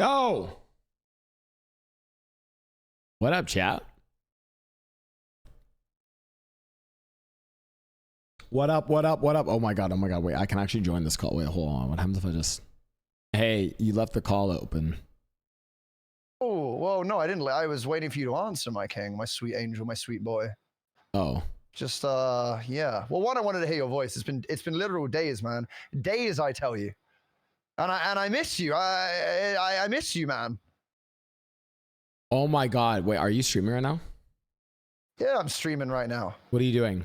Yo! What up, chat? What up, what up, what up? Oh my god, wait, I can actually join this call. Wait, hold on. What happens if I just... Hey, you left the call open. Oh, well, no, I didn't. I was waiting for you to answer, my king, my sweet angel, my sweet boy. Oh. Just, yeah. Well, one, I wanted to hear your voice. It's been literal days, man. Days, I tell you. And I miss you. I miss you, man. Oh my god. Wait, are you streaming right now? Yeah, I'm streaming right now. What are you doing?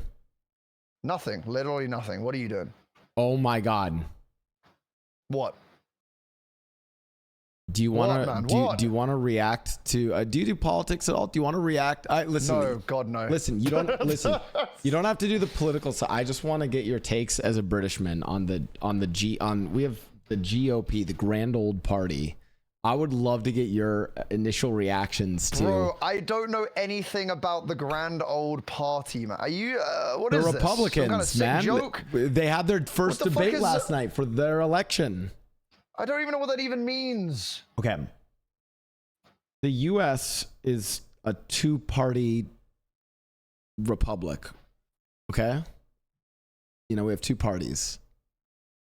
Nothing. Literally nothing. What are you doing? Oh my god. What? Do you want to do you want to react to do you do politics at all? Do you want to react? Listen. No, God no. Listen, you don't listen. You don't have to do the political side. I just want to get your takes as a Britishman on we have the GOP, the Grand Old Party. I would love to get your initial reactions to. Bro, I don't know anything about the Grand Old Party, man. Are you what is the this? Republicans, Some kind of sick man? Joke? They had their first debate last night for their election. I don't even know what that even means. Okay. The US is a two-party republic. Okay? You know, we have two parties.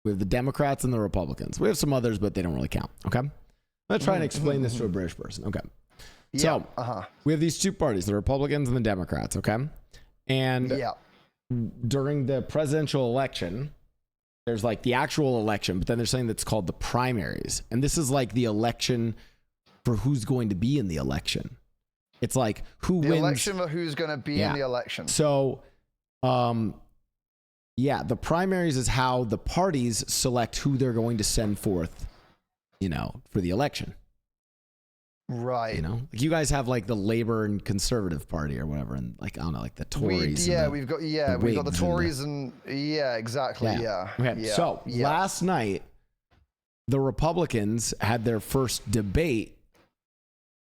We have the Democrats and the Republicans. We have some others, but they don't really count. Okay? I'm going to try and explain this to a British person. Okay. Yeah, so, we have these two parties, the Republicans and the Democrats. Okay? And during the presidential election, there's like the actual election, but then there's something that's called the primaries. And this is like the election for who's going to be in the election. It's like who wins. The election for who's going to be in the election. So, yeah, the primaries is how the parties select who they're going to send forth, you know, for the election. Right. You know, like you guys have like the Labor and Conservative Party or whatever, and like I don't know, like the Tories. We've got the Tories and exactly. Yeah. Okay. Yeah. So last night, the Republicans had their first debate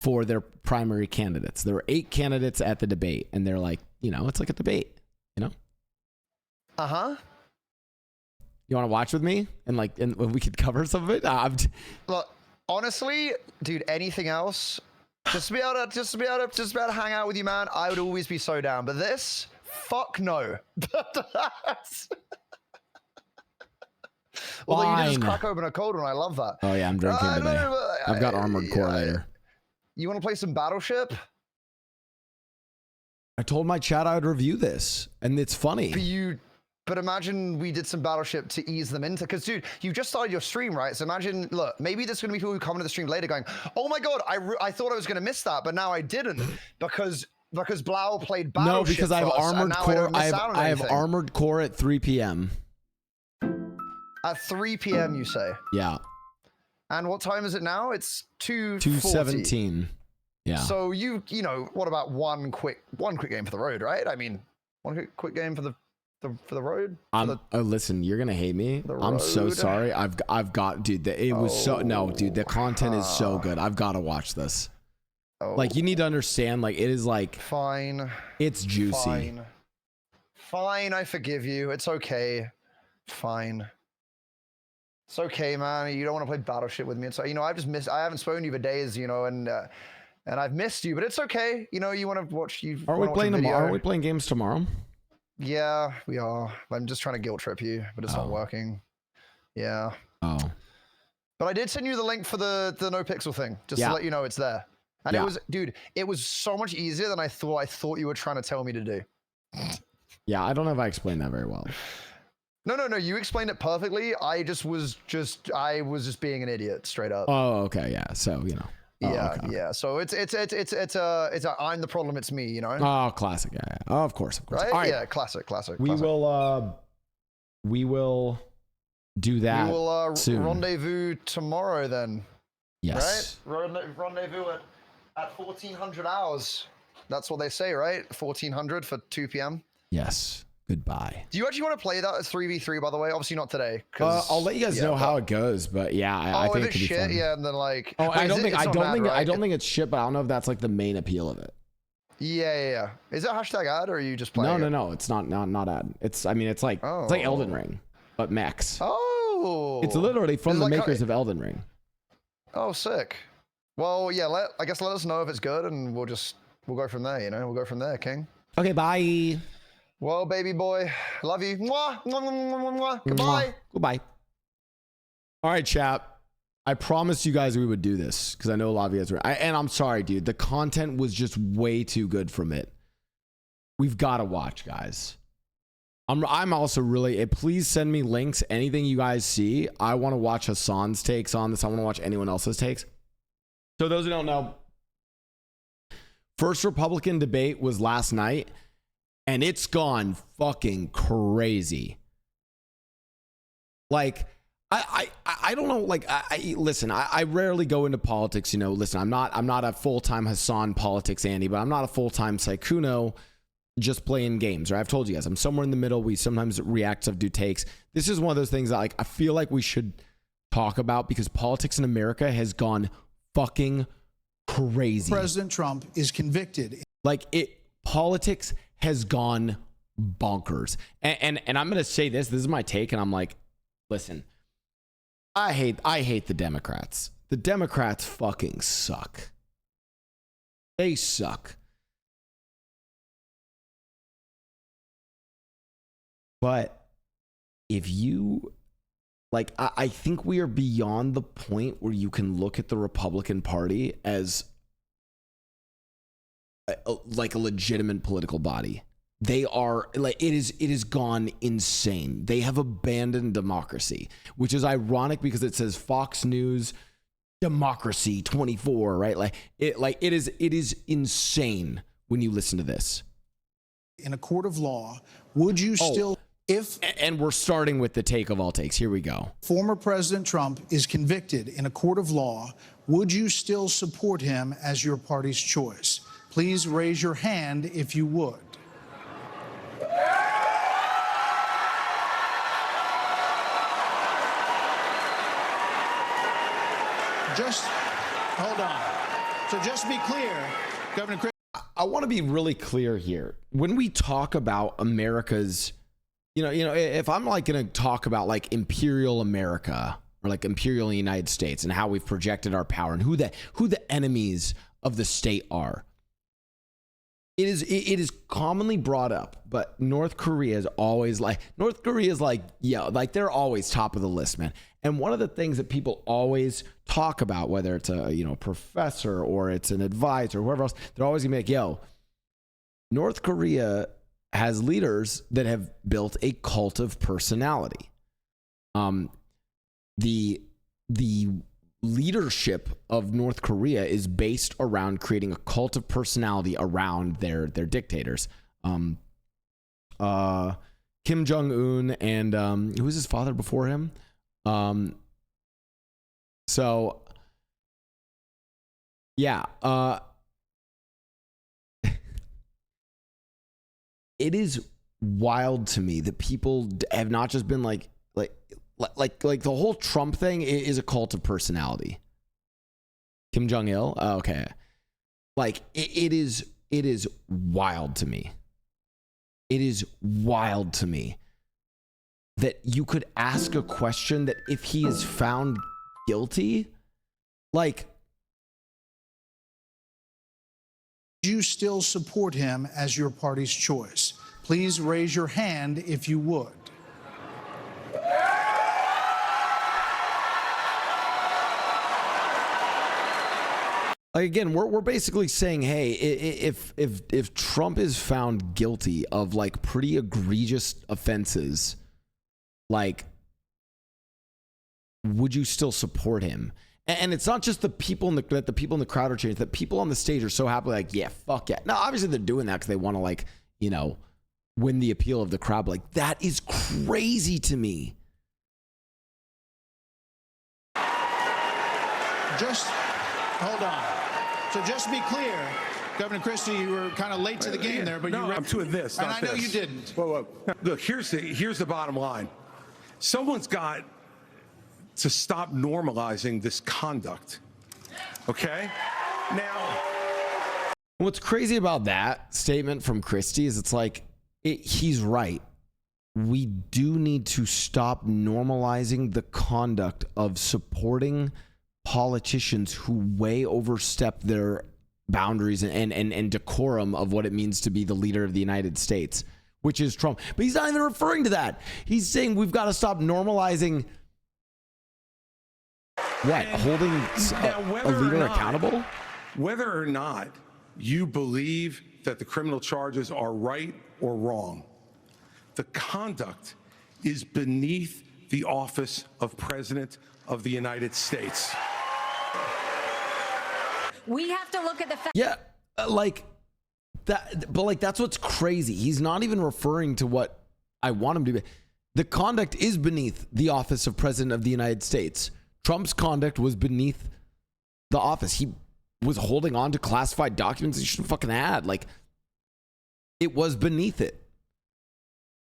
for their primary candidates. There were 8 candidates at the debate, and they're like, you know, it's like a debate, you know. You want to watch with me, and we could cover some of it. Look. Honestly, dude, anything else? Just to be able to hang out with you, man, I would always be so down. But this, fuck no. Although you did just crack open a cold one, I love that. Oh yeah, I'm drinking today. I've got Armored Core later. You want to play some Battleship? I told my chat I would review this, and it's funny. But imagine we did some Battleship to ease them into, because dude, you just started your stream, right? So imagine, look, maybe there's gonna be people who come into the stream later going, oh my God, I thought I was gonna miss that, but now I didn't because Blau played Battleship. No, because I have Armored Core. I have Armored Core at 3 p.m. At 3 p.m. you say? Yeah. And what time is it now? It's 2:17. Yeah. So you know, what about one quick game for the road, right? I mean, one quick game for the road. Listen, you're gonna hate me. I'm so sorry. I've got, dude. It was dude. The content is so good. I've got to watch this. Like, you need to understand. Like, it is like fine. It's juicy. Fine. I forgive you. It's okay. Fine. It's okay, man. You don't want to play Battleship with me. It's you know, I haven't spoken to you for days. You know, and I've missed you. But it's okay. You know, you want to watch. Are we playing tomorrow? Are we playing games tomorrow? Yeah, we are. I'm just trying to guilt trip you, but it's not working. Yeah. Oh. But I did send you the link for the no pixel thing, just to let you know it's there. And it was, dude, it was so much easier than I thought you were trying to tell me to do. Yeah, I don't know if I explained that very well. No, you explained it perfectly. I was just being an idiot, straight up. Oh, okay, yeah. So, you know. Yeah. So it's a I'm the problem, it's me, you know. Oh, classic. Yeah. Oh, of course. Right? All right. Yeah, classic. We will do that. We will soon. Rendezvous tomorrow then. Yes. Right? Rendezvous at 1400 hours. That's what they say, right? 1400 for 2 p.m. Yes. Goodbye. Do you actually want to play that as 3v3, by the way? Obviously not today. I'll let you guys know how it goes, but yeah, I think it could be fun. Yeah, and then like, I don't think it's shit, but I don't know if that's like the main appeal of it. Yeah. Is it hashtag ad, or are you just playing? No, it's not ad. It's like it's Elden Ring, but mechs. Oh, it's literally from the makers of Elden Ring. Oh, sick. Well, yeah. I guess let us know if it's good, and we'll go from there. You know, we'll go from there, King. Okay, bye. Well, baby boy, love you. Mwah, mwah, mwah, mwah, mwah, mwah. Goodbye. Mwah. Goodbye. All right, chat. I promised you guys we would do this because I know a lot of you guys were. And I'm sorry, dude. The content was just way too good from it. We've got to watch, guys. I'm also really. Please send me links. Anything you guys see. I want to watch Hassan's takes on this. I want to watch anyone else's takes. So those who don't know, first Republican debate was last night, and it's gone fucking crazy. Like. I don't know. Like, listen, I rarely go into politics, you know. Listen, I'm not a full-time Hassan politics Andy, but I'm not a full-time Saikuno just playing games, right? I've told you guys, I'm somewhere in the middle. We sometimes react to do takes. This is one of those things that, like, I feel like we should talk about because politics in America has gone fucking crazy. President Trump is convicted. Like, politics has gone bonkers. And I'm going to say this is my take. And I'm like, listen, I hate the Democrats. The Democrats fucking suck. They suck. But if you, like, I think we are beyond the point where you can look at the Republican Party as like a legitimate political body. They are like, it is gone insane. They have abandoned democracy, which is ironic because it says Fox News democracy 24, right? It is insane when you listen to this. In a court of law, would you still, and we're starting with the take of all takes. Here we go. Former President Trump is convicted in a court of law, would you still support him as your party's choice? Please raise your hand if you would. Just hold on. So just to be clear, Governor Chris. I want to be really clear here. When we talk about America's, you know, if I'm like going to talk about like imperial America or like imperial United States and how we've projected our power and who the enemies of the state are, it is commonly brought up, but North Korea is always like, yeah, like they're always top of the list, man. And one of the things that people always talk about, whether it's a, you know, professor or it's an advisor or whoever else, they're always gonna be like, yo, North Korea has leaders that have built a cult of personality. The leadership of North Korea is based around creating a cult of personality around their dictators. Kim Jong-un and who was his father before him? So yeah, it is wild to me that people have not just been like the whole Trump thing is a cult of personality. Kim Jong-il, okay, like it is wild to me. It is wild to me that you could ask a question that if he is found guilty, like, you still support him as your party's choice? Please raise your hand if you would. Like, again, we're basically saying, hey, if Trump is found guilty of like pretty egregious offenses, like, would you still support him? And it's not just the people in the crowd are cheering. The people on the stage are so happy, like, yeah, fuck yeah. Now, obviously, they're doing that because they want to, like, you know, win the appeal of the crowd. But, like, that is crazy to me. Just hold on. So just to be clear, Governor Christie, you were kind of late to the game there, but no, you I'm to this. And I know you didn't. Whoa. Look, here's the bottom line. Someone's got to stop normalizing this conduct. Okay? Now, what's crazy about that statement from Christie is it's like, he's right. We do need to stop normalizing the conduct of supporting politicians who way overstep their boundaries and decorum of what it means to be the leader of the United States, which is Trump. But he's not even referring to that. He's saying we've got to stop normalizing what? Holding a leader accountable? Whether or not you believe that the criminal charges are right or wrong, the conduct is beneath the office of President of the United States. We have to look at the fact. Yeah, like that, but like that's what's crazy. He's not even referring to what I want him to be. The conduct is beneath the office of President of the United States. Trump's conduct was beneath the office. He was holding on to classified documents he shouldn't fucking had. Like, it was beneath it.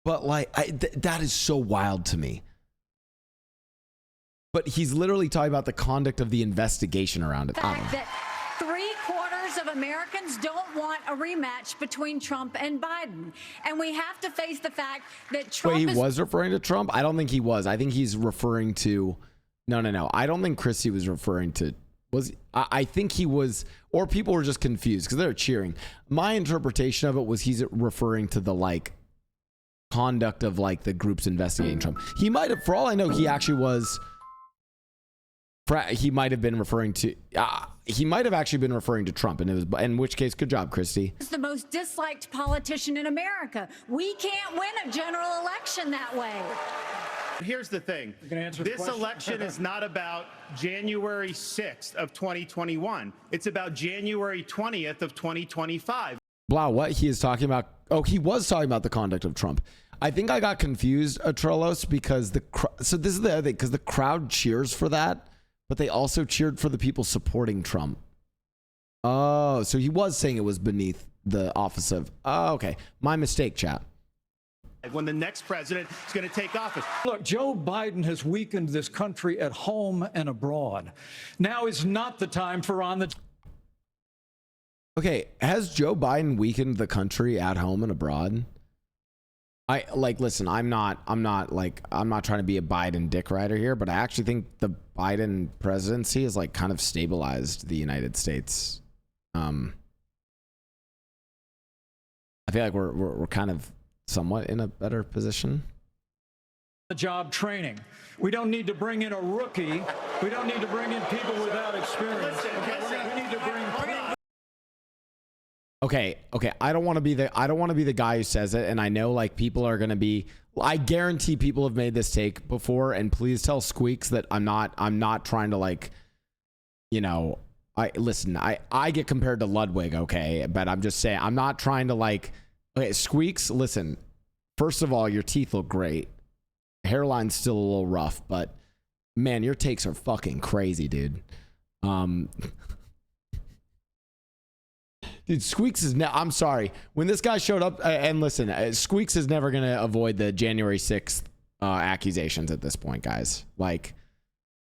But like, that is so wild to me. But he's literally talking about the conduct of the investigation around it. The fact that 3/4 of Americans don't want a rematch between Trump and Biden. And we have to face the fact that Trump Wait, he was referring to Trump? I don't think he was. I think he's referring to... No. I don't think Christie was referring to... I think he was... Or people were just confused because they were cheering. My interpretation of it was he's referring to the, like, conduct of, like, the groups investigating Trump. He might have... For all I know, he actually was... He might have been referring to... he might have actually been referring to Trump, and it was, in which case, good job, Christy. is the most disliked politician in America. We can't win a general election that way. Here's the thing. This election is not about January 6th of 2021. It's about January 20th of 2025. Blau, what he is talking about? Oh, he was talking about the conduct of Trump. I think I got confused, Trolos, because so this is the other thing, because the crowd cheers for that, but they also cheered for the people supporting Trump. Oh, so he was saying it was beneath the office of... Oh, okay. My mistake, chat. When the next president is going to take office. Look, Joe Biden has weakened this country at home and abroad. Now is not the time for on the... Okay, has Joe Biden weakened the country at home and abroad? Listen, I'm not trying to be a Biden dick rider here, but I actually think the Biden presidency has like kind of stabilized the United States. I feel like we're kind of somewhat in a better position. Job training. We don't need to bring in a rookie. We don't need to bring in people without experience. We need to bring... Okay. I don't want to be the guy who says it, and I know like people are gonna be... I guarantee people have made this take before, and please tell Squeaks that I'm not trying to like, you know, I get compared to Ludwig, okay, but I'm just saying I'm not trying to like... Okay, Squeaks, listen, first of all, your teeth look great. Hairline's still a little rough, but man, your takes are fucking crazy, dude. Dude, Squeaks is I'm sorry. When this guy showed up, and listen, Squeaks is never going to avoid the January 6th accusations at this point, guys. Like,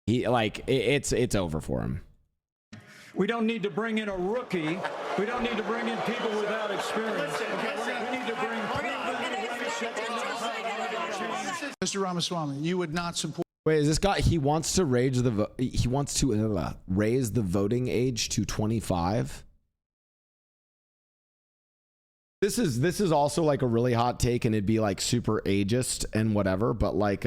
it's over for him. We don't need to bring in a rookie. We don't need to bring in people without experience. We need to bring... Mr. Ramaswamy, you would not support... Wait, is this guy, he wants to raise the voting age to 25? This is also like a really hot take, and it'd be like super ageist and whatever, but like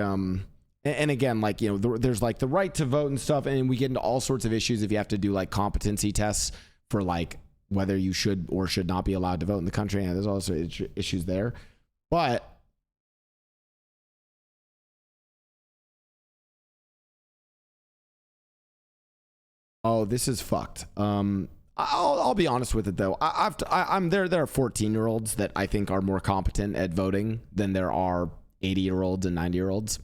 and again, like, you know, there's like the right to vote and stuff, and we get into all sorts of issues if you have to do like competency tests for like whether you should or should not be allowed to vote in the country, and there's also issues there. But oh, this is fucked. I'll be honest with it though. There are 14-year-olds that I think are more competent at voting than there are 80-year-olds and 90-year-olds.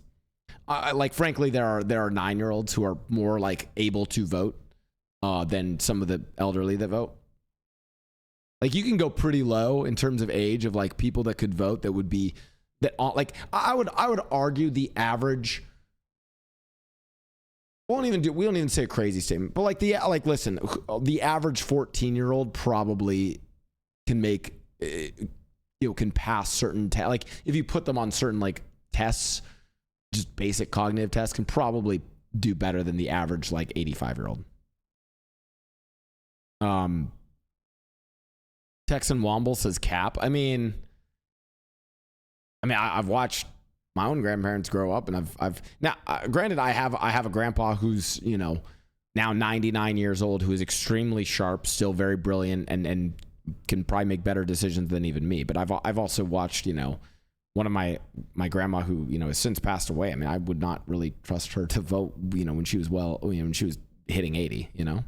Like frankly, there are 9-year-olds who are more like able to vote than some of the elderly that vote. Like you can go pretty low in terms of age of like people that could vote that would be that like I would argue the average. We don't even say a crazy statement, but like listen, the average 14-year-old probably can make, can pass certain like if you put them on certain like tests, just basic cognitive tests, can probably do better than the average like 85-year-old. Texan Womble says cap. I mean, I've watched my own grandparents grow up, and I've now granted I have a grandpa who's, you know, now 99 years old, who is extremely sharp, still very brilliant, and can probably make better decisions than even me. But I've also watched, you know, one of my grandma who, you know, has since passed away. I mean, I would not really trust her to vote, you know, when she was when she was hitting 80, you know.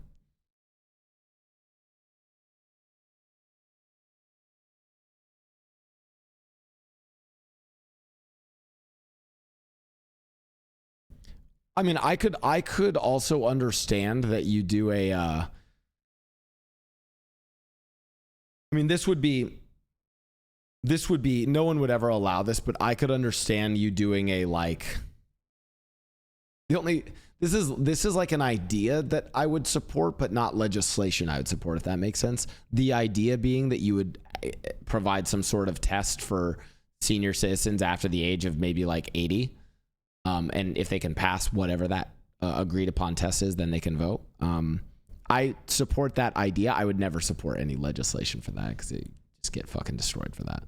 I mean, I could also understand that you do a I mean, this would be no one would ever allow this, but I could understand you doing a like this is like an idea that I would support, but not legislation I would support, if that makes sense. The idea being that you would provide some sort of test for senior citizens after the age of maybe like 80. And if they can pass whatever that agreed upon test is, then they can vote. I support that idea. I would never support any legislation for that, because they just get fucking destroyed for that.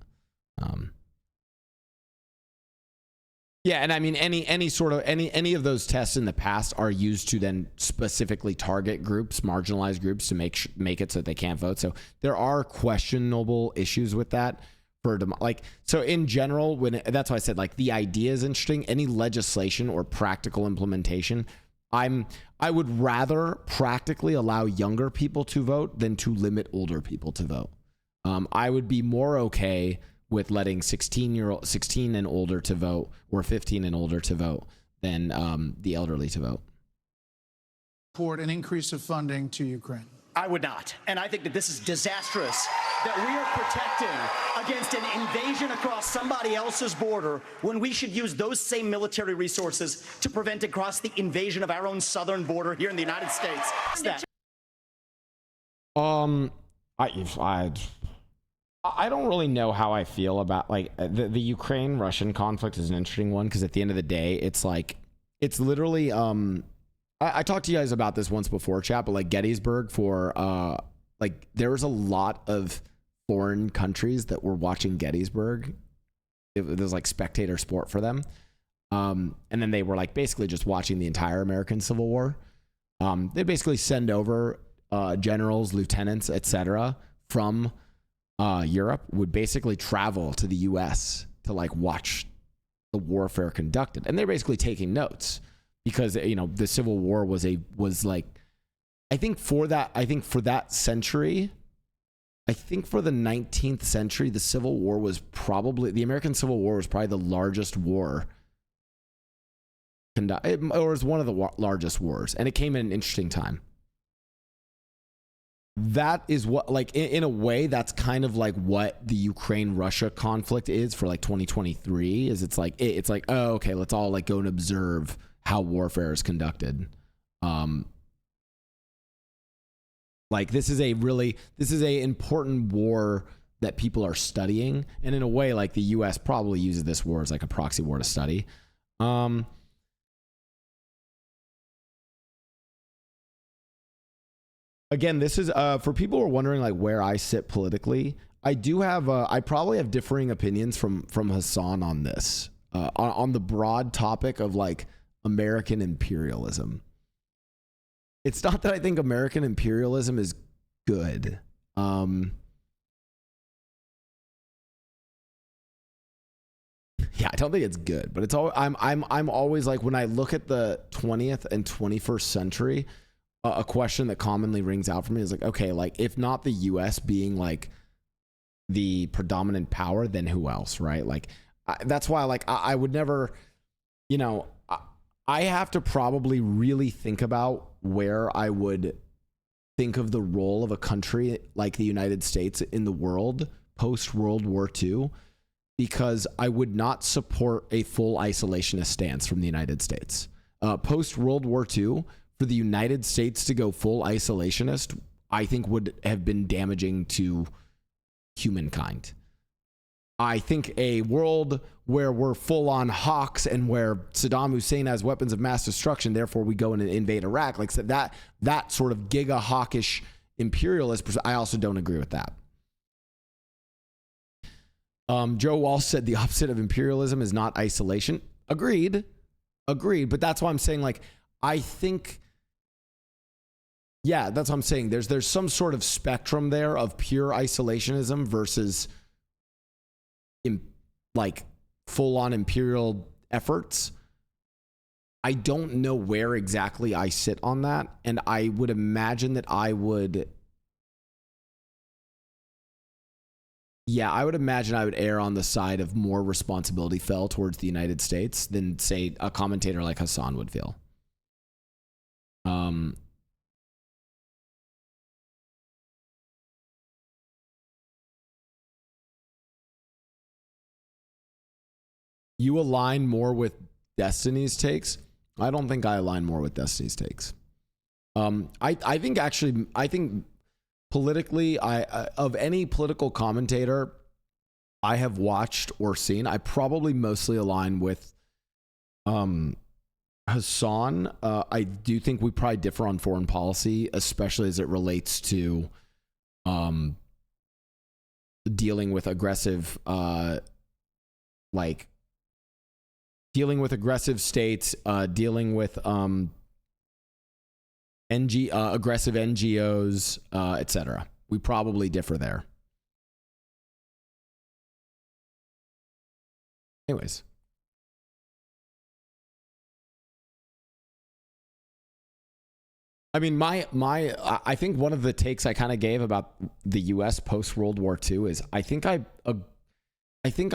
Yeah, and I mean, any of those tests in the past are used to then specifically target groups, marginalized groups, to make it so that they can't vote. So there are questionable issues with that. So in general, that's why I said like the idea is interesting. Any legislation or practical implementation, I would rather practically allow younger people to vote than to limit older people to vote. I would be more okay with letting 16 and older to vote, or 15 and older to vote, than the elderly to vote. Support an increase of funding to Ukraine. I would not. And I think that this is disastrous, that we are protecting against an invasion across somebody else's border when we should use those same military resources to prevent across the invasion of our own southern border here in the United States. I don't really know how I feel about like the Ukraine-Russian conflict is an interesting one, because at the end of the day, it's like, it's literally I talked to you guys about this once before, chat, but like Gettysburg, for like there was a lot of foreign countries that were watching Gettysburg. It was like spectator sport for them. And then they were like basically just watching the entire American Civil War. They basically send over generals, lieutenants, etc. from Europe, would basically travel to the US to like watch the warfare conducted. And they're basically taking notes, because, you know, the Civil War was like, I think for that century, I think for the 19th century, the Civil War was probably, the American Civil War was probably the largest war conducted, or was one of the largest wars, and it came at an interesting time. That is what, like, in a way, that's kind of like what the Ukraine-Russia conflict is for like 2023, is it's like, oh, okay, let's all like go and observe how warfare is conducted. Like this is a important war that people are studying, and in a way, like the US probably uses this war as like a proxy war to study. Again, this is for people who are wondering like where I sit politically. I probably have differing opinions from Hassan on this, on the broad topic of like American imperialism. It's not that I think American imperialism is good. Yeah, I don't think it's good, but it's all I'm always like, when I look at the 20th and 21st century, a question that commonly rings out for me is like, okay, like if not the US being like the predominant power, then who else, right? Like that's why like I would never, you know, I have to probably really think about where I would think of the role of a country like the United States in the world post World War II, because I would not support a full isolationist stance from the United States. Post World War II, for the United States to go full isolationist, I think would have been damaging to humankind. I think a world where we're full on hawks and where Saddam Hussein has weapons of mass destruction, therefore we go and invade Iraq, like so that sort of giga hawkish imperialist, I also don't agree with that. Joe Walsh said the opposite of imperialism is not isolation. Agreed. But that's why I'm saying, like, I think, yeah, that's what I'm saying. There's some sort of spectrum there of pure isolationism versus like full on imperial efforts. I don't know where exactly I sit on that. And I would imagine that I would err on the side of more responsibility fell towards the United States than, say, a commentator like Hassan would feel. You align more with Destiny's takes? I don't think I align more with Destiny's takes. I think politically, of any political commentator I have watched or seen, I probably mostly align with Hassan. I do think we probably differ on foreign policy, especially as it relates to dealing with aggressive states, dealing with aggressive NGOs, etc. We probably differ there. Anyways. I mean, I think one of the takes I kind of gave about the U.S. post World War II is I think I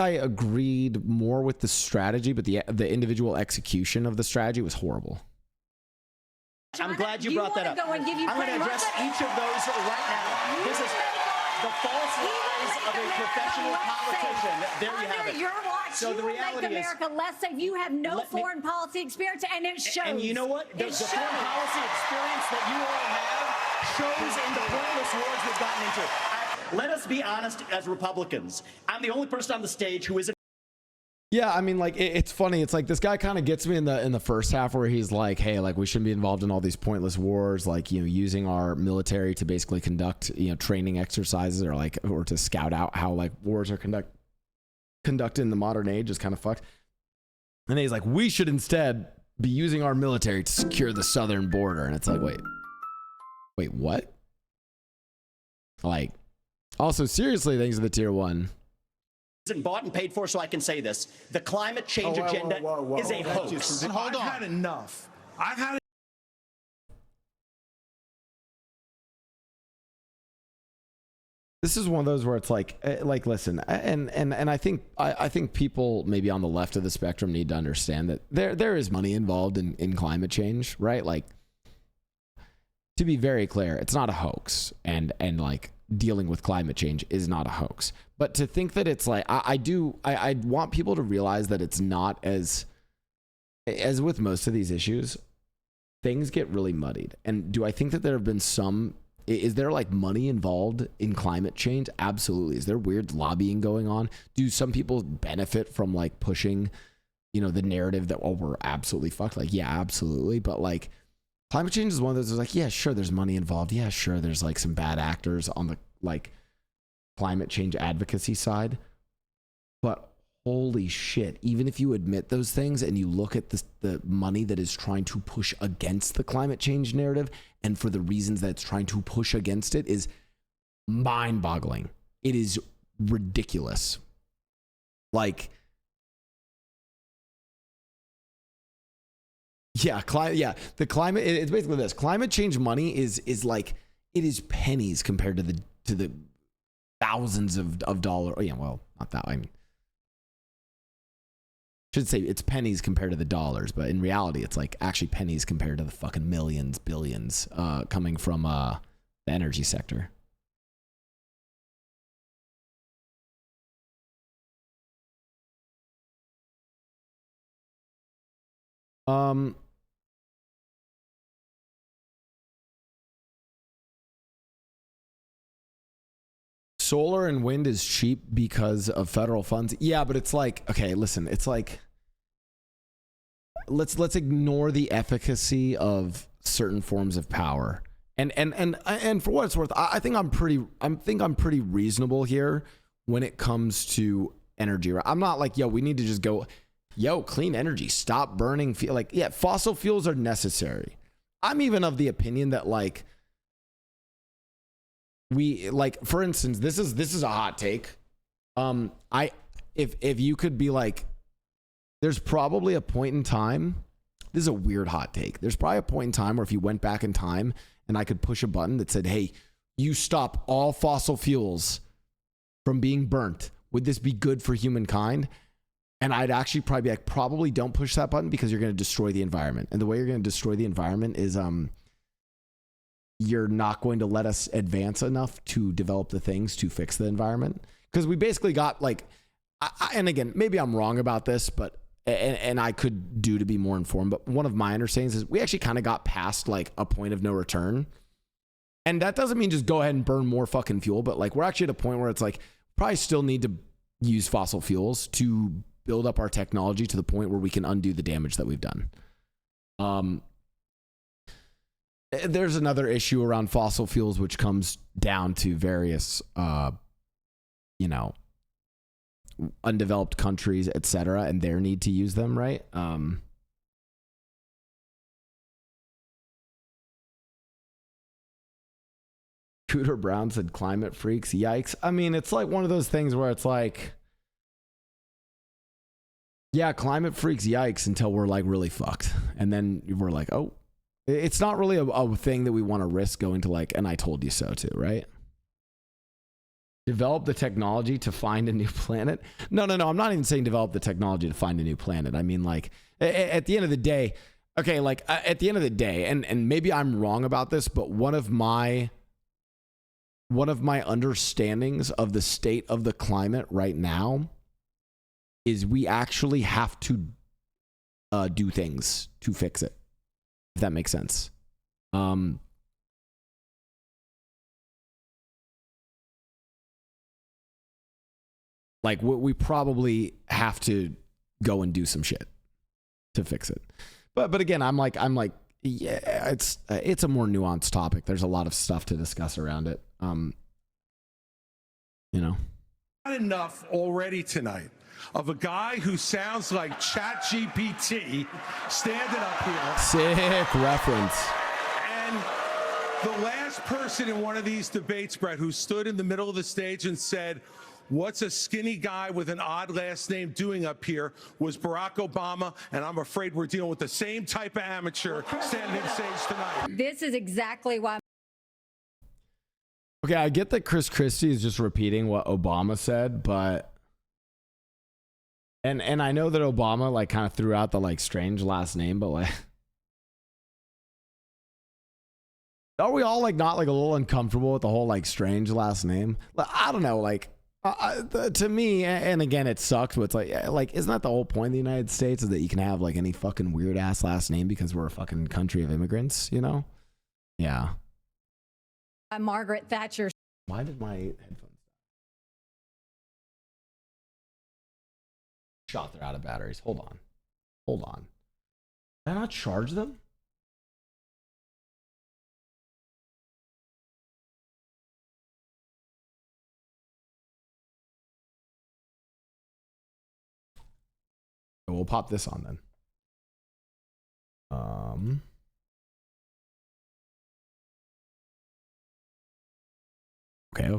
agreed more with the strategy, but the individual execution of the strategy was horrible. I'm glad you brought that up. I'm going to address each of those right now. This is the false lies of a professional politician. There you have it. Your watch, so the reality is, America less safe. You have no foreign policy experience, and it shows. And you know what? The foreign policy experience that you all have shows in the pointless wars we've gotten into. Let us be honest as Republicans. I'm the only person on the stage who isn't. Yeah, I mean, like, it's funny. It's like this guy kind of gets me in the first half where he's like, hey, like, we shouldn't be involved in all these pointless wars, like, you know, using our military to basically conduct, you know, training exercises or to scout out how, like, wars are conducted in the modern age is kind of fucked. And then he's like, we should instead be using our military to secure the southern border. And it's like, wait, what? Like, also, seriously, thanks to the tier 1. Isn't bought and paid for, so I can say this. The climate change agenda is a hoax. Hold on. I've had enough. I've had. This is one of those where it's like listen, and I think people maybe on the left of the spectrum need to understand that there is money involved in climate change, right? Like, to be very clear, it's not a hoax, and like, dealing with climate change is not a hoax. But to think that it's like, I want people to realize that it's not as with most of these issues, things get really muddied. And do I think that there have been is there like money involved in climate change? Absolutely. Is there weird lobbying going on? Do some people benefit from like pushing, you know, the narrative that, oh, we're absolutely fucked? Like, yeah, absolutely. But like, climate change is one of those, like, yeah, sure, there's money involved. Yeah, sure, there's like some bad actors on the like climate change advocacy side. But holy shit, even if you admit those things and you look at the money that is trying to push against the climate change narrative and for the reasons that it's trying to push against it is mind-boggling. It is ridiculous. Like, yeah, the climate, it's basically this. Climate change money is like, it is pennies compared to the thousands of dollars. Oh yeah, well, not that. I mean, should say it's pennies compared to the dollars, but in reality, it's like actually pennies compared to the fucking millions, billions coming from the energy sector. solar and wind is cheap because of federal funds. Yeah, but it's like, okay, listen, it's like, let's ignore the efficacy of certain forms of power. And for what it's worth, I think I'm pretty reasonable here when it comes to energy. I'm not like, yo, we need to just go, yo, clean energy, stop burning. Like, yeah, fossil fuels are necessary. I'm even of the opinion that like, we like, for instance, this is a hot take. If you could be like, there's probably a point in time, this is a weird hot take. There's probably a point in time where if you went back in time and I could push a button that said, hey, you stop all fossil fuels from being burnt, would this be good for humankind? And I'd actually probably be like, probably don't push that button because you're going to destroy the environment. And the way you're going to destroy the environment is you're not going to let us advance enough to develop the things to fix the environment. Because we basically got like, and again, maybe I'm wrong about this, but and I could do to be more informed, but one of my understandings is we actually kind of got past like a point of no return. And that doesn't mean just go ahead and burn more fucking fuel, but like we're actually at a point where it's like probably still need to use fossil fuels to build up our technology to the point where we can undo the damage that we've done. There's another issue around fossil fuels, which comes down to various, undeveloped countries, etc., and their need to use them, right? Cooter Brown said climate freaks, yikes. I mean, it's like one of those things where it's like, yeah, climate freaks, yikes, until we're like really fucked. And then we're like, oh, it's not really a thing that we want to risk going to like, and I told you so too, right? Develop the technology to find a new planet. No. I'm not even saying develop the technology to find a new planet. I mean, like at the end of the day, okay, like at the end of the day, and maybe I'm wrong about this, but one of my understandings of the state of the climate right now is we actually have to do things to fix it, if that makes sense. Like we probably have to go and do some shit to fix it. But again, I'm like, yeah, it's a more nuanced topic. There's a lot of stuff to discuss around it. Not enough already tonight of a guy who sounds like ChatGPT standing up here. Sick reference. And the last person in one of these debates, Brett, who stood in the middle of the stage and said, what's a skinny guy with an odd last name doing up here, was Barack Obama, and I'm afraid we're dealing with the same type of amateur standing on stage tonight. This is exactly why. Okay, I get that Chris Christie is just repeating what Obama said, but and I know that Obama like kind of threw out the like strange last name, but like, are we all like not like a little uncomfortable with the whole like strange last name? Like, I don't know, like. To me, and again, it sucks, but it's like, isn't that the whole point of the United States, is that you can have like any fucking weird ass last name because we're a fucking country of immigrants, you know? Yeah. Margaret Thatcher. Why did my headphones shot? They're out of batteries. Hold on. Did I not charge them? We'll pop this on then. Okay.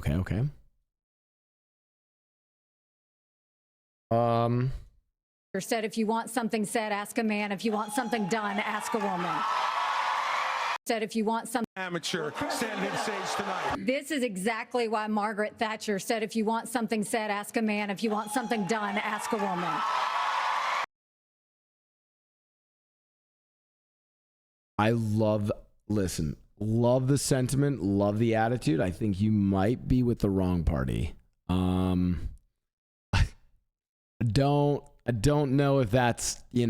Said if you want something said, ask a man. If you want something done, ask a woman. Said if you want some amateur standing on stage tonight. This is exactly why Margaret Thatcher said if you want something said, ask a man. If you want something done, ask a woman. I love the sentiment, love the attitude. I think you might be with the wrong party. I don't know if that's, it's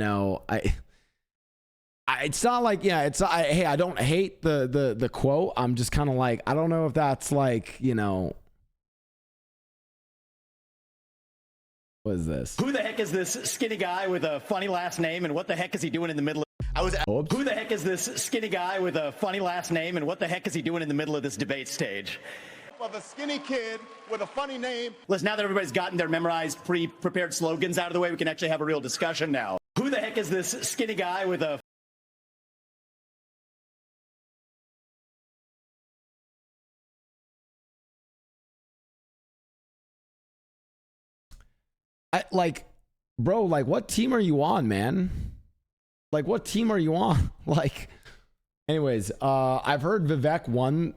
not like, hey, I don't hate the quote. I'm just kind of like, I don't know if that's like, What is this? Who the heck is this skinny guy with a funny last name, and what the heck is he doing in the middle of... Oops. Who the heck is this skinny guy with a funny last name, and what the heck is he doing in the middle of this debate stage? Of a skinny kid with a funny name. Listen, now that everybody's gotten their memorized, pre-prepared slogans out of the way, we can actually have a real discussion now. Who the heck is this skinny guy with a... Bro, like, what team are you on, man? Like, what team are you on? Like, anyways, I've heard Vivek won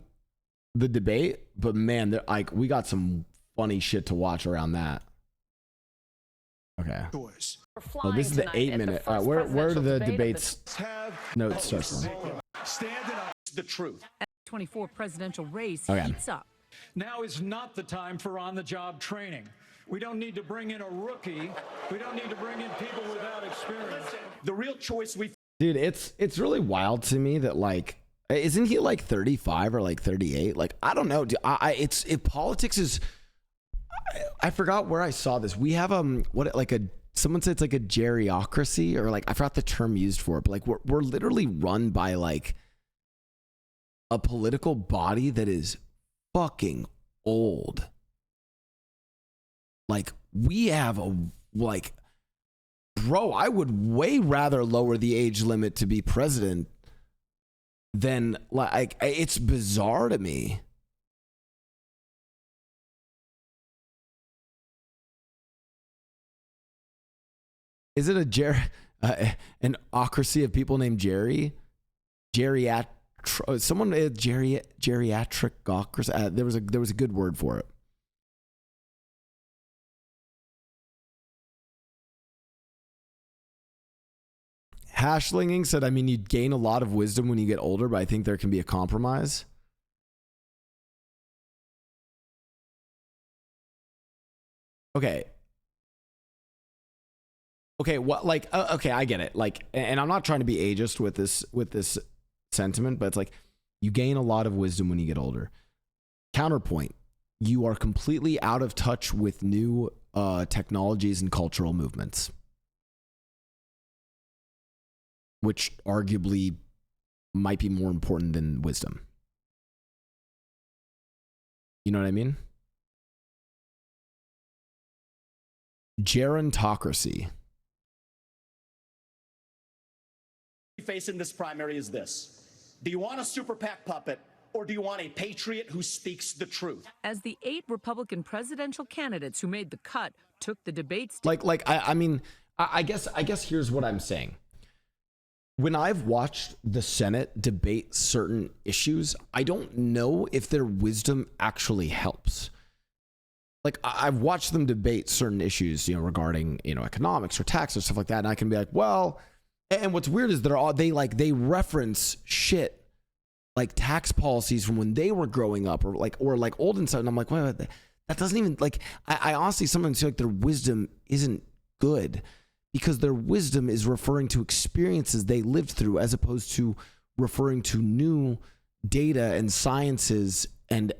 the debate, but man, like, we got some funny shit to watch around that. Okay. Choice. Oh, this is the 8-minute. Where do the debates notes start from? Standing up the truth. 24 presidential race heats up. Now is not the time for on-the-job training. We don't need to bring in a rookie. We don't need to bring in people without experience. The real choice we... Dude, it's really wild to me that, like, isn't he like 35 or like 38? Like, I don't know. Dude, if politics is, I forgot where I saw this. We have someone said it's like a geriocracy, or like, I forgot the term used for it, but like we're literally run by like a political body that is fucking old. Like, we have bro, I would way rather lower the age limit to be president than, like, it's bizarre to me. Is it an ocracy of people named Jerry? Geriatric ocracy. There was a good word for it. Hashlinging said, I mean, you'd gain a lot of wisdom when you get older, but I think there can be a compromise. Okay. Okay, what, like, okay, I get it. Like, and I'm not trying to be ageist with this sentiment, but it's like, you gain a lot of wisdom when you get older. Counterpoint, you are completely out of touch with new technologies and cultural movements, which arguably might be more important than wisdom. You know what I mean? Gerontocracy. Face in this primary is this. Do you want a super PAC puppet, or do you want a patriot who speaks the truth? As the 8 Republican presidential candidates who made the cut took the debates. I mean, I guess here's what I'm saying. When I've watched the Senate debate certain issues, I don't know if their wisdom actually helps. Like, I've watched them debate certain issues, regarding, economics or tax or stuff like that. And I can be like, well, and what's weird is they reference shit like tax policies from when they were growing up or old and stuff. And I'm like, wait, that doesn't even, like, I honestly sometimes feel like their wisdom isn't good, because their wisdom is referring to experiences they lived through, as opposed to referring to new data and sciences and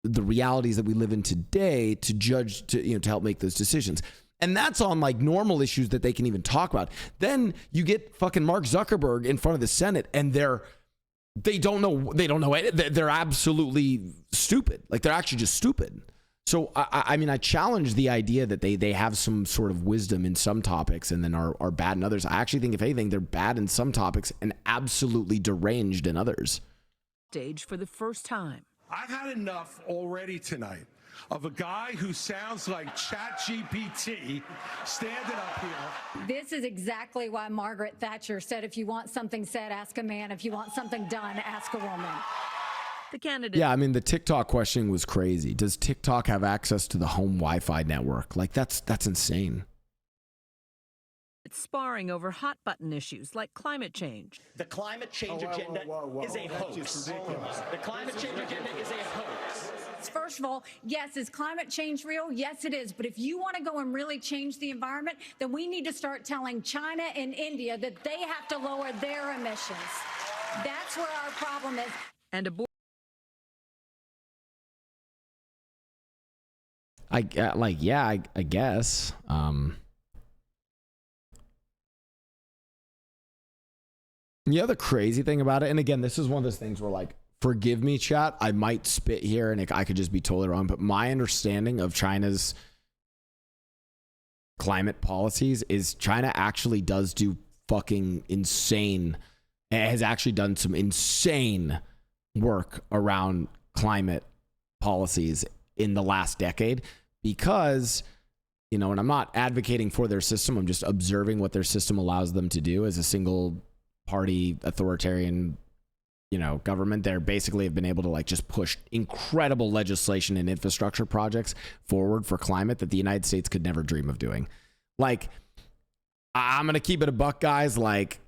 the realities that we live in today to judge, to help make those decisions. And that's on like normal issues that they can even talk about. Then you get fucking Mark Zuckerberg in front of the Senate, and they don't know it. They're absolutely stupid. Like, they're actually just stupid. So I mean, I challenge the idea that they have some sort of wisdom in some topics and then are bad in others. I actually think, if anything, they're bad in some topics and absolutely deranged in others. Stage for the first time. I've had enough already tonight of a guy who sounds like ChatGPT standing up here. This is exactly why Margaret Thatcher said, if you want something said, ask a man. If you want something done, ask a woman. The candidate. Yeah, I mean, the TikTok questioning was crazy. Does TikTok have access to the home Wi-Fi network? Like, that's insane. It's sparring over hot button issues like climate change. The climate change agenda is a hoax. The climate change agenda is a hoax. First of all, yes, is climate change real? Yes, it is. But if you want to go and really change the environment, then we need to start telling China and India that they have to lower their emissions. That's where our problem is. And I guess. The other crazy thing about it, and again, this is one of those things where, like, forgive me, chat, I might spit here and I could just be totally wrong, but my understanding of China's climate policies is China actually does do fucking insane, has actually done some insane work around climate policies in the last decade, because, you know, and I'm not advocating for their system, I'm just observing what their system allows them to do as a single party authoritarian, you know, government. They're basically have been able to, like, just push incredible legislation and infrastructure projects forward for climate that the United States could never dream of doing. Like, I'm gonna keep it a buck, guys. Like,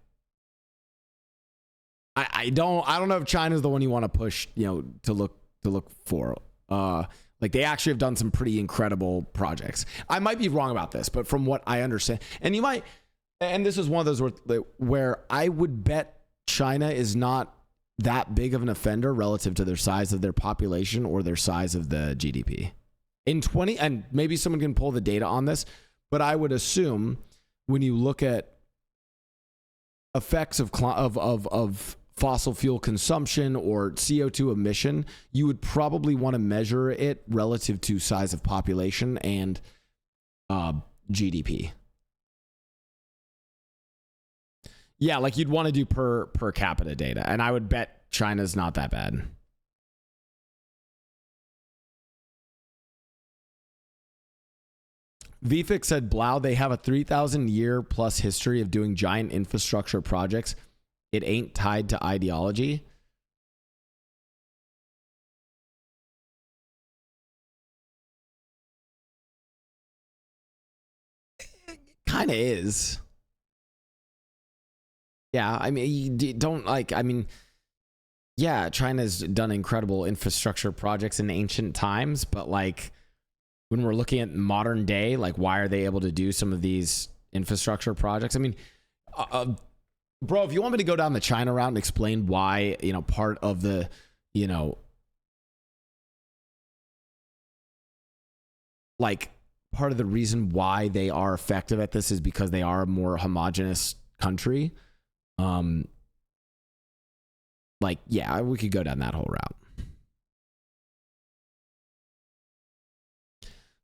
I don't know if China's the one you want to push, you know, to look for. Like, they actually have done some pretty incredible projects. I might be wrong about this, but from what I understand, and you might, and this is one of those where I would bet China is not that big of an offender relative to their size of their population or their size of the GDP. And maybe someone can pull the data on this, but I would assume when you look at effects of fossil fuel consumption or CO2 emission, you would probably want to measure it relative to size of population and GDP. Yeah, like you'd want to do per capita data, and I would bet China's not that bad. VFix said, Blau, they have a 3,000 year plus history of doing giant infrastructure projects. It ain't tied to ideology. It kind of is. Yeah, I mean, you don't like, I mean, yeah, China's done incredible infrastructure projects in ancient times, but like when we're looking at modern day, like why are they able to do some of these infrastructure projects? I mean, bro, if you want me to go down the China route and explain why, you know, part of the, you know, like part of the reason why they are effective at this is because they are a more homogenous country. Like, yeah, we could go down that whole route.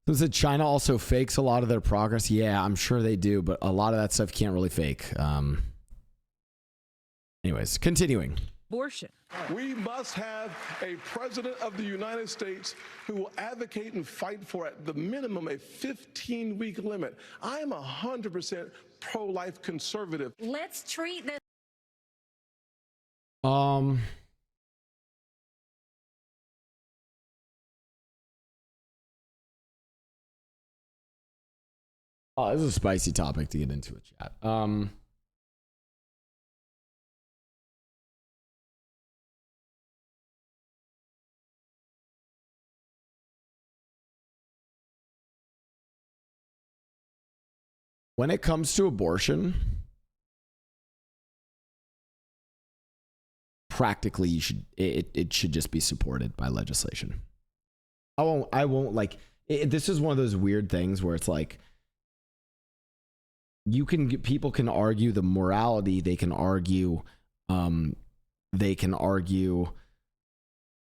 So said China also fakes a lot of their progress. Yeah, I'm sure they do, but a lot of that stuff can't really fake. Anyways, continuing. Abortion. We must have a president of the United States who will advocate and fight for, at the minimum, a 15-week limit. I am 100% pro-life conservative. Let's treat this. Oh, this is a spicy topic to get into a chat. When it comes to abortion, practically you should it should just be supported by legislation. I won't like this is one of those weird things where it's like people can argue the morality, they can argue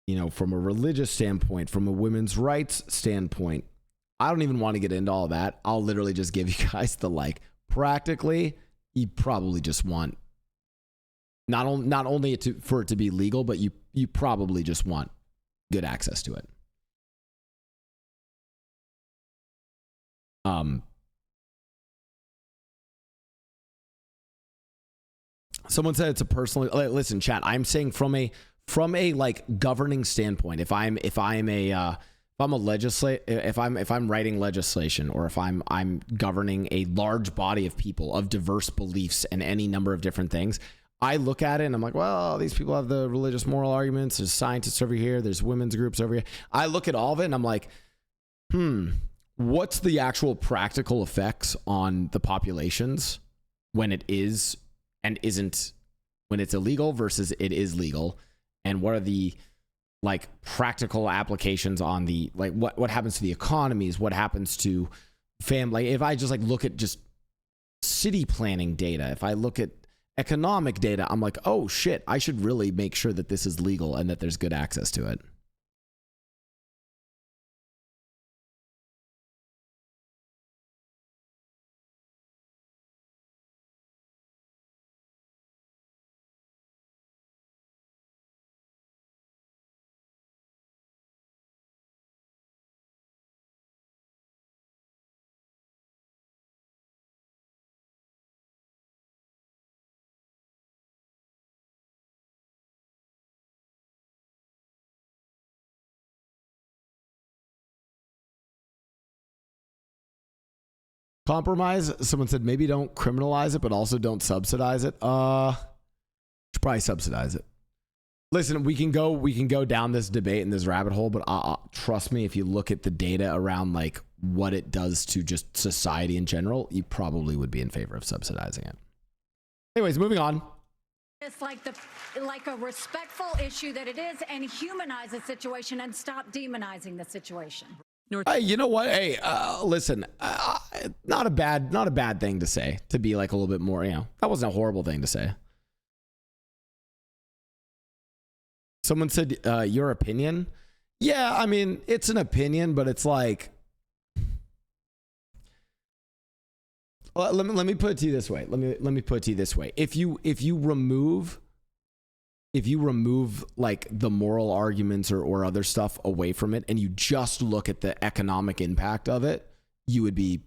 you know, from a religious standpoint, from a women's rights standpoint. I don't even want to get into all that. I'll literally just give you guys the, like, practically you probably just want not only for it to be legal, but you probably just want good access to it. Someone said it's a personal. Listen, chat. I'm saying from a like governing standpoint. If I'm writing legislation, or if I'm governing a large body of people of diverse beliefs and any number of different things, I look at it and I'm like, well, these people have the religious moral arguments. There's scientists over here. There's women's groups over here. I look at all of it and I'm like, what's the actual practical effects on the populations when it is and isn't, when it's illegal versus it is legal, and what are the like practical applications on the, like what happens to the economies, what happens to family. If I just like look at just city planning data, if I look at economic data, I'm like, oh shit, I should really make sure that this is legal and that there's good access to it. Compromise. Someone said maybe don't criminalize it, but also don't subsidize it. Should probably subsidize it. Listen, we can go down this debate and this rabbit hole, but trust me, if you look at the data around like what it does to just society in general, you probably would be in favor of subsidizing it. Anyways, moving on. It's like a respectful issue that it is, and humanize the situation and stop demonizing the situation. Hey, you know what? Hey, listen, not a bad thing to say, to be like a little bit more, you know, that wasn't a horrible thing to say. Someone said, your opinion? Yeah, I mean, it's an opinion, but it's like, let me put it to you this way. Let me put it to you this way. If you remove like the moral arguments or other stuff away from it and you just look at the economic impact of it, you would be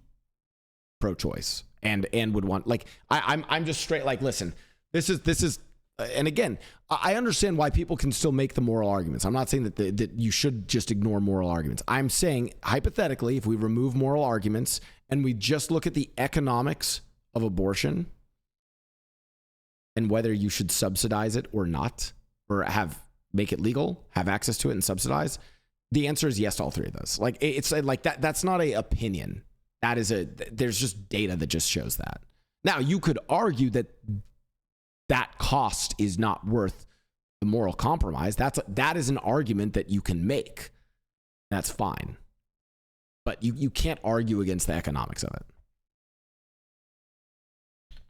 pro-choice and would want, like, I'm just straight, like, listen, this is and again, I understand why people can still make the moral arguments. I'm not saying that you should just ignore moral arguments. I'm saying hypothetically, if we remove moral arguments and we just look at the economics of abortion and whether you should subsidize it or not, or make it legal, have access to it and subsidize, the answer is yes to all three of those. Like, it's like that. That's not an opinion. There's just data that just shows that. Now, you could argue that cost is not worth the moral compromise. That is an argument that you can make. That's fine. But you can't argue against the economics of it.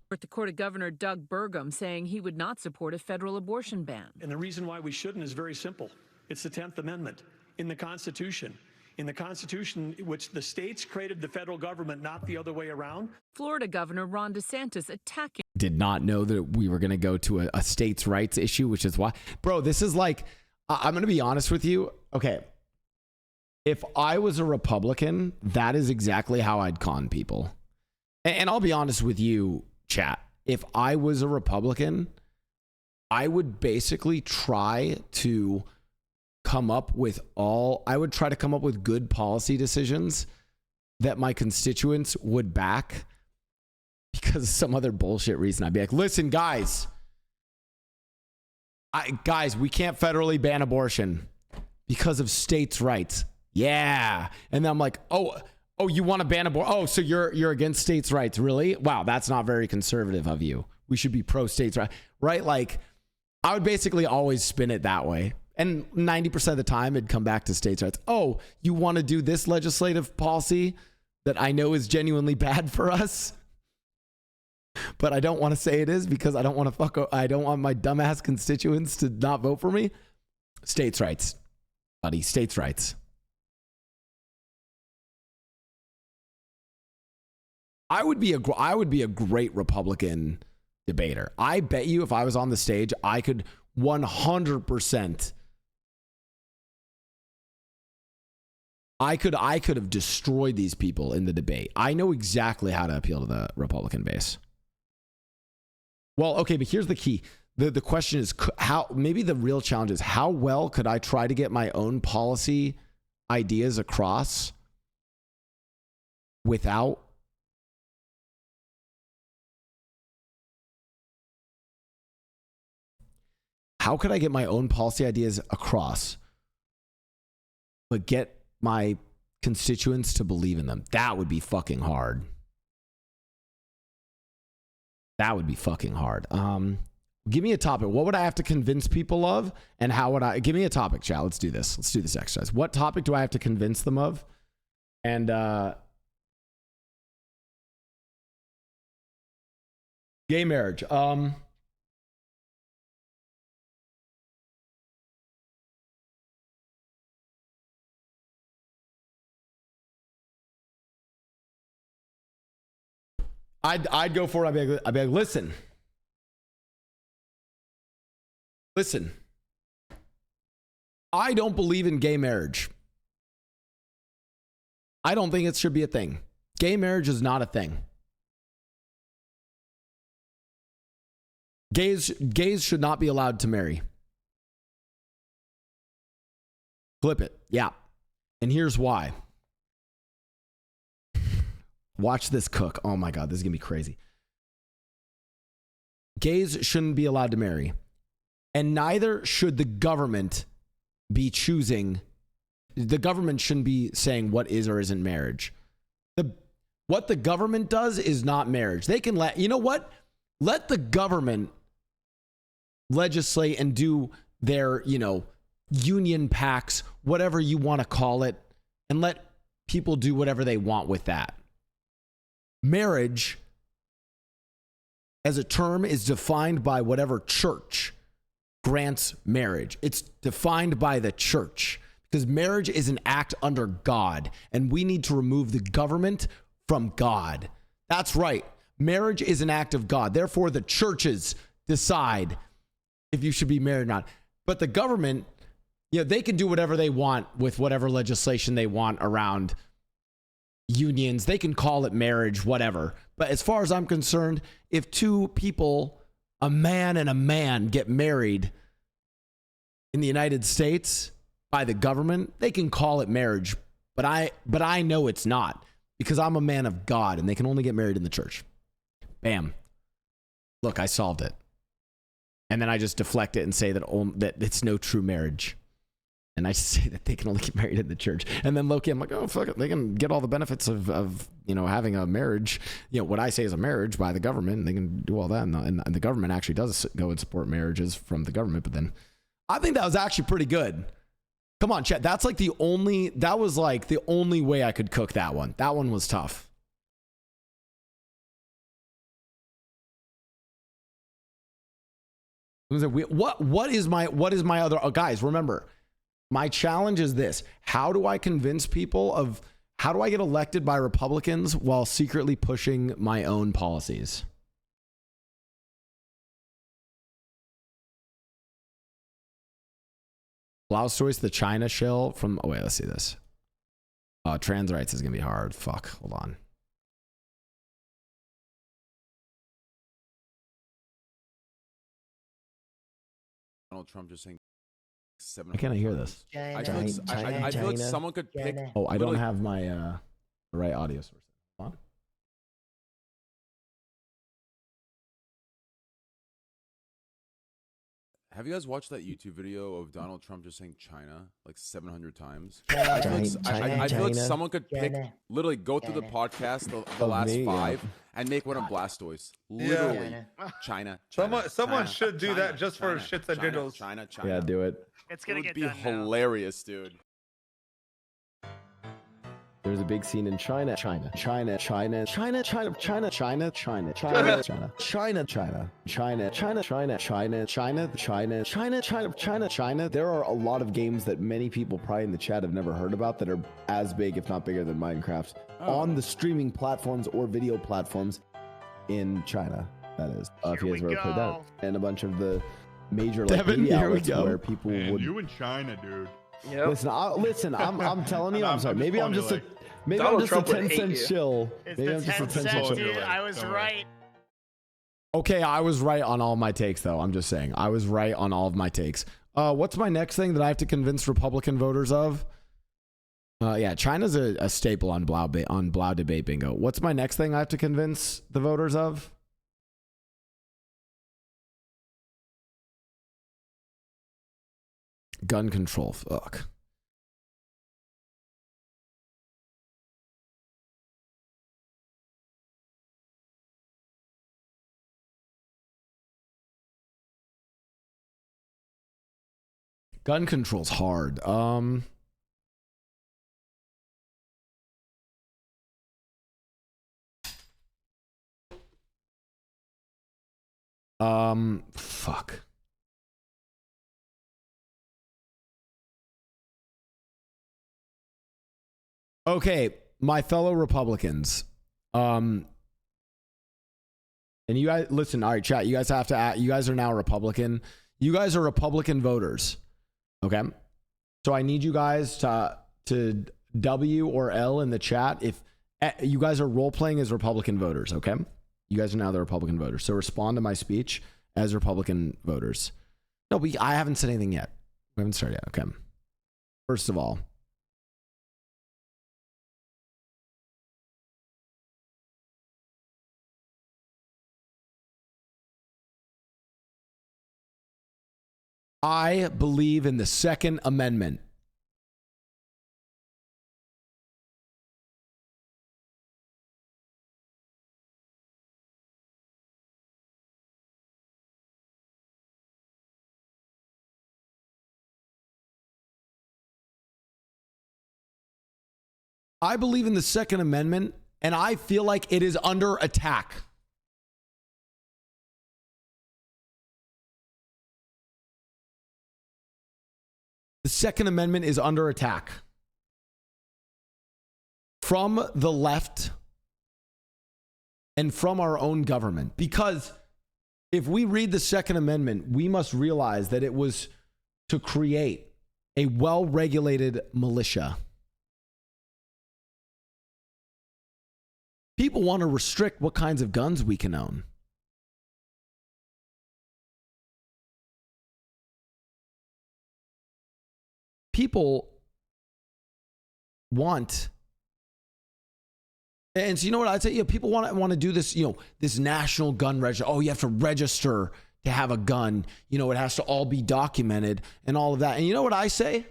North Dakota Governor Doug Burgum saying he would not support a federal abortion ban. And the reason why we shouldn't is very simple. It's the 10th Amendment in the Constitution. In the Constitution, which the states created the federal government, not the other way around. Florida Governor Ron DeSantis attacking. Did not know that we were going to go to a states' rights issue, which is why, bro, this is like, I'm going to be honest with you. Okay. If I was a Republican, that is exactly how I'd con people. And I'll be honest with you, chat. If I was a Republican, I would basically try to come up with good policy decisions that my constituents would back, because of some other bullshit reason. I'd be like, listen, guys, we can't federally ban abortion because of states' rights. Yeah. And then I'm like, oh, you want to ban abortion? Oh, so you're against states' rights, really? Wow, that's not very conservative of you. We should be pro states' rights, right? Like, I would basically always spin it that way. And 90% of the time, it'd come back to states' rights. Oh, you want to do this legislative policy that I know is genuinely bad for us, but I don't want to say it is because I don't want my dumbass constituents to not vote for me. States' rights, buddy, states' rights. I would be a great Republican debater. I bet you if I was on the stage, I could 100%. I could have destroyed these people in the debate. I know exactly how to appeal to the Republican base. Well, okay, but here's the key. The question is maybe the real challenge is how well could I try to get my own policy ideas across without how could I get my own policy ideas across but get my constituents to believe in them? That would be fucking hard. That would be fucking hard. Give me a topic. What would I have to convince people of? And how would I... Give me a topic, chat. Let's do this. Let's do this exercise. What topic do I have to convince them of? And gay marriage. I'd go for it. I'd be like, listen. I don't believe in gay marriage. I don't think it should be a thing. Gay marriage is not a thing. Gays should not be allowed to marry. Flip it. Yeah. And here's why. Watch this cook. Oh my God, this is going to be crazy. Gays shouldn't be allowed to marry. And neither should the government be choosing. The government shouldn't be saying what is or isn't marriage. What the government does is not marriage. They can you know what? Let the government legislate and do their, union pacts, whatever you want to call it, and let people do whatever they want with that. Marriage as a term is defined by whatever church grants marriage. It's defined by the church because marriage is an act under God, and we need to remove the government from God. That's right. Marriage is an act of God. Therefore, the churches decide if you should be married or not. But the government, they can do whatever they want with whatever legislation they want around unions. They can call it marriage, whatever. But as far as I'm concerned, if two people, a man and a man, get married in the United States by the government, they can call it marriage. But I know it's not, because I'm a man of God and they can only get married in the church. Bam. Look, I solved it. And then I just deflect it and say that it's no true marriage. And I say that they can only get married in the church. And then Loki, I'm like, oh, fuck it. They can get all the benefits of having a marriage. What I say is a marriage by the government. They can do all that. And the government actually does go and support marriages from the government. But then I think that was actually pretty good. Come on, chat. That was like the only way I could cook that one. That one was tough. What is my other guys, remember, my challenge is this. How do I convince people how do I get elected by Republicans while secretly pushing my own policies? Blau stories, the China shill from, oh wait, let's see this. Trans rights is gonna be hard. Fuck, hold on. Donald Trump just saying 7. Why can't I hear this? I feel like someone could pick. Oh, I don't have my right audio source. Hold on. Have you guys watched that YouTube video of Donald Trump just saying China like 700 times? I feel like someone could pick, literally go through the podcast, the last 5, and make one of Blastoise. Literally, China. Someone should do that just for shits and giggles. China. Yeah, do it. It's gonna get done. It would be hilarious, dude. There's a big scene in China. China. There are a lot of games that many people probably in the chat have never heard about that are as big, if not bigger than Minecraft, on the streaming platforms or video platforms in China. That is. If you guys ever played that. And a bunch of the major media outlets where people would. You in China, dude. Yep. Listen, I'm telling you, I'm sorry. Maybe I'm just a 10-cent shill. Maybe I'm just a 10-cent shill. Dude, I was right. Okay, I was right on all my takes, though. I'm just saying. I was right on all of my takes. What's my next thing that I have to convince Republican voters of? Yeah, China's a staple on Blau debate bingo. What's my next thing I have to convince the voters of? Gun control. Fuck. Gun control's hard. Fuck. Okay, my fellow Republicans. And you guys listen, all right, chat, you guys have to you guys are now Republican. You guys are Republican voters. Okay? So I need you guys to W or L in the chat if you guys are role playing as Republican voters, okay? You guys are now the Republican voters. So respond to my speech as Republican voters. No, I haven't said anything yet. We haven't started yet. Okay. First of all, I believe in the Second Amendment. I believe in the Second Amendment, and I feel like it is under attack. The Second Amendment is under attack from the left and from our own government. Because if we read the Second Amendment, we must realize that it was to create a well-regulated militia. People want to restrict what kinds of guns we can own. People want, and so you know what I'd say? People want to do this, this national gun register. Oh, you have to register to have a gun. It has to all be documented and all of that. And you know what I say?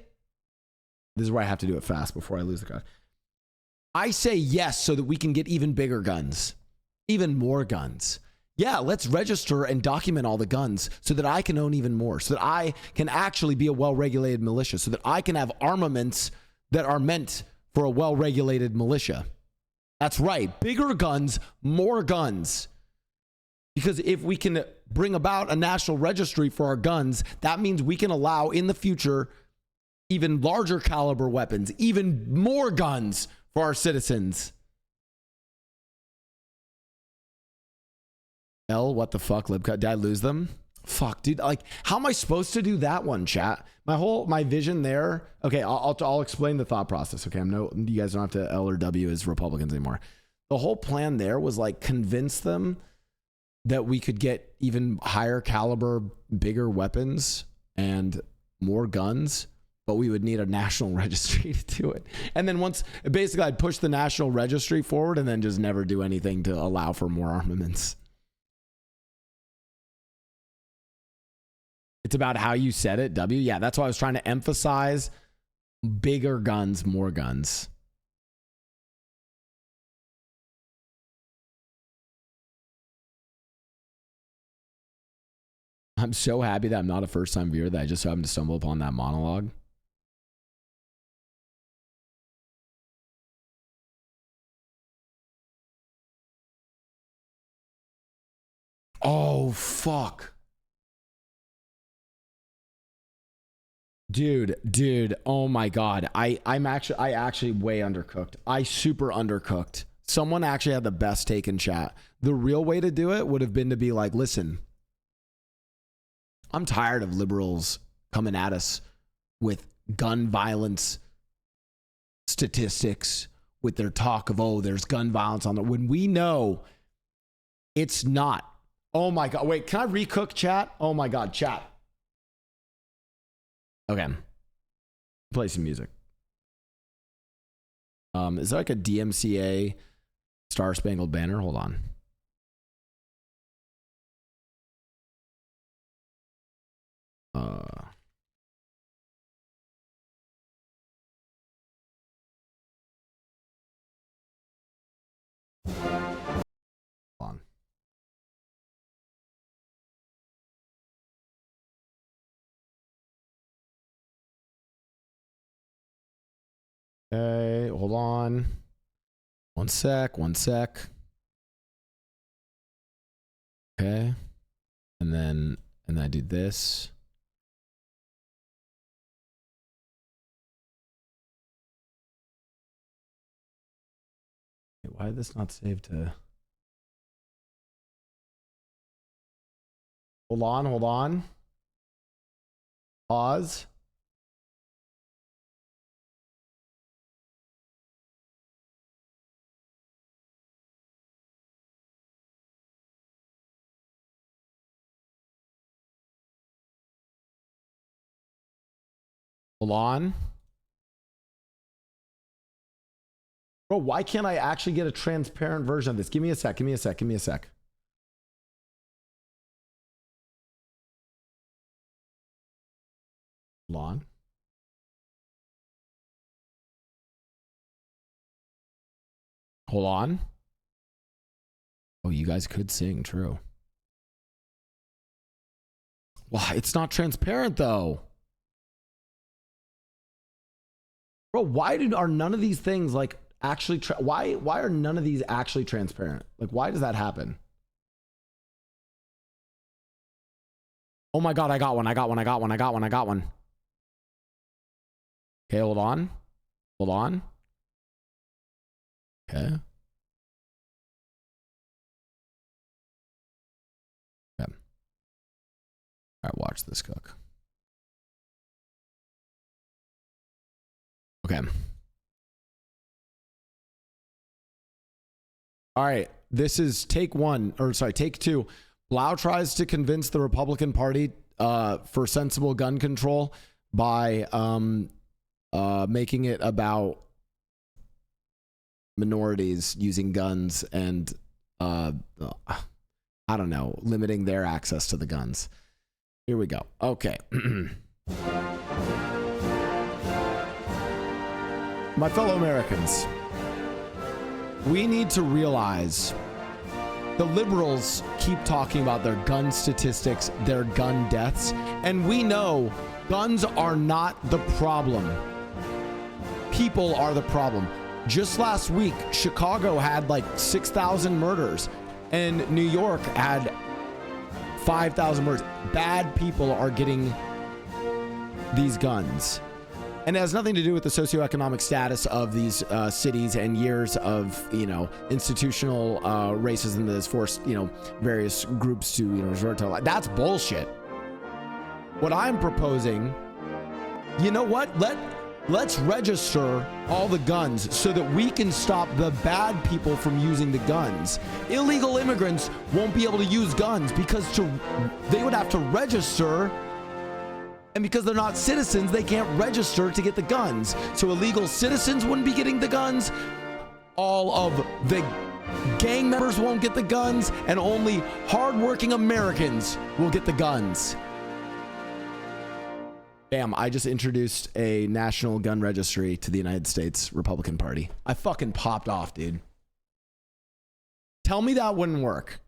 This is where I have to do it fast before I lose the gun. I say yes so that we can get even bigger guns, even more guns. Yeah, let's register and document all the guns so that I can own even more, so that I can actually be a well-regulated militia, so that I can have armaments that are meant for a well-regulated militia. That's right. Bigger guns, more guns. Because if we can bring about a national registry for our guns, that means we can allow in the future even larger caliber weapons, even more guns for our citizens. What the fuck, Libcut? Did I lose them? Fuck, dude. Like, how am I supposed to do that one, chat? My vision there. Okay, I'll explain the thought process. Okay, you guys don't have to L or W as Republicans anymore. The whole plan there was like convince them that we could get even higher caliber, bigger weapons and more guns, but we would need a national registry to do it. And then basically I'd push the national registry forward and then just never do anything to allow for more armaments. It's about how you said it, W. Yeah, that's why I was trying to emphasize bigger guns, more guns. I'm so happy that I'm not a first-time viewer that I just happened to stumble upon that monologue. Oh, fuck. Dude, oh my God. I actually way undercooked. I super undercooked. Someone actually had the best take in chat. The real way to do it would have been to be like, listen, I'm tired of liberals coming at us with gun violence statistics, with their talk of, oh, there's gun violence on there, when we know it's not. Oh my God. Wait, can I recook chat? Oh my God, chat. Okay. Play some music. Is there like a DMCA Star Spangled Banner? Hold on. Hold on. hold on. One sec. Okay. And then I do this. Wait, why did this not save to? Hold on. Pause. Hold on. Bro, why can't I actually get a transparent version of this? Give me a sec. Hold on. Hold on. Oh, you guys could sing, true. Why? It's not transparent though. Bro, why are none of these things like actually why are none of these actually transparent? Like, why does that happen? Oh my god, I got one. Okay, hold on. Okay. All right, watch this cook. Okay. All right, this is take two. Blau tries to convince the Republican Party for sensible gun control by making it about minorities using guns and I don't know, limiting their access to the guns. Here we go. Okay. My fellow Americans, we need to realize the liberals keep talking about their gun statistics, their gun deaths, and we know guns are not the problem. People are the problem. Just last week, Chicago had like 6,000 murders, and New York had 5,000 murders. Bad people are getting these guns. And it has nothing to do with the socioeconomic status of these cities and years of, institutional racism that has forced, various groups to, resort to life. That's bullshit. What I'm proposing, you know what? Let's register all the guns so that we can stop the bad people from using the guns. Illegal immigrants won't be able to use guns because they would have to register. And because they're not citizens, they can't register to get the guns. So illegal citizens wouldn't be getting the guns. All of the gang members won't get the guns. And only hardworking Americans will get the guns. Bam, I just introduced a national gun registry to the United States Republican Party. I fucking popped off, dude. Tell me that wouldn't work.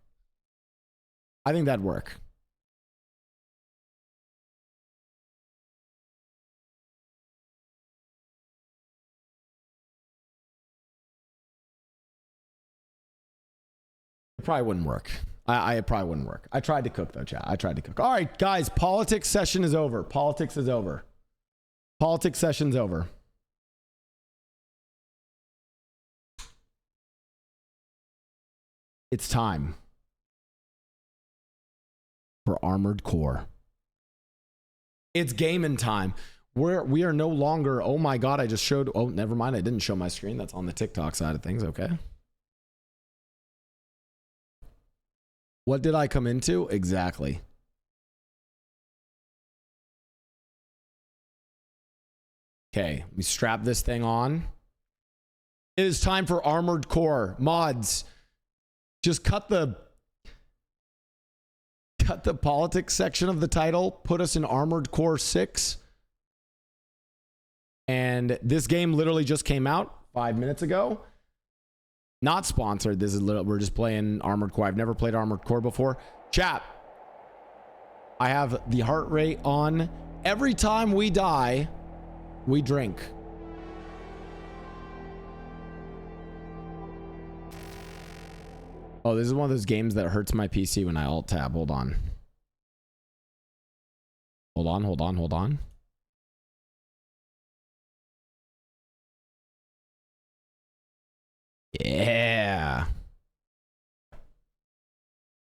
I think that'd work. It probably wouldn't work. It probably wouldn't work. I tried to cook though, chat. I tried to cook. All right, guys, politics session is over. Politics is over. Politics session's over. It's time for Armored Core. It's gaming time. We are no longer, oh my God, I just showed, oh, never mind. I didn't show my screen. That's on the TikTok side of things. Okay. What did I come into? Exactly. Okay, we strap this thing on. It is time for Armored Core. Mods, just cut the politics section of the title, put us in Armored Core 6. And this game literally just came out 5 minutes ago. Not sponsored. This is we're just playing Armored Core. I've never played Armored Core before. Chat. I have the heart rate on. Every time we die, we drink. Oh, this is one of those games that hurts my PC when I alt tab. Hold on. Hold on. Yeah.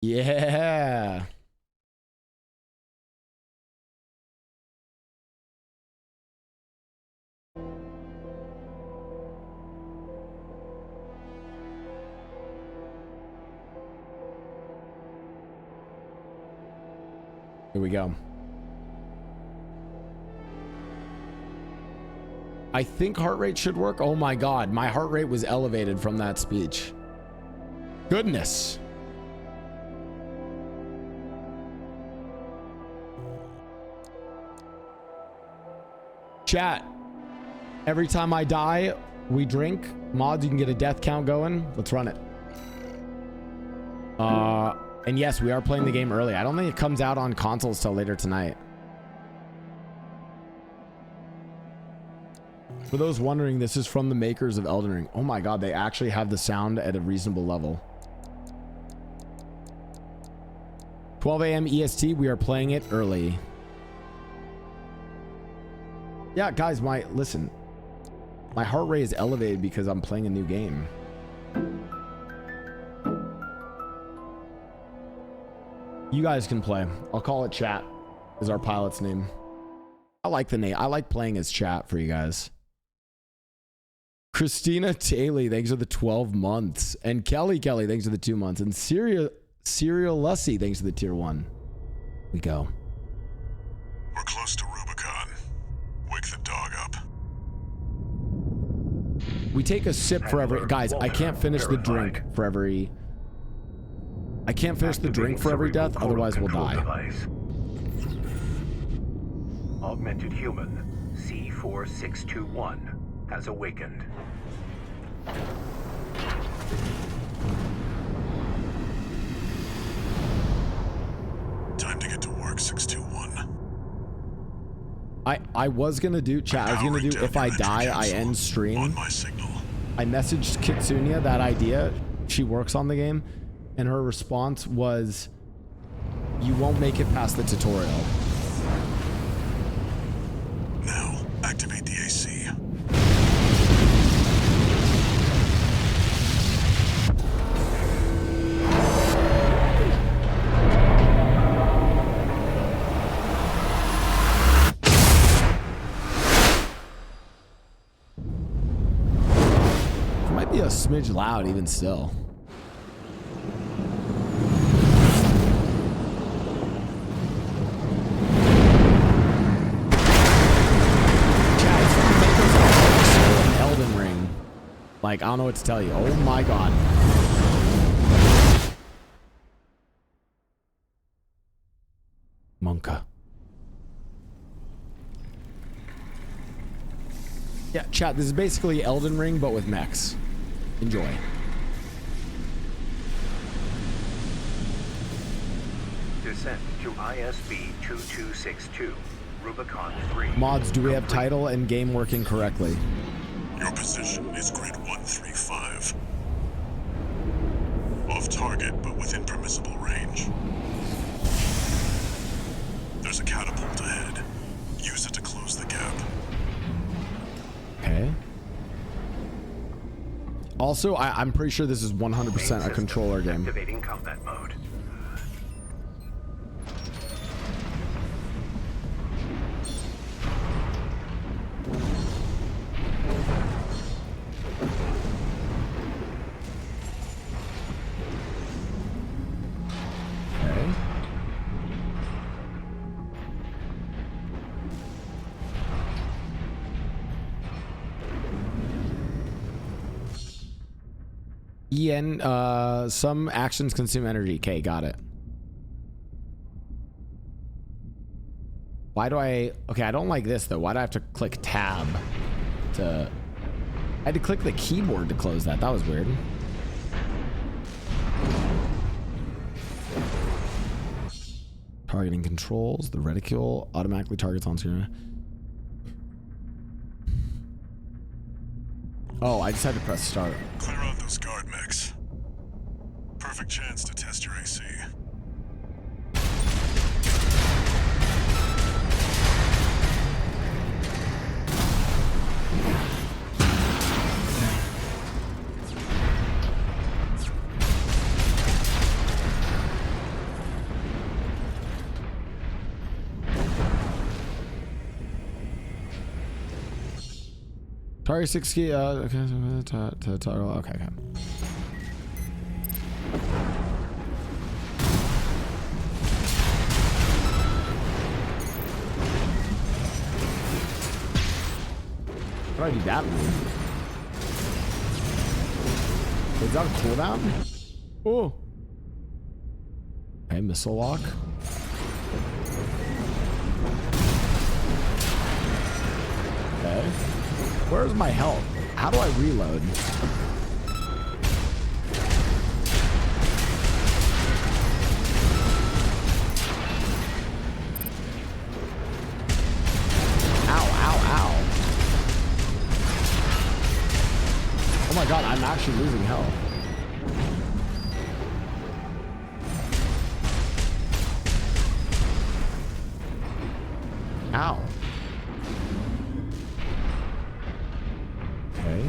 Yeah. Here we go. I think heart rate should work. Oh my God, my heart rate was elevated from that speech. Goodness. Chat. Every time I die, we drink. Mods, you can get a death count going. Let's run it. And yes, we are playing the game early. I don't think it comes out on consoles till later tonight. For those wondering, this is from the makers of Elden Ring. Oh my God, they actually have the sound at a reasonable level. 12 a.m. EST, we are playing it early. Yeah, guys, listen. My heart rate is elevated because I'm playing a new game. You guys can play. I'll call it Chat is our pilot's name. I like the name. I like playing as Chat for you guys. Christina Taylor, thanks for the 12 months. And Kelly, thanks for the 2 months. And Serial Lussy, thanks for the tier 1. We go. We're close to Rubicon. Wake the dog up. We take a sip for every... Guys, I can't finish the drink for every... I can't finish the drink for every death, otherwise we'll die. Device. Augmented human C4621 has awakened. Time to get to work, 621. I was gonna do, chat, I was gonna do if I die, I end stream. On my signal. I messaged Kitsunia that idea. She works on the game. And her response was, you won't make it past the tutorial. Now, activate the AC. It might be a smidge loud even still. Like, I don't know what to tell you. Oh my God. Monka. Yeah, chat, this is basically Elden Ring, but with mechs. Enjoy. Descent to ISB 2262, Rubicon 3. Mods, do we have title and game working correctly? Your position is grid 135. Off target, but within permissible range. There's a catapult ahead. Use it to close the gap. Okay. Also, I'm pretty sure this is 100% a controller game. Activating combat mode. Some actions consume energy. Okay, got it. Why do I... Okay, I don't like this, though. Why do I have to click tab to... I had to click the keyboard to close that. That was weird. Targeting controls. The reticule automatically targets on screen. Oh, I just had to press start. Clear out those guard mechs. Perfect chance to test your AC. Target 6 key. Okay. Okay. How do I do that move? Is that a cooldown? Oh. Okay, missile lock. Okay. Where's my health? How do I reload? Oh my god, I'm actually losing health. Ow. Okay.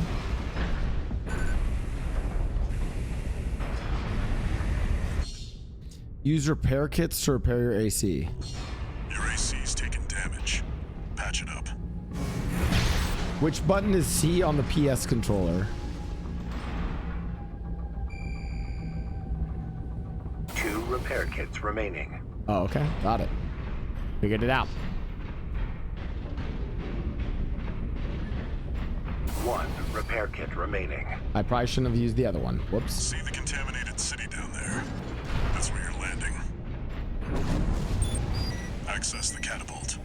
Use repair kits to repair your AC. Your AC's taking damage. Patch it up. Which button is C on the PS controller? 2 repair kits remaining. Oh, okay. Got it. Figured it out. 1 repair kit remaining. I probably shouldn't have used the other one. Whoops. See the contaminated city down there? That's where you're landing. Access the catapult.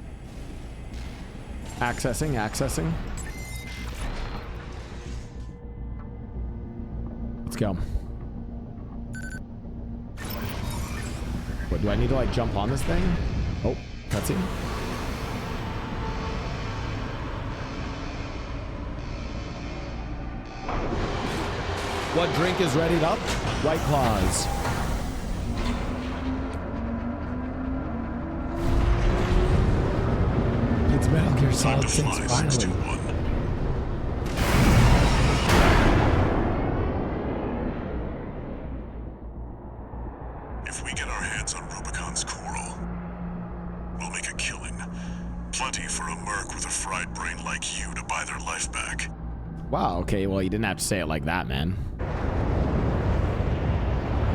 Accessing. Let's go. What, do I need to like jump on this thing? Oh, cutscene. What drink is readied up? White Claws. It's Metal Gear Solid 6 finally. If we get our hands on Rubicon's coral, we'll make a killing. Plenty for a merc with a fried brain like you to buy their life back. Wow, okay, well, you didn't have to say it like that, man.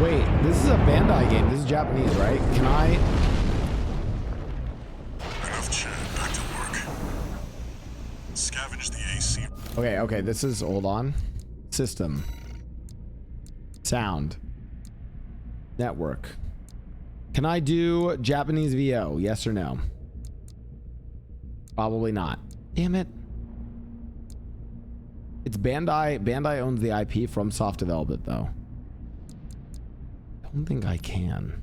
Wait, this is a Bandai game. This is Japanese, right? Can I... Enough chat, back to work. Scavenge the AC. Okay, this is... Hold on. System. Sound. Network. Can I do Japanese VO? Yes or no? Probably not. Damn it. It's Bandai. Bandai owns the IP from Soft Development, though. I don't think I can.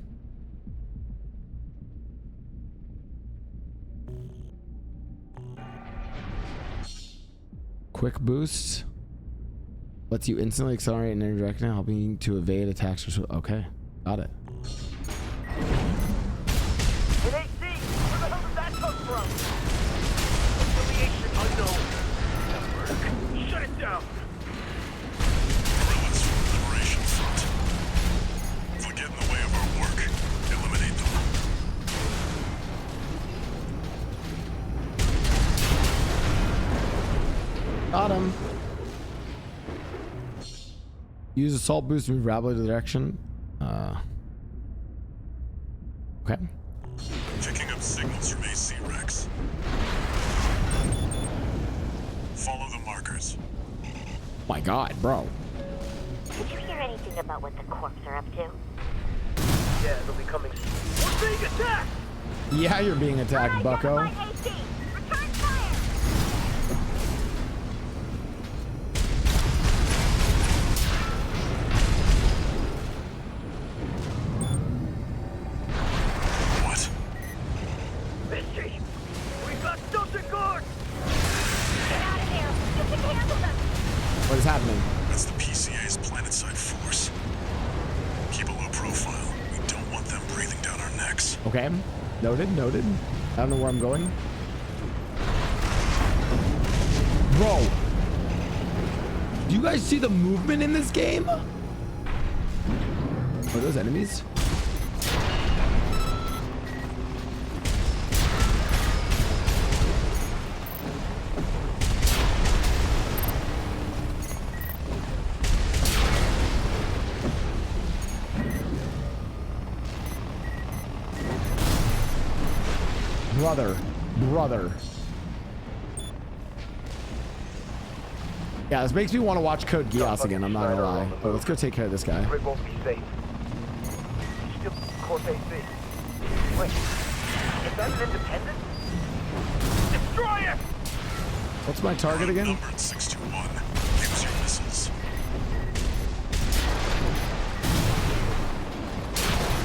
Quick boost. Lets you instantly accelerate and interject now, helping you to evade attacks. Okay, got it. Hey, AC, where the hell did that come from? Affiliation unknown. Network. Shut it down. Guerrillas from the Liberation Front. If we get in the way of our work, eliminate them. Got him. Use assault boost to move rapidly to the direction. Okay. Picking up signals from AC Rex. Follow the markers. My God, bro. Did you hear anything about what the corps are up to? Yeah, they'll be coming soon. We're being attacked! Yeah, you're being attacked, bucko. AC! Return fire! What? Misty! We've got something good! Get out of there! You can handle them! What is happening? That's the PCA's planetside force. Keep Okay. Noted, noted. I don't know where I'm going. Bro. Do you guys see the movement in this game? Are those enemies? Brother. Yeah, this makes me want to watch Code Geass again, I'm not gonna lie. But let's go take care of this guy. It won't be safe. Still course AC. Wait, is that an independent? Destroy it! What's my target again? Numbered 621. Use your missiles.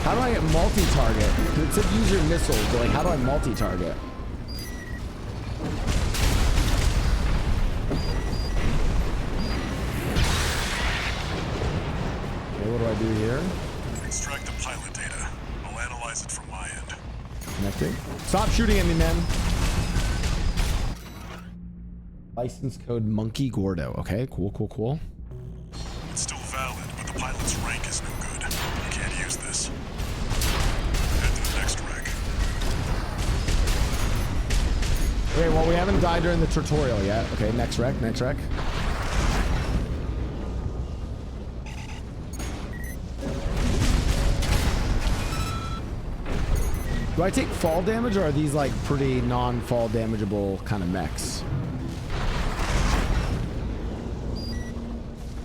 How do I get multi-target? It said use your missiles, but like, how do I multi-target? Okay, what do I do here? Extract the pilot data. I'll analyze it from my end. Connecting. Stop shooting at me, man. License code Monkey Gordo. Okay, cool. It's still valid, but the pilot's rank is no good. You can't use this. Head to the next wreck. Okay, well, we haven't died during the tutorial yet. Okay, next wreck. Do I take fall damage, or are these like pretty non-fall damageable kind of mechs?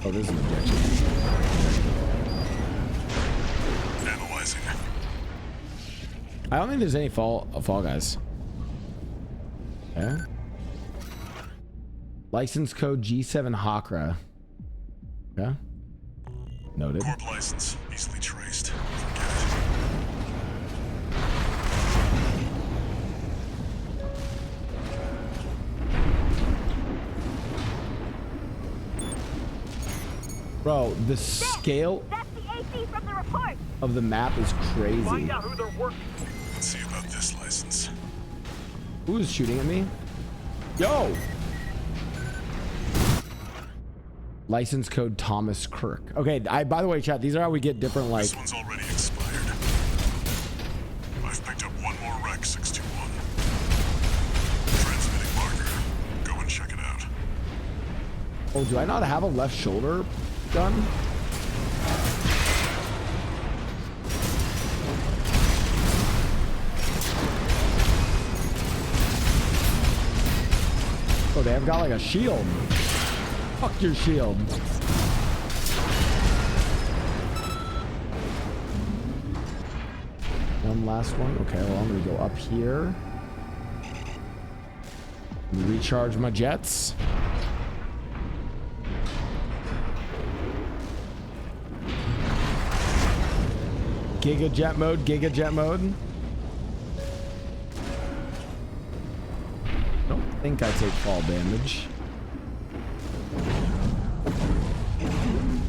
Oh, there's an objection. Analyzing. I don't think there's any fall guys. Okay. License code G7 Hakra. Okay. Noted. Corp license, easily traced. Bro, the scale of the map is crazy. Find out who they're working. Let's see about this license. Who is shooting at me? Yo! License code Thomas Kirk. Okay, by the way, chat, these are how we get different, like... This one's already expired. I've picked up one more wreck, 621. Transmitting marker. Go and check it out. Oh, do I not have a left shoulder gun? Oh, they have got like a shield. Fuck your shield. One last one. Okay, well, I'm gonna go up here. Recharge my jets. Giga jet mode. Don't think I take fall damage.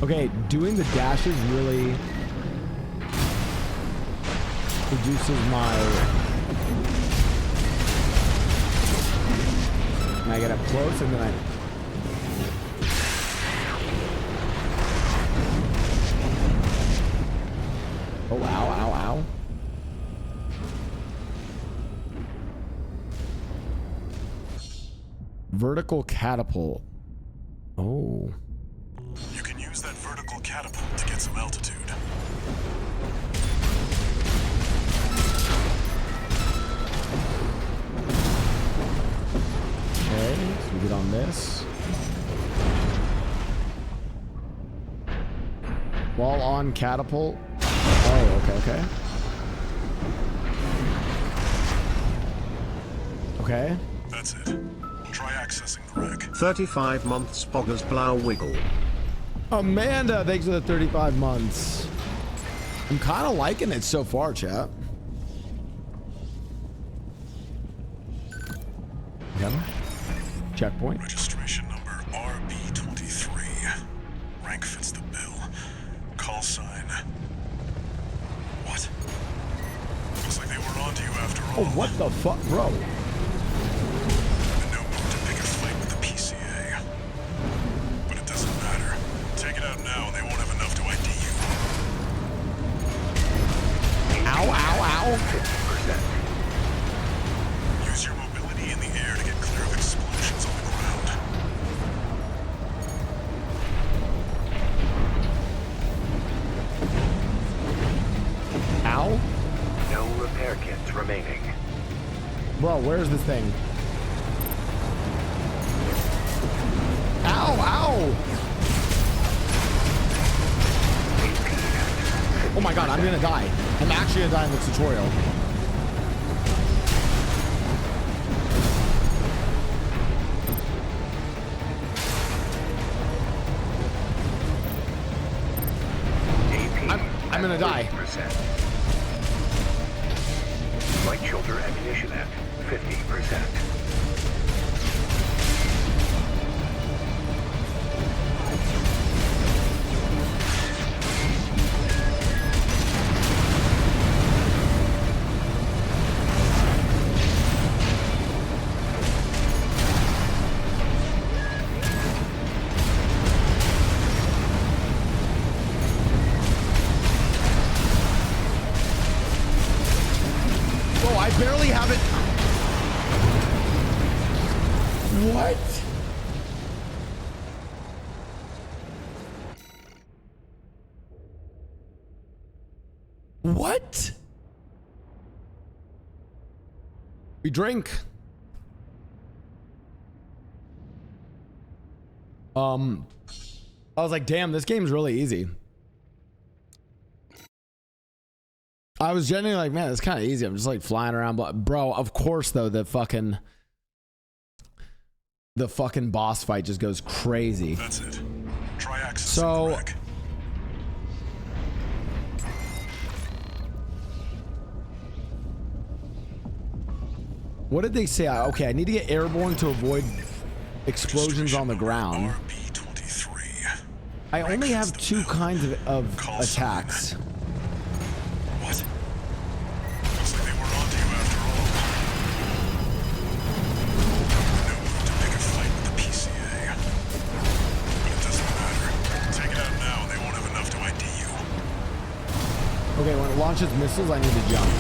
Okay, doing the dashes really reduces my... And I get up close and then I... Oh, ow. Vertical catapult. Oh. You can use that vertical catapult to get some altitude. Okay, so we get on this. While on catapult. Oh, okay. Okay. That's it. Try accessing the wreck. 35 months Boggers Blau Wiggle. Amanda, thanks for the 35 months. I'm kind of liking it so far, chat. Okay. Checkpoint. Registration number RB23. Rank fits the bill. Call sign. What? Looks like they were onto you after all. Oh, what the fuck, bro? In no mood to pick a fight with the PCA. But it doesn't matter. Take it out now and they won't have enough to ID you. Ow, ow, ow. 50%. Use your mobility in the air to get clear of explosions on the ground. Ow. No repair kits remaining. Bro, where's this thing? Ow, ow. Oh my god, I'm gonna die. I'm actually gonna die in the tutorial. I'm gonna die. Light shoulder ammunition at 50%. Bro, I barely have it. What? What? We drink. I was like, damn, this game's really easy. I was genuinely like, man, it's kind of easy. I'm just like flying around, but bro, of course though, the fucking boss fight just goes crazy. That's it. Tri-axis. So what did they say? Okay, I need to get airborne to avoid explosions on the ground. I only have 2 kinds of attacks. What? Looks like they were onto you after all. No mood to pick a fight with the PCA. But it doesn't matter. Take it out now and they won't have enough to ID you. Okay, when it launches missiles, I need to jump.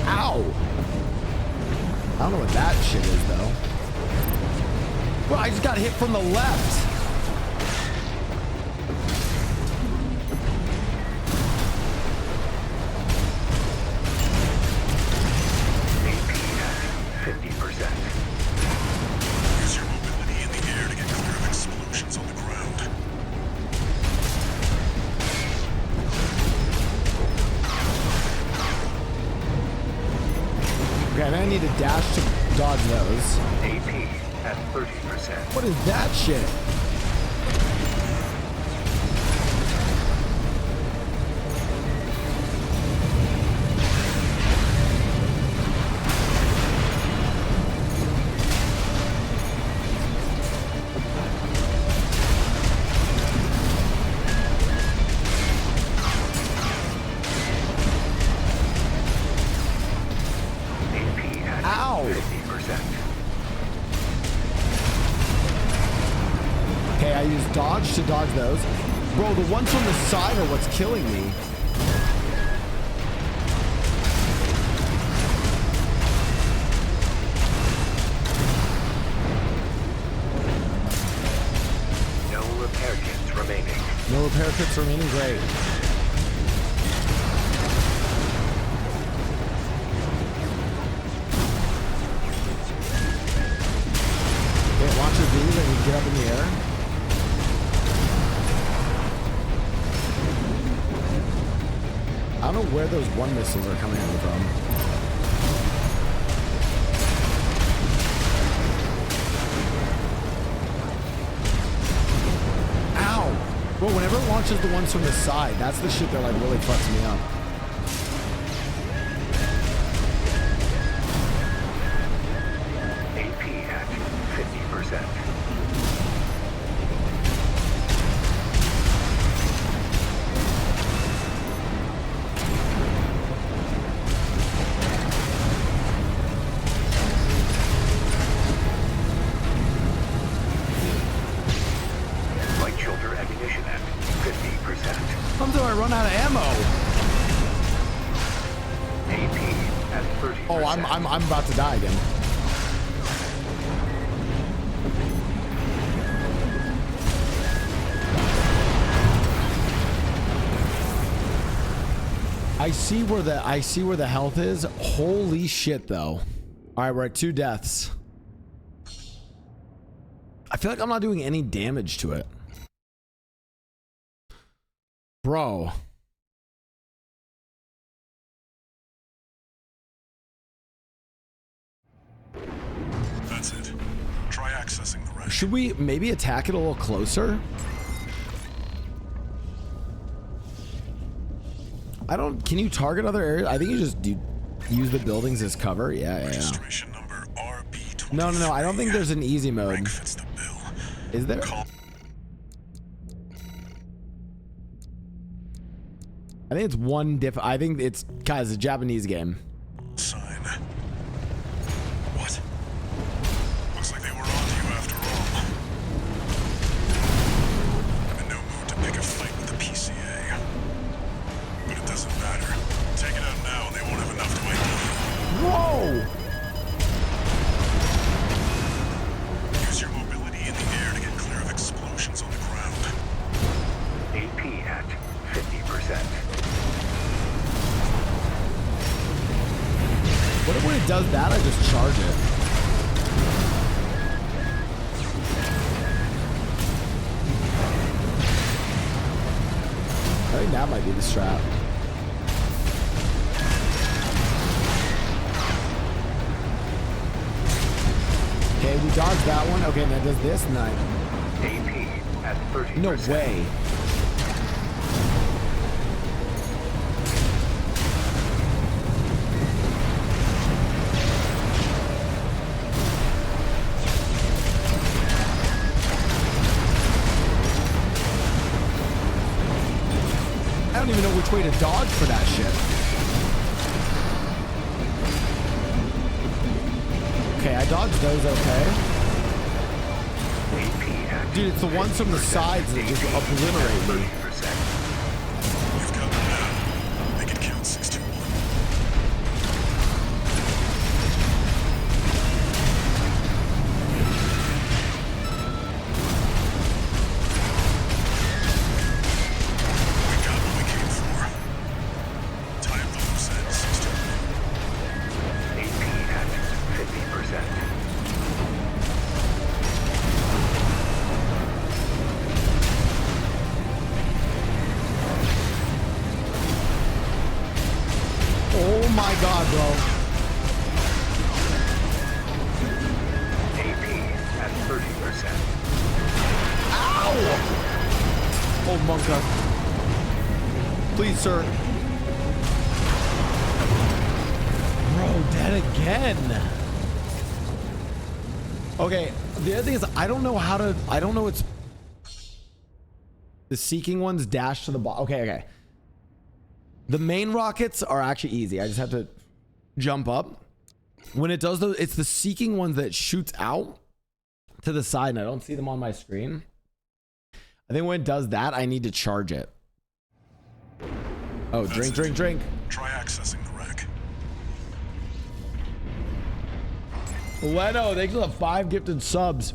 Ow! I don't know what that shit is though. Well, I just got hit from the left. AP at 50%. Use your mobility in the air to get clear of explosions on the ground. Okay, then I need to dash to dodge those. AP at 30%. What is that shit? Ow! 50%. Okay, I use dodge to dodge those. Bro, the ones from the side are what's killing me. No repair kits remaining. No repair kits remaining, great. Okay, it launches these, I need to get up in the air. I don't know where those one missiles are coming in from. Ow! Bro, whenever it launches the ones from the side, that's the shit that like really fucks me up. AP at 50%. Until I run out of ammo. AP at 30%. Oh, I'm about to die again. I see where the health is. Holy shit, though. All right, we're at 2 deaths. I feel like I'm not doing any damage to it. Bro. That's it. Try accessing the wreck. Should we maybe attack it a little closer? I don't. Can you target other areas? I think you just use the buildings as cover. Yeah. Registration number RB23. No. I don't think there's an easy mode. Fits the bill. Is there? I think it's one diff. I think it's, guys, a Japanese game. Sign. What? Looks like they were on to you after all. I'm in no mood to pick a fight with the PCA. But it doesn't matter. Take it out now and they won't have enough to ID you. Whoa! Use your mobility in the air to get clear of explosions on the ground. AP at 50%. What if when it does that, I just charge it? I think that might be the strat. Okay, we dodged that one. Okay, now does this night. AP at 30%. No way. I don't even know which way to dodge for that shit. Okay, I dodged those okay. Dude, it's the ones from the sides that just obliterate me. You've got them now. Make it count. 6-2-1. We got what we came for. Tie up the loose end. 6-2-1. AP at 50%. Oh my god, bro. AP at 30%. Ow! Oh, Monka. Please, sir. Bro, dead again. Okay, the other thing is I don't know it's the seeking ones dash to the bottom. Okay. The main rockets are actually easy. I just have to jump up. When it does those, it's the seeking ones that shoots out to the side, and I don't see them on my screen. I think when it does that, I need to charge it. Oh, drink. Try accessing the wreck. Leno, thanks for the 5 gifted subs.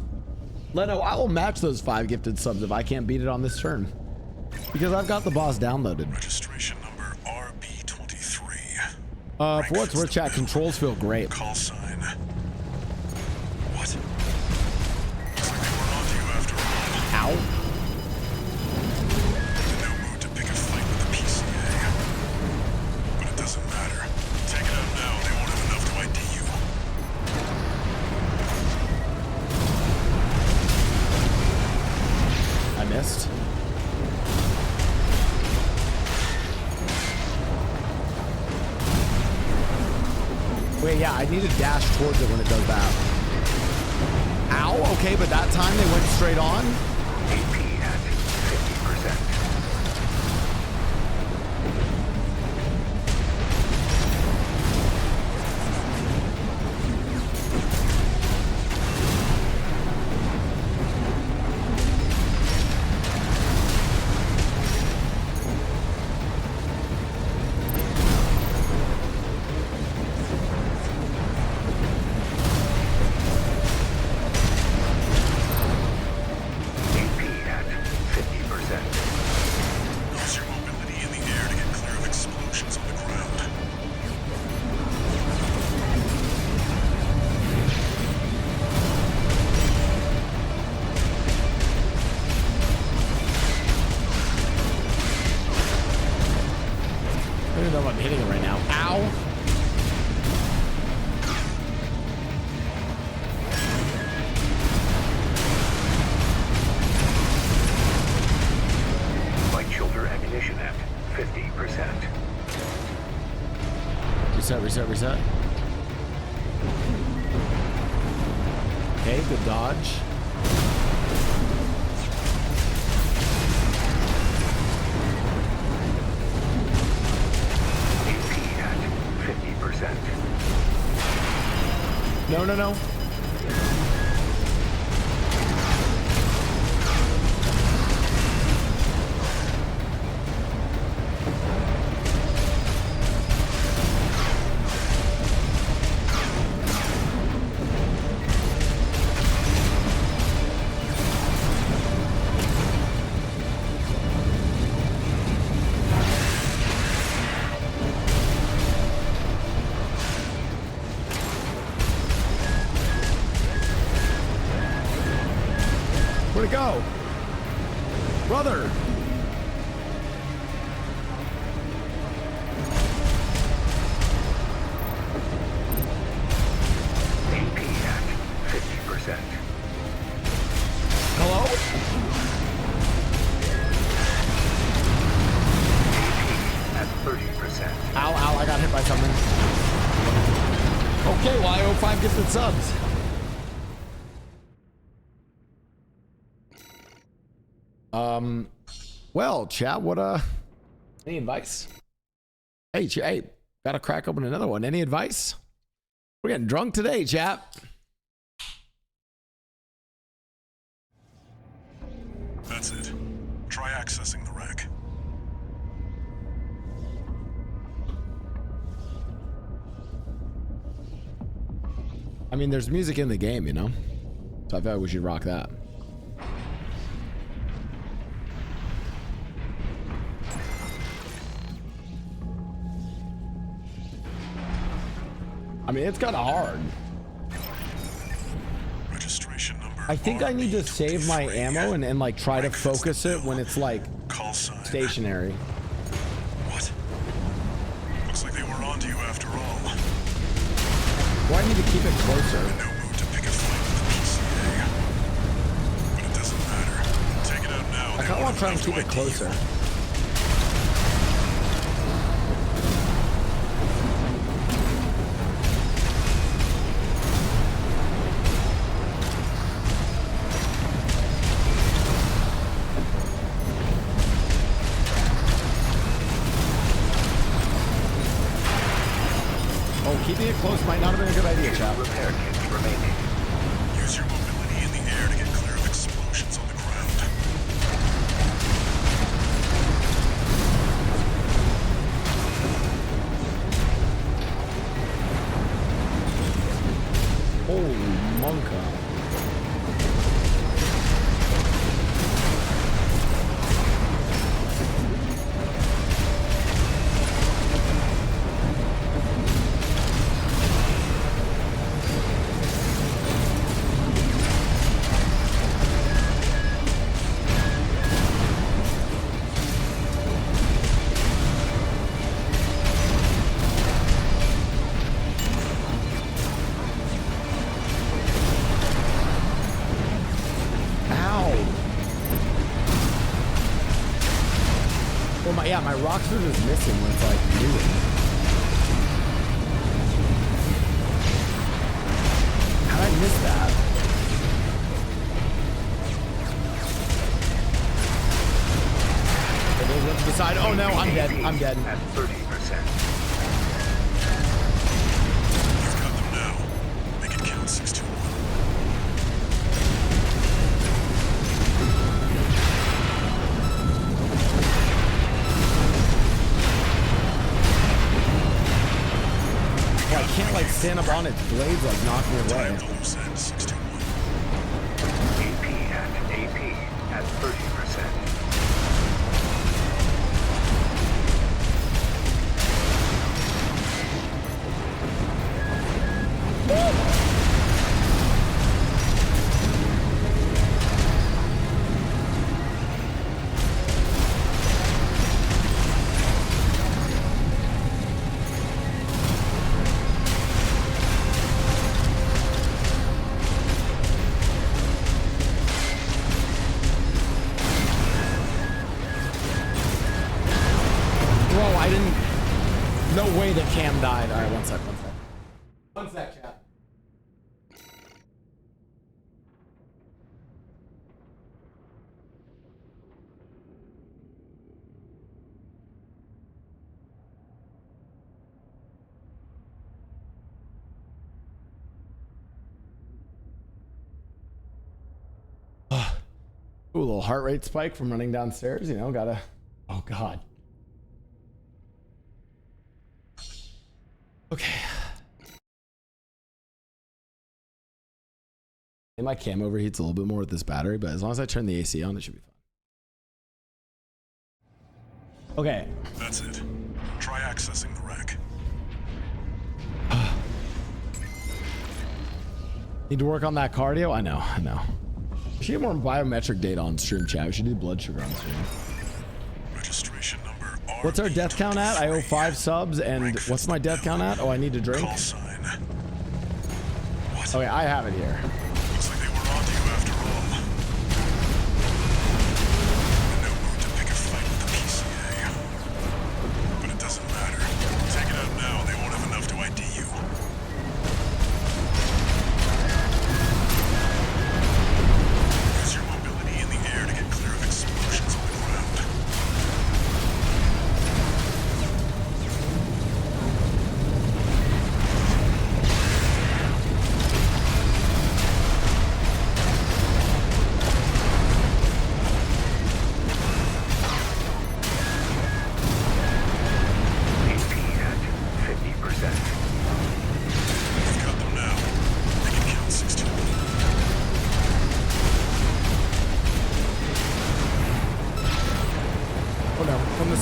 Leno, I will match those 5 gifted subs if I can't beat it on this turn. Because I've got the boss downloaded. Registration number RB23. For what's worth, chat, controls feel great. Call sign. What? Looks like they were on to you after all. Ow. In no mood to pick a fight with the PCA. But it doesn't matter. Take it out now, they won't have enough to ID you. I missed. Wait, yeah, I need to dash towards it when it does that. Ow, okay, but that time they went straight on. AP at 50%. know if I'm hitting it right now. Ow. Light shoulder ammunition at 50%. Reset. Okay, good dodge. AP at 50%. No. Where'd it go? Brother! AP at 50%. Hello? AP at 30%. Ow, I got hit by something. Okay, well, IO5 gifted subs. Well, chat, what, any advice? Hey, gotta crack open another one. Any advice? We're getting drunk today, chat. That's it. Try accessing the wreck. I mean, there's music in the game, you know? So I feel like we should rock that. I mean, it's kind of hard. Registration number. I think I need to save my ammo and like try to focus it when it's like stationary. What? Looks like they were onto you after all. Well, I need to keep it closer. No mood to pick a fight with the PCA. But it doesn't matter. Take it out now. I kind of want to try and keep it closer. Keeping it close might not have been a good idea, chap. Repair kits remaining. Use your mobility in the air to get clear of explosions on the ground. Holy monka. Yeah, my Rockford is missing when it's like moving. How'd I miss that? It went to the side. Oh no, I'm dead. I'm dead. At 30%. You've got them now. Make it count 621. I can't like stand up on its blades, like knock me away. AP at 30%. I didn't. No way the cam died. All right, one sec. One sec, chat. Ooh, a little heart rate spike from running downstairs. You know, gotta. Oh God. Okay. And my cam overheats a little bit more with this battery, but as long as I turn the AC on, it should be fine. Okay. That's it. Try accessing the wreck. Need to work on that cardio? I know. We should get more biometric data on stream, chat. We should do blood sugar on stream. Registration number. What's our death count at? I owe 5 subs, and what's my death count at? Oh, I need to drink. Call sign. Okay, I have it here. Looks like they were onto you after all. No mood to pick a fight with the PCA. But it doesn't matter. Take it out now, they won't have enough to ID you. Use your mobility in the air to get clear of explosions on the ground.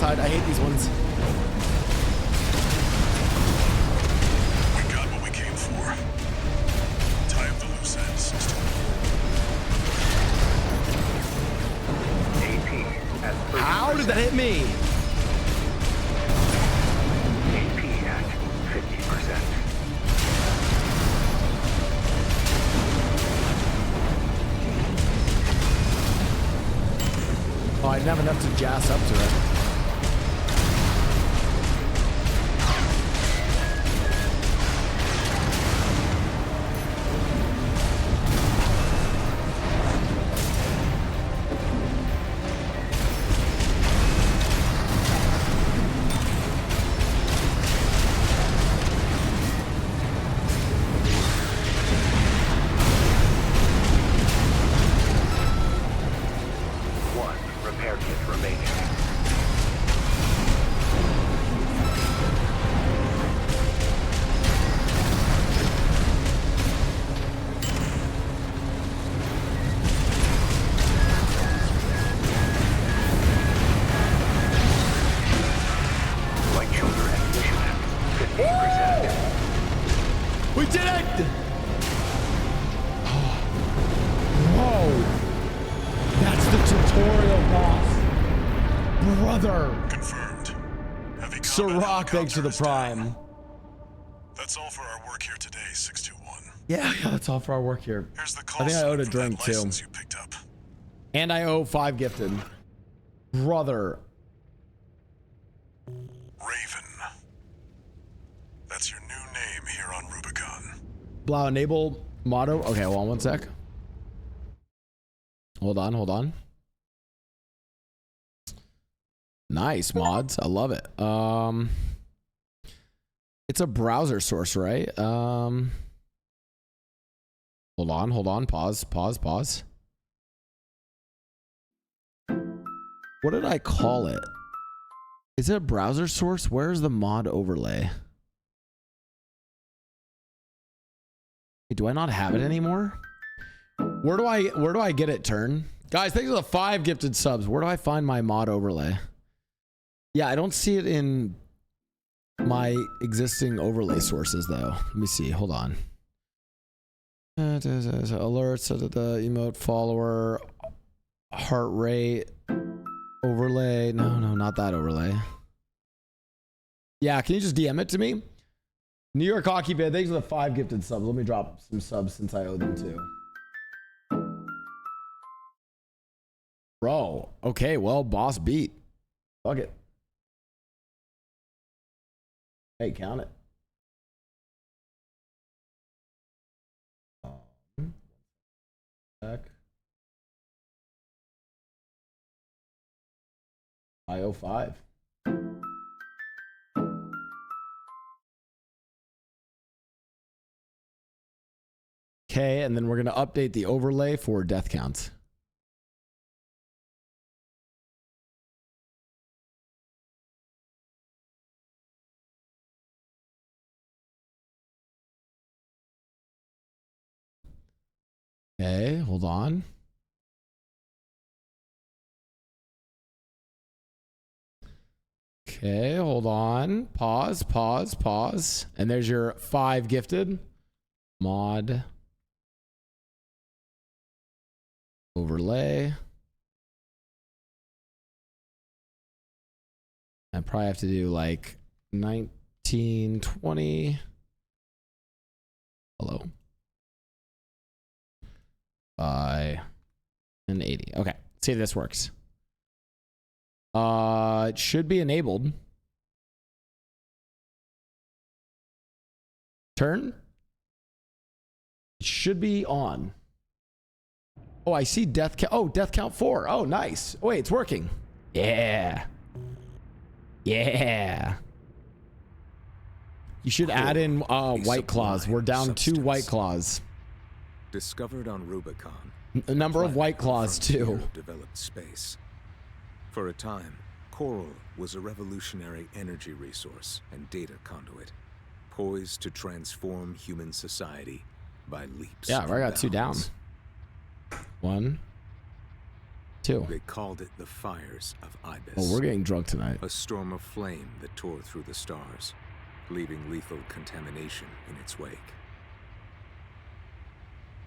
I hate these ones. We got what we came for. Tie up the loose ends. How did that hit me? AP at 50%. Oh, I didn't have enough to jazz up to it. We did it! Whoa! That's the tutorial boss. Brother! Confirmed. Sirach, thanks for the prime. That's all for our work here today, 621. Yeah, that's all for our work here. Here's the I call think I owed a sign for that drink too. license you picked up. And I owe 5 gifted. Brother. Raven. That's your new name here on Rubicon. Blau, enable motto. Okay, hold on one sec. Hold on. Nice mods. I love it. It's a browser source, right? Hold on. Pause. What did I call it? Is it a browser source? Where's the mod overlay? Do I not have it anymore? Where do I get it, Turn? Guys, thanks for the 5 gifted subs. Where do I find my mod overlay? Yeah, I don't see it in my existing overlay sources though. Let me see. Hold on. Alerts, the emote, follower, heart rate, overlay. No, not that overlay. Yeah, can you just DM it to me? New York Hockey Fan, thanks for the 5 gifted subs. Let me drop some subs since I owe them too. Bro, okay, well, boss beat. Fuck it. Hey, count it. Back. I-05. Okay, and then we're going to update the overlay for death counts. Okay, hold on. Okay, hold on. Pause, pause, pause. And there's your 5 gifted. Mod. Overlay. I probably have to do like 19, 20. Hello. And 80. Okay, let's see if this works. It should be enabled. Turn. It should be on. Oh, I see death count. Oh, death count 4. Oh, nice. Oh, wait, it's working. Yeah. Yeah. You should add in White Claws. We're down 2 White Claws. Discovered on Rubicon. A number of White Claws too. Developed space. For a time, coral was a revolutionary energy resource and data conduit, poised to transform human society by leaps. Yeah, I got 2 down. 1, 2. They called it the fires of Ibis. Oh, we're getting drunk tonight. A storm of flame that tore through the stars, leaving lethal contamination in its wake.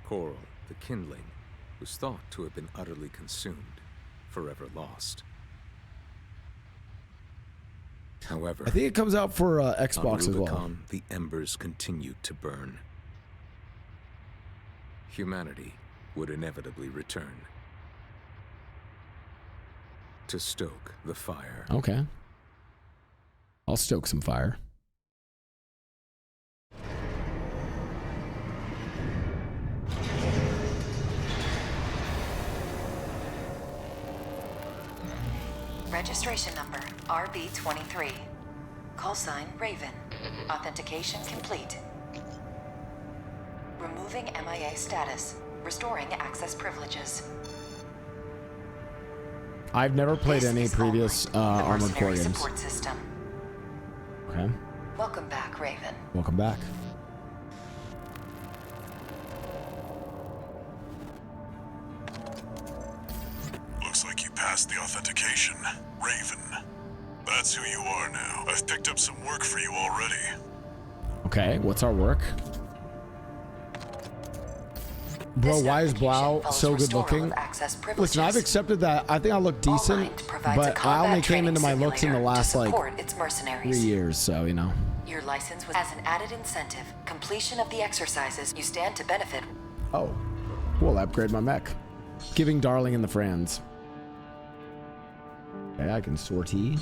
Coral, the kindling, was thought to have been utterly consumed, forever lost. However, I think it comes out for Xbox on Rubicon, as well. The embers continued to burn. Humanity would inevitably return to stoke the fire. Okay. I'll stoke some fire. Registration number RB23. Call sign Raven. Authentication complete. Removing MIA status. Restoring access privileges. I've never played any previous Armored Core games. Support system. Okay. Welcome back, Raven. Welcome back. Looks like you passed the authentication. Raven. That's who you are now. I've picked up some work for you already. Okay, what's our work? Bro, why is Blau so good looking? Listen, I've accepted that. I think I look decent, but I only came into my looks in the last like 3 years, so you know. Your license was as an added incentive. Completion of the exercises, you stand to benefit. Oh, we'll upgrade my mech. Giving Darling and the Friends. Okay, I can sortie.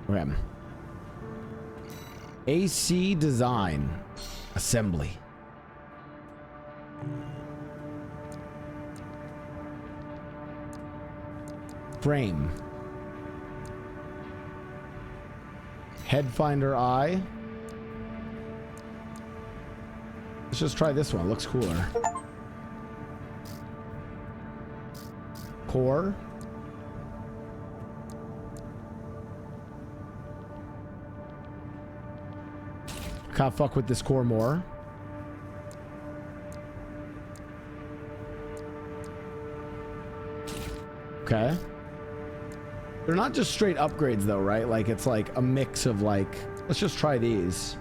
Okay. AC design. Assembly. Frame. Head finder eye. Let's just try this one. Looks cooler. Core. Can't fuck with this core more. Okay. They're not just straight upgrades though, right? Like it's like a mix of like, let's just try these.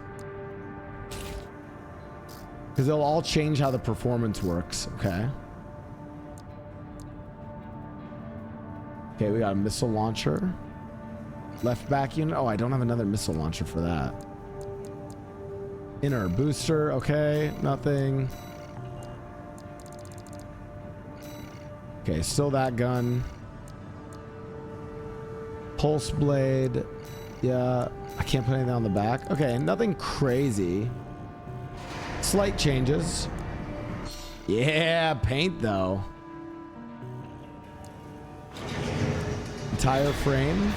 Because they'll all change how the performance works. Okay. Okay, we got a missile launcher. Left back unit. Oh, I don't have another missile launcher for that. Inner booster. Okay, nothing. Okay, still that gun. Pulse blade. Yeah, I can't put anything on the back. Okay, nothing crazy. Slight changes. Yeah, paint though. Entire frame.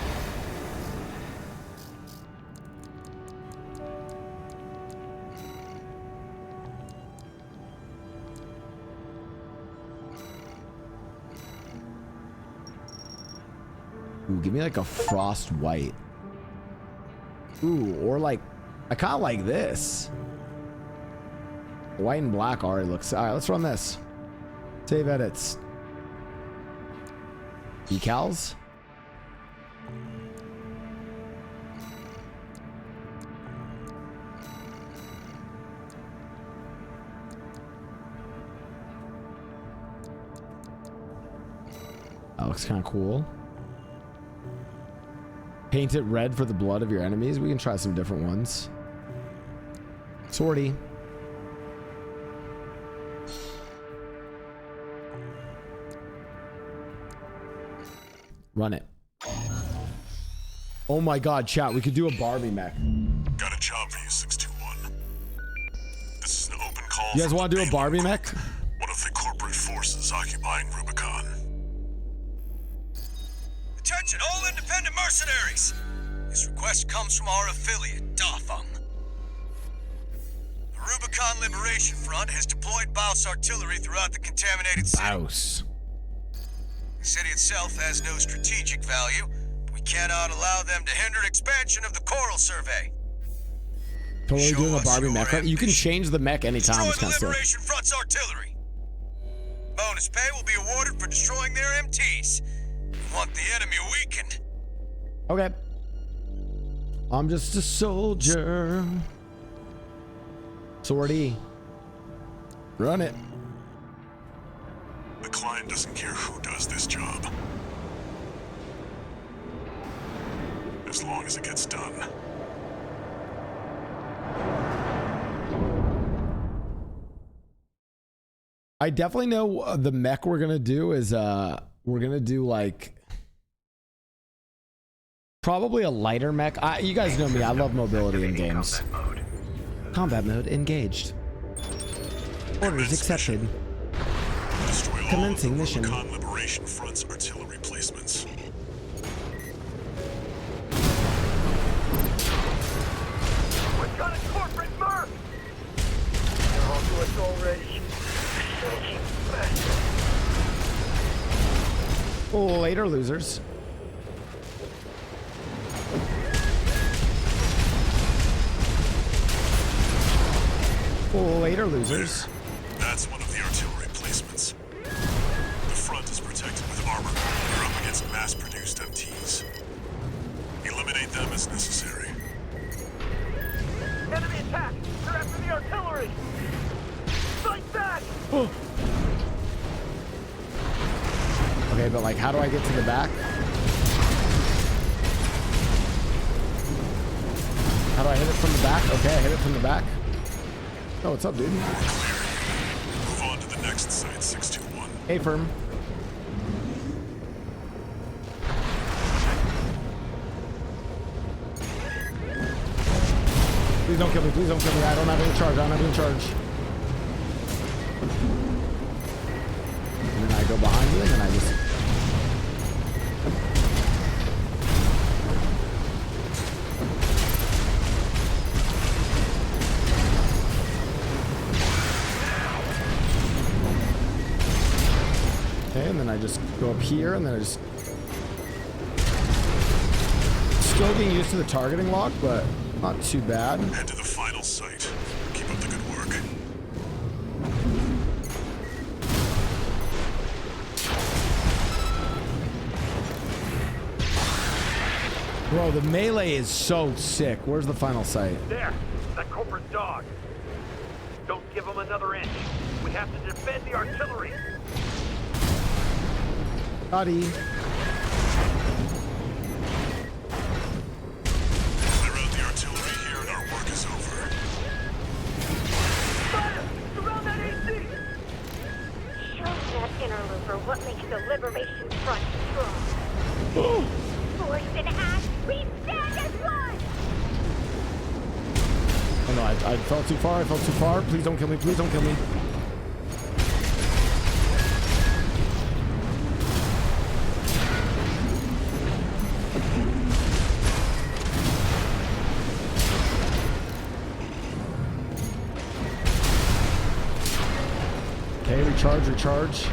Ooh, give me like a frost white. Ooh, or like, I kind of like this. White and black already looks. All right, let's run this. Save edits. Decals. That looks kind of cool. Paint it red for the blood of your enemies. We can try some different ones. Sortie. Run it. Oh my god, chat. We could do a Barbie mech. Got a job for you, 621. This is an open call. You guys want to do a Barbie mech? One of the corporate forces occupying Rubicon. Attention, all independent mercenaries! This request comes from our affiliate, Dafeng. The Rubicon Liberation Front has deployed Baus artillery throughout the contaminated city. Baus. The city itself has no strategic value, but we cannot allow them to hinder expansion of the Coral Survey. Totally doing a Barbie mech. Right? You can change the mech anytime. Destroy the Liberation Front's artillery. Bonus pay will be awarded for destroying their MTs. We want the enemy weakened. Okay. I'm just a soldier. Sortie. Run it. The client doesn't care who does this job. As long as it gets done. I definitely know the mech we're gonna do is we're gonna do like probably a lighter mech. You guys know me, I love mobility in games. Combat mode engaged. Orders accepted. Commencing mission. Rubicon Liberation Front's artillery placements. We've got a corporate merc! They're on to us already. Sneaky bastard. Later, losers. Later, losers. That's one of the artillery placements. The front is protected with armor. You're up against mass-produced MTs. Eliminate them as necessary. Enemy attack! They're after the artillery! Fight back! Okay, but like, how do I get to the back? How do I hit it from the back? Okay, I hit it from the back. Oh, what's up, dude? Move on to the next site, 621. Hey, firm. Please don't kill me. Please don't kill me. I don't have any charge. I don't have any charge. And then I go behind you, and then I just... Okay, and then I just go up here, and then I just... Still getting used to the targeting lock, but not too bad. Head to the final site. Keep up the good work. Bro, the melee is so sick. Where's the final site? There! That corporate dog! Don't give him another inch. We have to defend the artillery! Buddy. Clear out the artillery here and our work is over. Fire! Surround that AC! Show that interloper. for what makes the Liberation Front strong. Force and act, we stand as one! Oh no, I fell too far. I fell too far. Please don't kill me. Please don't kill me. Okay, recharge, recharge.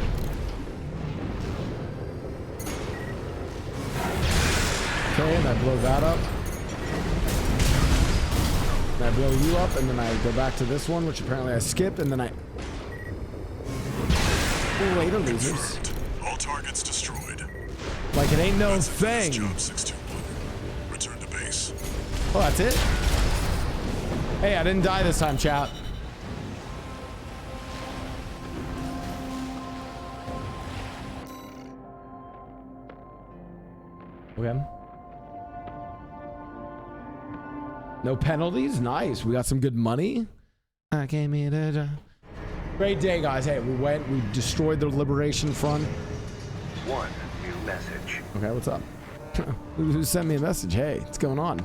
Okay, and I blow that up. And I blow you up, and then I go back to this one, which apparently I skipped, and then I... Later, losers. All targets destroyed. Like it ain't no thing. Job 621. Return to base. Oh, that's it? Hey, I didn't die this time, chat. Okay. No penalties. Nice. We got some good money. I came here to... Great day, guys. Hey, we destroyed the Liberation Front. One new message. Okay, what's up? Who sent me a message? Hey, what's going on?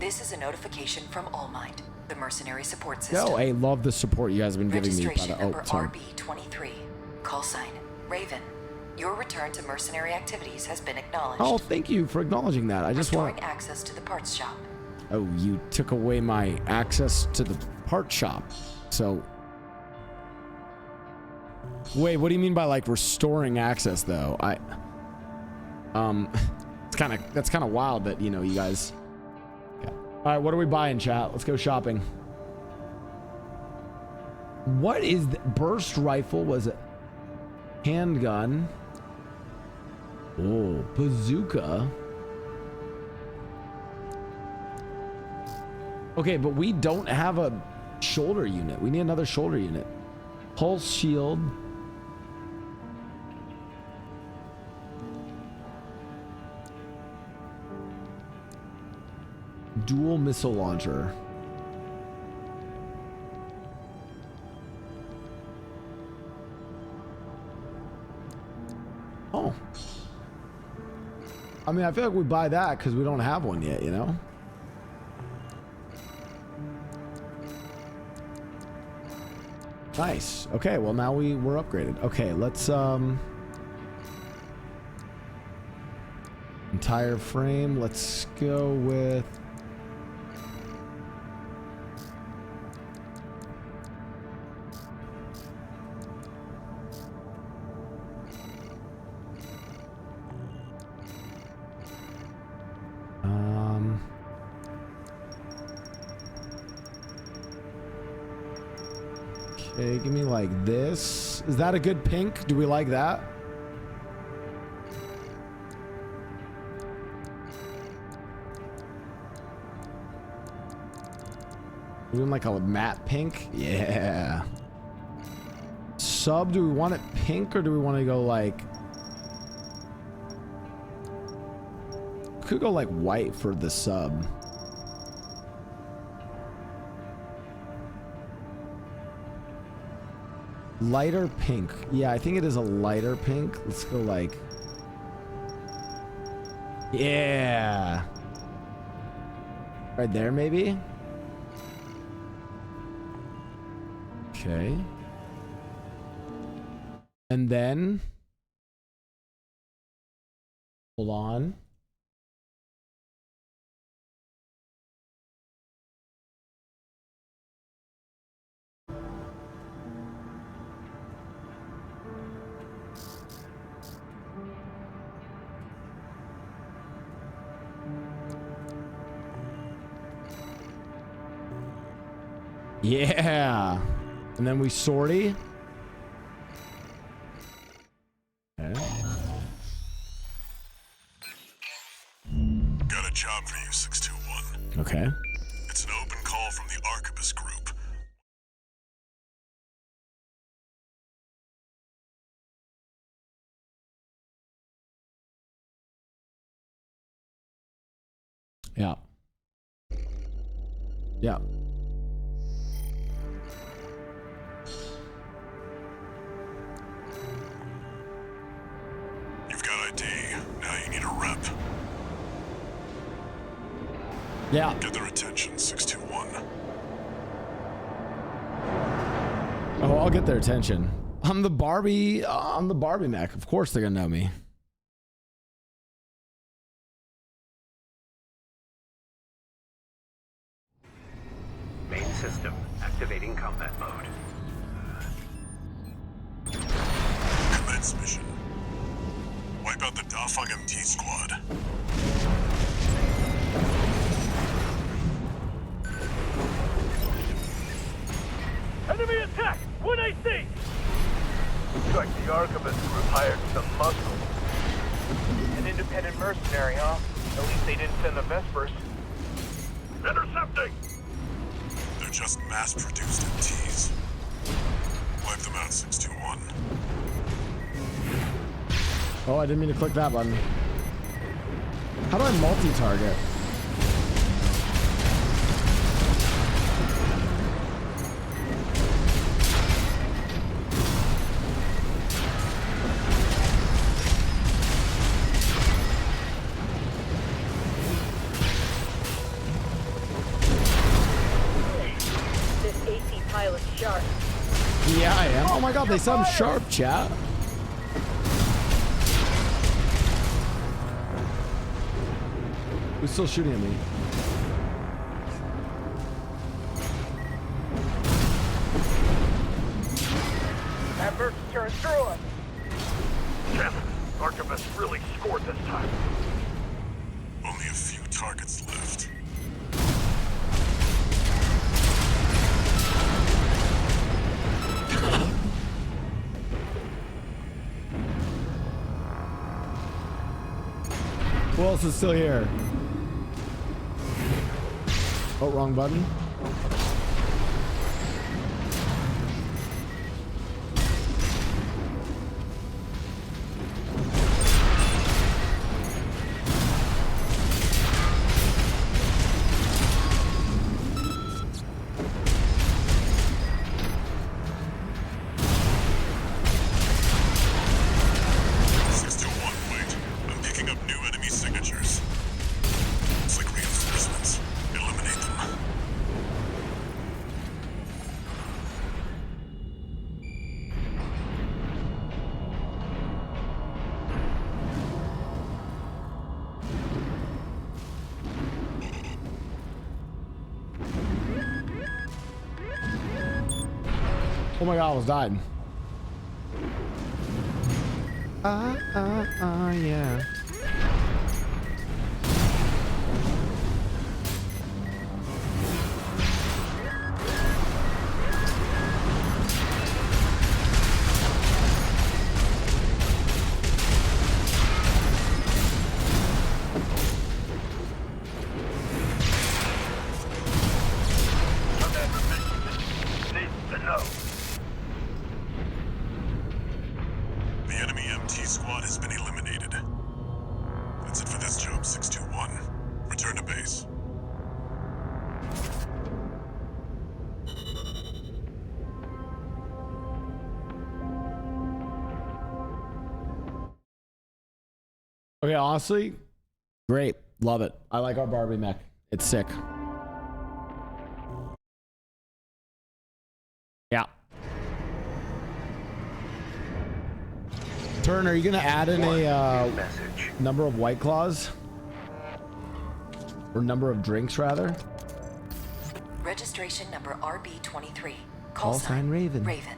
This is a notification from All Might, the mercenary support system. Yo, hey, love the support you guys have been giving me. Registration number sorry. RB23. Call sign Raven. Your return to mercenary activities has been acknowledged. Oh, thank you for acknowledging that. I just want access to the parts shop. Oh, you took away my access to the part shop. So wait, what do you mean by like restoring access though? That's kind of wild that, you know, you guys. Yeah. All right, what are we buying, chat? Let's go shopping. What is the burst rifle? Was it handgun? Oh, bazooka. Okay, but we don't have a shoulder unit. We need another shoulder unit. Pulse shield. Dual missile launcher. Oh. I mean, I feel like we buy that because we don't have one yet, you know? Nice. Okay, well now we're upgraded. Okay, let's entire frame. Let's go with okay, give me like this. Is that a good pink? Do we like that? Doing like a matte pink? Yeah. Sub, do we want it pink or do we want to go like... Could go like white for the sub. Lighter pink. Yeah, I think it is a lighter pink. Let's go like... Yeah. Right there, maybe? Okay. And then... Hold on. Yeah. And then we sortie. Okay. Got a job for you, 621. Okay. It's an open call from the Arquebus Group. Yeah. Yeah. ID. Now you need a rep. Yeah. Get their attention, 621. Oh, I'll get their attention. I'm the Barbie mech. Of course they're gonna know me. Main system activating combat mode. Commence mission. Wipe out the Dafeng MT squad. Enemy attack! What I see? Looks like the Archivist group hired some muscle. An independent mercenary, huh? At least they didn't send the Vespers. Intercepting! They're just mass-produced MTs. Wipe them out, 621. Oh, I didn't mean to click that button. How do I multi-target? This AC pilot's sharp. Yeah, I am. Oh my god, they sound sharp, chat. Who's still shooting at me? That Merc turned through us. Damn it. Archivist really scored this time. Only a few targets left. Who else is still here? Oh, wrong button. Oh my god, I almost died. Yeah. The enemy MT squad has been eliminated. That's it for this job, 621. Return to base. Okay, honestly, great. Love it. I like our Barbie mech. It's sick. Yeah. Turn, are you gonna add in a number of White Claws? Or number of drinks, rather? Registration number RB23. Call sign Raven. Raven.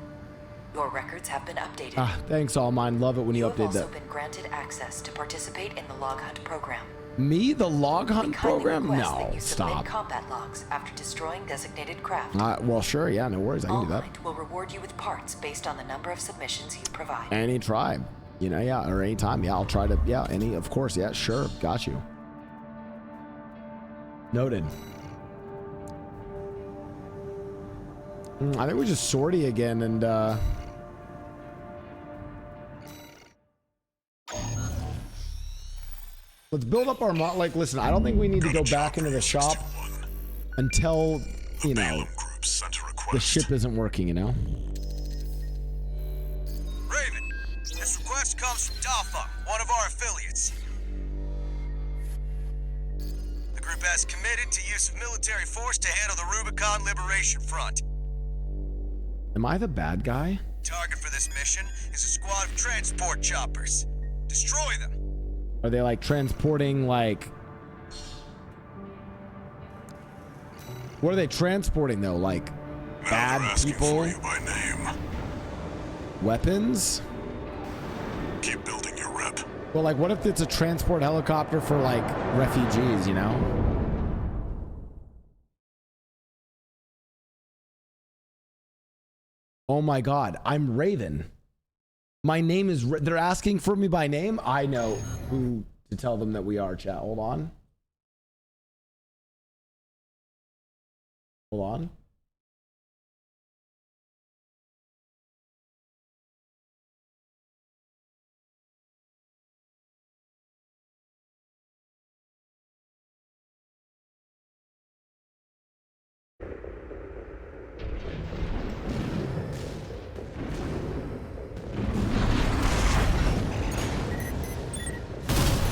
Your records have been updated. Ah, thanks, all mine. Love it when you have update also that. been granted access to participate in the log hunt program. Me, the log hunt program? Request No, that you submit stop. combat logs after destroying designated craft. Well, sure, yeah, no worries. I can do that. Allmind will reward you with parts based on the number of submissions you provide. Any tribe, you know, yeah, or any time, yeah, I'll try to, yeah, any, of course, yeah, sure, got you. Noted. I think we just sortie again and let's build up our like, listen, I don't think we need to go back into the shop until, you know, the ship isn't working, you know? Raven, this request comes from Dafeng, one of our affiliates. citizens. The group has committed to use of military force to handle the Rubicon Liberation Front. Am I the bad guy? Target for this mission is a squad of transport choppers. Destroy them. Are they like transporting like... What are they transporting though? Like bad people? By name. Weapons? Keep building your rep. Well, like what if it's a transport helicopter for like refugees, you know? Oh my God, I'm Raven. My name is, they're asking for me by name. I know who to tell them that we are, chat. Hold on. Hold on.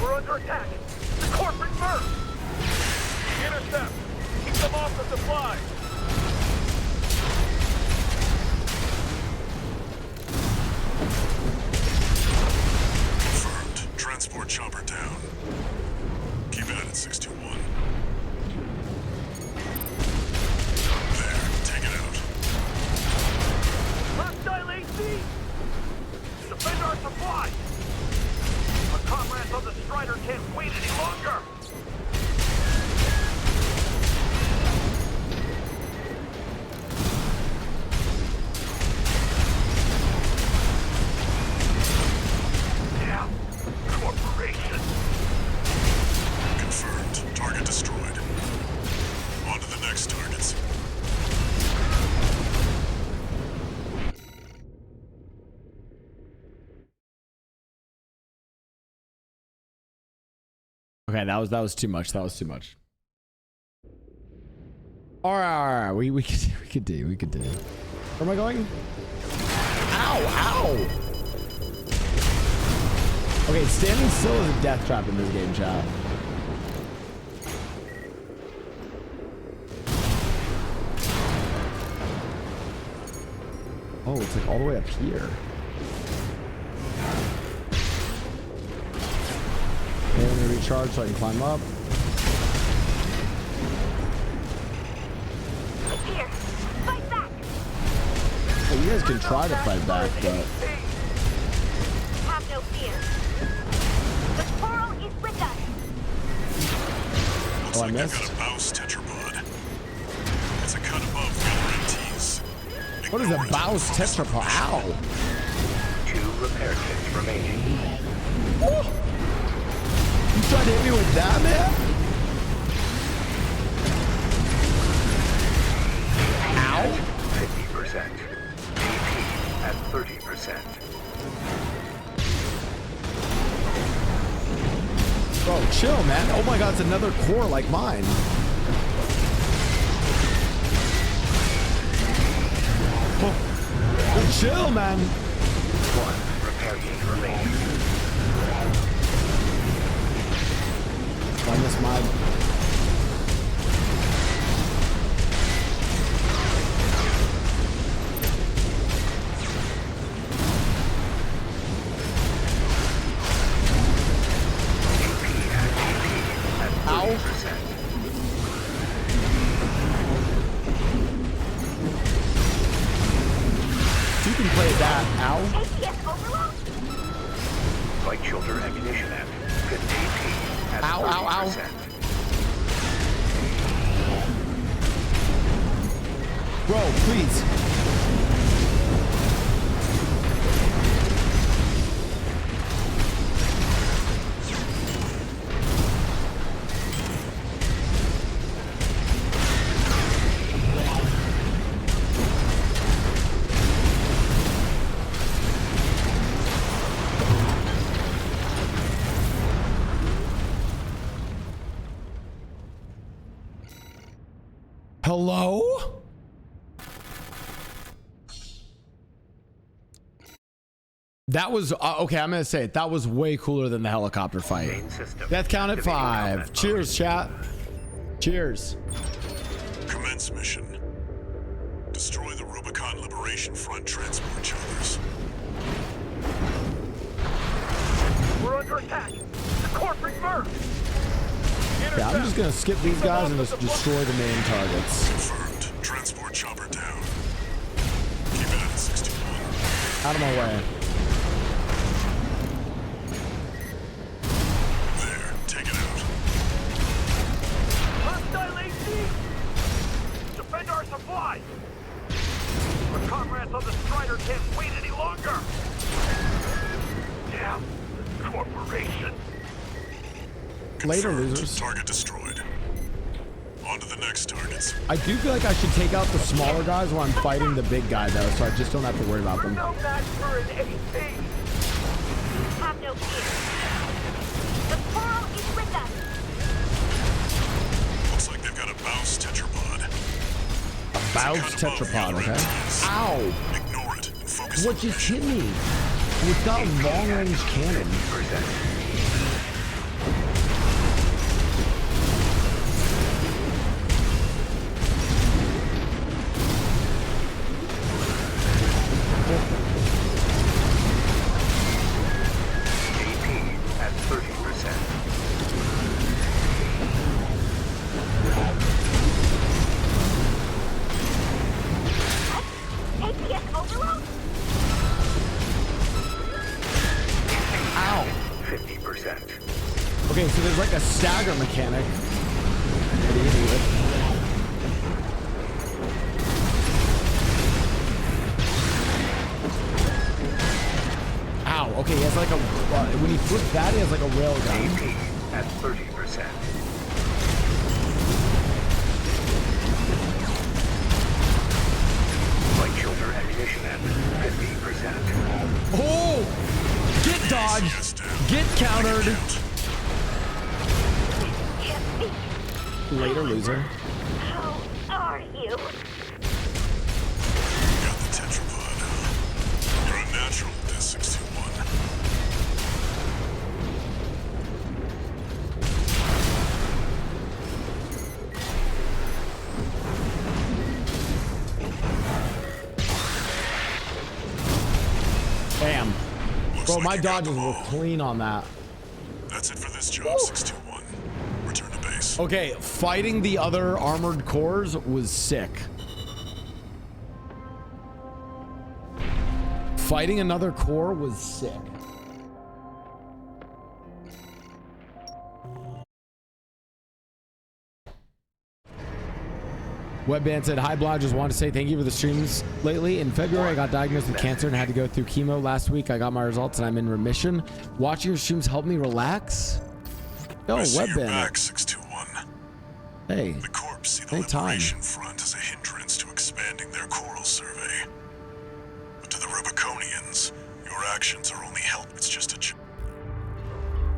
We're under attack. The corporate first. Intercept. Keep them off the supply. Confirmed. Transport chopper down. Keep at it, 621. There, take it out. Hostile AC. Defend our supply. Our comrades on the Strider can't wait any longer. Now, corporation. Confirmed. Target destroyed. On to the next targets. Okay, that was too much. That was too much. All right. We could do. Where am I going? Ow! Okay, standing still is a death trap in this game, chat. Oh, it's like all the way up here. Okay, let me recharge so I can climb up. Here, fight back. Well, you guys can try to fight back, but... Have no fear. The coral is with us. Looks I like they've missed. got a Baus tetrapod. It's a cut above the other MTs. What is a Baus tetrapod? Ow! 2 repair kits remaining. Oh! You tried to hit me with that, man? Ow! 50%. AP at 30%. Bro, chill, man. Oh my God, it's another core like mine. Oh, chill, man. 1 repair kit remaining. I missed my... Ow. You can play that. Ow. APS overload? Flight shoulder ammunition at 50 AP at 30%. Ow. Bro, please. Hello? That was okay. I'm gonna say it. That was way cooler than the helicopter fight. Death count at 5. Cheers, chat. Cheers. Commence mission. Destroy the Rubicon Liberation Front transport choppers. We're under attack. The corporate merc. Yeah, I'm just gonna skip these guys and just destroy the main targets. Confirmed. Transport chopper down. Keep it at 61. Out of my way. There. Take it out. Hostile AC. Defend our supplies. Our comrades on the Strider can't wait any longer. Damn. The corporation. Later, losers. Target destroyed. On to the next targets. I do feel like I should take out the smaller guys while I'm fighting the big guy, though, so I just don't have to worry about them. No match for an AC. Have no fear. The Coral is with us. Looks like they've got a Baus tetrapod. A Baus tetrapod, okay? Ow! Ignore it and focus What just hit me? It's got a long-range cannon. At 30%. APS overload? Ow! 50%. Okay, so there's like a stagger mechanic. Ow, okay, he has like a, when he flips that, he has like a rail gun. At 30%. Light shoulder ammunition at 50%. Oh! Get dodged! Get countered! Later, loser. How are you? Got the tetrapod. You're unnatural with this 621. Bam. Looks Bro, like my you got dodges them were all. clean on that. That's it for this job, 621. Return to base. Okay, fighting the other armored cores was sick. Fighting another core was sick. Webband said, hi, Blau. Just wanted to say thank you for the streams lately. In February, I got diagnosed with cancer and had to go through chemo. Last week, I got my results and I'm in remission. Watching your streams helped me relax. Yo, Webband. Back, 621. Hey. The Corps see the Anytime. Liberation Front as a hindrance to expanding their coral survey. But to the Rubiconians, your actions are only help. It's just a joke.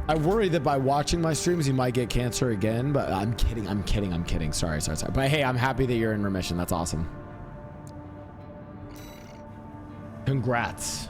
I worry that by watching my streams, you might get cancer again, but I'm kidding. I'm kidding. I'm kidding. Sorry. But hey, I'm happy that you're in remission. That's awesome. Congrats.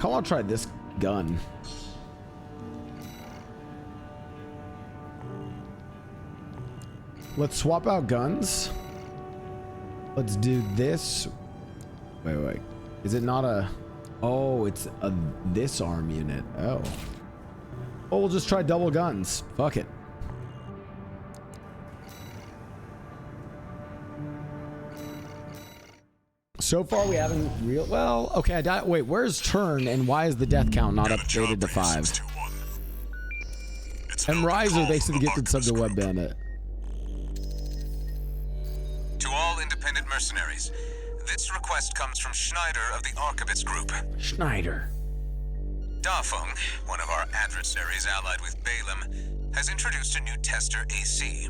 I want to try this gun. Let's swap out guns. Let's do this. Wait. Is it not a... Oh, it's a this arm unit. Oh. Oh, we'll just try double guns. Fuck it. So far, we haven't real. Well, okay. I died. Wait, where's turn and why is the death count not updated to 5? And Riser, thanks to the gifted sub to Web Bandit. To all independent mercenaries, this request comes from Schneider of the Archivist Group. Schneider. Dafeng, one of our adversaries allied with Balaam, has introduced a new tester AC.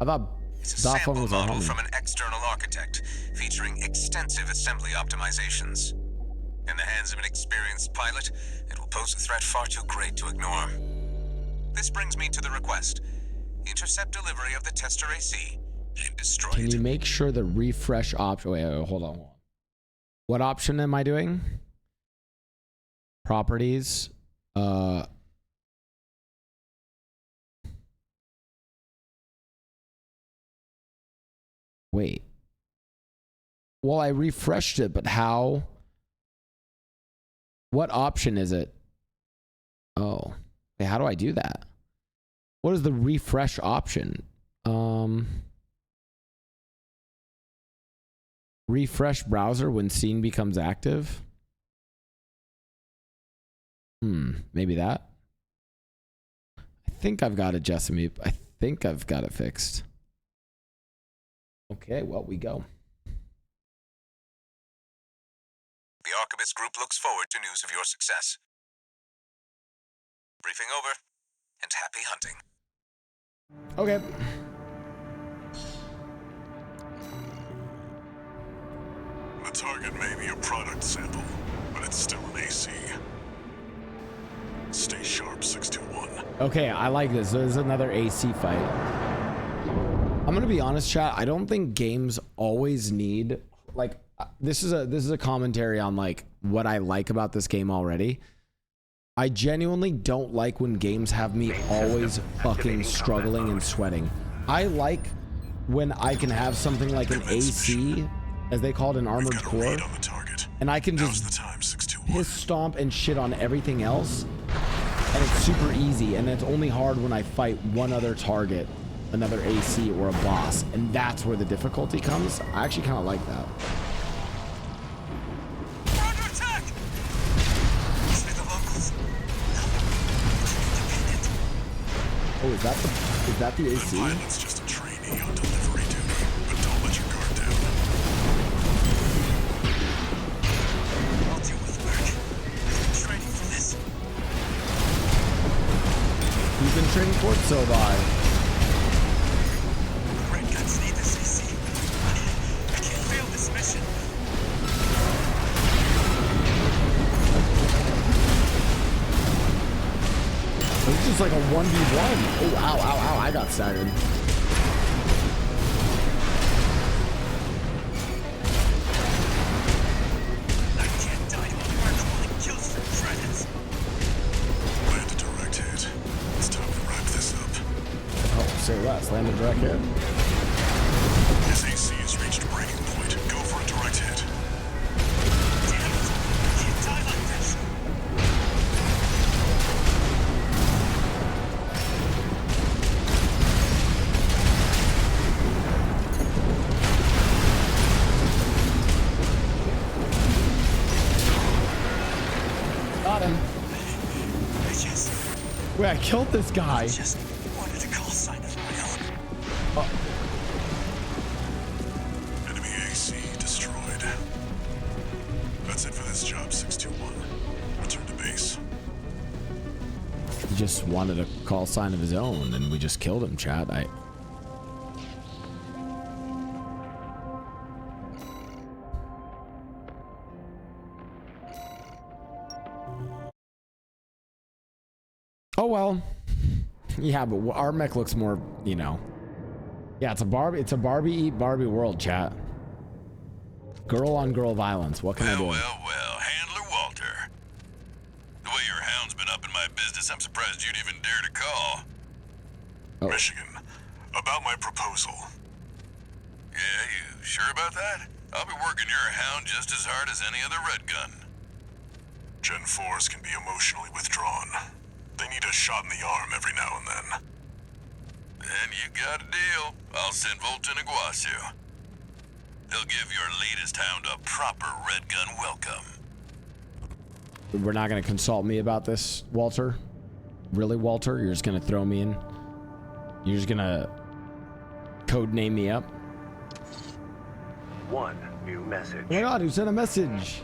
I thought It's a Dafeng sample was our model homie. from an external architect, featuring extensive assembly optimizations. In the hands of an experienced pilot, it will pose a threat far too great to ignore. This brings me to the request. Intercept delivery of the tester AC and destroy Can it. you make sure the refresh option? Wait, hold on. What option am I doing? Properties. Wait. Well, I refreshed it, but how? What option is it? Oh. Wait, how do I do that? What is the refresh option? Refresh browser when scene becomes active. Maybe that. I think I've got it, Jessamy. I think I've got it fixed. Okay, well, we go. The Archibus Group looks forward to news of your success. Briefing over, and happy hunting. Okay. The target may be a product sample, but it's still an AC. Stay sharp, 621. Okay, I like this. There's another AC fight. I'm gonna be honest, chat. I don't think games always need like this is a commentary on like what I like about this game already. I genuinely don't like when games have me always fucking struggling and sweating. I like when I can have something like an AC, as they call it, an armored core, and I can just piss stomp and shit on everything else, and it's super easy, and it's only hard when I fight one other target, another AC or a boss, and that's where the difficulty comes. I actually kind of like that. Oh, is that the AC? Pilot's just a trainee on delivery duty, but don't let your guard down. I'll do with work. I've been training for this. You've been training for it, so have I. Red guns need this AC. I can't fail this mission. It's just like a 1v1. Oh, ow, ow, ow. I got staggered. I can't die while we're calling kills for credits. Land a direct hit. It's time to wrap this up. Oh, say less. Land a direct hit. His AC has reached breaking point. Go for a direct hit. Damn it. I can't die like this. Got him. Wait, I killed this guy. Just wanted to call sign of my own. Enemy AC destroyed. That's it for this job, 621. Return to base. He just wanted a call sign of his own, and we just killed him, chat. Oh well. Yeah, but our mech looks more, you know. Yeah, it's a Barbie eat Barbie world, chat. Girl on girl violence. What can I do? Well, Handler Walter. The way your hound's been up in my business, I'm surprised you'd even dare to call. Oh. Michigan, about my proposal. Yeah, you sure about that? I'll be working your hound just as hard as any other red gun. Gen 4s can be emotionally withdrawn. They need a shot in the arm every now and then. Then you got a deal. I'll send Volt and Iguazu. They'll give your latest hound a proper red gun welcome. We're not going to consult me about this, Walter? Really, Walter? You're just going to throw me in? You're just going to code name me up? One new message. Oh my god, who sent a message?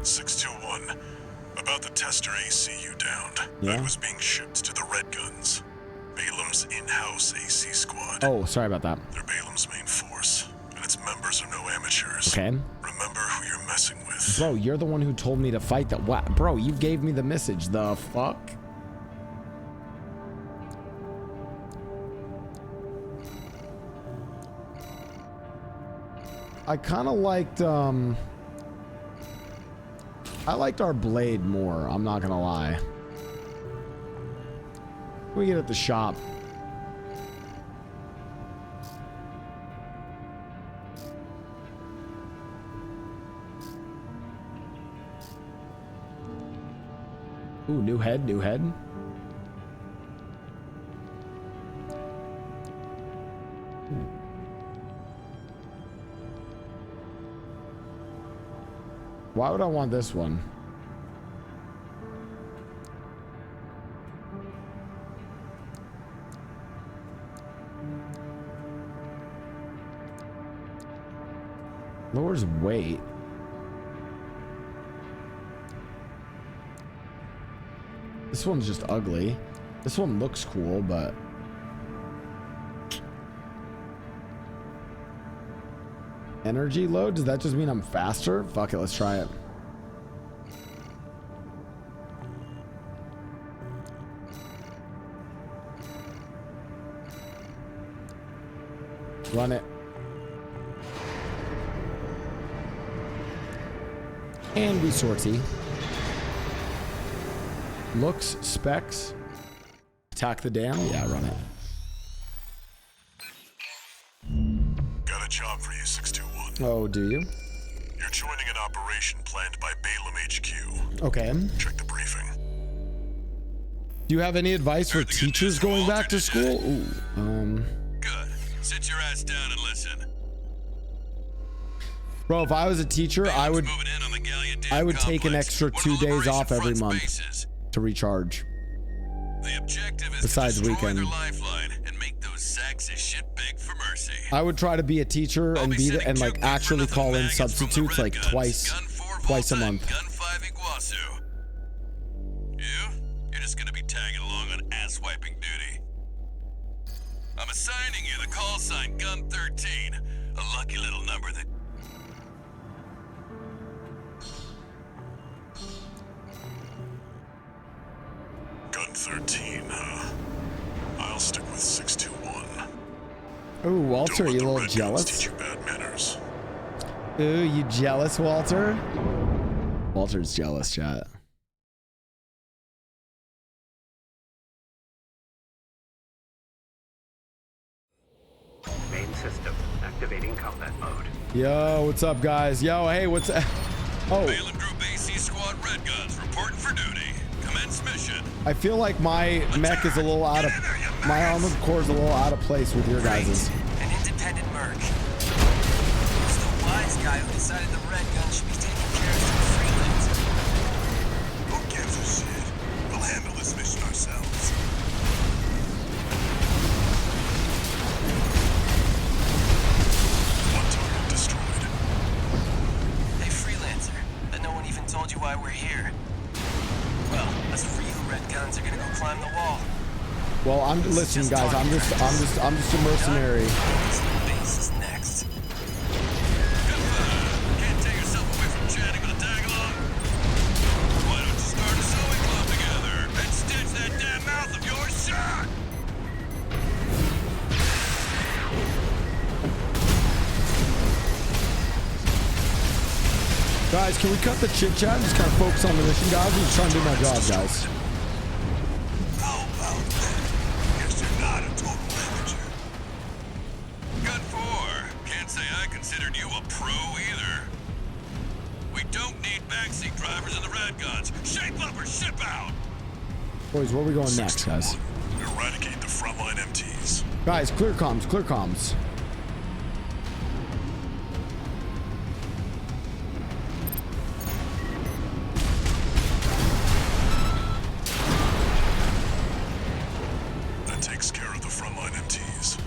621. About the tester AC you downed. Yeah? That was being shipped to the Red Guns, Balam's in-house AC squad. Oh, sorry about that. They're Balam's main force, and its members are no amateurs. Okay. Remember who you're messing with. Bro, you're the one who told me to fight that. What? Bro, you gave me the message. The fuck? I kind of liked, I liked our blade more. I'm not gonna lie. We get at the shop. Ooh, new head, new head. Why would I want this one? Lowers weight. This one's just ugly. This one looks cool, but... Energy load? Does that just mean I'm faster? Fuck it, let's try it. Run it. And we sortie. Looks, specs. Attack the dam? Yeah, run it. Got a job for you, 621. Oh, do you? You're joining an operation planned by Balam HQ. Okay. Check the briefing. Do you have any advice for teachers going back to school? Ooh, Good. Sit your ass down and listen. Bro, if I was a teacher, I would take an extra 2 days off every month to recharge. The objective is besides to destroy weekend. their lifeline and make those sacks of shit beg for mercy. I would try to be a teacher and and like actually call in substitutes like twice a month. Gun 5 Iguazu. You're just gonna be tagging along on ass-wiping duty. I'm assigning you the call sign Gun 13, a lucky little number that... Gun 13, huh? I'll stick with 621. Ooh, Walter, you a little jealous? Teach you bad manners. Ooh, you jealous, Walter? Walter's jealous, chat. Main system activating combat mode. Yo, what's up, guys? Yo, hey, what's up? Oh. Balam Group AC Squad Red Guns reporting for duty. Commence mission. I feel like my mech is a little out of... My armored core is a little out of place with your guys's. An independent merc. It's the wise guy who decided the Red Gun should be taking care of some freelancers. Who gives a shit? We'll handle this mission ourselves. One target destroyed. Hey, freelancer. But no one even told you why we're here. Well, us for you Red Guns are gonna go climb the wall. Well, listen, guys. I'm just a mercenary. The base is next. Can't take yourself away from chatting with a tag-along? Why don't you start a sewing club together and stitch that damn mouth of yours shut? Guys, can we cut the chit chat and just kind of focus on the mission, guys? I'm just trying to do my job, guys. Guess you're not a total amateur. Gun 4. Can't say I considered you a pro either. We don't need backseat drivers in the Red Guns. Shape up or ship out. Boys, where are we going next, guys? Eradicate the frontline MTs. Guys, clear comms, clear comms. That takes care of the frontline MTs.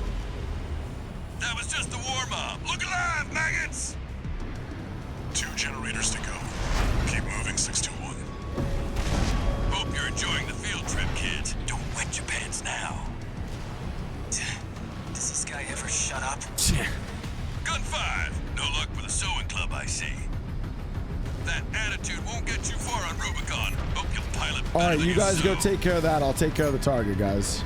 That was just the warm-up. Look alive, maggots! 2 generators to go. Keep moving. That attitude won't get you far on Rubicon. Hope you'll pilot. All right, you guys go take care of that. I'll take care of the target, guys.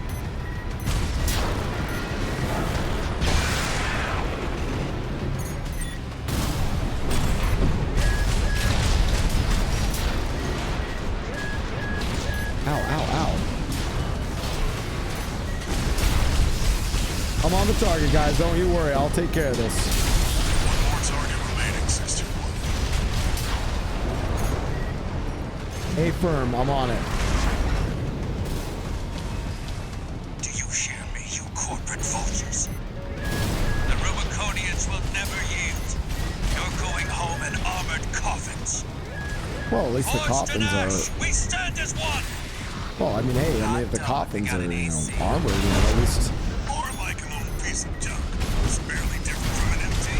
Ow, ow, ow. I'm on the target, guys. Don't you worry. I'll take care of this. One more target remaining, 621. Hey, firm. I'm on it. Do you hear me, you corporate vultures? The Rubiconians will never yield. You're going home in armored coffins. Well, at least the coffins are... We stand as one. Well, I mean, hey, I mean, if the coffins are, you know, armored, you know, at least... More like an old piece of junk. It's barely different from an MT.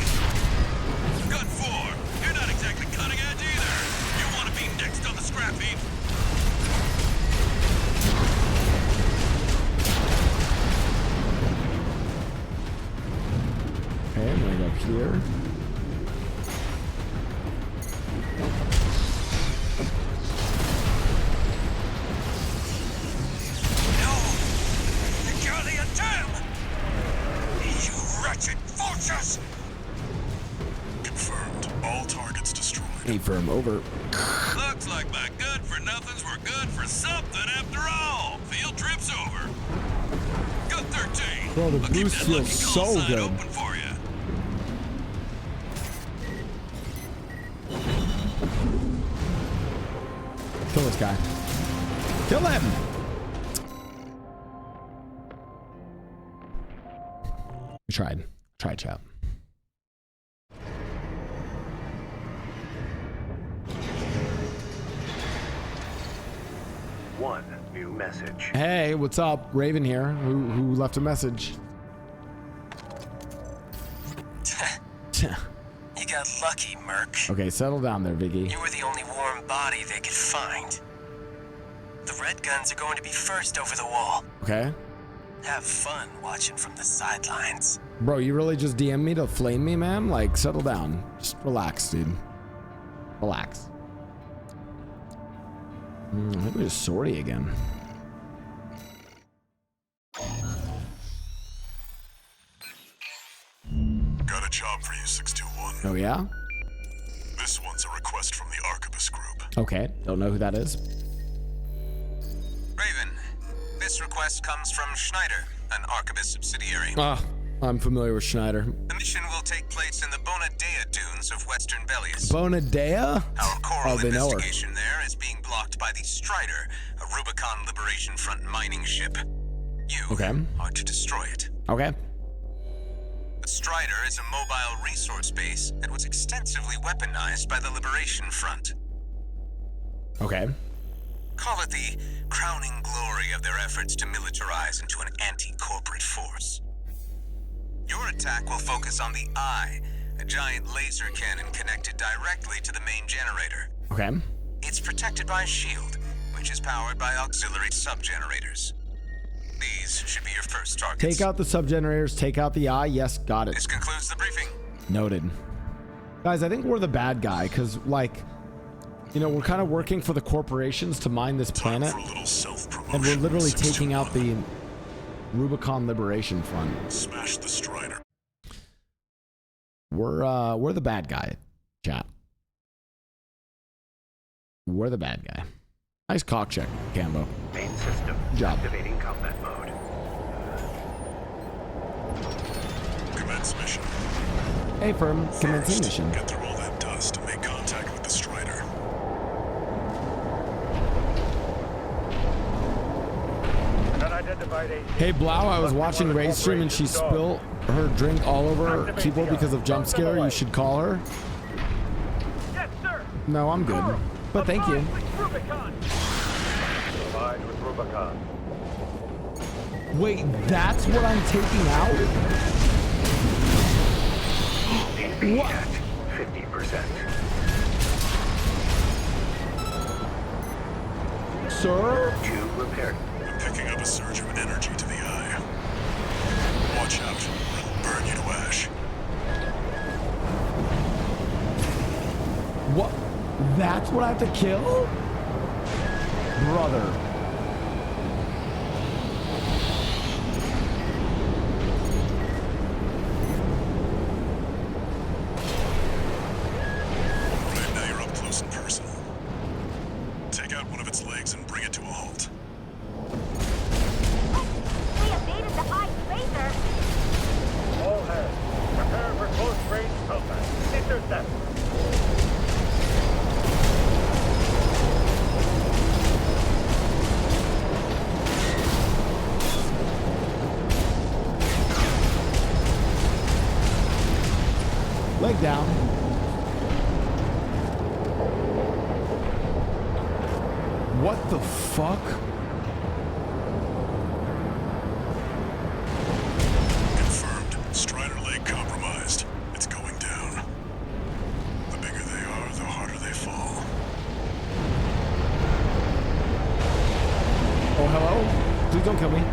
Gun 4, you're not exactly cutting edge either. You want to be next on the scrap heap? Okay, I'm gonna go up here. Confirmed. All targets destroyed. Hey, firm, over. Looks like my good-for-nothings were good for something after all. Field trip's over. Good 13. Bro, the I'll keep boost that feels lucky call so sign good. open for you. Kill this guy. Kill him! We tried. Tried, chat. One new message. Hey, what's up? Raven here, who left a message. You got lucky, Merc. Okay, settle down there, Viggy. You were the only warm body they could find. The Red Guns are going to be first over the wall. Okay. Have fun watching from the sidelines. Bro, you really just DM me to flame me, man? Like, settle down. Just relax, dude. Relax. I think we just sortie again. Got a job for you, 621. Oh, yeah? This one's a request from the Arquebus Group. Okay, don't know who that is. Raven, this request comes from Schneider, an Arquebus subsidiary. Ah, I'm familiar with Schneider. The mission will take place in the Bonadea dunes of Western Belius. Bonadea? Our coral they know her. investigation there is being blocked by the Strider, a Rubicon Liberation Front mining ship. You are to destroy it. Okay. The Strider is a mobile resource base that was extensively weaponized by the Liberation Front. Okay. Call it the crowning glory of their efforts to militarize into an anti-corporate force. Your attack will focus on the Eye, a giant laser cannon connected directly to the main generator. Okay. It's protected by a shield, which is powered by auxiliary sub-generators. These should be your first targets. Take out the sub-generators, take out the eye. Yes, got it. This concludes the briefing. Noted. Guys, I think we're the bad guy, because, like, you know, we're kind of working for the corporations to mine this planet. And we're literally taking out the Rubicon Liberation Front. Smash the Strider. We're the bad guy, chat. We're the bad guy. Nice cock check, Cambo. Main system. Good job. Activating combat mode. Commence mission. Hey, firm. Commencing mission. Get through all that dust and make contact with the Strider. Hey, Blau, I was watching Ray's stream and she spilled her drink all over her keyboard because of jump scare. You should call her. Yes, sir. No, I'm good. But thank you. Rubicon. Aligned with Rubicon. Wait, that's what I'm taking out? What? 50%. Sir? 2 repaired. I'm picking up a surge of energy to the eye. Watch out, or it'll burn you to ash. That's what I have to kill? Brother. Right now you're up close and personal. Take out one of its legs and bring it to a halt. We evaded the high phaser. All hands, prepare for close range combat. Intercept. Leg down. What the fuck? Confirmed. Strider leg compromised. It's going down. The bigger they are, the harder they fall. Oh, hello? Please don't kill me.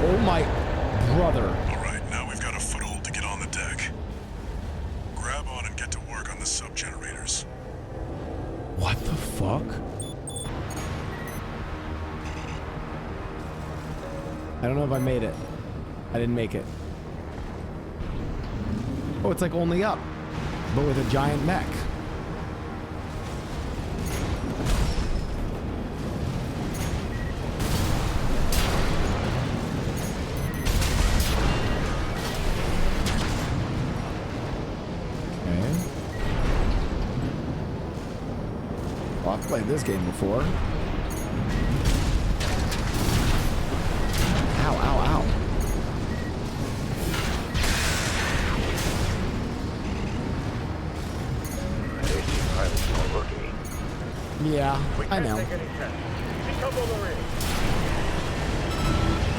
Oh my brother. Alright, now we've got a foothold to get on the deck. Grab on and get to work on the sub-generators. What the fuck? I don't know if I made it. I didn't make it. Oh, it's like only up, but with a giant mech. Okay. Well, I've played this game before. Ow, ow, ow. Yeah, I know. They're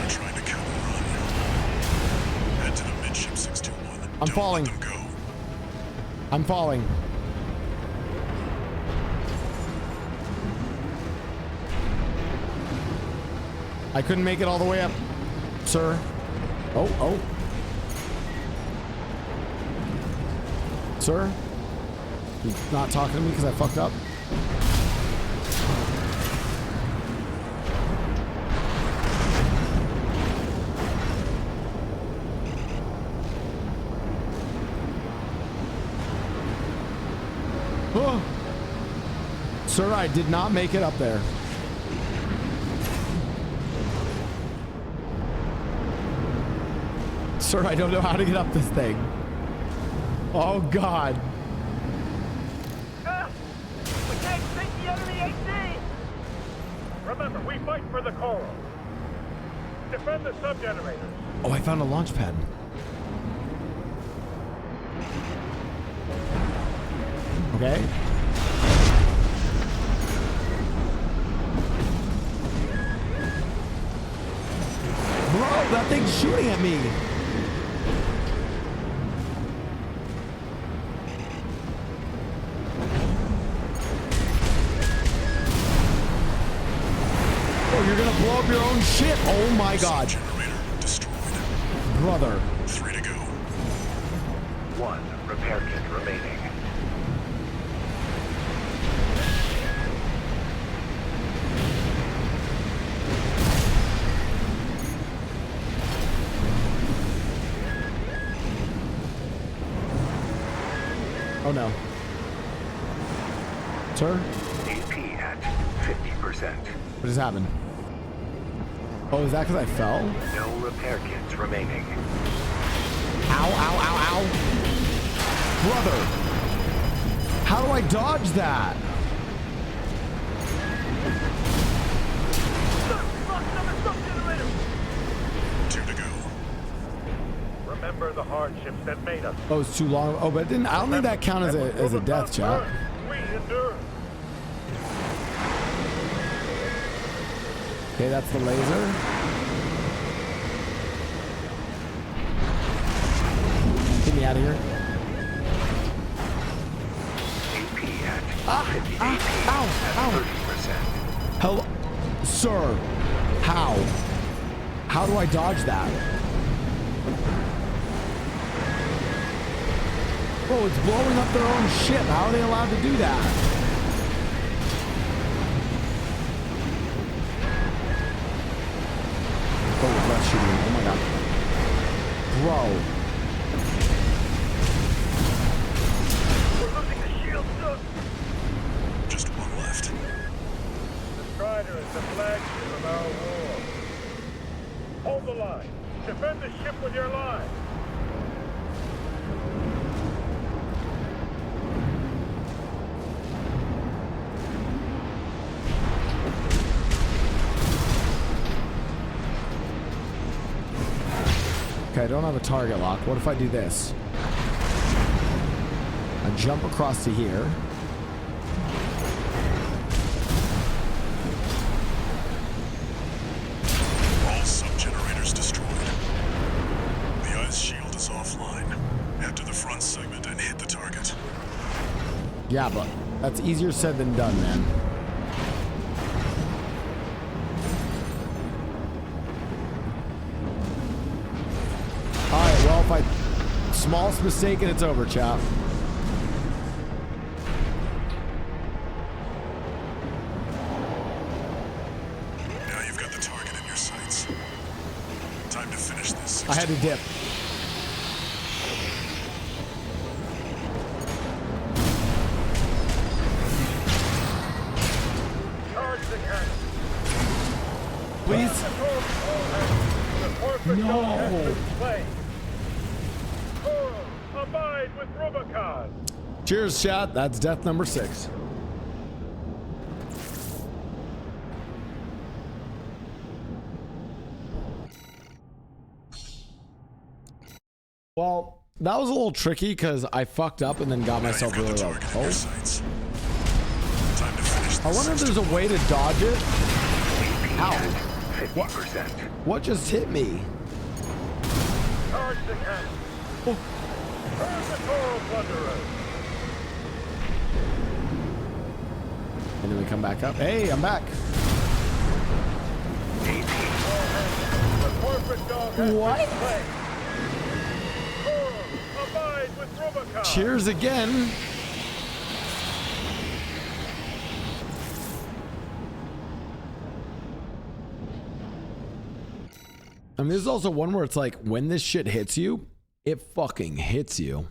trying to counter run. Head to the midship 621. I'm falling. Let them go. I'm falling. I couldn't make it all the way up, sir. Oh, oh. Sir? You not talking to me because I fucked up? Oh. Sir, I did not make it up there. Sir, I don't know how to get up this thing. Oh, God. We can't sink the enemy AC! Remember, we fight for the coral. Defend the sub-generators. Oh, I found a launch pad. Okay. Bro, that thing's shooting at me. Oh, you're gonna blow up your own ship. Oh my God. Generator destroyed. Brother. 3 to go. 1 repair kit remaining. Oh no. Sir? AP at 50%. What just happened? Oh, is that because I fell? No repair kits remaining. Ow, ow, ow, ow. Brother. How do I dodge that? Remember the hardships that made us. Oh, it's too long. Oh, but I don't think that counts as a death shot. We endure. Okay, that's the laser. Get me out of here. Ow, ow. Hello, sir. How? How do I dodge that? Bro, it's blowing up their own ship. How are they allowed to do that? Oh, that's shooting. Oh my god. Bro. We're losing the shield, sir. Just one left. The Strider is the flagship of our war. Hold the line. Defend the ship with your lives. Okay, I don't have a target lock. What if I do this? I jump across to here. All sub-generators destroyed. The ice shield is offline. Head to the front segment and hit the target. Yeah, but that's easier said than done, man. Alright, well, if I... Smallest mistake and it's over, chap. Now you've got the target in your sights. Time to finish this. I had to dip. Charge the cannon. Please? No. Abide with Rubicon. Cheers, chat. That's death number 6. Well, that was a little tricky because I fucked up and then got myself really low. Oh. I wonder if there's a way to dodge it. Ow. What just hit me? Charge the cannon. Oh. Burn the coral plunderers. And then we come back up. Hey, I'm back. The corporate dog has What? been slain. Coral, abide with Rubicon. Cheers again. I mean, this is also one where it's like, when this shit hits you, it fucking hits you.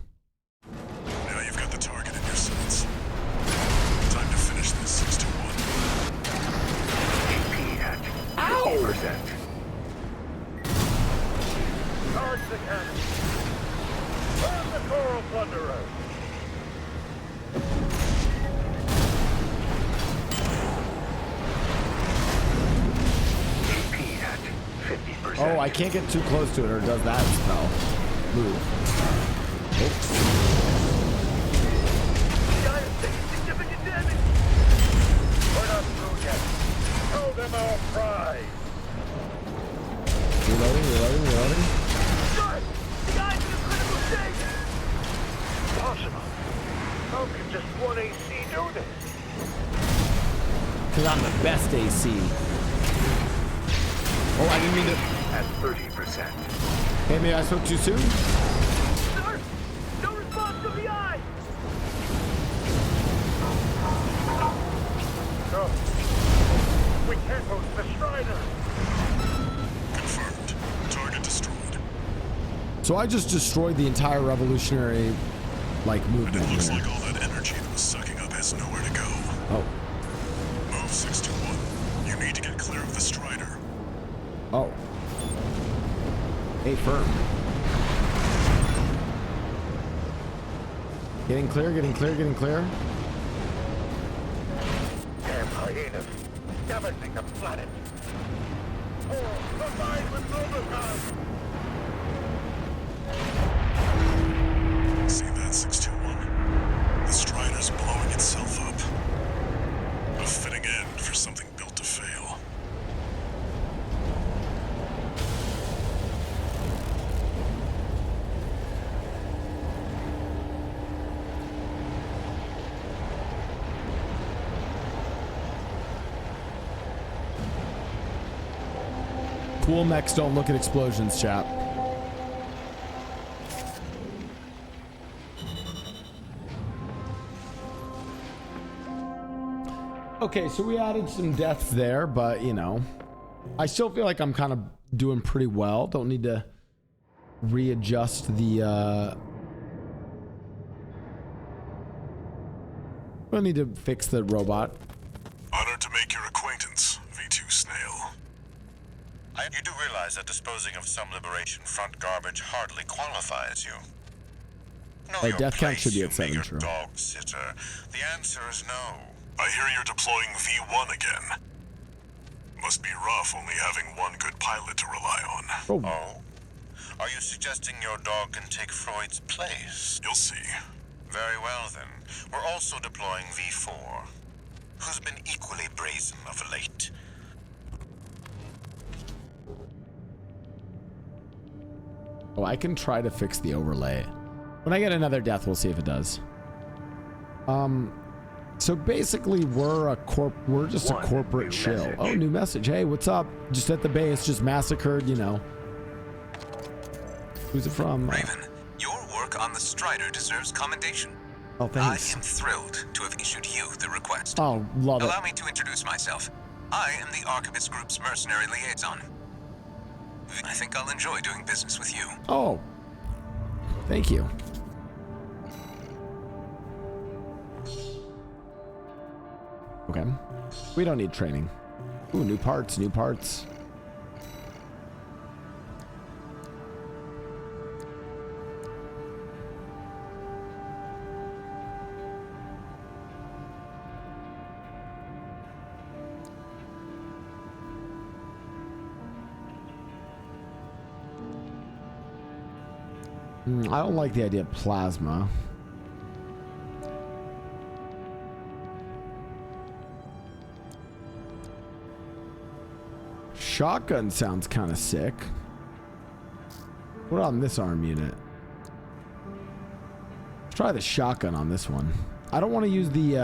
Now you've got the target in your sights. Time to finish this 6-1. AP at 50%. Charge the cannon. Burn the coral plunderers. AP at 50%. Oh, I can't get too close to it, or it does that spell. Move. Oops. Giants taking significant damage. We're not through yet. Show them our pride. Reloading. Guys, the guy's in a critical stage. Impossible. How can just one AC do this? Because I'm the best AC. Oh, I didn't mean to. At 30%. Hey, maybe I spoke too soon? Sir, no response from the eye. No. We can't host the Strider. Confirmed. Target destroyed. So I just destroyed the entire revolutionary, like, movement And it looks here. like all that energy that was sucking up has nowhere to go. Oh. Move 6-1. You need to get clear of the Strider. Oh. Hey, firm. Getting clear. Damn hyenas. Damaging the planet. Oh, combined with Rubicon. See that 6-1? The Strider's blowing itself up. A fitting end for something built to fail. Cool mechs don't look at explosions, chap. Okay, so we added some deaths there, but you know, I still feel like I'm kind of doing pretty well. Don't need to readjust the we'll need to fix the robot. Honored to make your acquaintance, V2 Snail. You do realize that disposing of some Liberation Front garbage hardly qualifies you. Know Death count should be at 7, your true. dog sitter. The answer is no. I hear you're deploying V1 again. Must be rough only having one good pilot to rely on. Oh? Are you suggesting your dog can take Freud's place? You'll see. Very well then. We're also deploying V4, who's been equally brazen of late. Oh, I can try to fix the overlay. When I get another death, we'll see if it does. So basically we're just a corporate shill. Oh, new message. Hey, what's up? Just at the base, just massacred, you know. Who's it from? Raven, your work on the Strider deserves commendation. Oh, thanks. I am thrilled to have issued you the request. Oh, love it. Allow me to introduce myself. I am the Archivist Group's mercenary liaison. I think I'll enjoy doing business with you. Oh, thank you. Okay. We don't need training. Ooh, new parts, new parts. I don't like the idea of plasma. Shotgun sounds kind of sick. What on this arm unit? Let's try the shotgun on this one. I don't want to use the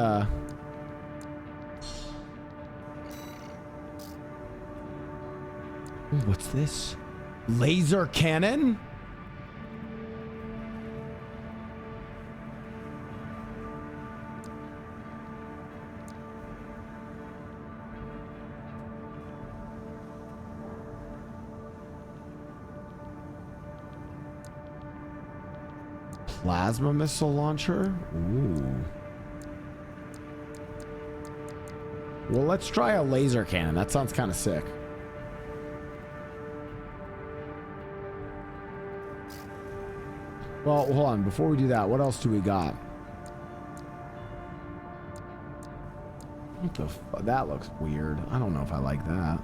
Ooh, what's this? Laser cannon? Plasma missile launcher? Ooh. Well, let's try a laser cannon. That sounds kind of sick. Well, hold on. Before we do that, what else do we got? What the fuck? That looks weird. I don't know if I like that.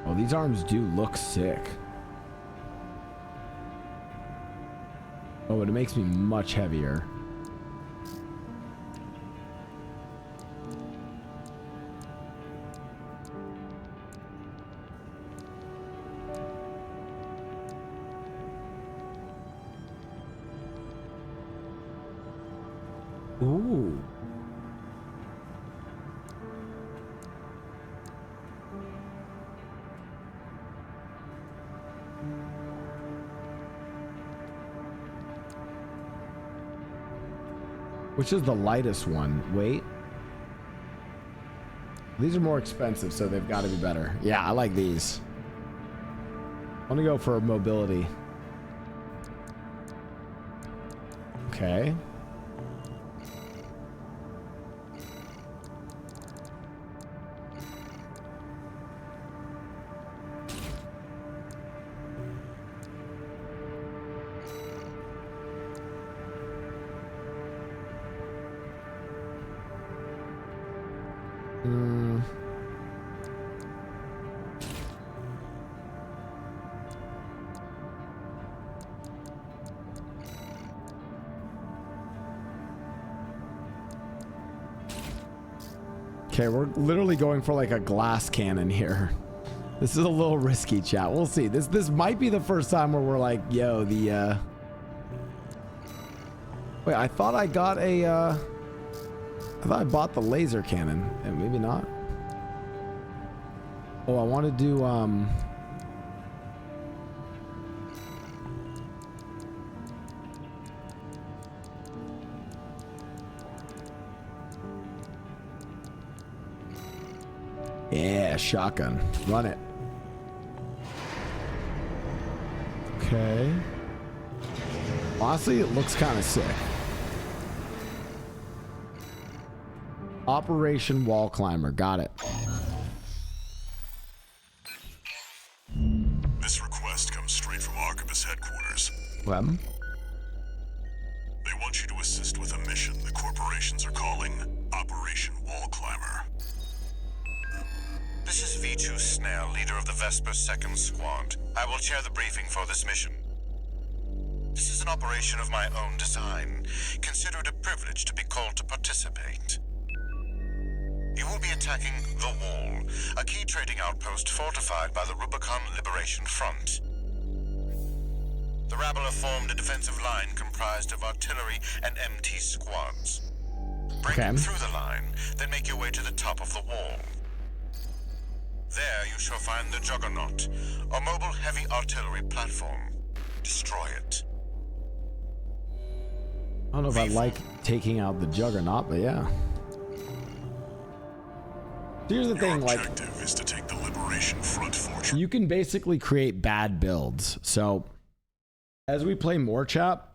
Oh, these arms do look sick. Oh, and it makes me much heavier. Ooh. Which is the lightest one? Wait. These are more expensive, so they've got to be better. Yeah, I like these. I want to go for mobility. Okay. Okay, we're literally going for like a glass cannon here. This is a little risky, chat. We'll see. This might be the first time where we're like, yo, the Wait, I thought I got a, I thought I bought the laser cannon. And maybe not. Oh, I want to do, yeah, shotgun. Run it. Okay. Honestly, it looks kind of sick. Operation Wall Climber. Got it. This request comes straight from Arquebus headquarters. What? They want you to assist with a mission the corporations are calling Operation Wall Climber. This is V2 Snell, leader of the Vesper 2nd Squad. I will chair the briefing for this mission. This is an operation of my own design. Consider it a privilege to be called to participate. You will be attacking the Wall, a key trading outpost fortified by the Rubicon Liberation Front. The rabble have formed a defensive line comprised of artillery and MT squads. Break through the line, then make your way to the top of the wall. There you shall find the Juggernaut, a mobile heavy artillery platform. Destroy it. I don't know if I like taking out the Juggernaut, but yeah. Here's the thing, like, objective is to take the Liberation Front fortress. You can basically create bad builds. So as we play more, chat,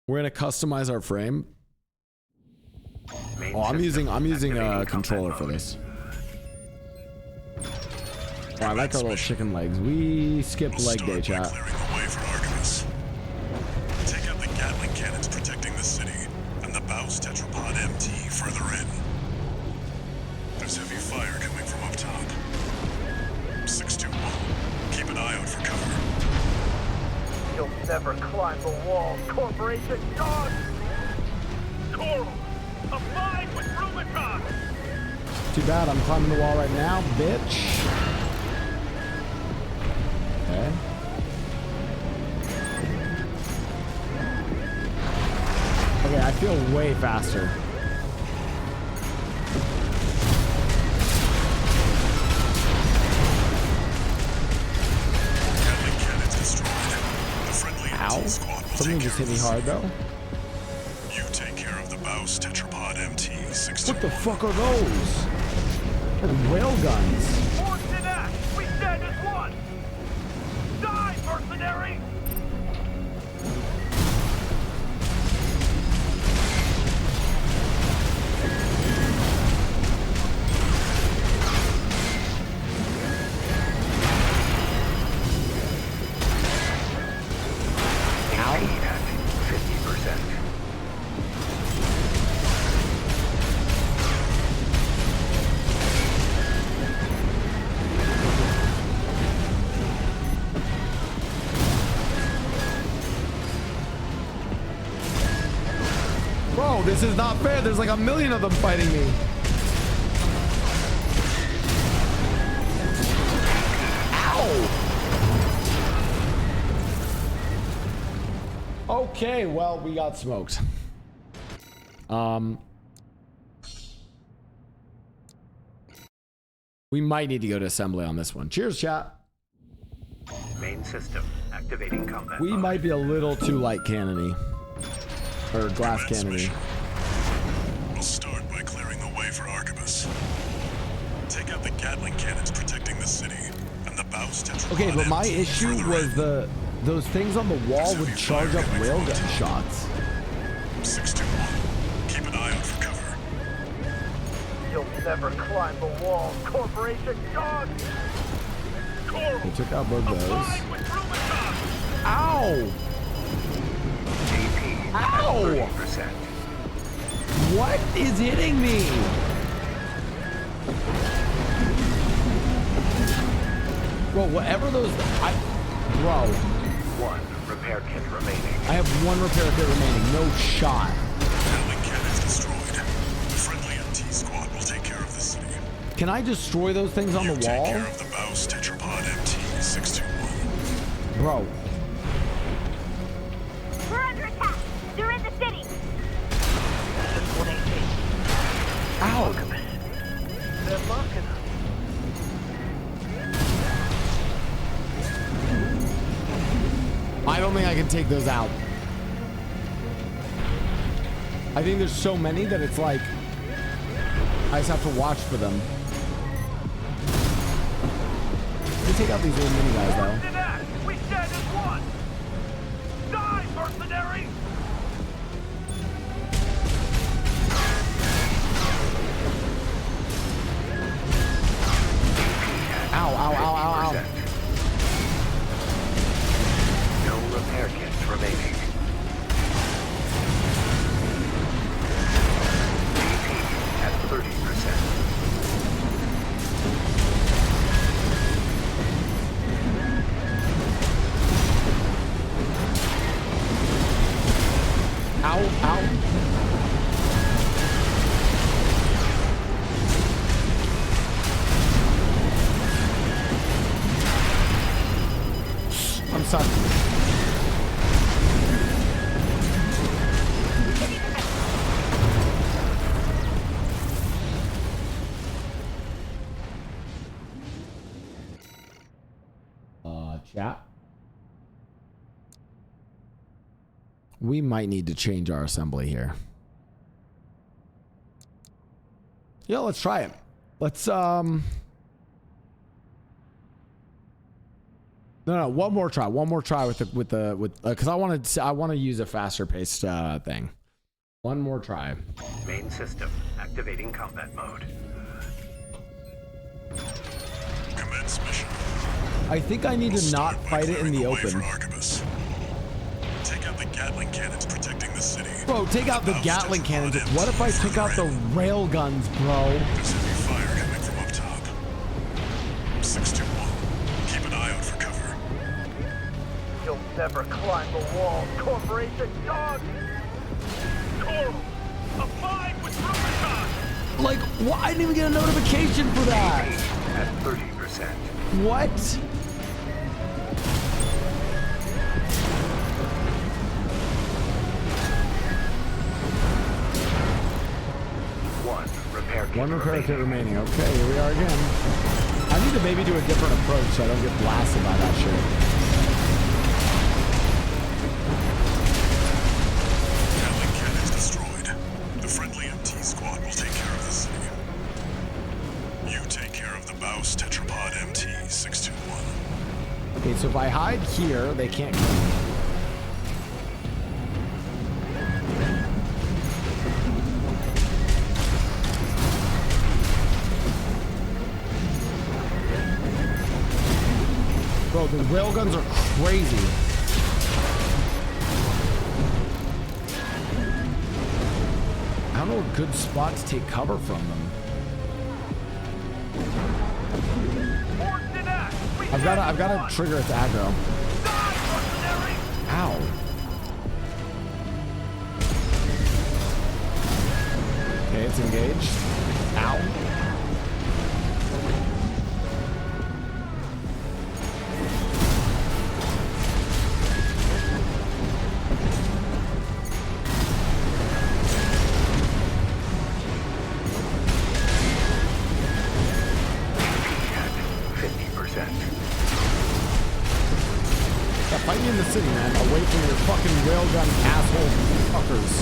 we're gonna customize our frame. Oh, I'm using a controller for this. Oh, I like our little chicken legs. We skipped leg day, chat. Take out the Gatling cannons protecting the city, and the Bau's tetrapod MT further in. There's heavy fire coming from up top. 621. Keep an eye out for cover. You'll never climb the wall, Corporation Dog! Coral! Abide with Rubicon! Too bad I'm climbing the wall right now, bitch. Okay. Okay, I feel way faster. Ow. Something just hit me hard though. You take care of the Bau's tetrapod MT-60. What the fuck are those? They're rail guns. Forged in act! We stand as one! Die, mercenary! Bro, this is not fair. There's like a million of them fighting me. Ow! Okay, well, we got smoked. We might need to go to assembly on this one. Cheers, chat. Main system activating combat. We might be a little too light cannony. Or glass cannony. We'll start by clearing the way for Arquebus. Take out the Gatling cannons protecting the city, and the Bau's tetrapod. Okay, but my issue was those things on the wall would charge up railgun shots. 621. Keep an eye out for cover. You'll never climb the wall, Corporation Dog! Coral! We took out both those. Abide with Rubicon! Ow! Ow! 30%. What is hitting me? Bro, whatever those... Bro. One repair kit remaining. I have one repair kit remaining. No shot. Gatling cannons destroyed. The friendly MT squad will take care of the city. Can I destroy those things on the wall? Take care of the Bau's tetrapod MT-621. Bro. We're under attack! can't take those out. I think there's so many that it's like I just have to watch for them. Let me take out these little mini guys though. We stand as one! Die, mercenary! Ow, ow, ow, ow, ow. No repair kits remaining. BP at 30%. Ow, ow. I'm sorry. Chat. We might need to change our assembly here. Yeah, let's try it. Let's no, one more try with because I want to use a faster paced thing. One more try. Main system activating combat mode. Commence mission. I think I need to not fight it in the open. Take out the Gatling cannons protecting the city. Bro, take out the Gatling cannons. What if I took out the rail guns, bro? There's heavy fire coming from up top. 621. Keep an eye out for cover. You'll never climb the wall, Corporation dog! Coral! A 5 with Rubicon! Like, what? I didn't even get a notification for that. At 30%. What? One repair kit remaining. Okay, here we are again. I need to maybe do a different approach so I don't get blasted by that shit. Gatling cannons destroyed. The friendly MT squad will take care of the city. You take care of the Bau's tetrapod MT 621. Okay, so if I hide here, they can't come. Bro, the railguns are crazy. I don't know a good spot to take cover from them. I've got to trigger its aggro. Ow. Okay, it's engaged. Ow. Fight me in the city, man. Away from your fucking railgun asshole fuckers.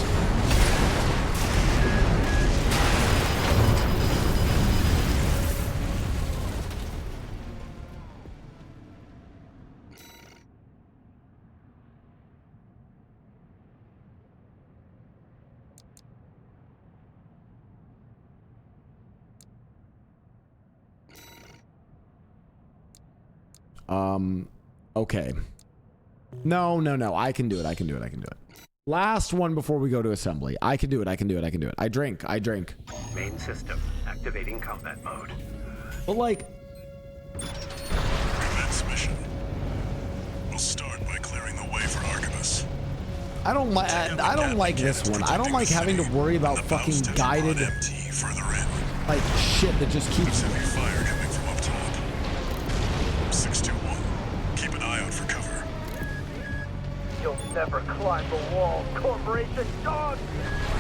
Okay. No. I can do it. Last one before we go to assembly. I can do it. I drink. Main system activating combat mode. But like... Commence mission. We'll start by clearing the way for Archibus. I don't like this one. I don't like having to worry about fucking guided... like shit that just keeps... Heavy fire coming from up top. 621. Keep an eye out for cover. You'll never climb the wall, Corporation dog!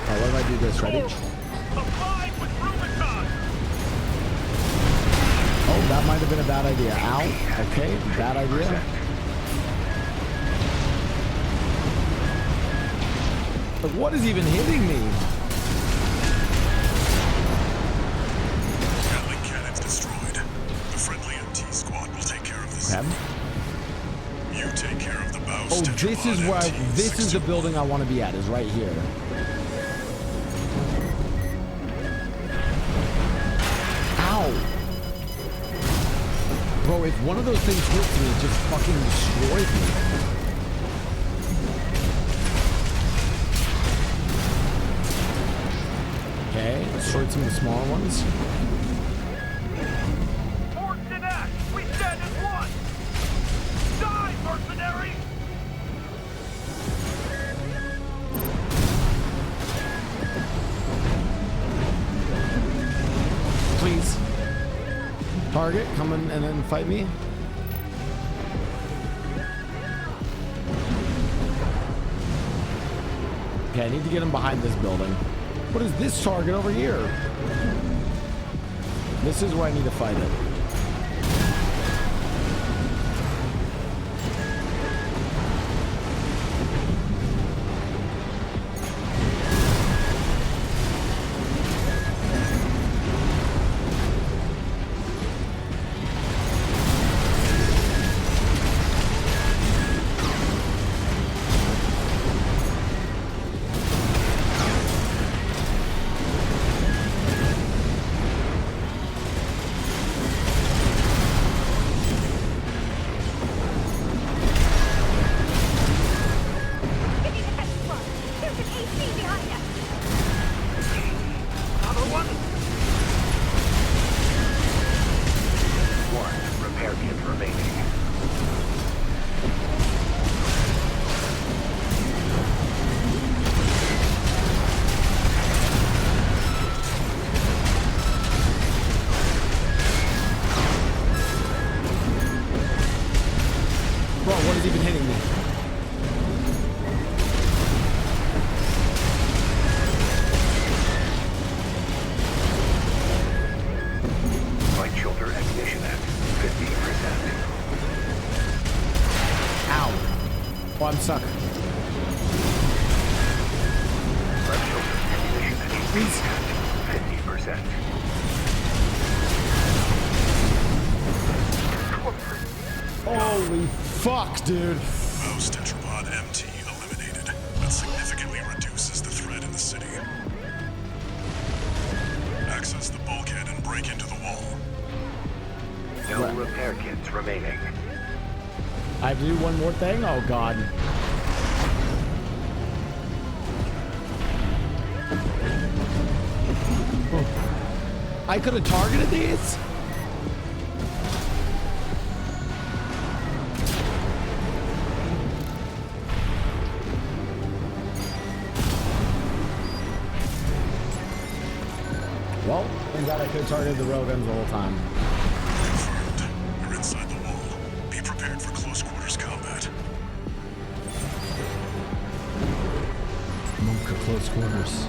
Alright, what if I do this? Ready? A 5 with Rubicon! Oh, that might have been a bad idea. Ow. Okay, bad idea. Like, what is even hitting me? Gatling cannons destroyed. The friendly MT squad will take care of this. Okay. You take care of the Blau. Oh, this is where this is the building I want to be at, is right here. Ow. Bro, if one of those things hits me, it just fucking destroys me. Okay, destroyed some of the smaller ones. Forged in ash, we stand as one! Die, mercenary! Please. Target, come in and then fight me. Okay, I need to get him behind this building. What is this target over here? This is where I need to fight it. I'm stuck. Please. 50%. Holy fuck, dude. Blau's tetrapod MT eliminated. That significantly reduces the threat in the city. Access the bulkhead and break into the wall. No repair kits remaining. I have to do one more thing? Oh, God. I could have targeted these? Well, thank God I could have targeted the railguns the whole time. You're inside the wall. Be prepared for close quarters combat. Monk at close quarters.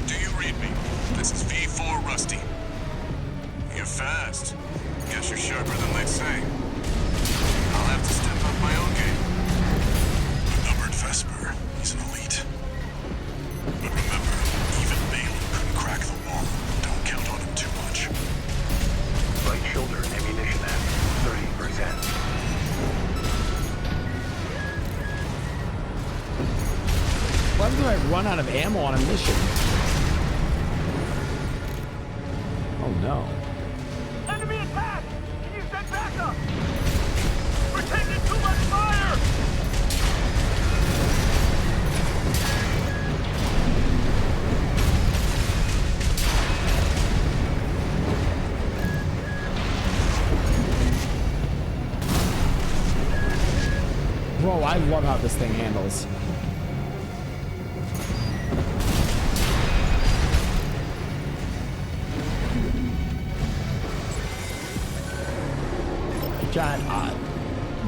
Do you read me? This is V4 Rusty. You're fast. Guess you're sharper than they'd say. I'll have to step up my own game. The numbered Vesper, he's an elite. But remember, even Balin couldn't crack the wall. Don't count on him too much. Right shoulder ammunition at 30%. Why do I run out of ammo on a mission? Oh no. Enemy attack! Can you send backup? We're taking too much fire! Bro, I love how this thing handles. Chat,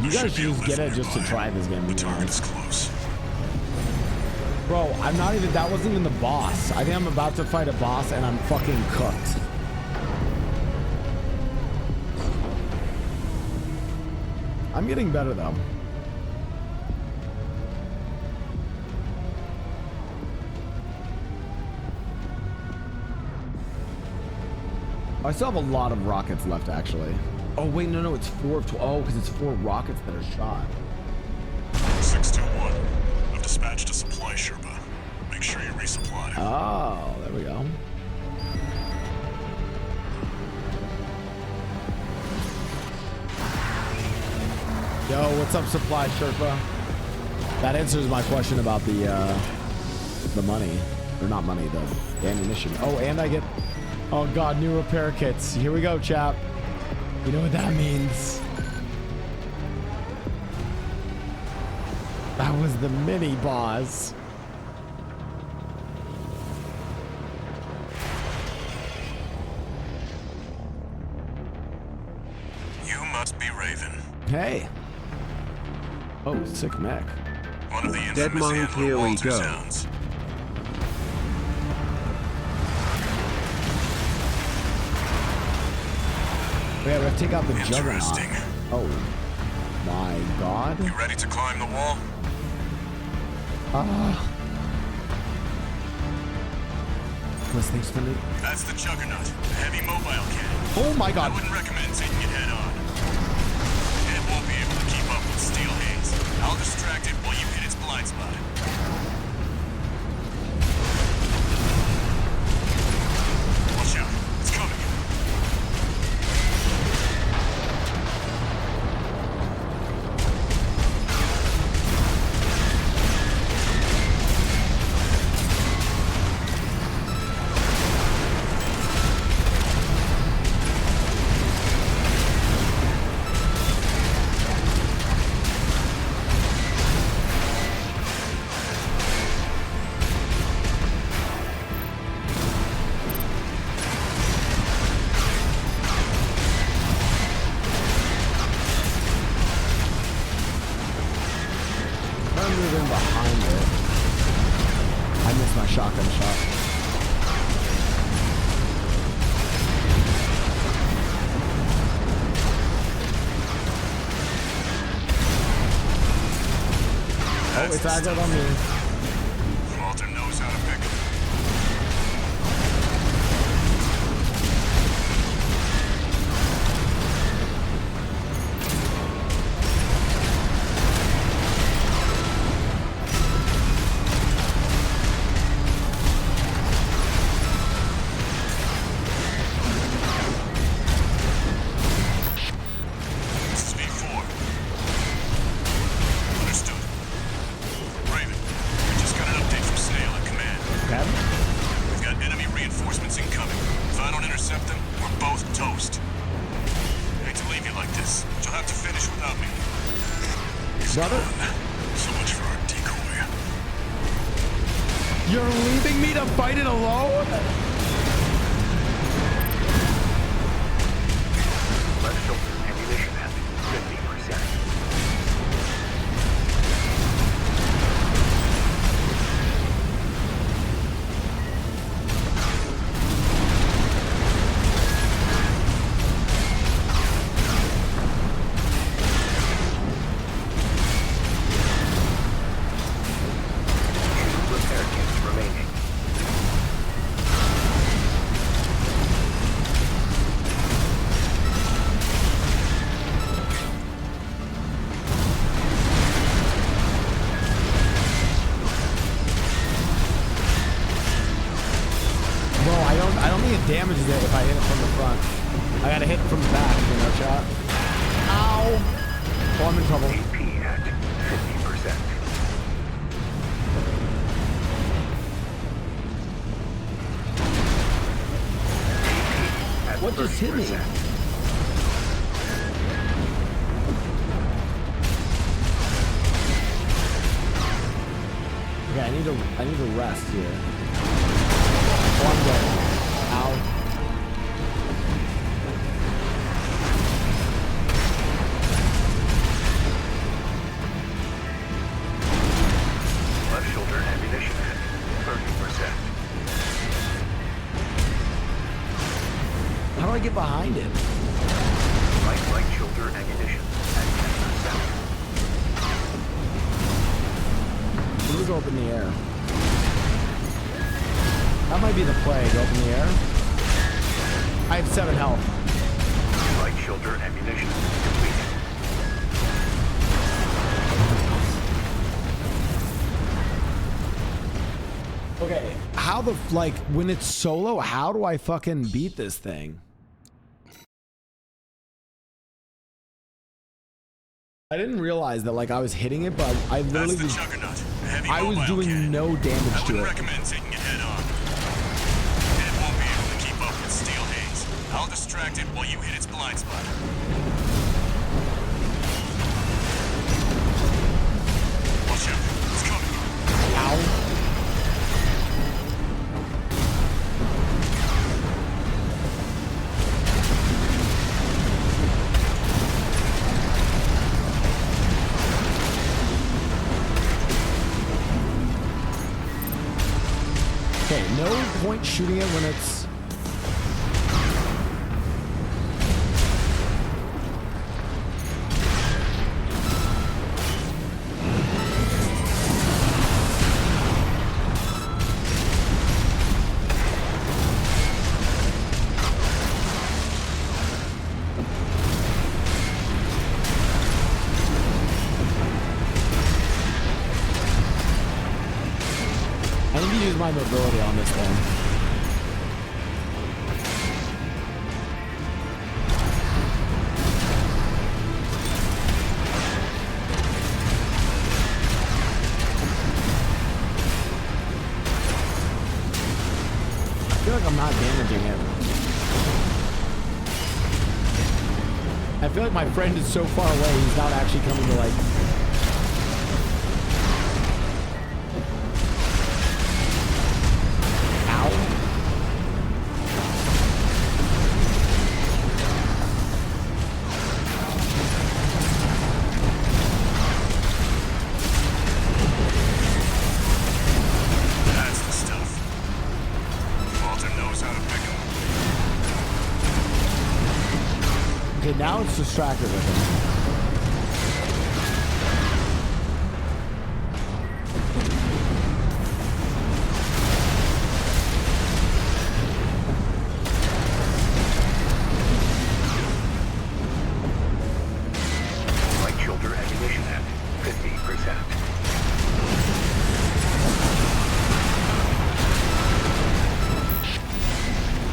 you guys should just get it just to try this game. The target's close. Bro, I'm not even, that wasn't even the boss. I think I'm about to fight a boss and I'm fucking cooked. I'm getting better though. I still have a lot of rockets left, actually. Oh, wait, no, it's 4 of 12. Oh, because it's 4 rockets that are shot. 621. I've dispatched a supply Sherpa. Make sure you resupply. Oh, there we go. Yo, what's up, supply Sherpa? That answers my question about the money. Or not money, the ammunition. Oh, and I get... Oh god, new repair kits. Here we go, chap. You know what that means. That was the mini boss. You must be Raven. Hey. Oh, sick mech. One of the Dead monk, here we go. Sounds. Yeah, we have to take out the juggernaut. Oh my god. You ready to climb the wall? Plus things for me. That's the juggernaut, a heavy mobile cannon. Oh my god. I wouldn't recommend taking it head on. It won't be able to keep up with steel haze. I'll distract it while you hit its blind spot. Watch out, it's coming. It's aggroed on me. Walter knows how to pick him. This is V4. Understood. Raven, we just got an update from Snail at command. Okay. We've got enemy reinforcements incoming. If I don't intercept them, we're both toast. Hate to leave you like this, but you'll have to finish without me. Brother? So much for our decoy. You're leaving me to fight it alone? Left shoulder ammunition at 50%. Repair kits remaining. Bro, I don't think it damages it if I hit it from the front. I gotta hit it from the back, you know, chat. Ow! Oh, I'm in trouble. AP at 50%. What just hit me? Okay, I need to rest here. One day. Ow. Left shoulder ammunition at 30%. How do I get behind it? Right shoulder ammunition at 10%. go up in the air. That might be the play. Go up in the air. I have 7 health. Light shoulder ammunition completed. Okay, how the, like, when it's solo, how do I fucking beat this thing? I didn't realize that, like, I was hitting it, but I literally was, I was doing no damage to it. Recommend taking it head on. It won't be able to keep up with steel haze. I'll distract it while you hit its blind spot. Watch out, it's coming. Ow. Okay, no point shooting it when it's... I need to use my mobility on this thing. I feel like I'm not damaging it. I feel like my friend is so far away, he's not actually coming to, like... That's the stuff. Walter knows how to pick 'em. Okay, now it's distracted with him. Light shoulder ammunition at 50%.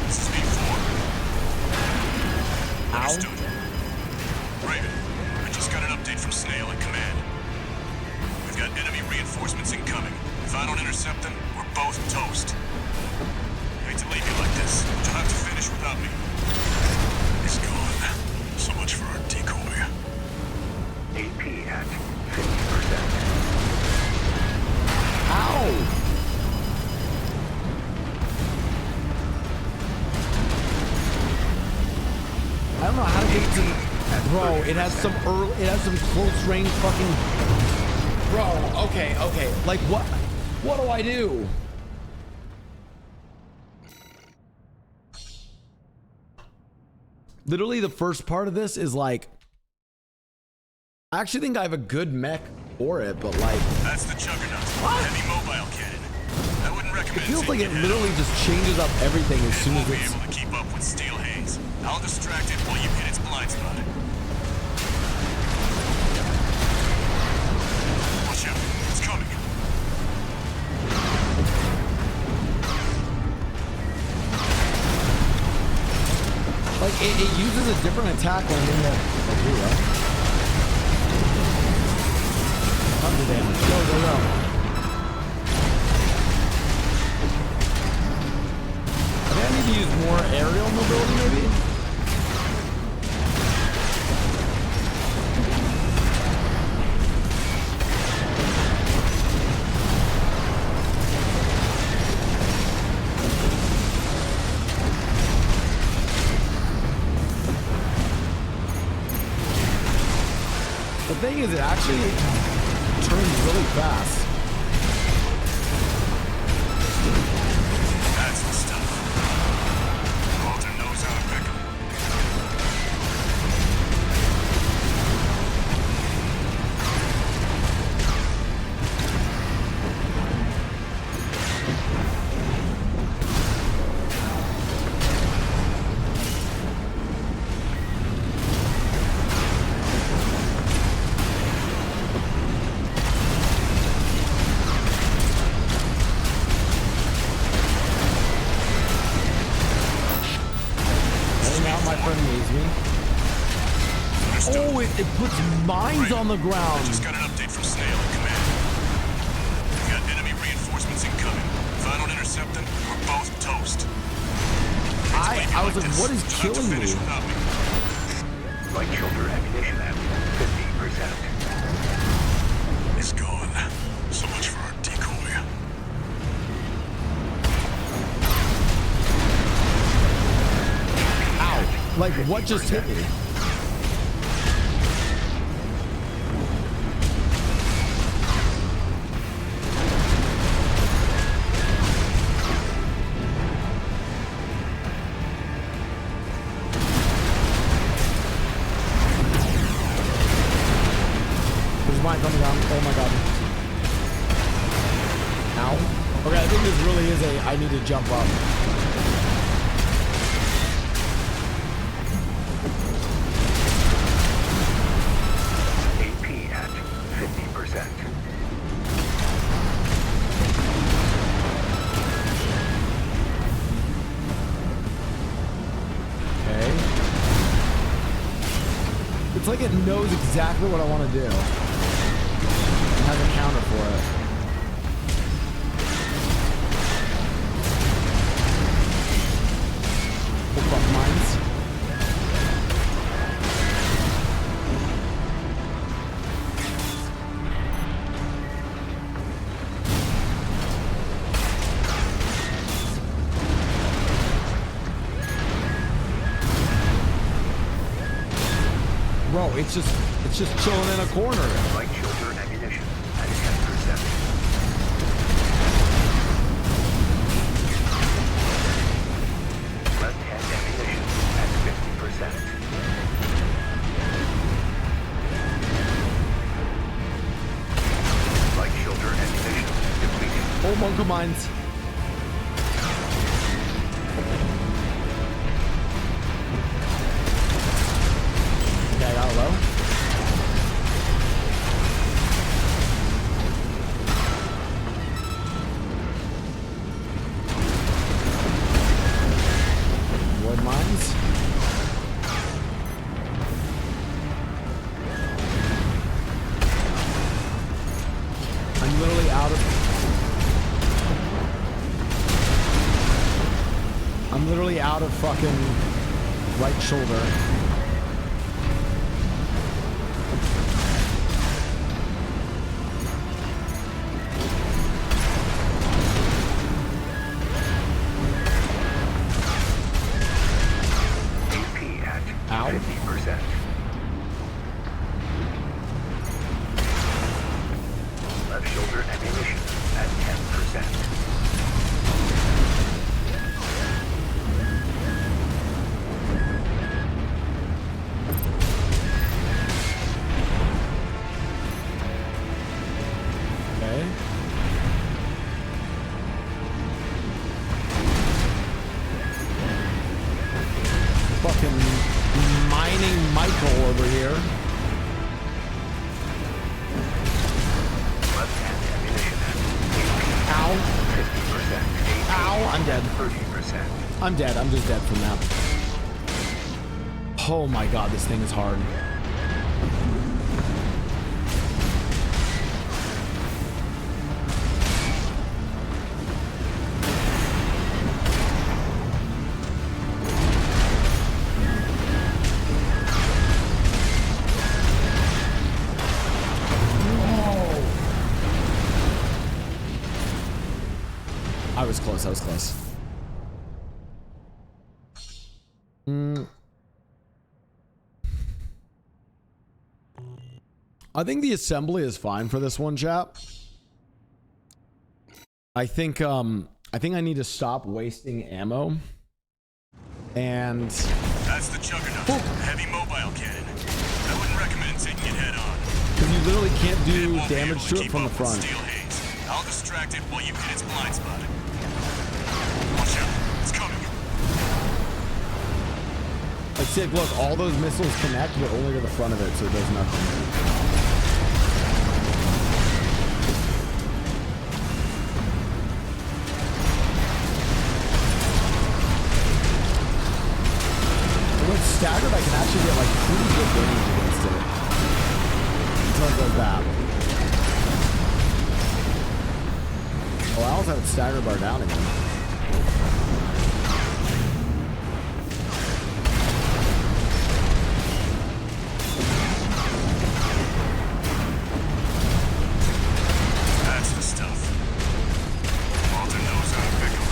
This is V4. Understood. Raven, I just got an update from Snail at command. We've got enemy reinforcements incoming. If I don't intercept them, we're both toast. I hate to leave you like this, but you'll have to finish without me. He's gone. So much for our decoy. AP at 50%. Ow! I don't know how to get to... Bro, it has some early... It has some close range fucking... Bro, okay. Like, what? What do I do? Literally, the first part of this is like... I actually think I have a good mech for it, but like... That's the Juggernaut. Heavy mobile cannon. I wouldn't recommend... It feels like it literally just changes up everything as soon as Be it's... able to keep up with steel haze. I'll distract it while you hit its blind spot. Watch out, it's coming. Like, it uses a different attack when in the... Like, here we go. Tons of damage. Go. I think I need to use more aerial mobility, maybe? The thing is, it actually turns really fast. That's the stuff. Walter knows how to pick 'em. it puts mines on the ground. I just got an update from Snail and Command. We got enemy reinforcements incoming. If I don't intercept them, we're both toast. I was like, what is killing me? Light shoulder ammunition at 50%. It's gone. So much for our decoy. Ow. Like, what just hit me? Mine coming down. Oh my god. Ow. Okay, I think this really is I need to jump up. AP at 50%. Okay. It's like it knows exactly what I want to do. Has a counter for it. Hold up mines. Bro, it's just chilling in a corner. Light shoulder ammunition at 10%. Left hand ammunition at 50%. Light shoulder ammunition depleted. Oh, monk of mines. Okay, I got it low. Wood mines. I'm literally out of... I'm literally out of fucking right shoulder. Ow. 50%. Left shoulder ammunition at 10%. Okay. Fucking mining Michael over here. Left hand ammunition at Ow. 50%. Ow, I'm dead. 30%. I'm dead. I'm just dead from that. Oh my god, this thing is hard. I was close. I was close. I think the assembly is fine for this one, chap. I think I need to stop wasting ammo. And that's the Juggernaut. Heavy mobile cannon. I wouldn't recommend taking it head on. Because you literally can't do damage to it from the front. Steel haze. I'll distract it while you hit its blind spot. Watch out. It's coming. Like, see, look, all those missiles connect, but only to the front of it, so it does nothing. When it's staggered, I can actually get, like, pretty good damage against it. have that stagger bar down again. That's the stuff. Walter knows how to pick 'em.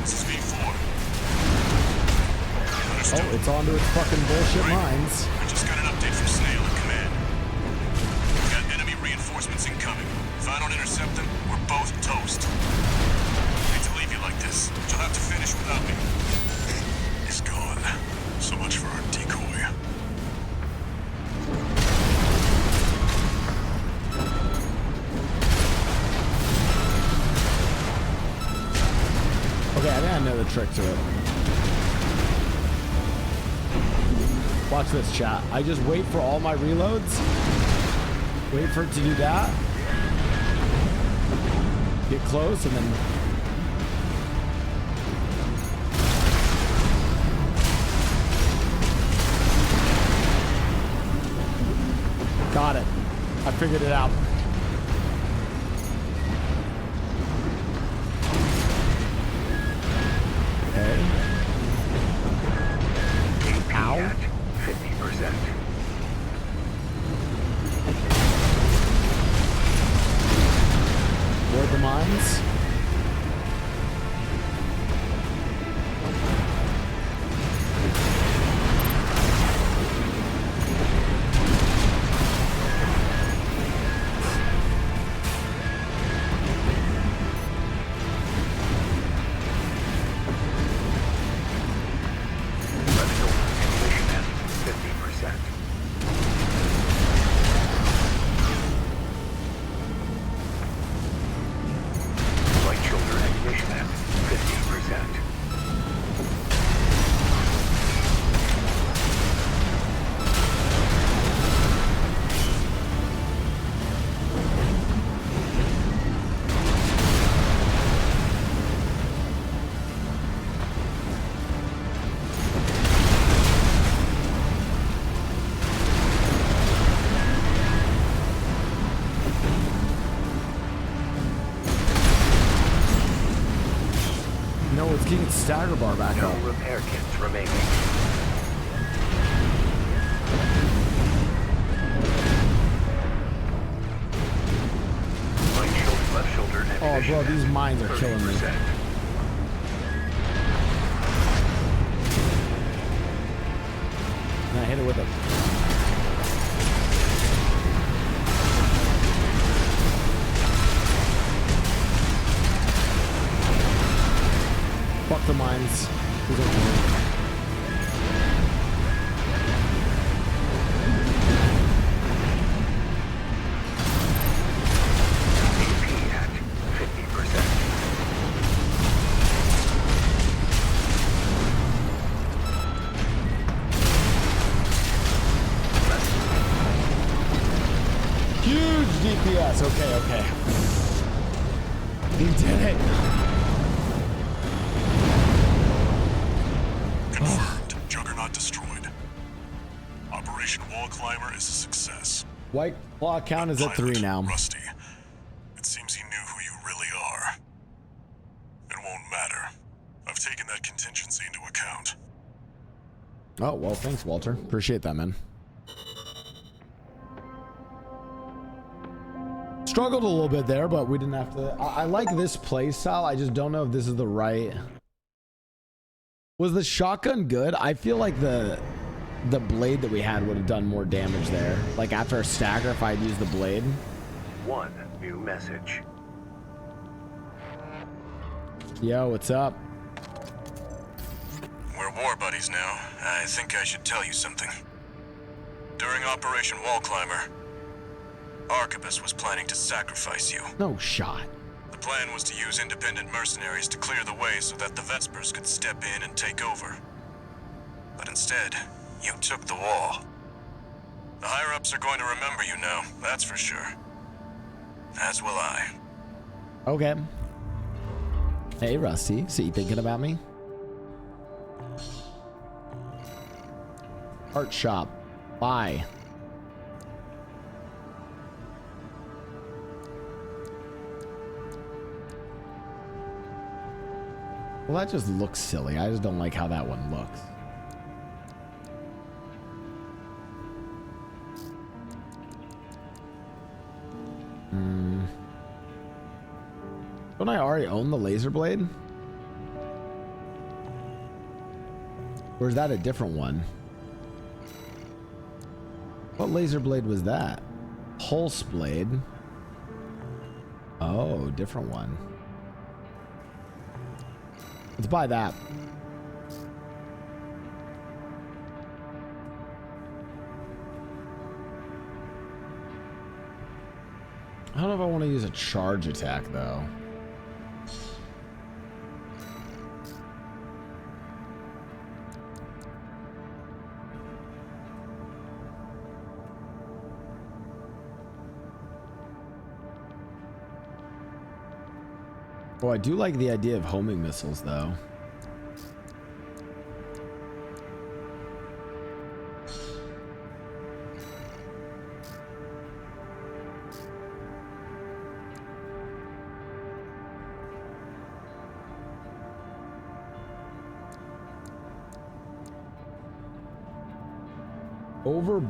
This is V4. Understood. Oh, it's onto its fucking bullshit mines. I just got an update from Snail in command. We've got enemy reinforcements incoming. If I don't intercept them, we're both toast. I hate to leave you like this, but you'll have to finish without me. He's gone. So much for our decoy. Okay, I think I know the trick to it. Watch this, chat. I just wait for all my reloads. Wait for it to do that. Get close and then... Got it. I figured it out. Okay. Ow. 50%. Board the mines. No, it's getting stagger bar back up. No repair kits remaining. Right shoulder, left shoulder, Oh, bro, these mines are killing me. And I hit it with a... Fuck the mines. Who's okay? Huge DPS. Okay, okay. He did it. Confirmed. Juggernaut destroyed. Operation Wall Climber is a success. White claw count is at 3 now. Rusty. It seems he knew who you really are. It won't matter. I've taken that contingency into account. Oh, well, thanks, Walter. Appreciate that, man. Struggled a little bit there, but we didn't have to. I like this play style. I just don't know if this is the right. Was the shotgun good? I feel like the blade that we had would have done more damage there. Like after a stagger, if I'd used the blade. One new message. Yo, what's up? We're war buddies now. I think I should tell you something. During Operation Wall Climber, Arquebus was planning to sacrifice you. No shot. The plan was to use independent mercenaries to clear the way so that the Vespers could step in and take over. But instead, you took the wall. The higher-ups are going to remember you now, that's for sure. As will I. Okay. Hey, Rusty. So you thinking about me? Art shop. Buy. Well, that just looks silly. I just don't like how that one looks. Don't I already own the laser blade? Or is that a different one? What laser blade was that? Pulse blade. Oh, different one. Let's buy that. I don't know if I want to use a charge attack though. Oh, I do like the idea of homing missiles, though.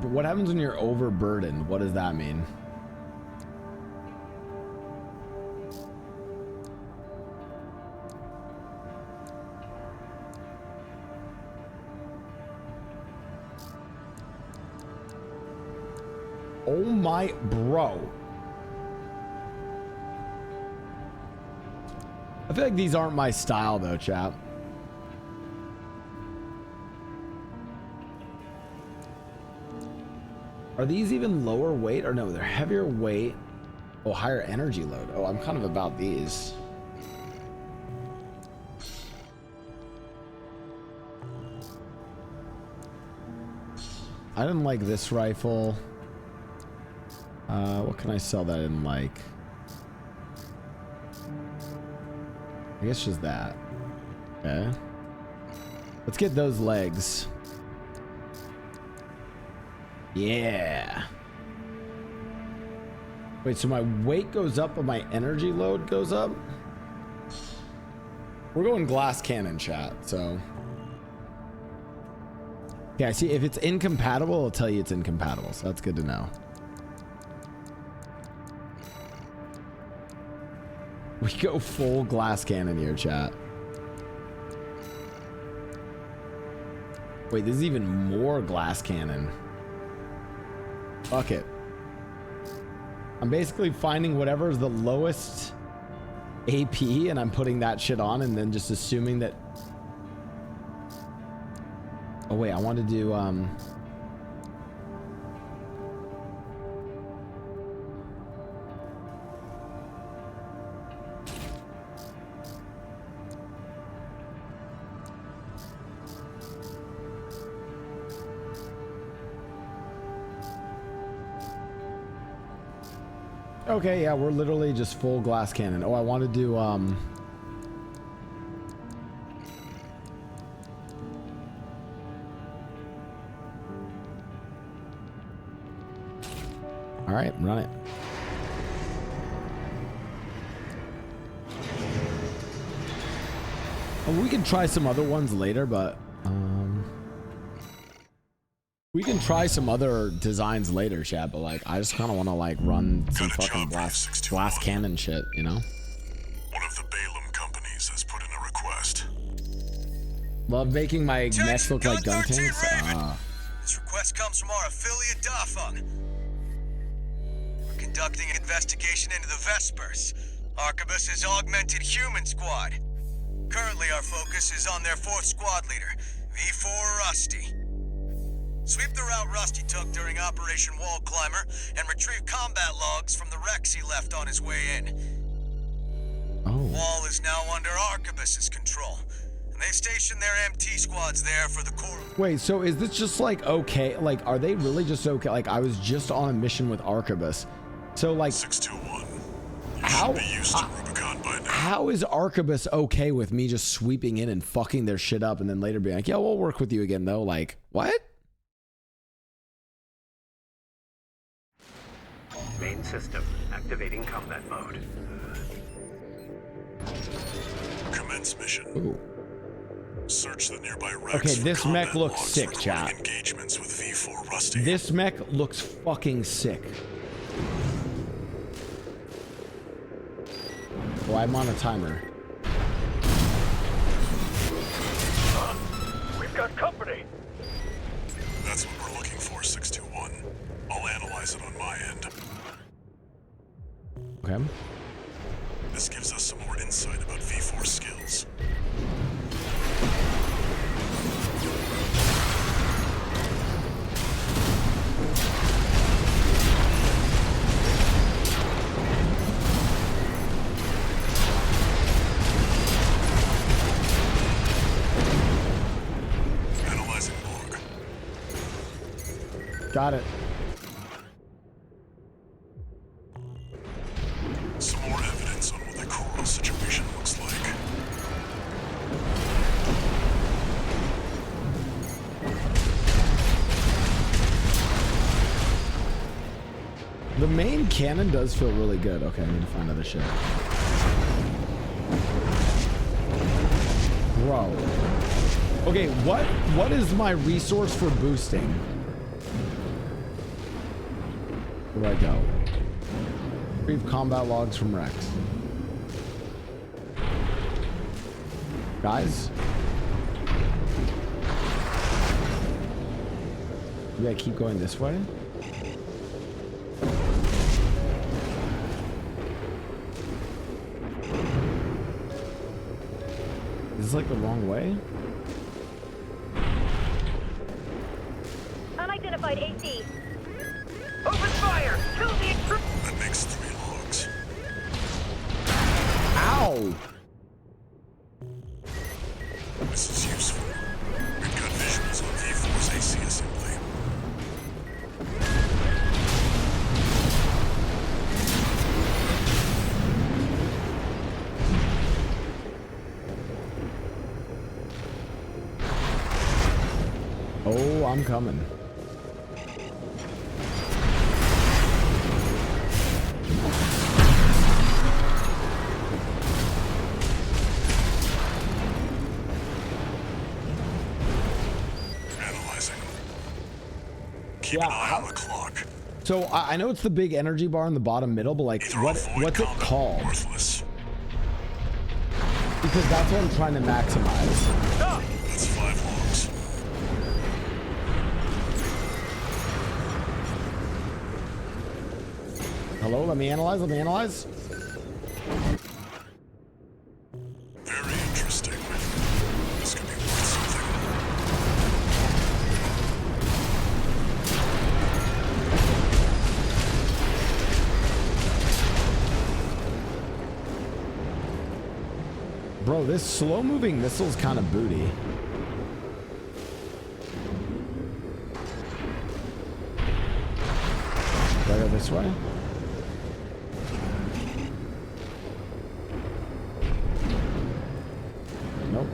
What happens when you're overburdened? What does that mean? Oh my bro. I feel like these aren't my style though, chap. Are these even lower weight or no, they're heavier weight. Oh, higher energy load. Oh, I'm kind of about these. I didn't like this rifle. What can I sell that in like? I guess just that. Okay. Let's get those legs. Yeah. Wait, so my weight goes up but my energy load goes up? We're going glass cannon, chat, so. Yeah, see, if it's incompatible, it'll tell you it's incompatible, so that's good to know. We go full glass cannon here, chat. Wait, this is even more glass cannon. Fuck it. I'm basically finding whatever is the lowest AP and I'm putting that shit on and then just assuming that... Oh wait, I want to do okay, yeah, we're literally just full glass cannon. Oh, I want to do all right, run it. Well, we can try some other ones later, but we can try some other designs later, chat, but like I just kind of want to like run some fucking glass cannon shit, you know? One of the Balaam companies has put in a request. Love making my mechs look like gun tanks. This request comes from our affiliate Dafeng. We're conducting an investigation into the Vespers, Arquebus's augmented human squad. Currently our focus is on their 4th squad leader, V4 Rusty. Sweep the route Rusty took during Operation Wall Climber and retrieve combat logs from the wrecks he left on his way in. Wall is now under Arquebus's control, and they stationed their MT squads there for the core. Wait, so is this just like okay? Like, are they really just okay? Like, I was just on a mission with Arquebus, so like 621. How? Be used to Rubicon by now. How is Arquebus okay with me just sweeping in and fucking their shit up, and then later being like, yeah, we'll work with you again though? Like, what? Main system activating combat mode. Commence mission. Ooh. Search the nearby wrecks. Okay, for this mech combat looks logs sick, recording chat. Engagements with V4 Rusty. This mech looks fucking sick. Oh, I'm on a timer. We've got company. That's what we're looking for, 621. I'll analyze it on my end. Okay. This gives us some more insight about V4 skills. Analyzing log. Got it. Some more evidence on what the coral situation looks like. The main cannon does feel really good. Okay, I need to find other shit. Bro. Okay, what is my resource for boosting? Where do I go? Retrieve combat logs from Rex. Guys? Maybe I keep going this way? Is this like the wrong way? Unidentified AC. Open fire! Kill the intruder! That makes 3 logs. Ow! This is useful. We've got visuals on V4's AC assembly. Oh, I'm coming. Analyzing. Keep an eye on the clock. So I know it's the big energy bar in the bottom middle, but like what's it called? Worthless. Because that's what I'm trying to maximize. That's 5 logs. Hello, let me analyze, Very interesting. This could be worth something. Bro, this slow moving missile's kind of booty. Do I go this way? Nope.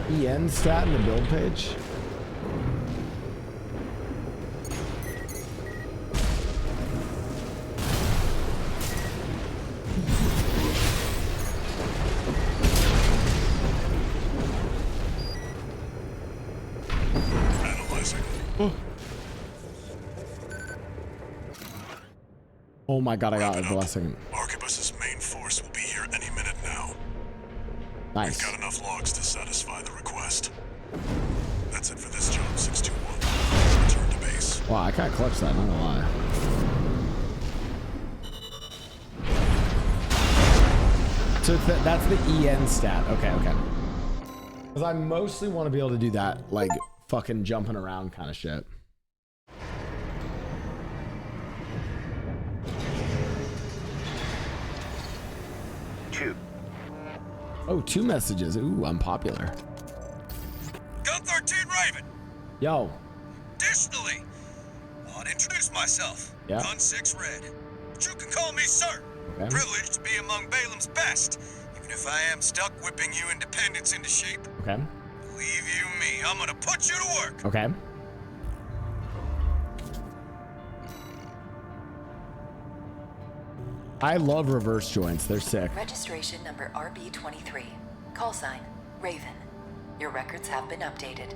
EN stat in the build page. Analyzing. Oh my god, I got a blessing. Arquebus's main force will be here any minute now. Nice. We've got enough logs to satisfy the request. That's it for this job, 621. Return to base. Wow, I can't clutch that, not gonna lie. So that's the EN stat. Okay, okay. Because I mostly want to be able to do that, like, fucking jumping around kind of shit. Oh, 2 messages. Ooh, I'm popular. Gun 13 Raven. Yo. Additionally, I want to introduce myself. Yeah. Gun 6 Red. But you can call me sir. Okay. Privileged to be among Balaam's best, even if I am stuck whipping you independents into shape, Okay. believe you me, I'm gonna put you to work. Okay. I love reverse joints. They're sick. Registration number RB23. Call sign, Raven. Your records have been updated.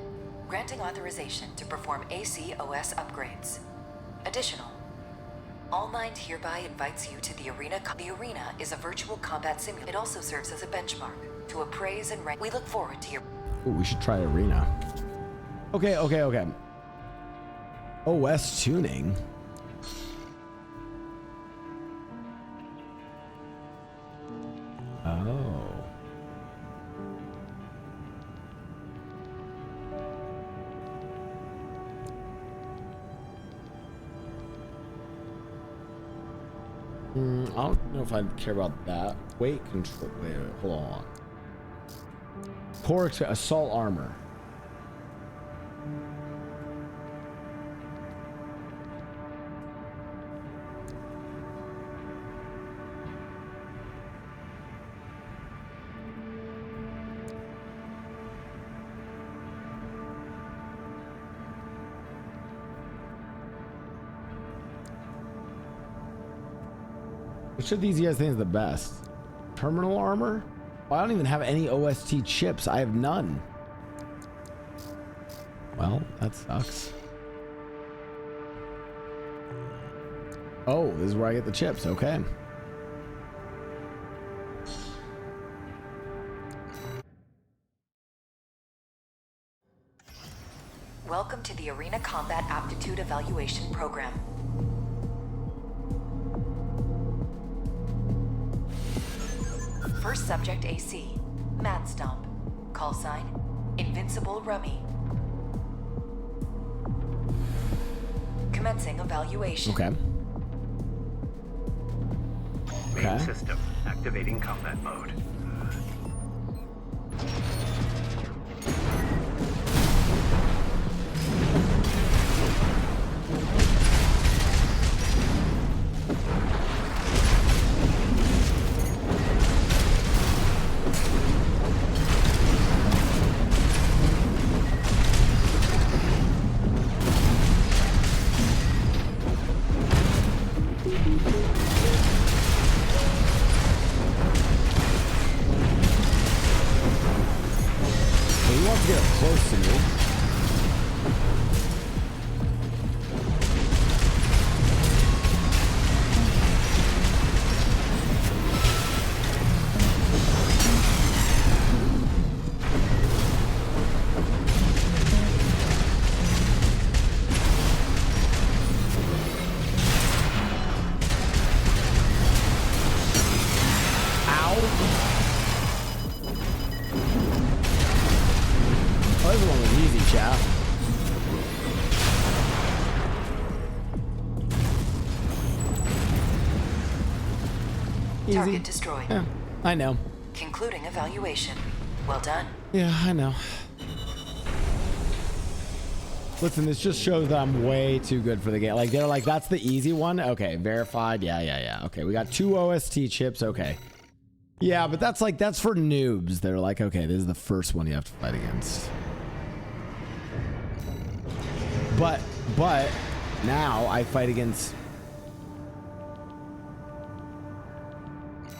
Granting authorization to perform ACOS upgrades. Additional. All Mind hereby invites you to the arena. The arena is a virtual combat simulator. It also serves as a benchmark to appraise and rank. We look forward to your... Ooh, we should try arena. Okay. OS tuning. Oh. I don't know if I care about that. Weight control. Wait, hold on. Core assault armor. Which of these you guys think is the best? Terminal armor? Well, I don't even have any OST chips. I have none. Well, that sucks. Oh, this is where I get the chips. Okay. Welcome to the Arena Combat Aptitude Evaluation Program. First subject AC, Man Stomp. Call sign, Invincible Rummy. Commencing evaluation. Okay. Main system activating combat mode. Target destroyed. Yeah, I know. Concluding evaluation. Well done. Yeah, I know. Listen, this just shows that I'm way too good for the game. Like, they're like, that's the easy one? Okay, verified. Yeah. Okay, we got 2 OST chips. Okay. Yeah, but that's like, that's for noobs. They're like, okay, this is the first one you have to fight against. But now I fight against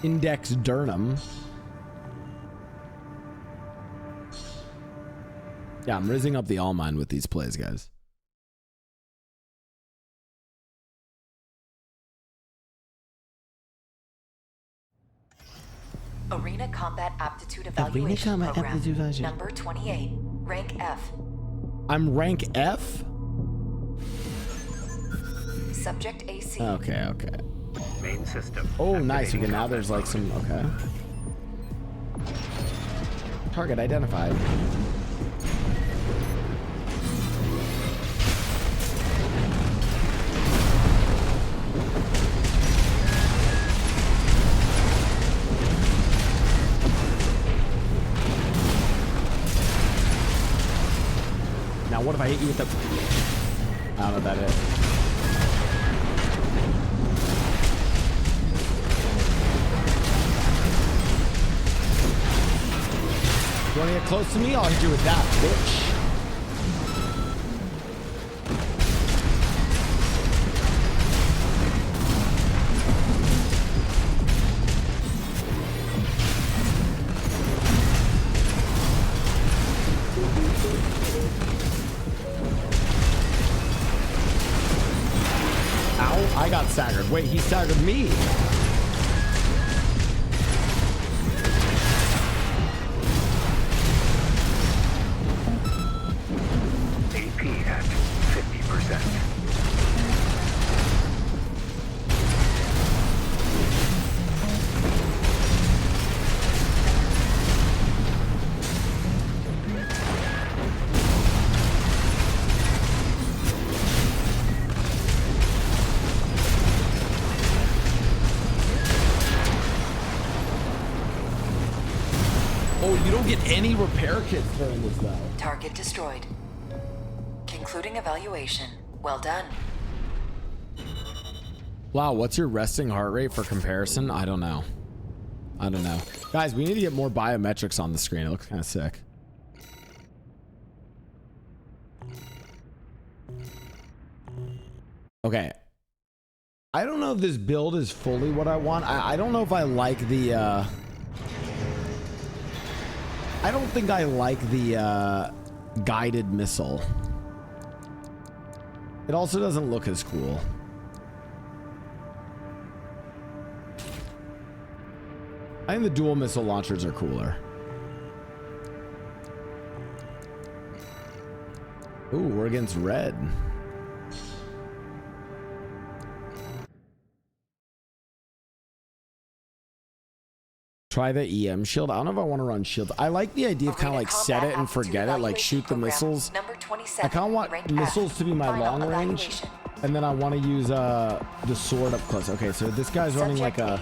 Index Durnham. Yeah, I'm rizzing up the All Mine with these plays, guys. Arena Combat Aptitude Evaluation Program. Number 28. Rank F. I'm rank F? Subject AC. Okay. Main system. Oh, nice. You can now there's like some. Okay. Target identified. Now, what if I hit you with the... I don't know what that is. You want to get close to me? I'll hit you with that, bitch. Ow, I got staggered. Wait, he staggered me. AP at 50%. Oh, you don't get any repair kits during this though. Target destroyed. Concluding evaluation. Well done. Wow, what's your resting heart rate for comparison? I don't know. I don't know. Guys, we need to get more biometrics on the screen. It looks kind of sick. Okay. I don't know if this build is fully what I want. I don't know if I like the I don't think I like the guided missile. It also doesn't look as cool. I think the dual missile launchers are cooler. Ooh, we're against red. Try the EM shield. I don't know if I want to run shield. I like the idea of kind of like set it and forget it, like shoot the missiles. I kind of want missiles to be my long range, and then I want to use the sword up close. Okay, so this guy's running like a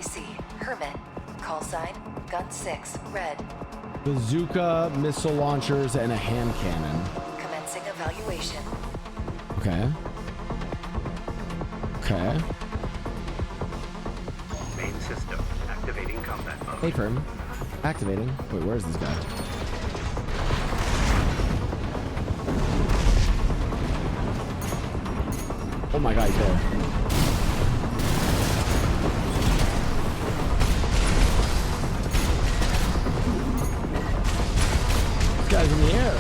Herman. Call sign. Gun 6. Red. bazooka, missile launchers, and a hand cannon. Commencing evaluation. Okay. Okay. Main system activating combat mode. Hey, Prim. Activating. Wait, where's this guy? Oh my god, he's there. This guy's in the air.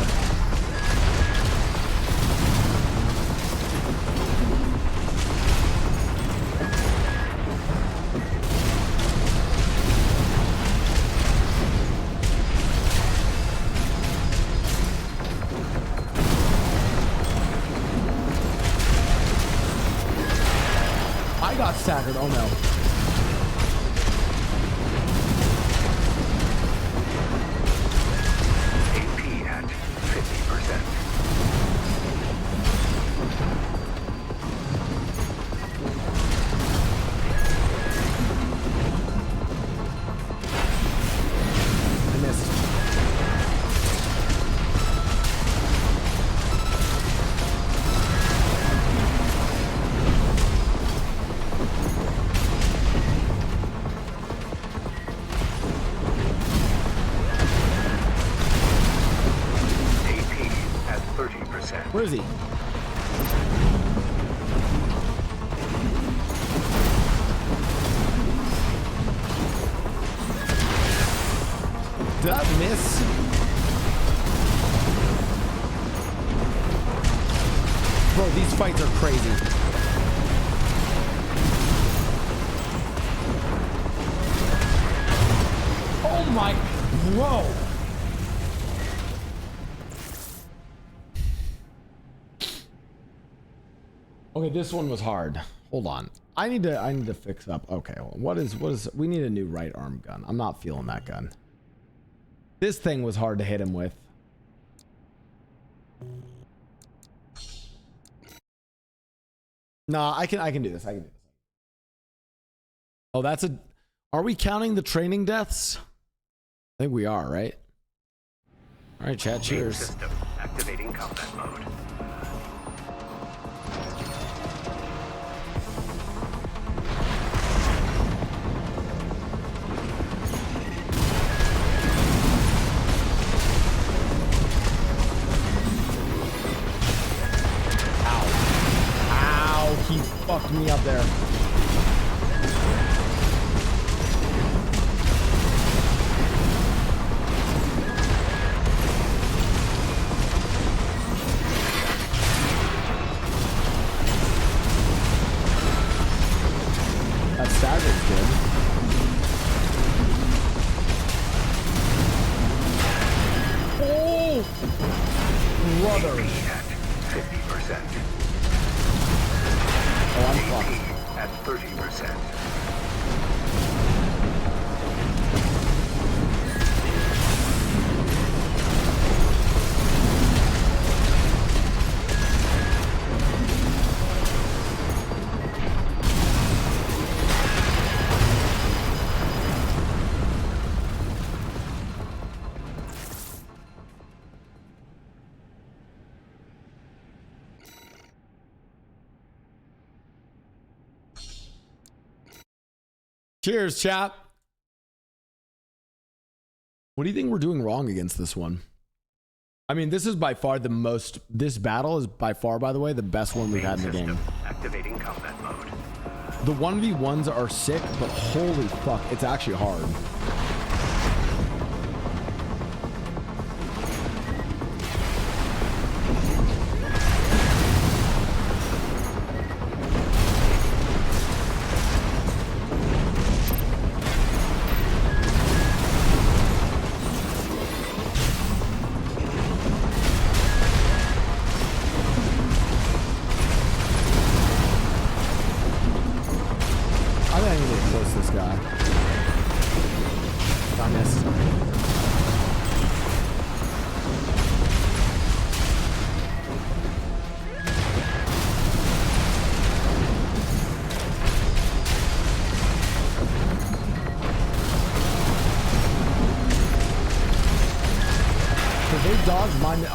Got staggered. Oh no. AP at 50%. I missed. Where is he? Did I miss? Bro, these fights are crazy. Oh my, bro. Okay, this one was hard. Hold on. I need to fix up. Okay, well, what is we need a new right arm gun. I'm not feeling that gun. This thing was hard to hit him with. Nah, I can do this. I can do this. Oh, that's a are we counting the training deaths? I think we are, right? All right, chat, cheers. System activating combat mode. brother. AP at 50%. Oh, I'm AP fucked. at 30%. Cheers, chat. What do you think we're doing wrong against this one? I mean, this is by far the most. This battle is by far, by the way, the best one we've had in the game. Activating combat mode. The 1v1s are sick, but holy fuck, it's actually hard.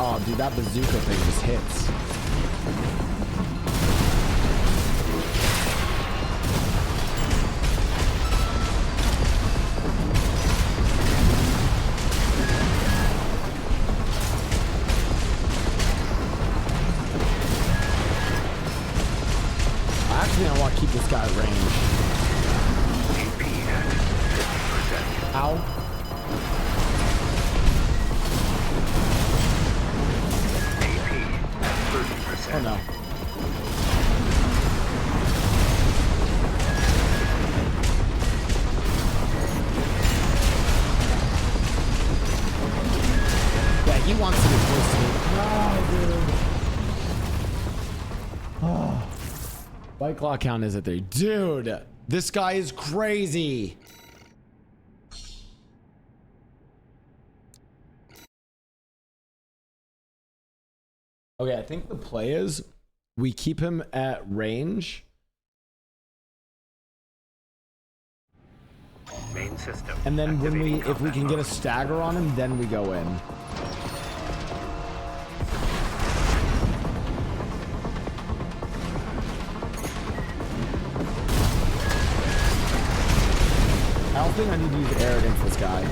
Oh, dude, that bazooka thing just hits. Actually, I want to keep this guy at range. Ow. Oh no. Yeah, he wants to get close to me. No, dude. Oh. White Claw count is at 3. Dude, this guy is crazy. Okay, I think the play is we keep him at range. Main system. And then when if we can get a stagger on him, then we go in. I don't think I need to use air against this guy.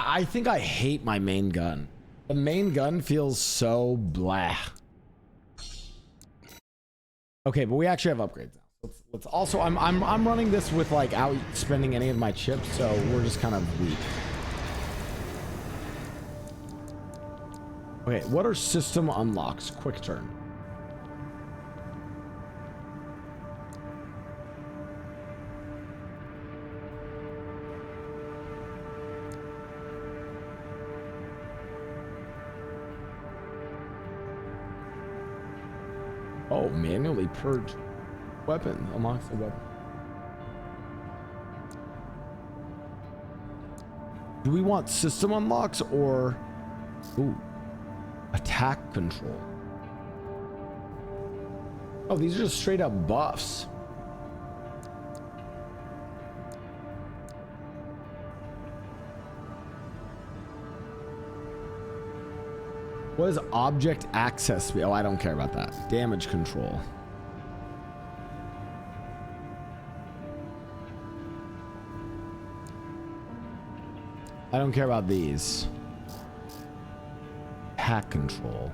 I think I hate my main gun. The main gun feels so blah. Okay, but we actually have upgrades now. Let's also I'm running this with like out spending any of my chips, so we're just kind of weak. Okay, what are system unlocks? Quick turn. Oh, manually purge weapon. Unlocks the weapon. Do we want system unlocks or attack control? Oh, these are just straight up buffs. What is object access speed? Oh, I don't care about that. Damage control. I don't care about these. Hack control.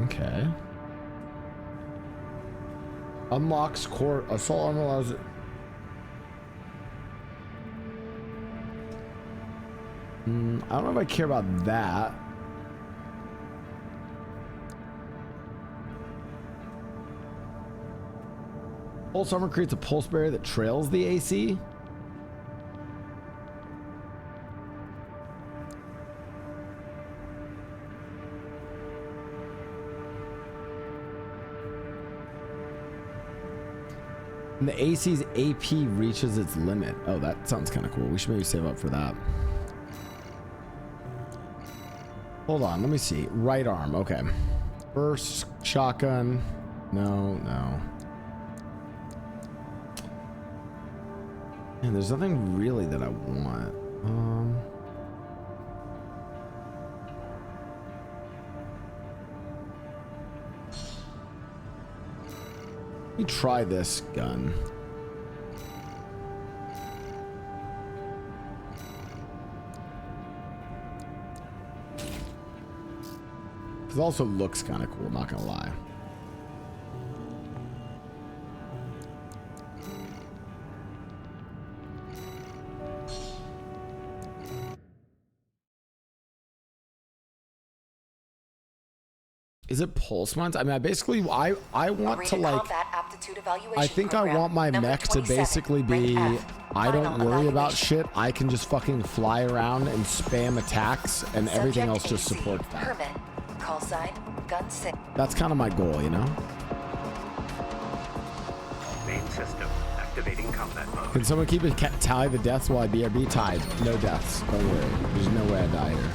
Okay. Unlocks core assault armor allows it. I don't know if I care about that. Pulse armor creates a pulse barrier that trails the AC. And the AC's AP reaches its limit. Oh, that sounds kind of cool. We should maybe save up for that. Hold on, let me see. Right arm, okay. First shotgun. No. Man, there's nothing really that I want. Let me try this gun. It also looks kind of cool, not gonna lie. Is it pulse mines? I mean, I want to like. I think I want my mech to basically be. I don't worry about shit. I can just fucking fly around and spam attacks, and everything else just supports that. Call sign, gun 6. That's kind of my goal, you know? Main system activating combat mode. Can someone keep a tally the deaths while I BRB? Tied. No deaths. Don't worry. There's no way I die here.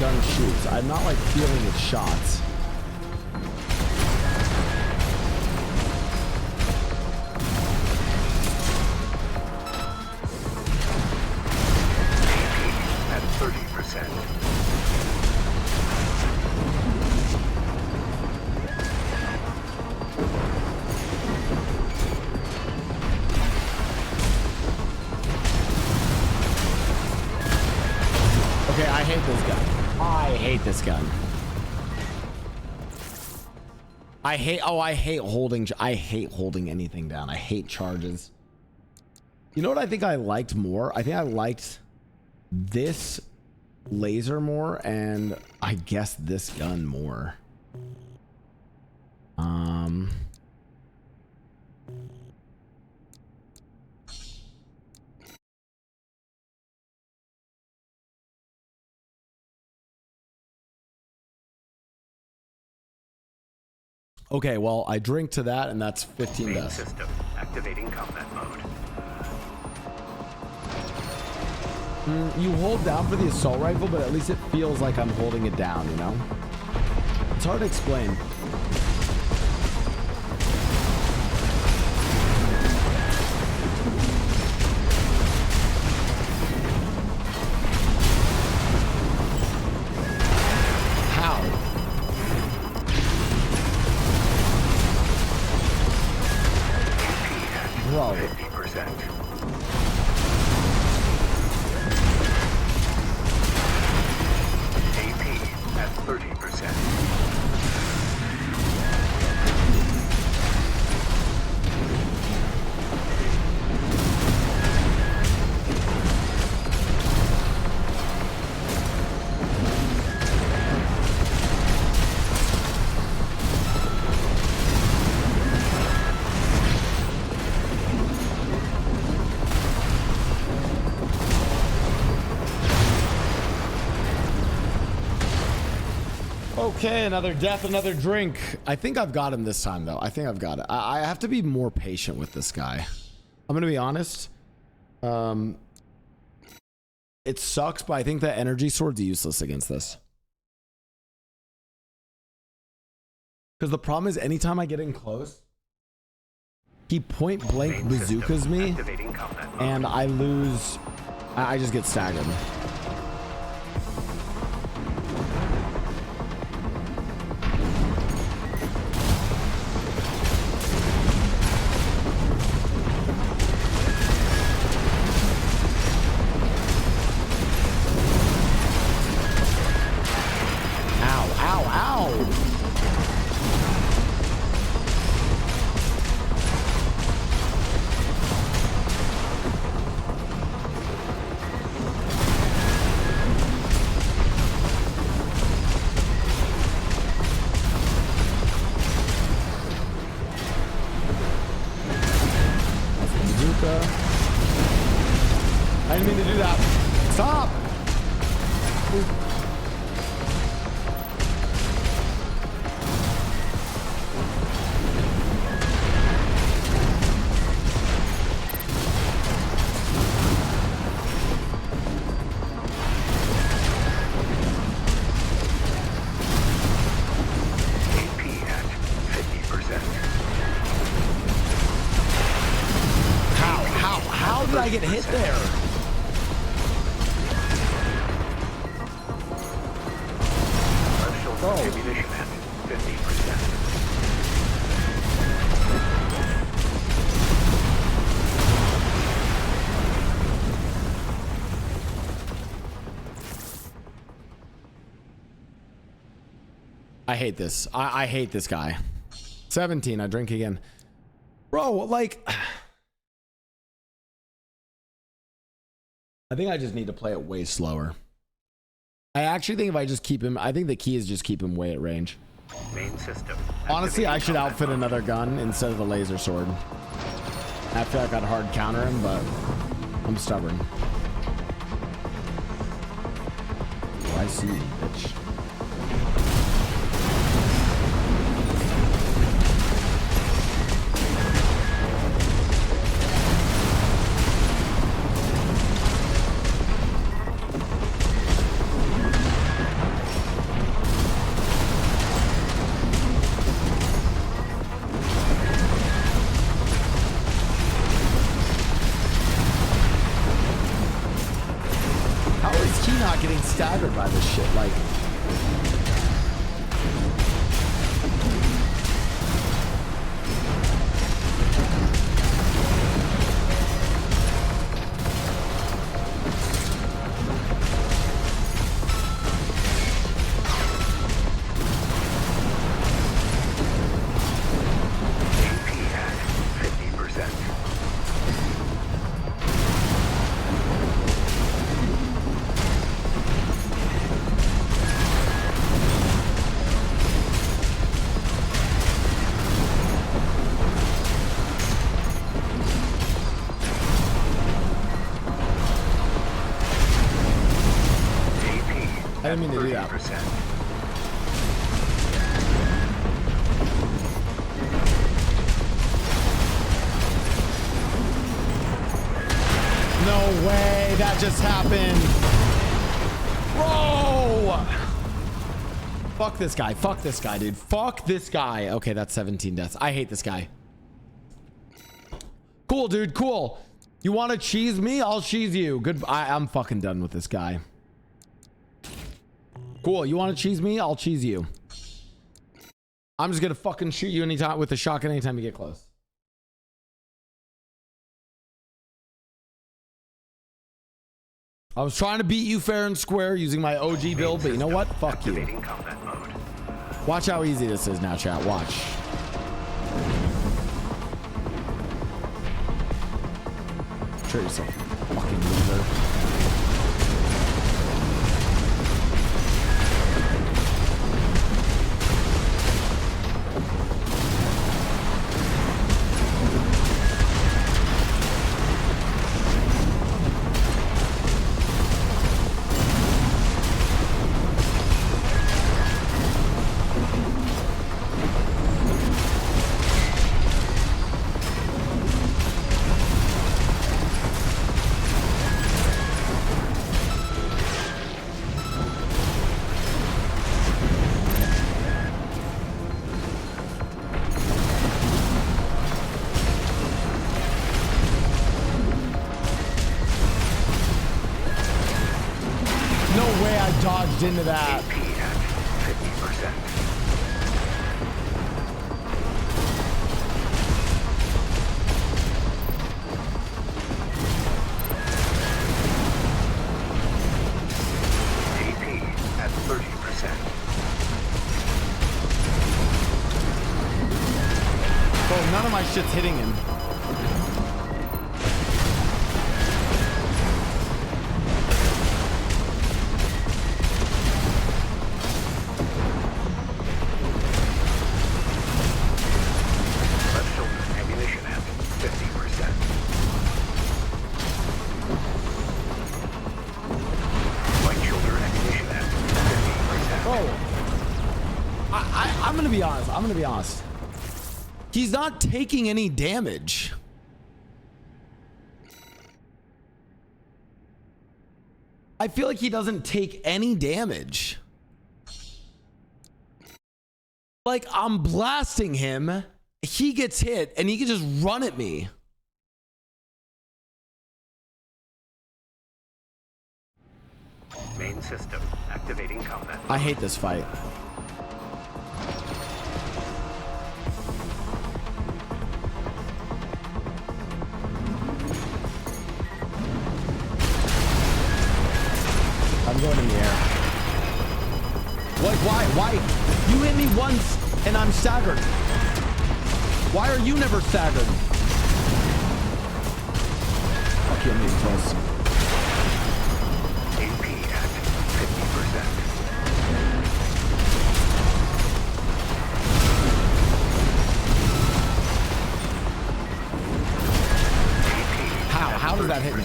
Gun shoots. I'm not like feeling its shots. At 30%. Okay, I hate this gun. I hate this gun. I hate holding anything down. I hate charges. You know what I think I liked more? I think I liked this laser more, and I guess this gun more. Okay, well, I drink to that, and that's 15 deaths. Main system activating combat mode. You hold down for the assault rifle, but at least it feels like I'm holding it down, you know? It's hard to explain. Okay, another death, another drink. I think I've got him this time, though. I think I've got it. I have to be more patient with this guy. I'm gonna be honest. It sucks, but I think that energy sword's useless against this. Because the problem is, anytime I get in close, he point blank bazookas me, and I lose. I just get staggered. I didn't mean to do that. Stop! How did I get hit there? Ammunition at 50%. I hate this. I hate this guy. 17, I drink again. Bro, like... I think I just need to play it way slower. I actually think if I just keep him, I think the key is just keep him way at range. Main system. Honestly, I should outfit another gun instead of the laser sword. I feel like I'd hard counter him, but I'm stubborn. Oh, I see you, bitch. Getting staggered by this shit, like I didn't mean to do that. No way, that just happened. Bro! Fuck this guy. Fuck this guy, dude. Fuck this guy. Okay, that's 17 deaths. I hate this guy. Cool, dude. Cool. You want to cheese me? I'll cheese you. Good. I'm fucking done with this guy. Cool. You want to cheese me? I'll cheese you. I'm just gonna fucking shoot you anytime with a shotgun anytime you get close. I was trying to beat you fair and square using my OG build, but you know what? Fuck you. Watch how easy this is now, chat. Watch. Show yourself, fucking loser. I dodged into that. AP at 50%. AP at 30%. Bro, none of my shit's hitting him. Left shoulder ammunition at 50%. Right shoulder ammunition at 50%. Bro, I'm gonna be honest. I'm gonna be honest. He's not taking any damage. I feel like he doesn't take any damage. Like, I'm blasting him, he gets hit, and he can just run at me. Main system activating combat. I hate this fight. I'm going in the air. What? Why? You hit me once and I'm staggered. Why are you never staggered? Fuck you, I'm getting close. AP at 50%. How does that hit me?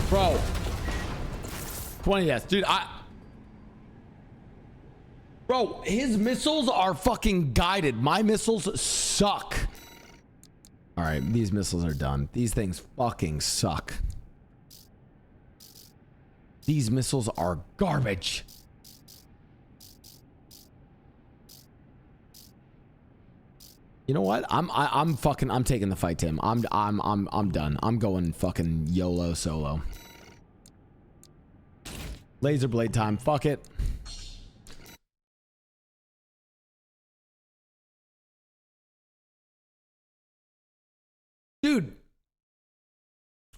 Bro, 20 deaths, dude. Bro, his missiles are fucking guided. My missiles suck. All right, these missiles are done. These things fucking suck. These missiles are garbage. You know what? I'm taking the fight, Tim. I'm done. I'm going fucking YOLO solo. Laser blade time. Fuck it. Dude,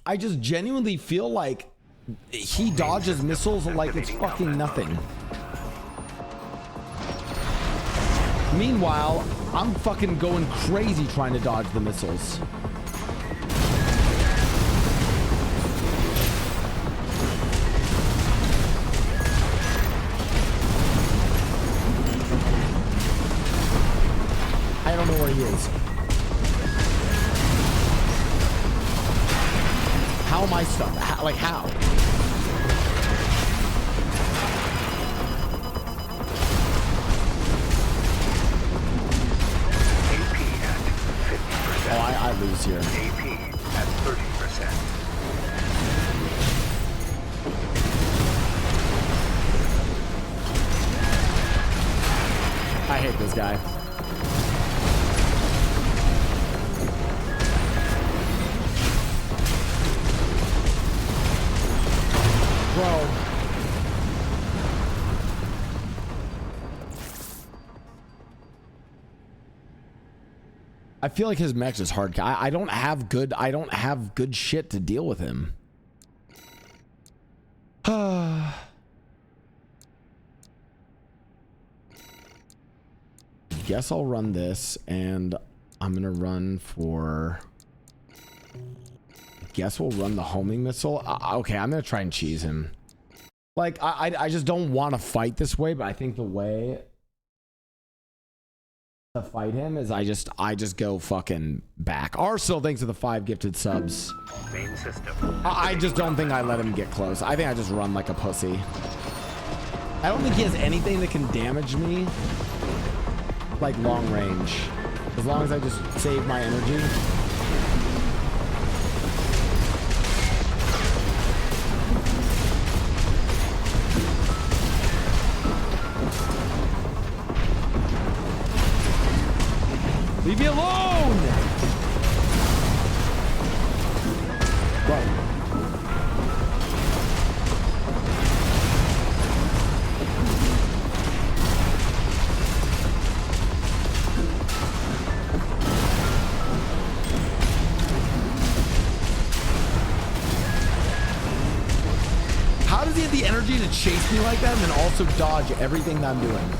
I just genuinely feel like he dodges missiles like it's fucking nothing. Meanwhile, I'm fucking going crazy trying to dodge the missiles. I don't know where he is. How am I stuck? Like how? Oh, I lose here. AP at 30%. I hate this guy. Bro. I feel like his mech is hard. I don't have good shit to deal with him. Guess I'll run this, and I'm gonna run for. Guess we'll run the homing missile. Okay, I'm gonna try and cheese him. Like I just don't want to fight this way, but I think the way to fight him is I just go fucking back. Arsenal, thanks for the 5 gifted subs. Main system. I just don't think I let him get close. I think I just run like a pussy. I don't think he has anything that can damage me like long range. As long as I just save my energy. Leave me alone! Bro. How does he have the energy to chase me like that and then also dodge everything that I'm doing?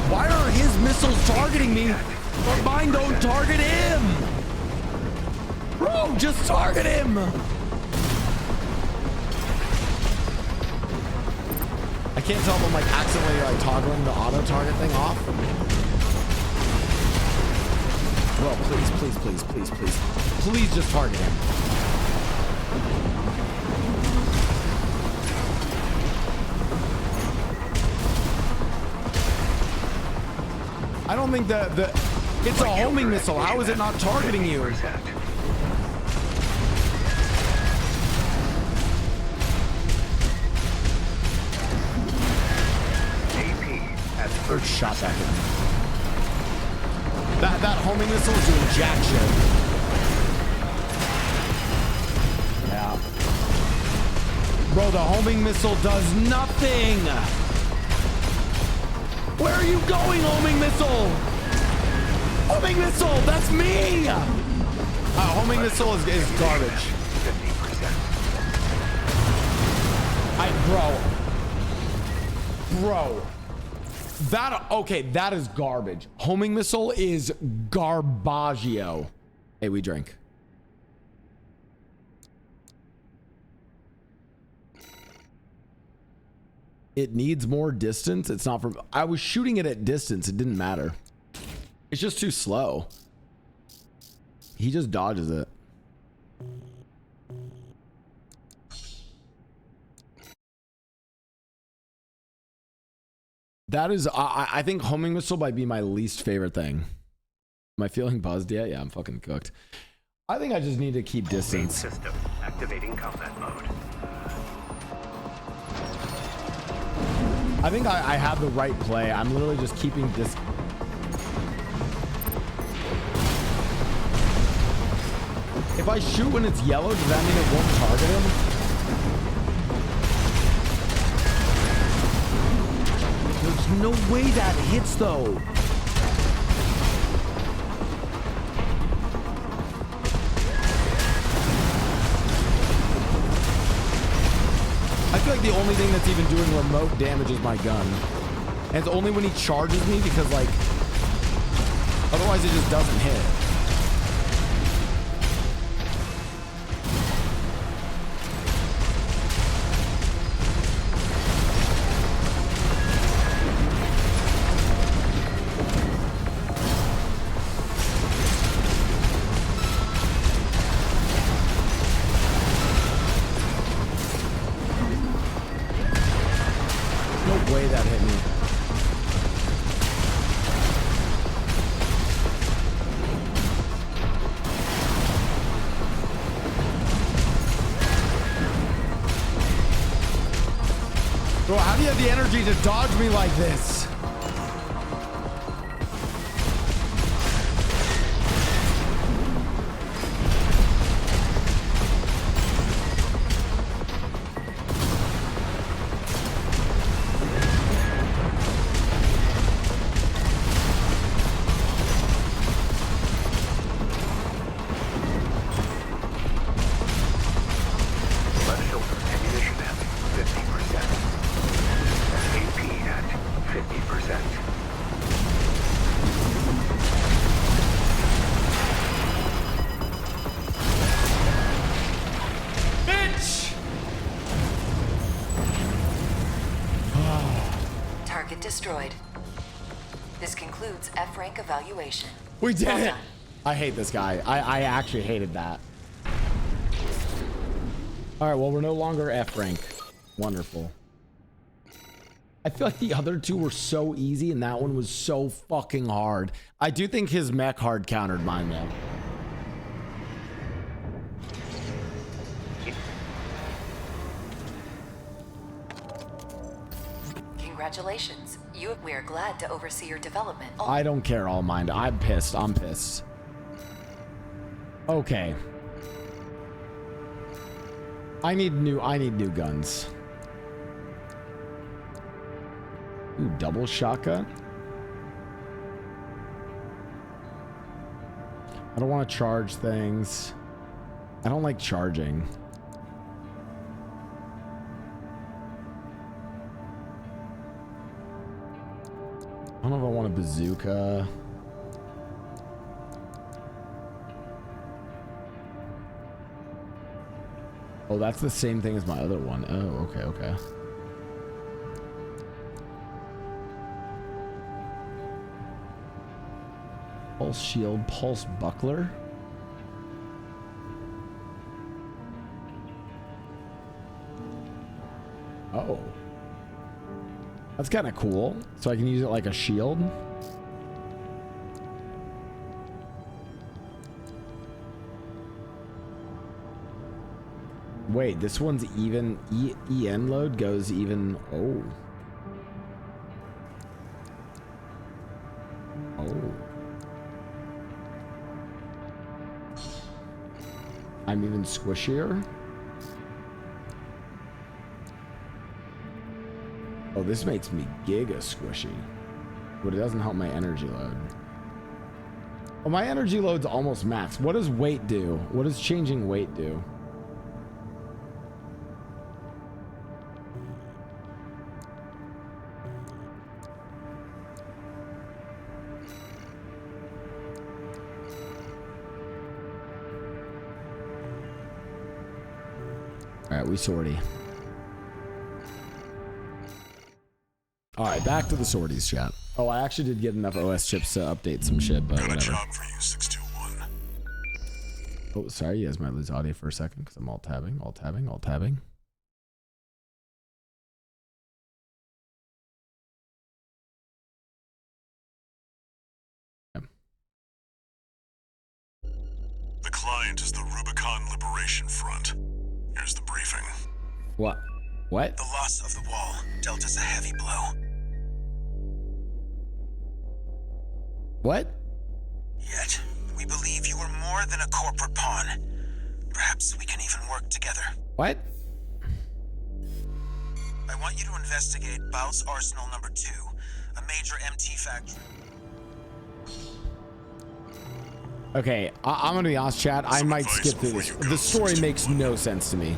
Why are his missiles targeting me? But mine don't target him! Bro, just target him! I can't tell if I'm like accidentally like toggling the auto target thing off. Bro, please, please, please, please, please. Please just target him. I don't think it's a homing missile. How is it not targeting you? Third shot back in. That homing missile is doing jack shit. Yeah. Bro, the homing missile does nothing. Where are you going, homing missile? Homing missile, that's me! Homing missile is garbage. Bro. Okay, that is garbage. Homing missile is garbaggio. Hey, we drink. It needs more distance. It's not from... I was shooting it at distance. It didn't matter. It's just too slow. He just dodges it. That is... I think homing missile might be my least favorite thing. Am I feeling buzzed yet? Yeah, I'm fucking cooked. I think I just need to keep distance. System activating combat mode. I think I have the right play. I'm literally just keeping this. If I shoot when it's yellow, does that mean it won't target him? There's no way that hits though. I feel like the only thing that's even doing remote damage is my gun. And it's only when he charges me because, like, otherwise it just doesn't hit. Way that hit me. Bro, how do you have the energy to dodge me like this? Target destroyed. This concludes F rank evaluation. We did Well it. done. I hate this guy. I actually hated that. All right, well, we're no longer F rank. Wonderful. I feel like the other two were so easy and that one was so fucking hard. I do think his mech hard countered mine though. Congratulations. We're glad to oversee your development. I don't care, All Mind. I'm pissed. I'm pissed. Okay. I need new guns. Ooh, double shotgun. I don't want to charge things. I don't like charging. I don't know if I want a bazooka. Oh, that's the same thing as my other one. Oh, okay, okay. Pulse shield, pulse buckler. Oh. That's kind of cool. So I can use it like a shield. Wait, this one's even. EN load goes even. Oh. Oh. I'm even squishier. Oh, this makes me giga squishy, but it doesn't help my energy load. Oh, my energy load's almost max. What does weight do? What does changing weight do? All right, we sortie. All right, back to the sorties, chat. Oh, I actually did get enough OS chips to update some shit, but whatever. Job for you, 621. Oh, sorry, you guys might lose audio for a second because I'm alt tabbing, alt tabbing, alt tabbing. The client is the Rubicon Liberation Front. Here's the briefing. What? What? The loss of the wall dealt us a heavy blow. What? Yet, we believe you were more than a corporate pawn. Perhaps we can even work together. What? I want you to investigate Blau's Arsenal number 2, a major MT factory. Okay, I'm gonna be honest, chat. I might skip through this. The story makes no sense to me.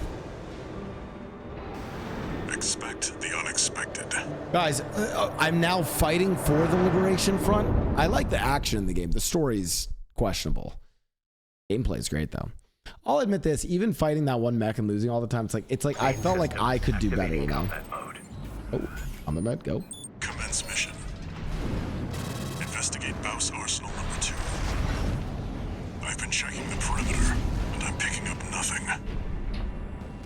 Expect the unexpected. Guys, I'm now fighting for the Liberation Front. I like the action in the game. The story's questionable. Gameplay's great though. I'll admit this, even fighting that one mech and losing all the time, it's like I felt like I could do better, you know? Oh, on the med, go. Commence mission. Investigate Blau's Arsenal number 2. I've been checking the perimeter, and I'm picking up nothing.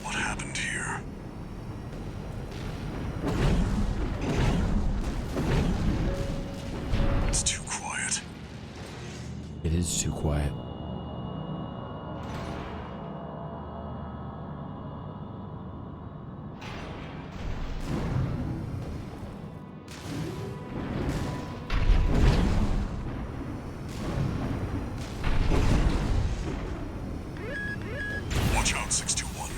What happened here? It's too quiet. It is too quiet. Watch out, 621.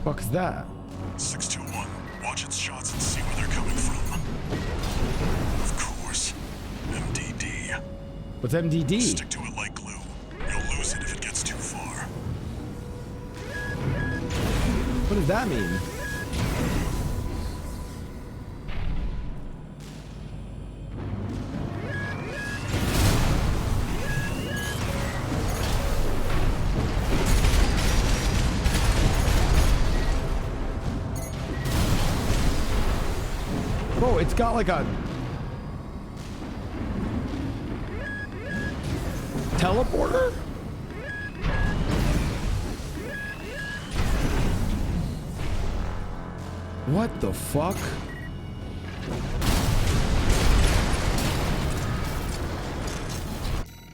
Fuck's that? 621. Watch its shots and see where they're coming from. Of course. MDD. What's MDD? Stick to it like glue. You'll lose it if it gets too far. What does that mean? Bro, it's got like a... teleporter? What the fuck?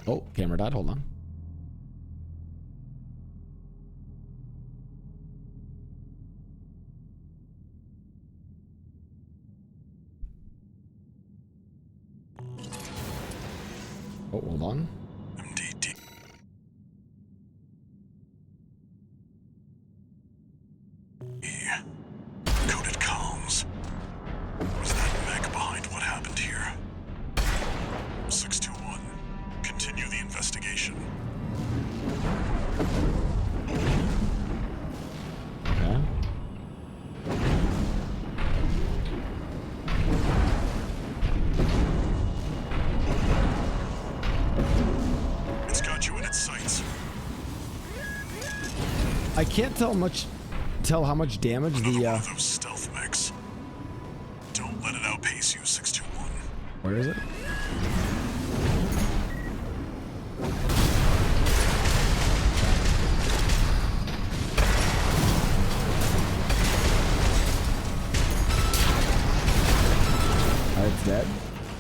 Oh, camera died. Hold on. Oh, hold on. MDD. Coded comms. Was that mech behind what happened here? 621. Continue the investigation. Okay. It's got you in its sights. I can't tell how much damage Another the one of those stealth mechs. Don't let it outpace you, 621. where is it? It's dead.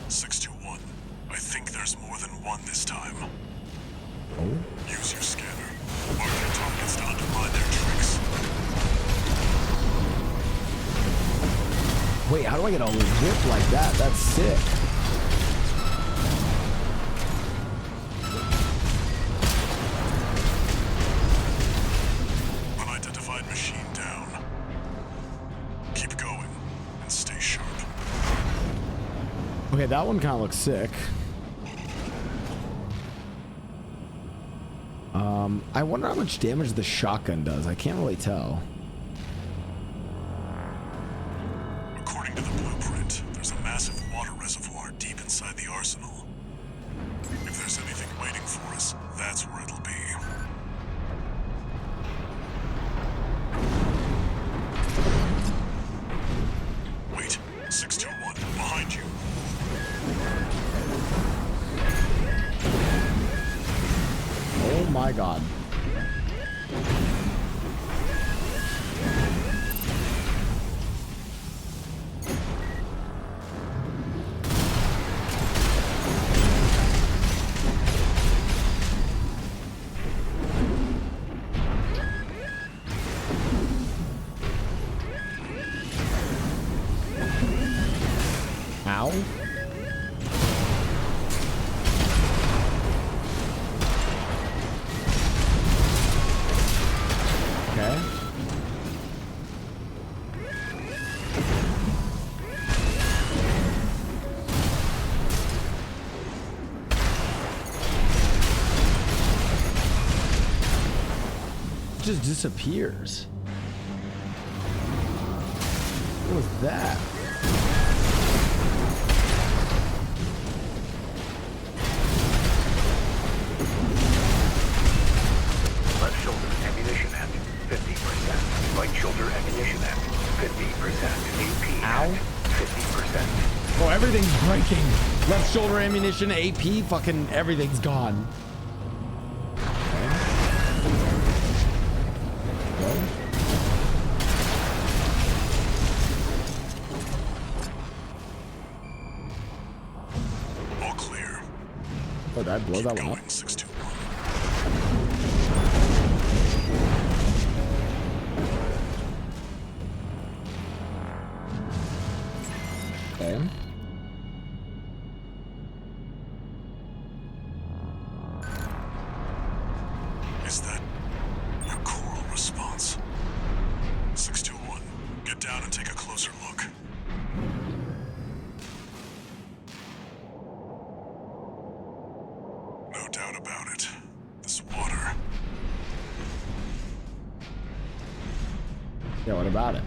621. I think there's more than one this time. Oh. Use your scanner. Mark your targets to undermine their tricks. Wait, how do I get a whip like that? That's sick. Unidentified machine down. Keep going and stay sharp. Okay, that one kind of looks sick. I wonder how much damage the shotgun does. I can't really tell. According to the blueprint, there's a massive water reservoir deep inside the arsenal. If there's anything waiting for us, that's where it'll be. Wait, 621, behind you. Oh my god. Ow. Okay. It just disappears. What was that? Left shoulder ammunition at 50%. Right shoulder ammunition at 50%. AP Ow. at 50%. Oh, everything's breaking. Left shoulder ammunition, AP, fucking everything's gone. All clear. Oh, did I blow that one up? 621. Okay. Is that a coral response? 621, get down and take a closer look. No doubt about it. This water. Yeah, what about it?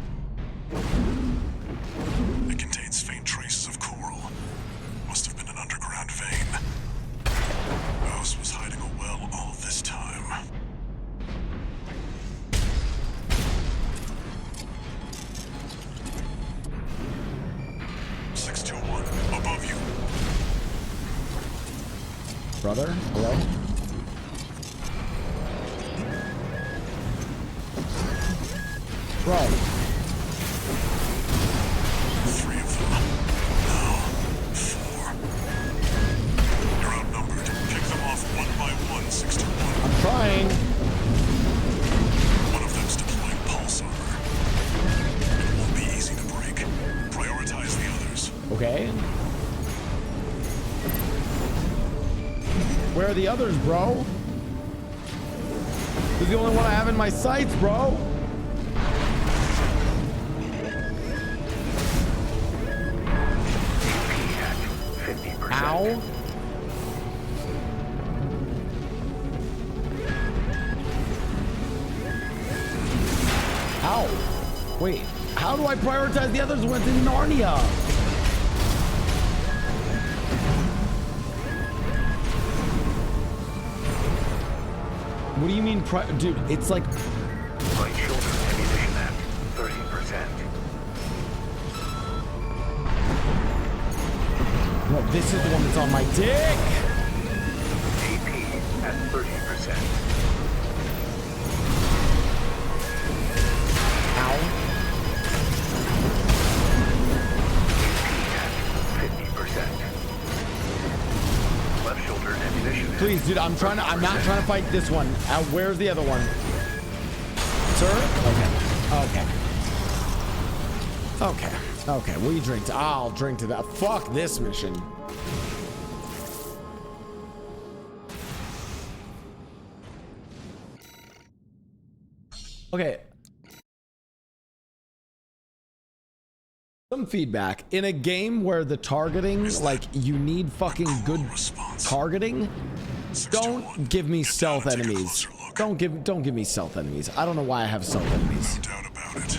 It contains faint traces of coral. Must have been an underground vein. Mouse was hiding a well all this time. Above you. Brother? Hello? Bro. 3 of them. Now, 4. You're outnumbered. Pick them off one by one, 61. I'm trying. One of them's deploying pulse armor. It won't be easy to break. Prioritize the others. Okay. Where are the others, bro? This is the only one I have in my sights, bro. Ow. Ow. Wait, how do I prioritize the others when it's in Narnia? What do you mean, dude? It's like. Right shoulder ammunition at 30%. No, this is the one that's on my dick. AP at 30%. Ow. AP at 50%. Left shoulder ammunition. Please, dude, I'm not trying to fight this one. Where's the other one? Sir? Okay. Okay, will you drink to? I'll drink to that. Fuck this mission. Okay. Some feedback. In a game where the targeting, like, you need fucking good targeting, don't give me stealth enemies. Don't give me stealth enemies. I don't know why I have stealth enemies. No doubt about it.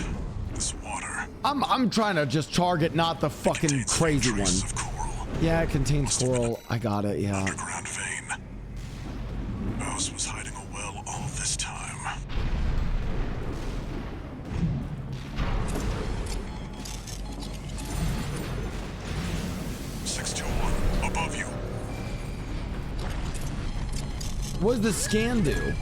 This water. I'm trying to just target not the fucking crazy one. Yeah, it contains coral. I got it, yeah. Underground vein. Mouse was hiding a well all this time. Above you. What does the scan do?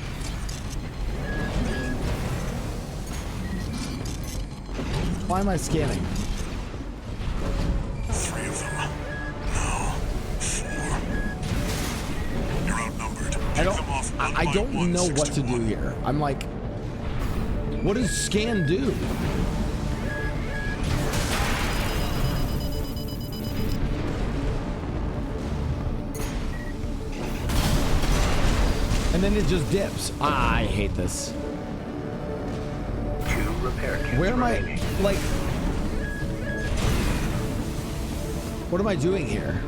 Why am I scanning? 3 of them. No. 4. You're outnumbered. I don't know what to do here. I'm like, what does scan do? And then it just dips. I hate this. 2 repair kits. Where am I? Like, what am I doing here?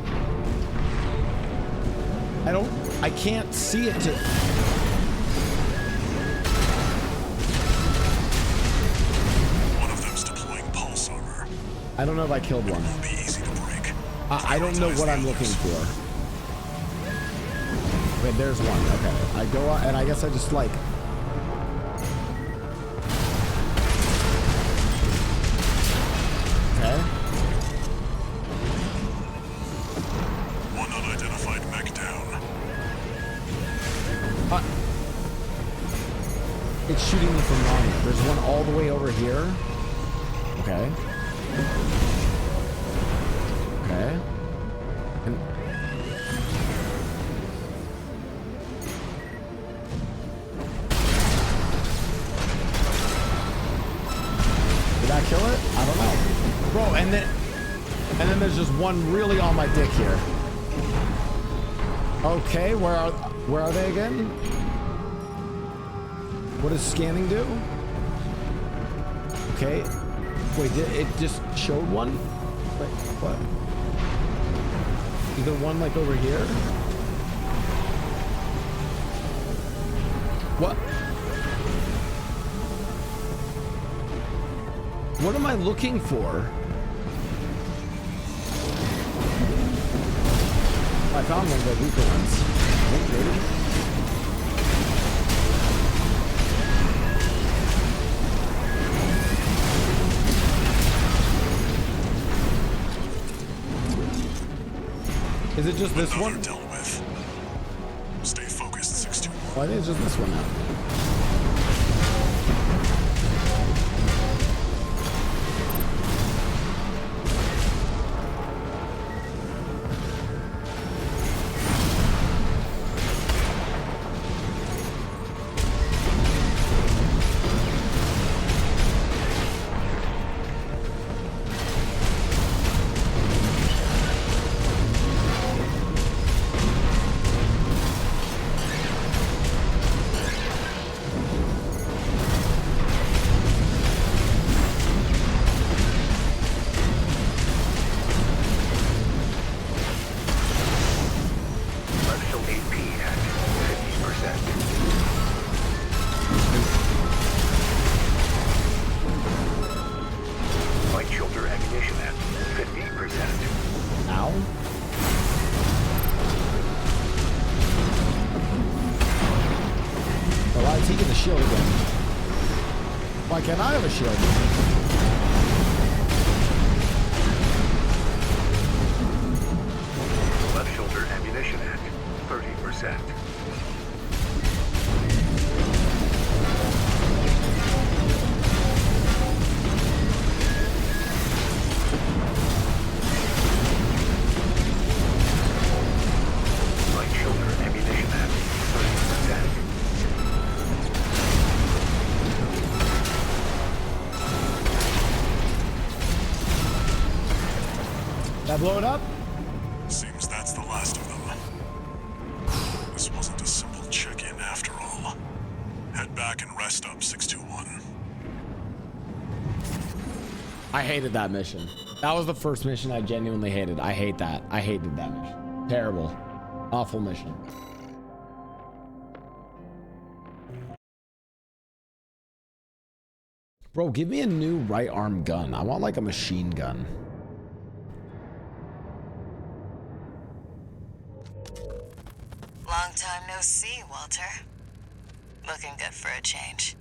I can't see it to. One of them's deploying pulse armor. I don't know if I killed one. It won't be easy to break. I don't know what I'm looking for. Wait, there's one. Okay. I go out and I guess I just like. Okay. One unidentified mech down. It's shooting me from Narnia. There's one all the way over here. Okay. Okay. And did I kill it? I don't know. Bro, and then there's just one really on my dick here. Okay, where are they again? What does scanning do? Okay. Wait, it just showed one? Wait, what? Is there one like over here? What? What am I looking for? I found one of the weaker ones. Oh, maybe. Is it just this one? Dealt with. Stay focused, 61. Well, I think it's just this one now. taking the shield again. Why can't I have a shield? Left shoulder ammunition at 30%. Right shoulder ammunition at 30%. Did I blow it up? Seems that's the last of them. This wasn't a simple check-in after all. Head back and rest up, 621. I hated that mission. That was the first mission I genuinely hated. I hate that. I hated that mission. Terrible. Awful mission. Bro, give me a new right arm gun. I want like a machine gun. Long time no see, Walter. Looking good for a change.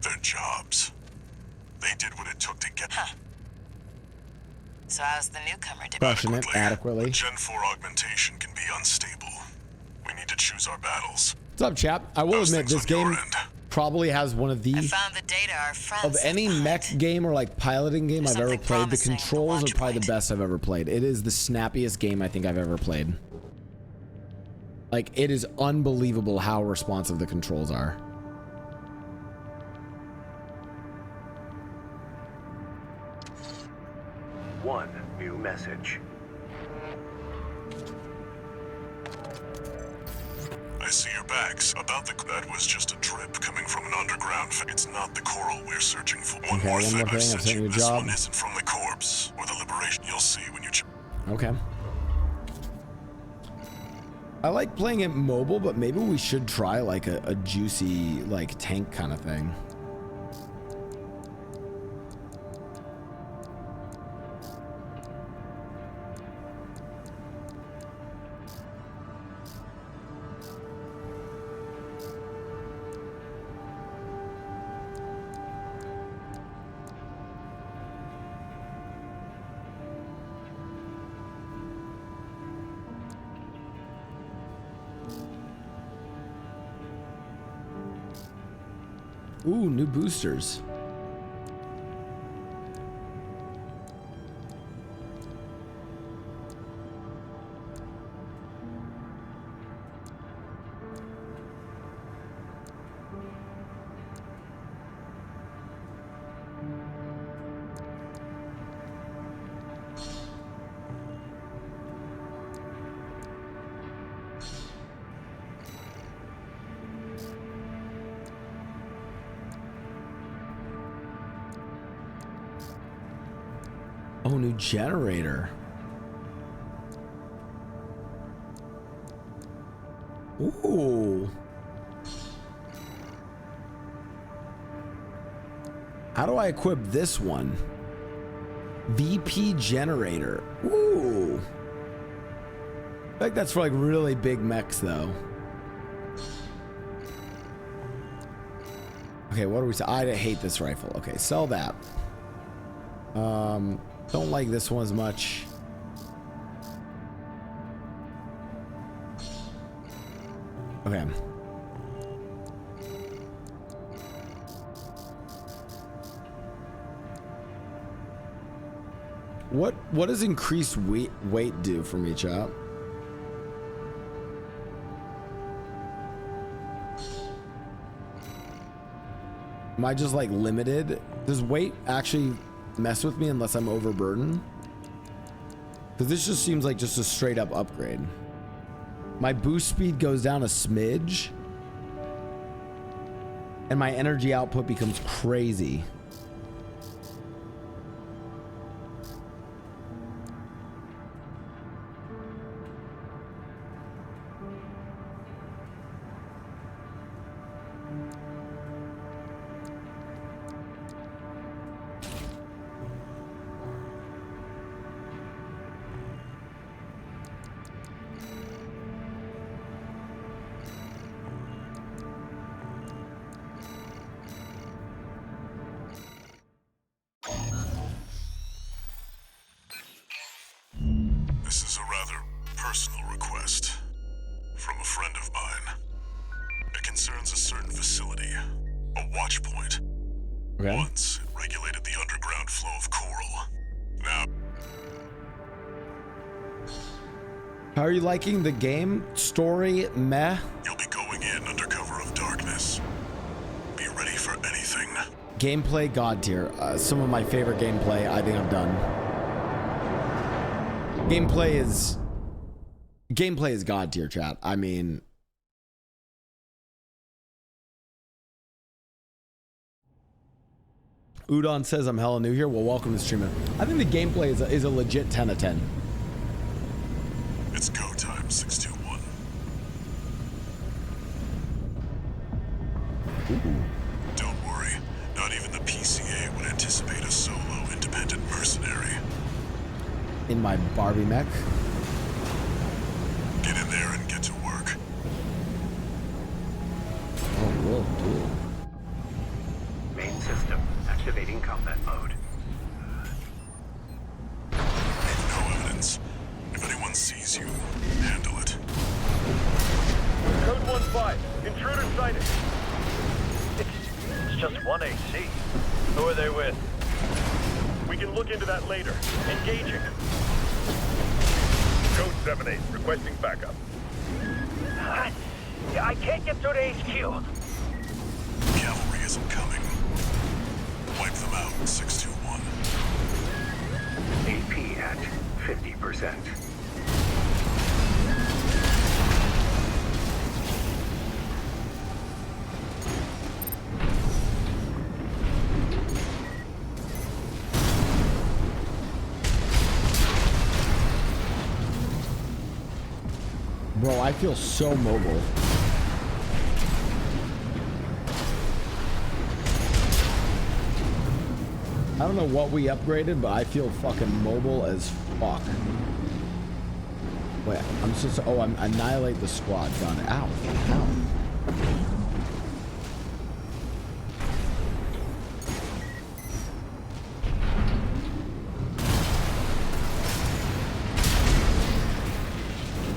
Their jobs. They did what it took to get... Huh. So how's the newcomer doing? Crushing it adequately. Gen 4 augmentation can be unstable. We need to choose our battles. What's up, chap? I will admit this game probably has one of the... I found the data our friends Of any mech game or like piloting game I've ever played, the controls are probably the best I've ever played. It is the snappiest game I think I've ever played. Like, it is unbelievable how responsive the controls are. One new message. I see your bags. About the... That was just a drip coming from an underground... It's not the coral we're searching for. One more thing I've sent you. This one isn't from the corpse or the liberation. You'll see when you... Okay. I like playing it mobile, but maybe we should try like a juicy like tank kind of thing. Ooh, new boosters. Oh, new generator. Ooh. How do I equip this one? VP generator. Ooh. I think that's for like really big mechs though. Okay, what do we say? I hate this rifle. Okay, sell that. Don't like this one as much. Okay. What does increased weight do for me, chap? Am I just like limited? Does weight actually mess with me unless I'm overburdened? Because this just seems like just a straight up upgrade. My boost speed goes down a smidge and my energy output becomes crazy. personal request from a friend of mine. It concerns a certain facility, a watch point. Okay. Once, it regulated the underground flow of coral. Now... How are you liking the game? Story, meh? You'll be going in under cover of darkness. Be ready for anything. Gameplay, God tier. Some of my favorite gameplay. I think I'm done. Gameplay is God tier, chat. I mean... Udon says I'm hella new here. Well, welcome to streaming. I think the gameplay is a legit 10 out of 10. It's go time, 621. Don't worry. Not even the PCA would anticipate a solo independent mercenary. In my Barbie mech. Get in there and get to work. Oh, whoa, dude. Main system activating combat mode. No evidence. If anyone sees you, handle it. Code 1-5. Intruder sighted. It's just one AC. Who are they with? We can look into that later. Engaging. Code 7-8. Requesting backup. I can't get through to HQ. Cavalry isn't coming. Wipe them out, 621. AP at 50%. Bro, I feel so mobile. I don't know what we upgraded, but I feel fucking mobile as fuck. Wait, I'm supposed to... Oh, I'm annihilate the squad. Done. Ow. Ow.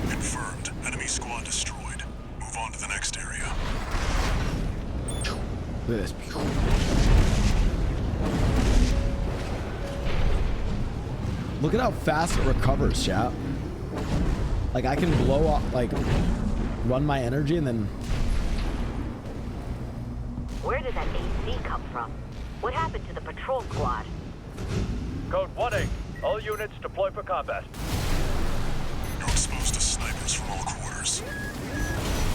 Confirmed. Enemy squad destroyed. Move on to the next area. Look at this. Look at how fast it recovers, chat. Like, I can blow up, like, run my energy and then... Where did that AC come from? What happened to the patrol squad? Code 1-8. All units deploy for combat. You're exposed to snipers from all quarters.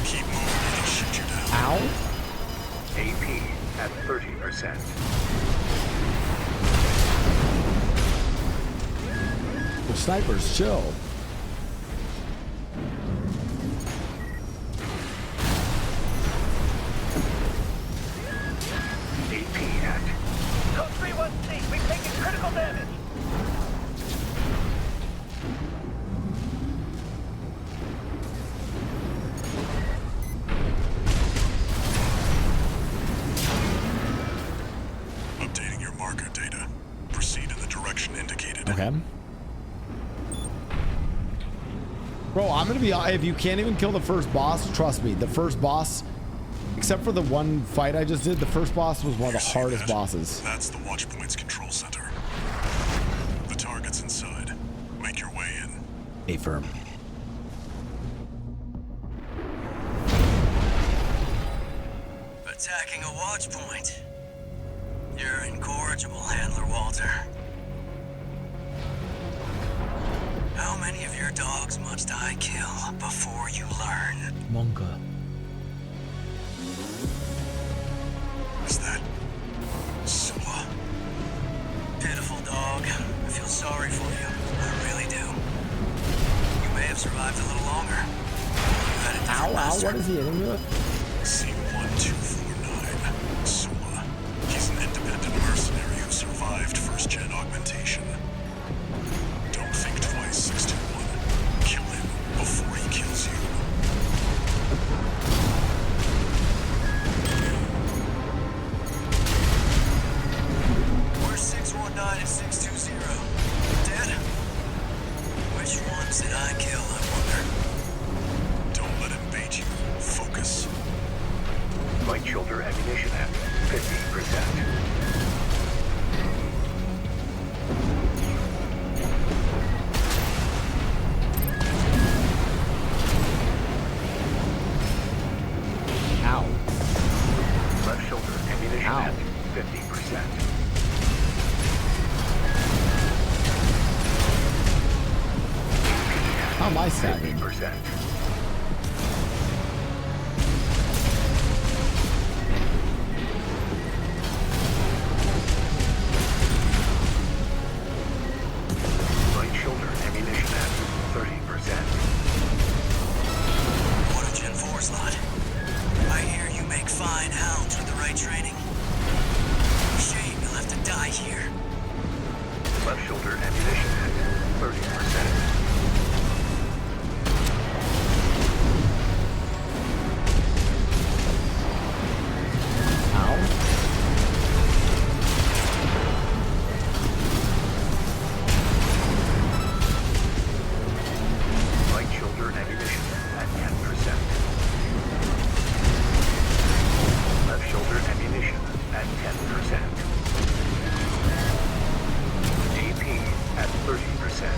Keep moving or they'll shoot you down. Ow. AP at 30%. The snipers, chill. AP at... Code 3-1C. We've taken critical damage. Updating your marker data. Proceed in the direction indicated. Okay. Bro, I'm gonna be... If you can't even kill the first boss, trust me, the first boss, except for the one fight I just did, the first boss was one of the hardest bosses. That's the Watchpoint's control center. The target's inside. Make your way in. Affirm. Attacking a watch point. You're incorrigible, Handler Walter. How many of your dogs must I kill before you learn? Monka. Is that... Sua? Pitiful dog. I feel sorry for you. I really do. You may have survived a little longer. You had a different master. What is he hitting me with? C1249. Sua. He's an independent mercenary who survived first-gen augmentation. Don't think twice, 621. Kill him before he kills you. Where's 619 and 620? Dead? Which ones did I kill, I wonder? Light shoulder ammunition at 50%. Ow. Left shoulder ammunition at 50%. How am I stabbing? 50%. Light shoulder ammunition at 30%. What a Gen 4 slot. I hear you make fine hounds with the right training. Shame you'll have to die here. Left shoulder ammunition at 30%. Light shoulder ammunition at 10%. Left shoulder ammunition at 10%. AP at 30%.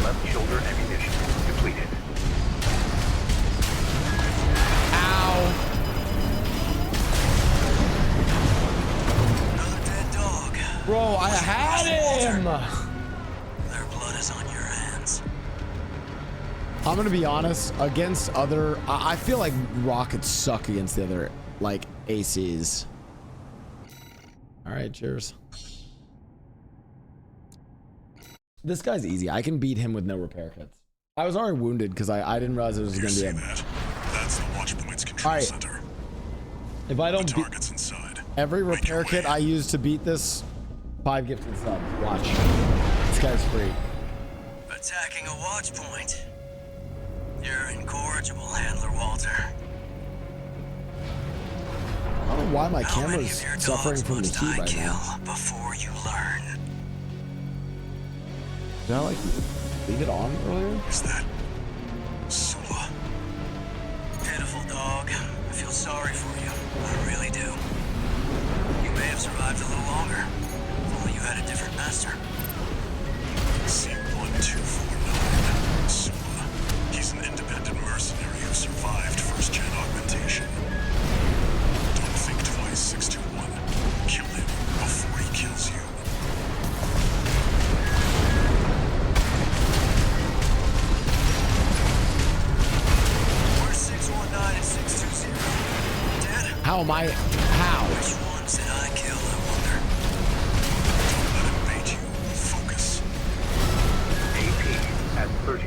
Left shoulder ammunition depleted. Bro, I had him! Their blood is on your hands. I'm gonna be honest, against other... I feel like rockets suck against the other, like, ACs. Alright, cheers. This guy's easy. I can beat him with no repair kits. I was already wounded because I didn't realize it was gonna be a... That's the watch point's control center. If I don't beat... Target's inside. Every repair kit I use to beat this, 5 gifted subs. Watch. This guy's free. Attacking a watch point. You're incorrigible, Handler Walter. I don't know why my camera's suffering from the heat right now. Before you learn. Did I like leave it on earlier? Is that Sula? Pitiful dog. I feel sorry for you. I really do. You may have survived a little longer. If only you had a different master. C-1249. Sula. He's an independent mercenary who survived first-gen augmentation. Don't think twice, 621. Kill him before he kills you. Where's 619 and 620? Dead? How am I? How? Which ones did I kill, I wonder? Don't let him bait you. Focus. AP at 30%.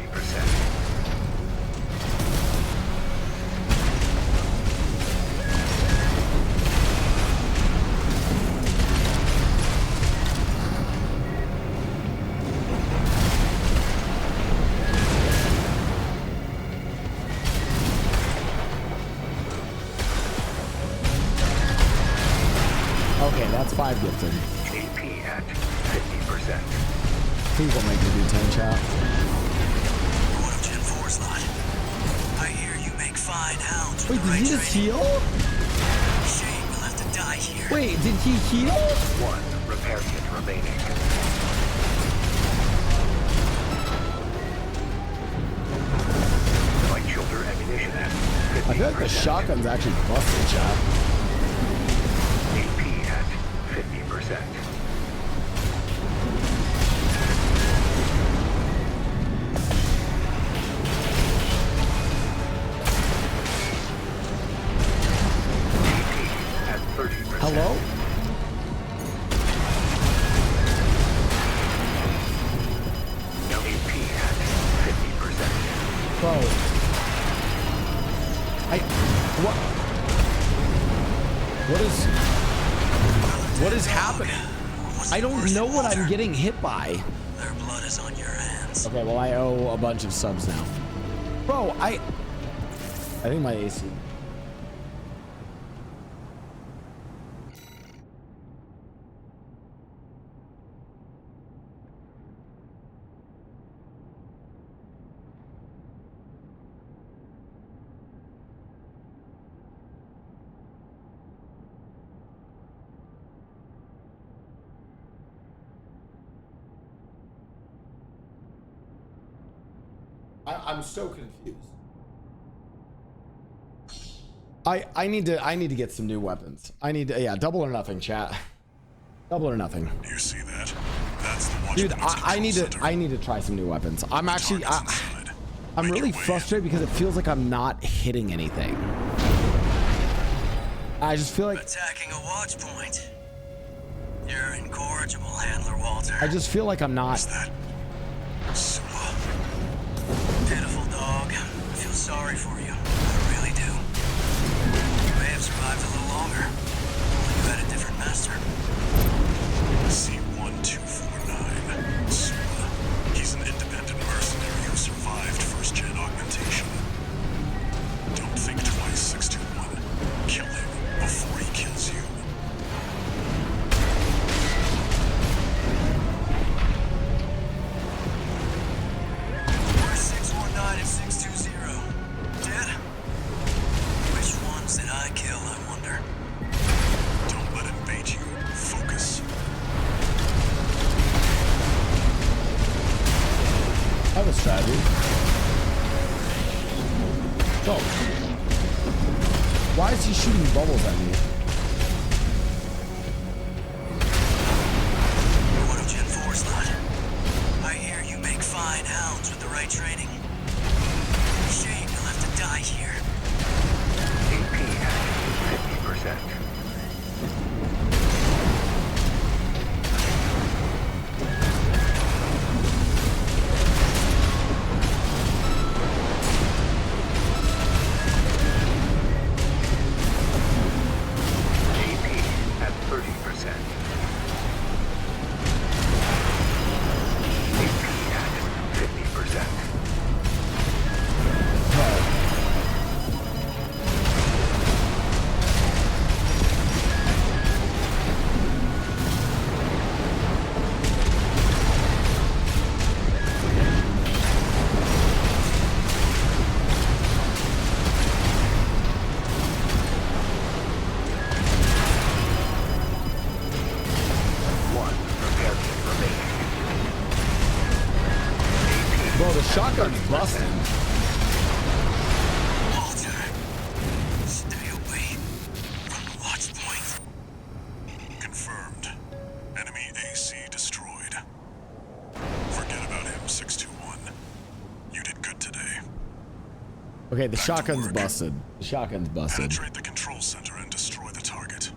Okay, that's 5 gifted. AP at 50%. Please don't make me do 10 chat. What of Gen 4's lot? I hear you make fine hounds with Wait, the did right he just training. heal? Shame you'll have to die here. Wait, did he heal? 1 repair kit remaining. Light shoulder ammunition at 50%. I feel like the shotgun's actually busted, chat. AP at 50%. AP at 30%. Hello? AP at 50%. Bro. What is happening? I don't know what I'm getting hit by. Their blood is on your hands. Okay, well I owe a bunch of subs now. Bro, I think my AC. I'm so confused. I need to get some new weapons. I need to, yeah, double or nothing, chat. Double or nothing. You see that? That's the one. Dude, I need to try some new weapons. I'm actually I'm really frustrated because it feels like I'm not hitting anything. I just feel like attacking a watch point. You're incorrigible, Handler Walter. I just feel like I'm not. What's that? Pitiful dog. I feel sorry for you. I really do. You may have survived a little longer. Only you had a different master. C1249. Sula. He's an independent mercenary who survived first-gen augmentation. Don't think twice, 621. Kill him before he kills you. Where's 619 and 620? Dead? Which ones did I kill, I wonder? Don't let him bait you. Focus. I have a strategy. Oh. Why is he shooting bubbles at me? What of Gen 4's lot? I hear you make fine hounds with the right training. Shame you'll have to die here. AP at 50%. Bro, the shotgun's busting. Walter, stay away from the watch point. Confirmed. Enemy AC destroyed. Forget about him, 621. You did good today. Okay, the shotgun's busted. The shotgun's busted. Penetrate the control center and destroy the target.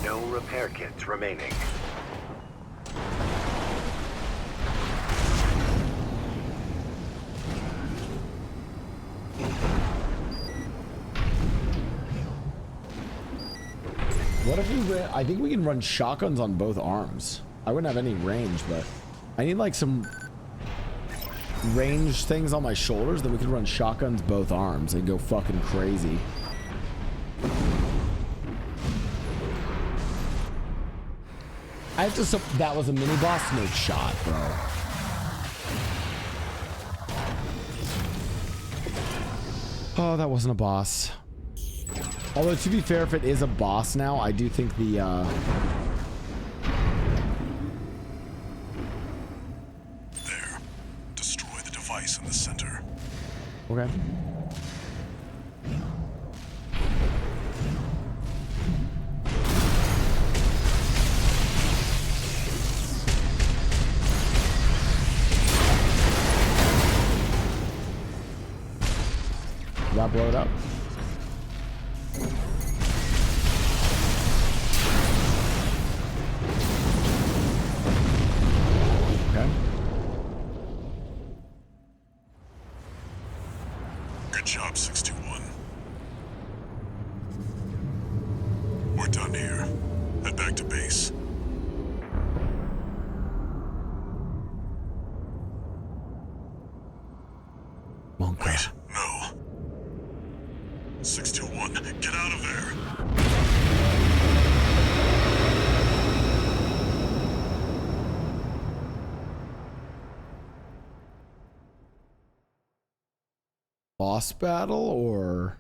No repair kits remaining. What if we ran, I think we can run shotguns on both arms. I wouldn't have any range, but I need like some range things on my shoulders, then we could run shotguns both arms and go fucking crazy. I have to, that was a mini boss, no shot, bro. Oh, that wasn't a boss. Although, to be fair, if it is a boss now, I do think the, There. Destroy the device in the center. Okay. Did that blow it up? Okay. Good job, 621. We're done here. Head back to base. Wait, no. 621, get out of there! boss battle or?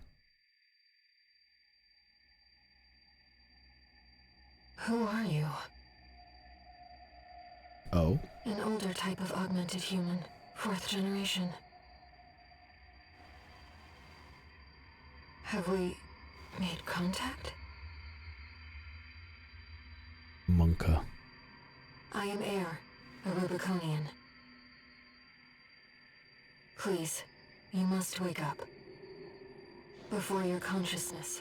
Who are you? Oh. An older type of augmented human, 4th generation. Have we made contact? Monka. I am Air, a Rubiconian. Please, you must wake up. Before your consciousness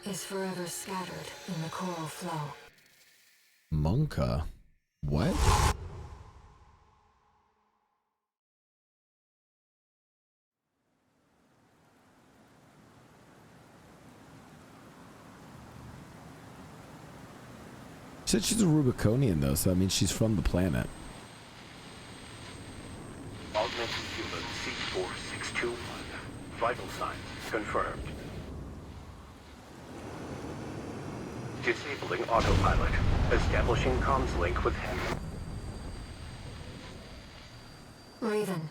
is forever scattered in the coral flow. Monka? What? She said she's a Rubiconian though, so that means she's from the planet. Augmented human C4621. Vital signs confirmed. Disabling autopilot. Establishing comms link with him. Raven.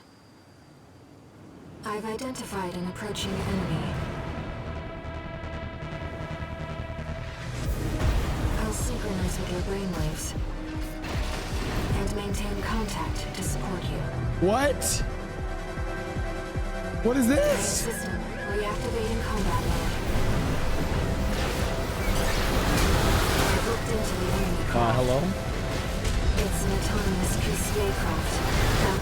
I've identified an approaching enemy. I'll synchronize with your brainwaves and maintain contact to support you. What? What is this? System reactivating combat mode. I've looked into the enemy craft. Hello? It's an autonomous PCA craft. Blau.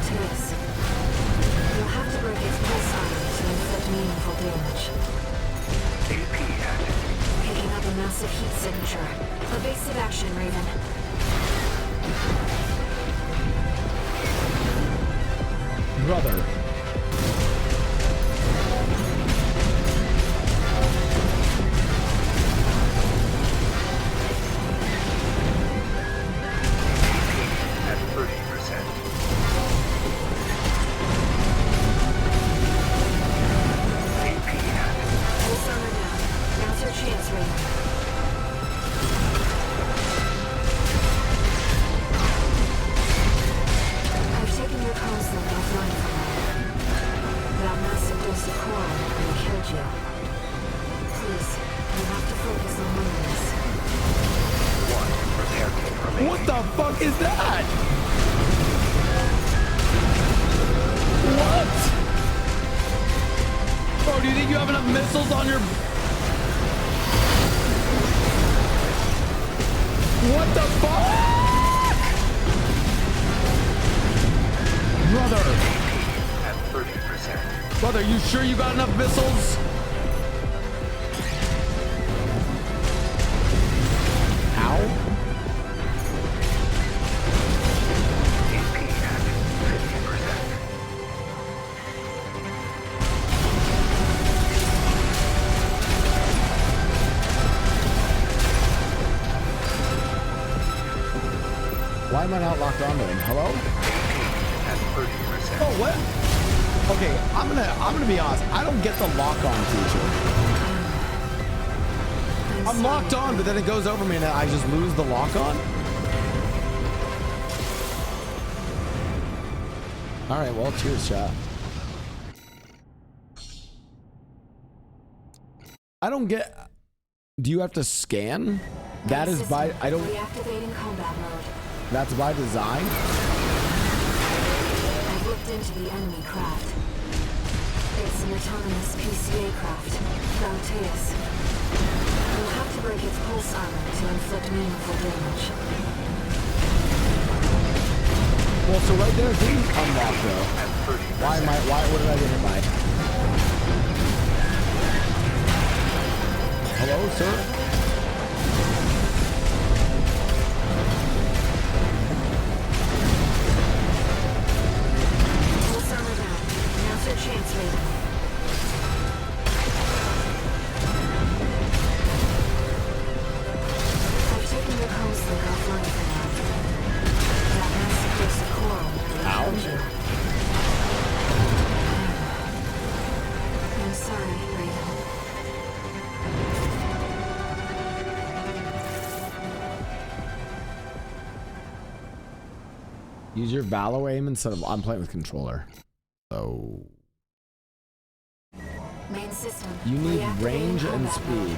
You'll have to break its pulse armor to inflict meaningful damage. AP active. Picking up a massive heat signature. Evasive action, Raven. Brother. At 30%. AP active. Pulse armor down. Now's your chance, Raven. I've taken your comms link offline for now. That massive dose of coral nearly killed you. Please, you have to focus on loneliness. One repair kit remaining. What the fuck is that? What? Bro, do you think you have enough missiles on your... What the fuck? Brother. At 30%. Brother, you sure you got enough missiles? Ow. AP at 50%. Why am I not locked onto him? Hello? At 30%. Oh, what? Okay, I'm gonna be honest. I don't get the lock-on feature. I'm locked on, but then it goes over me and I just lose the lock-on? Alright, well, cheers, chat. I don't get... Do you have to scan? That is by... I don't... Reactivating combat mode. That's by design? I've looked into the enemy craft. It's an autonomous PCA craft, Blau. You'll have to break its pulse armor to inflict meaningful damage. Well, so right there, it didn't unlock though. What did I get hit by? Hello, sir? Pulse armor down. Now's your chance, Raven. I've taken your comms link offline for now. That massive dose of coral nearly killed you. I'm sorry, Raven. Use your Blau aim instead of... I'm playing with controller. So Main system. you need Reactivating range and combat speed. mode.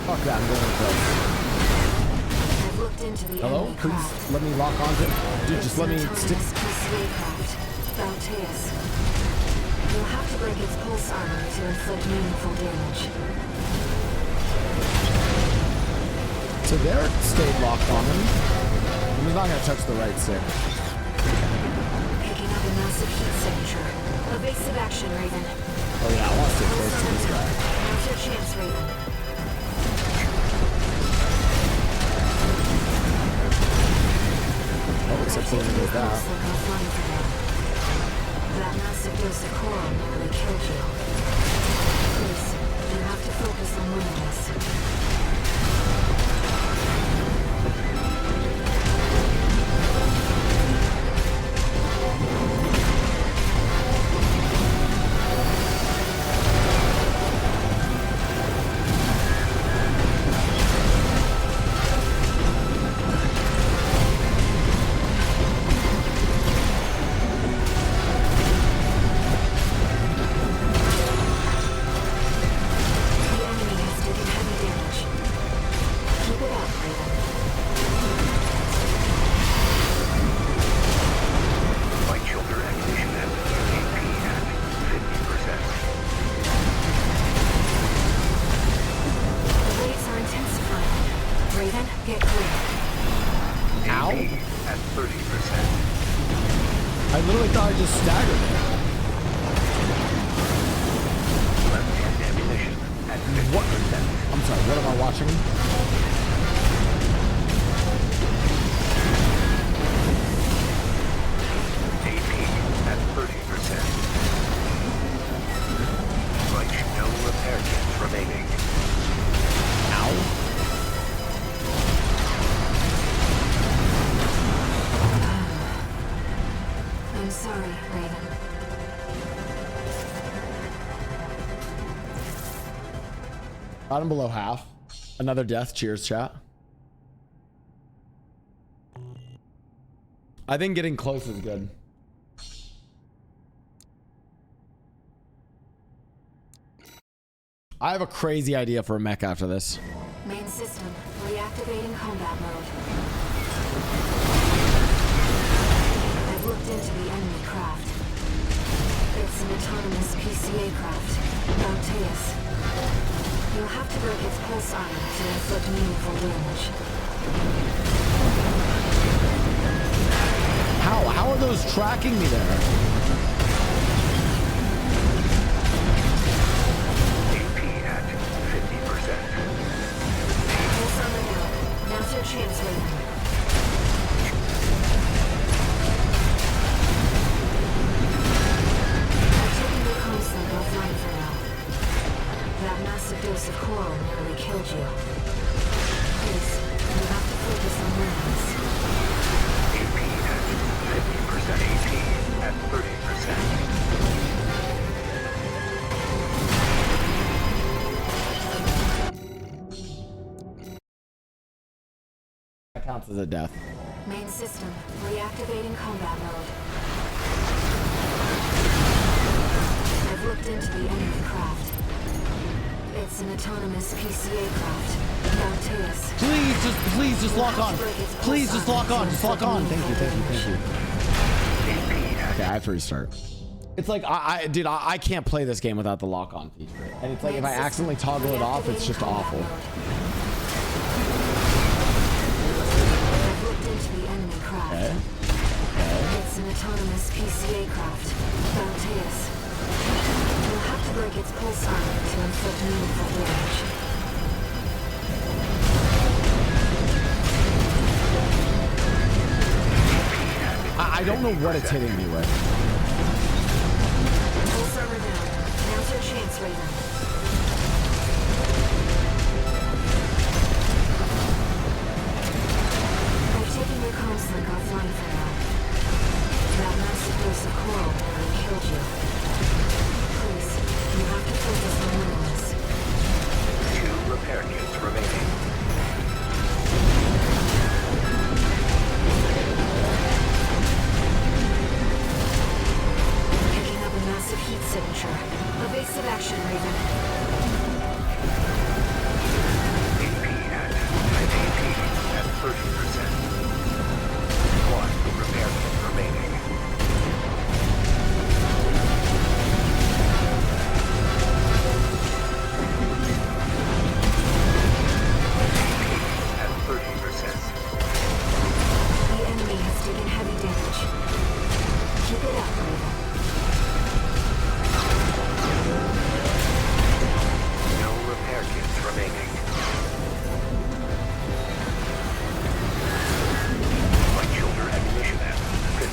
Fuck that, I'm going close. I've looked into the Hello? enemy Please craft. let me lock onto it. Dude, just let me Autonomous stick. PCA craft. Blau. You'll have to break its pulse armor to inflict meaningful damage. So they're stayed locked on him. I'm not gonna touch the right stick. Picking up a massive heat signature. Evasive action, Raven. Oh yeah, I want to stay close to this guy. Now's your chance, Raven. Oh, except for with that. That massive dose of coral nearly killed you. Please, you have to focus on winning this. Bottom below half. Another death. Cheers, chat. I think getting close is good. I have a crazy idea for a mech after this. Main system, reactivating combat mode. I've looked into the enemy craft. It's an autonomous PCA craft, Blau. You'll have to break its pulse armor to inflict meaningful damage. How are those tracking me there? AP at 50%. Pulse armor down. Now's your chance, Raven. I've taken your constant offline for now. That massive dose of coral nearly killed you. Please, you have to focus on wins. AP at 50%. AP at 30%. That counts as a death. Main system, reactivating combat mode. I've looked into the enemy craft. It's an autonomous PCA craft. Blau. Please just lock on. Please just lock on. Just lock on. Thank you. Okay, I have to restart. It's like, dude, I can't play this game without the lock on feature. And it's like, if I accidentally toggle it off, it's just awful. I've looked into the enemy craft. Okay. It's an autonomous PCA craft. Blau. You'll have to break its pulse armor to inflict meaningful damage. I don't know what it's hitting me with. Pulse armor down. Now's your chance, Raven. I've taken your comms link offline for now. That massive dose of coral nearly killed you. Please, you have to focus on winning this. 2 repair kits remaining. signature. Evasive action, Raven. AP at 30%. One repair kit remaining. AP at 30%. The enemy has taken heavy damage. Keep it up, Raven. No repair kits remaining. Light shoulder ammunition at 50%.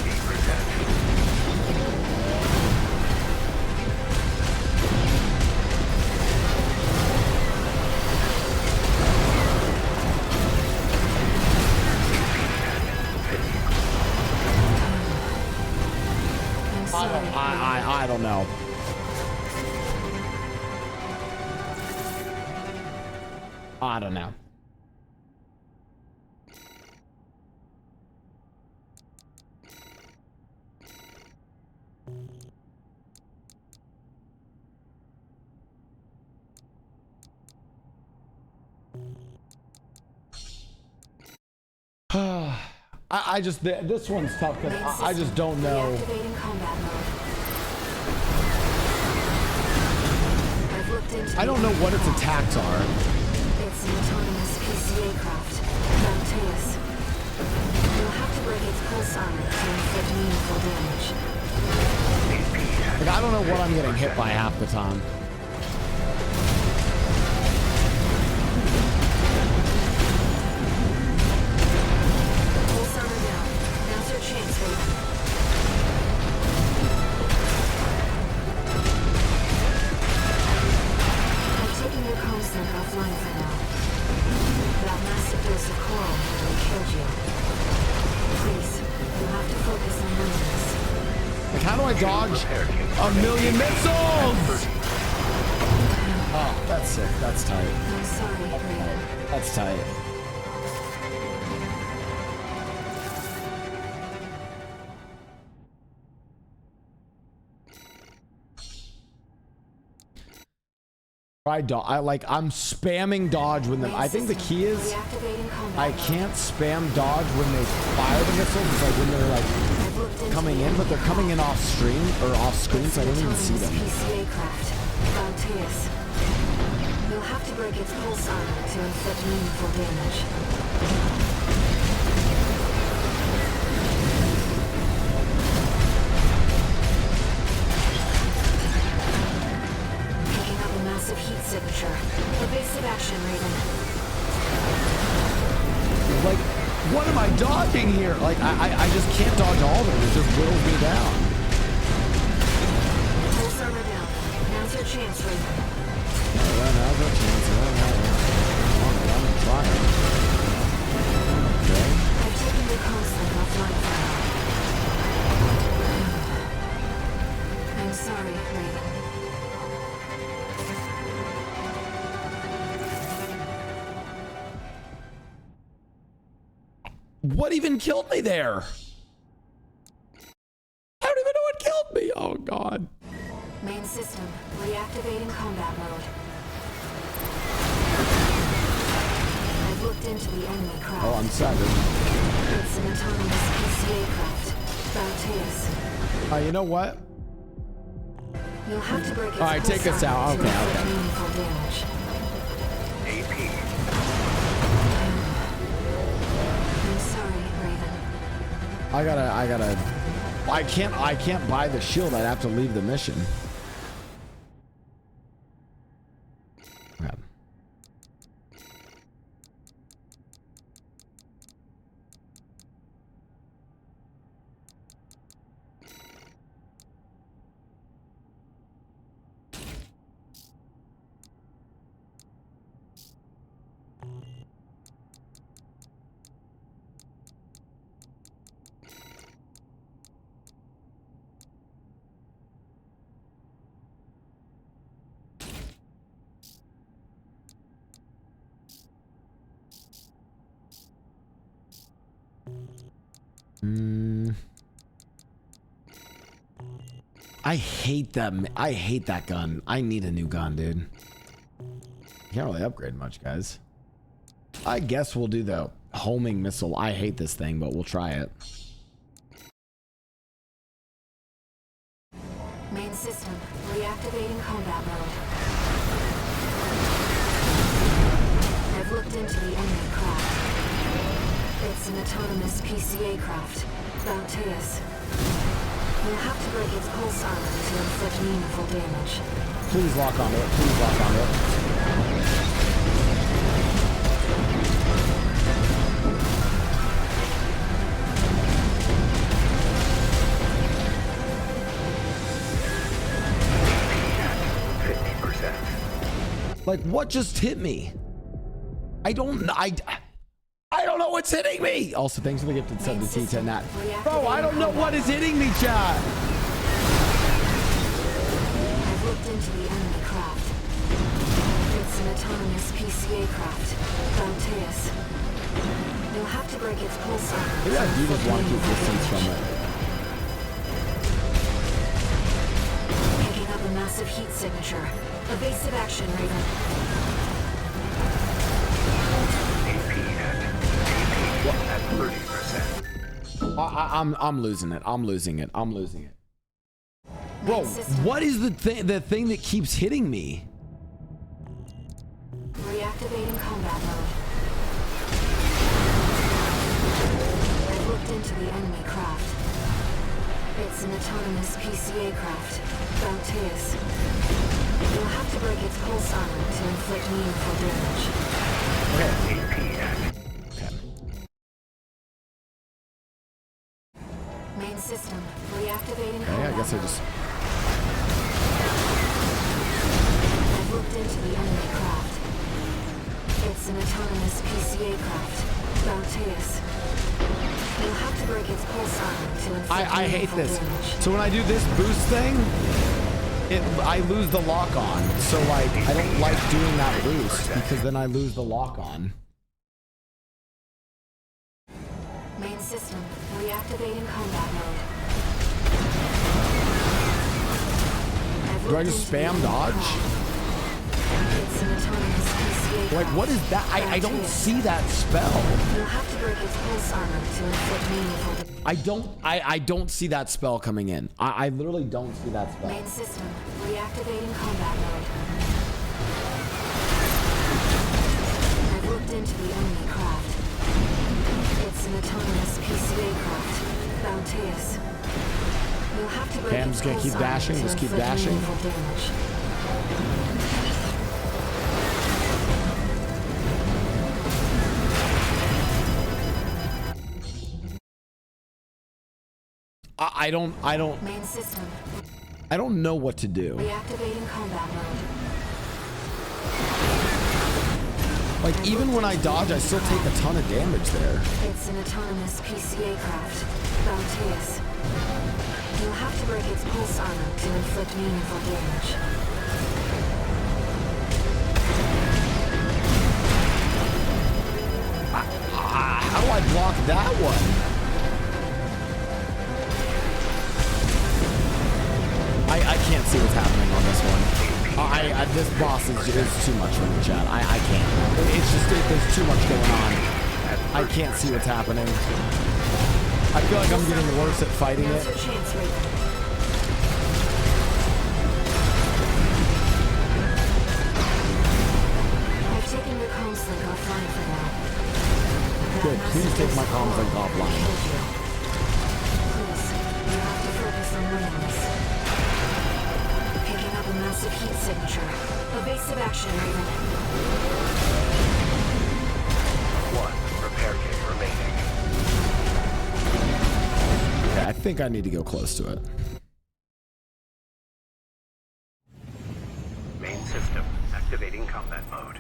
I don't know. I don't know. I just this one's tough because I just don't know. Reactivating combat mode. I've looked into I don't know what its attacks are. It's an autonomous PCA craft, Blau. You'll have to break its pulse armor to inflict meaningful damage. Like I don't know what I'm getting hit by half the time. Pulse armor down. Now's your chance, Raven. I've taken your comsync offline for now. That massive dose of coral nearly killed you. Please, you have to focus on numbers. Like how do I dodge a million missiles? Oh, that's sick. That's tight. I'm sorry, Raven. That's tight. I'm spamming dodge when I think the key is I can't spam dodge when they fire the missiles. It's like when they're like coming in, but they're coming in off stream or off screen, so I don't even see them. PCA craft, Blau. You'll have to break its pulse armor to inflict meaningful damage. Massive heat signature. Evasive action, Raven. Like, what am I dodging here? Like, I just can't dodge all of it. It just whittles me down. Pulse armor down. Now's your chance, Raven. Well, now's our chance. I'm trying. Okay. I've taken your constant offline for now. I'm sorry, Raven. What even killed me there? I don't even know what killed me. Oh, God. Main system, reactivating combat mode. I've looked into the enemy craft. Oh, I'm savage. It's an autonomous PCA craft, Blau. You know what? You'll have to break its all right, take this out. Okay, okay. Meaningful damage. I'm sorry, Raven. I can't buy the shield. I'd have to leave the mission. Okay. I hate them. I hate that gun. I need a new gun, dude. Can't really upgrade much, guys. I guess we'll do the homing missile. I hate this thing, but we'll try it. Main system, reactivating combat mode. I've looked into the enemy craft. It's an autonomous PCA craft, Blau. You'll have to break its pulse armor to inflict meaningful damage. Please lock on it. Please lock on it. Like, what just hit me? I don't know what's hitting me. Also, thanks for the gifted sub to T10 Nat. Bro, I don't know what is hitting me, chat. I've looked into the enemy craft. It's an autonomous PCA craft, Blau. You'll have to break its pulse armor. Maybe I do just want to keep distance from it. Picking up a massive heat signature. Evasive action, Raven. At 30%. I'm losing it. I'm losing it. I'm losing it. Bro, what is the thing that keeps hitting me? Reactivating combat mode. I've looked into the enemy craft. It's an autonomous PCA craft, Blau. You'll have to break its pulse armor to inflict meaningful damage. Okay. Main system, reactivating Okay, I guess I just... I've looked into the enemy craft. It's an autonomous PCA craft, Blau. You'll have to break its pulse armor to inflict I hate this. damage. So when I do this boost thing, I lose the lock on. So like, I don't like doing that boost because then I lose the lock on. Main system, reactivating combat mode. Do I just spam dodge? It's an autonomous PCA Like, what is that? I don't see that spell. You'll have to break its pulse armor to inflict meaningful damage. I don't see that spell coming in. I literally don't see that spell. Main system, reactivating combat mode. I've looked into the enemy craft. It's an autonomous PCA craft, Blau. You'll have to break Okay, I'm its just gonna pulse keep armor dashing, to just keep inflict dashing. meaningful damage. Main system, I don't know what to do. reactivating combat mode. Like, even when I dodge, I still take a ton of damage there. It's an autonomous PCA craft, Blau. You'll have to break its pulse armor to inflict meaningful damage. How do I block that one? I can't see what's happening on this one. This boss is too much for me, chat. I can't. It's just, there's too much going on. I can't see what's happening. I feel like I'm getting worse at fighting it. I've taken your comms link offline for now. Good. Please take my comms link offline. Please, you have to focus on winning this. Picking up a massive heat signature. Evasive action, Raven. One repair kit remaining. Okay, I think I need to go close to it. Main system activating combat mode.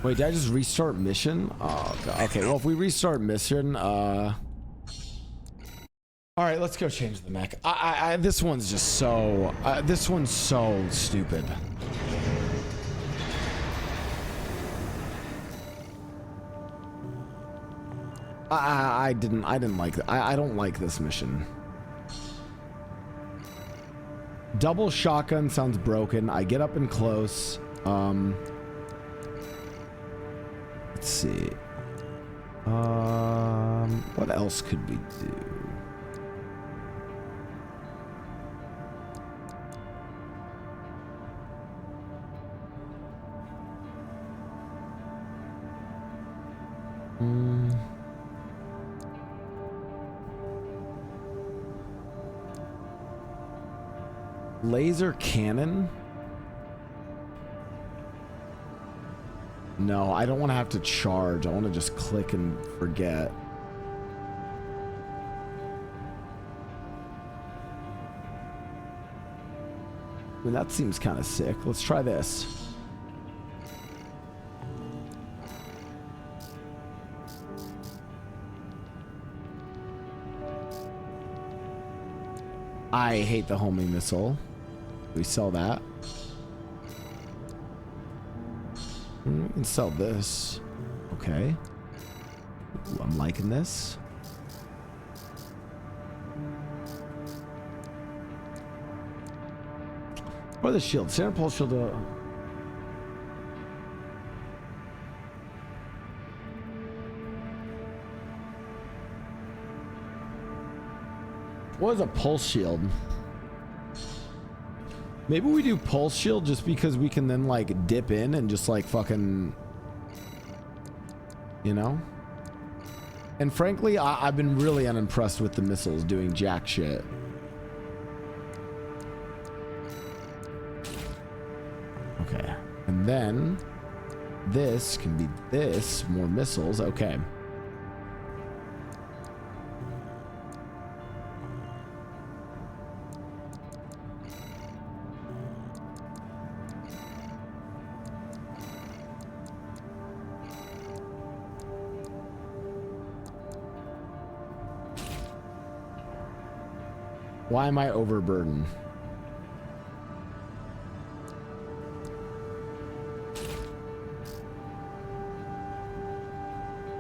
Wait, did I just restart mission? Oh, God. Okay, well, if we restart mission, all right, let's go change the mech. This one's just so, this one's so stupid. I didn't like that. I don't like this mission. Double shotgun sounds broken. I get up and close. Let's see. What else could we do? Laser cannon? No, I don't want to have to charge. I want to just click and forget. I mean, that seems kind of sick. Let's try this. I hate the homing missile. We sell that. We can sell this. Okay. Ooh, I'm liking this. Or the shield. Standard pulse shield. What is a pulse shield? Maybe we do pulse shield just because we can then like dip in and just like fucking, you know? And frankly, I've been really unimpressed with the missiles doing jack shit. Okay. And then this can be this, more missiles. Okay. Why am I overburdened?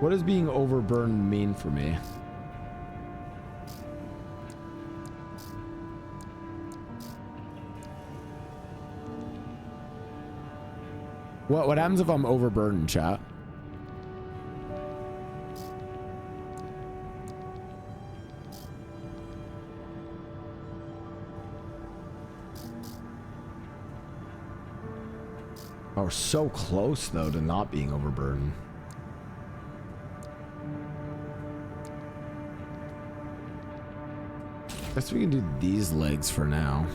What does being overburdened mean for me? What happens if I'm overburdened, chat? Oh, we're so close though to not being overburdened. Guess we can do these legs for now.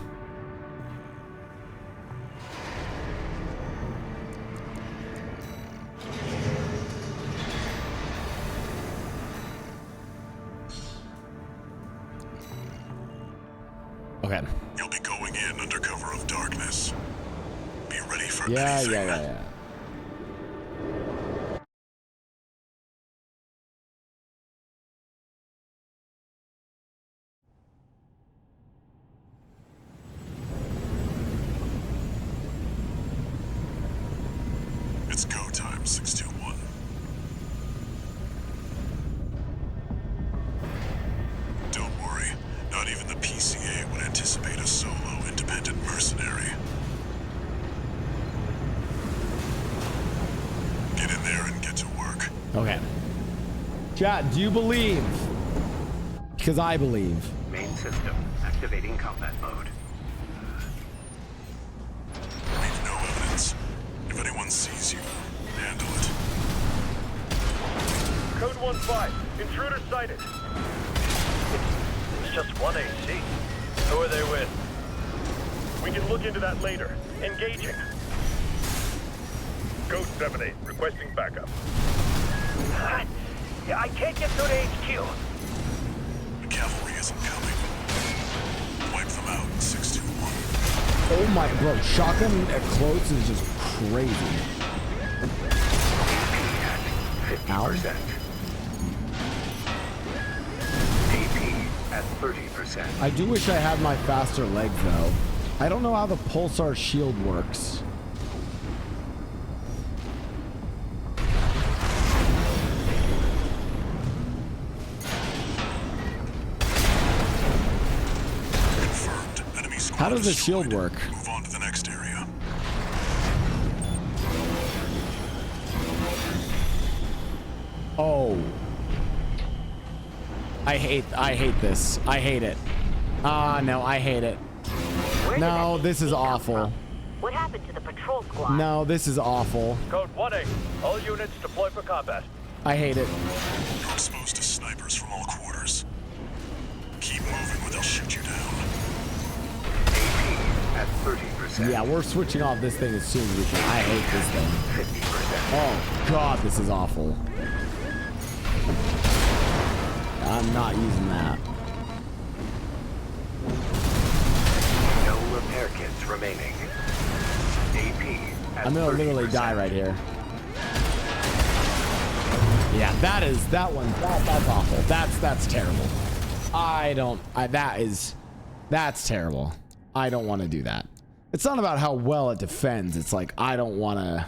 Okay. You'll be going in under cover of darkness. Be ready for Yeah. It's go time, 621. Don't worry, not even the PCA would anticipate a solo independent mercenary. Get in there and get to work. Okay. Chat, do you believe? Because I believe. Main system activating combat mode. Leave no evidence. If anyone sees you, handle it. Code 1-5. Intruder sighted. It's just one AC. Who are they with? We can look into that later. Engaging. Code 7-8. Requesting backup. I can't get through to HQ. The cavalry isn't coming. Wipe them out, 621. Oh my, bro, shotgun at close is just crazy. Ow. DP at 30%. I do wish I had my faster leg though. I don't know how the pulsar shield works. How does the shield work? Move on to the next area. Oh. I hate this. I hate it. No, I hate it. No, this is awful. What happened to the patrol squad? No, this is awful. Code 1A. All units deploy for combat. I hate it. You're exposed to snipers from all quarters. Keep moving or they'll shoot you down. AP at 30%. Yeah, we're switching off this thing as soon as we can. I hate this thing. 50%. Oh, God, this is awful. I'm not using that. No repair kits remaining. AP at I'm gonna literally die right here. Yeah, that's awful. That's terrible. That's terrible. I don't want to do that. It's not about how well it defends. It's like, I don't want to.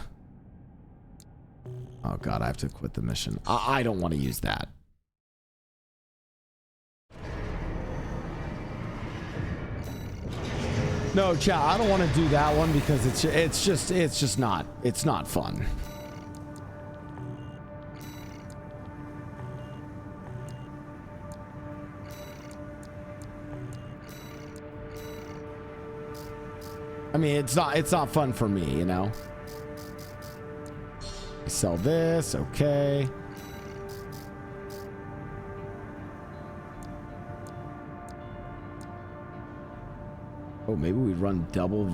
Oh God, I have to quit the mission. I don't want to use that. No, chat, I don't want to do that one because it's just not fun. I mean, it's not fun for me, you know. Sell this, okay. Oh, maybe we run double?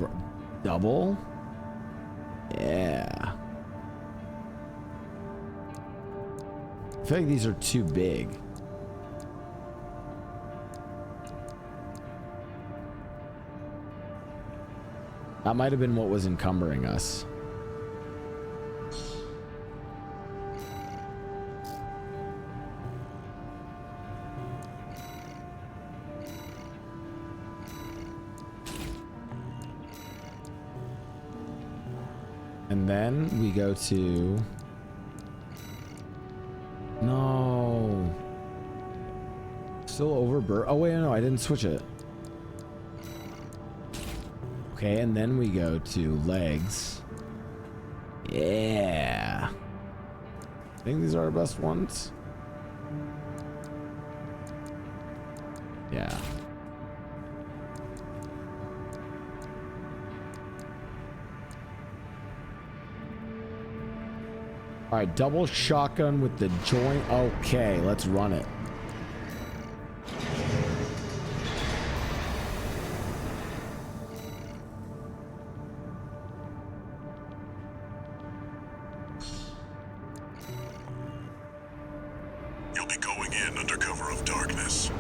Yeah. I feel like these are too big. That might have been what was encumbering us. And then we go to... No. Still overburst. Oh, wait, no, I didn't switch it. Okay, and then we go to legs. Yeah. I think these are our best ones. Yeah. All right, double shotgun with the joint. Okay, let's run it. You'll be going in under cover of darkness.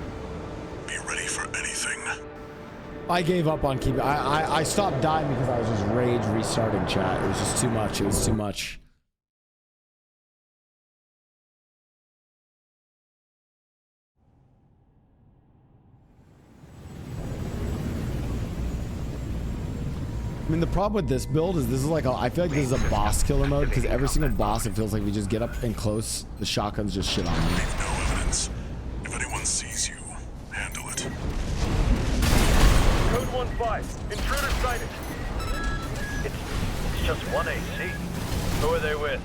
Be ready for anything. I gave up on keeping. I stopped dying because I was just rage restarting chat. It was just too much. It was too much. I mean, the problem with this build is this is like I feel like this is a boss killer mode because every single boss it feels like we just get up and close, the shotguns just shit on me. Leave no evidence. If anyone sees you, handle it. Code 1-5. Intruder sighted. It's just one AC. Who are they with?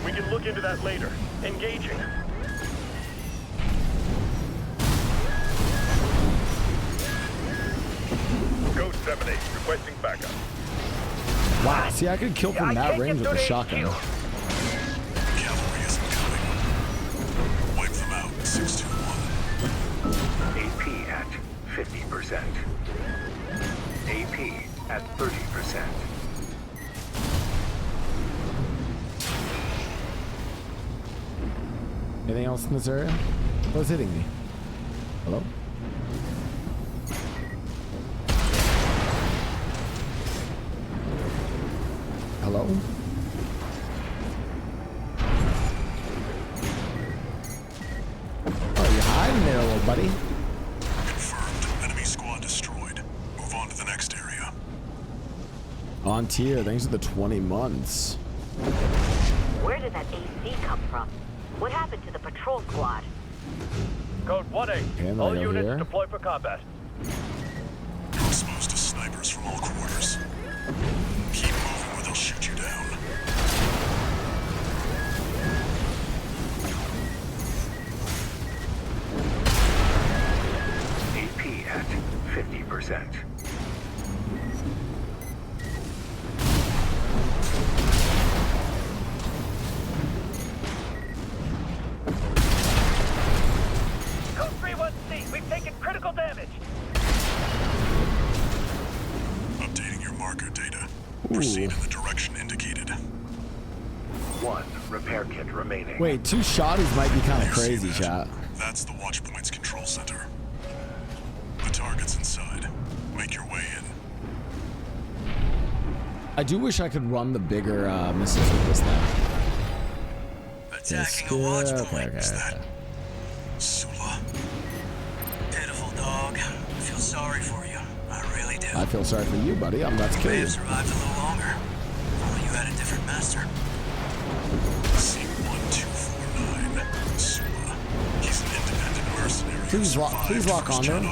We can look into that later. Engaging. Code 7-8, requesting backup. Wow, see, I could kill from that range with a shotgun. Cavalry isn't coming. Wipe them out, 621. AP at 50%. AP at 30%. Anything else in this area? What's hitting me? Hello? Hello? Oh, you're hiding there, little buddy. Confirmed. Enemy squad destroyed. Move on to the next area. On tier, thanks for the 20 months. Where did that AC come from? What happened to the patrol squad? Code 1-8. Okay, All over units here. deploy for combat. Proceed in the direction indicated. 1 repair kit remaining. Wait, 2 shotties might be kind of crazy, chat. That's the Watchpoint's control center. The target's inside. Make your way in. I do wish I could run the bigger missiles with this now. Attacking a Watchpoint. Is that Sula? Pitiful dog. I feel sorry for you. I really do. I feel sorry for you, buddy. I'm about to kill May you. have survived a little longer. If only you had a different master. C-1249. Sula. He's an independent mercenary. Please lock onto him.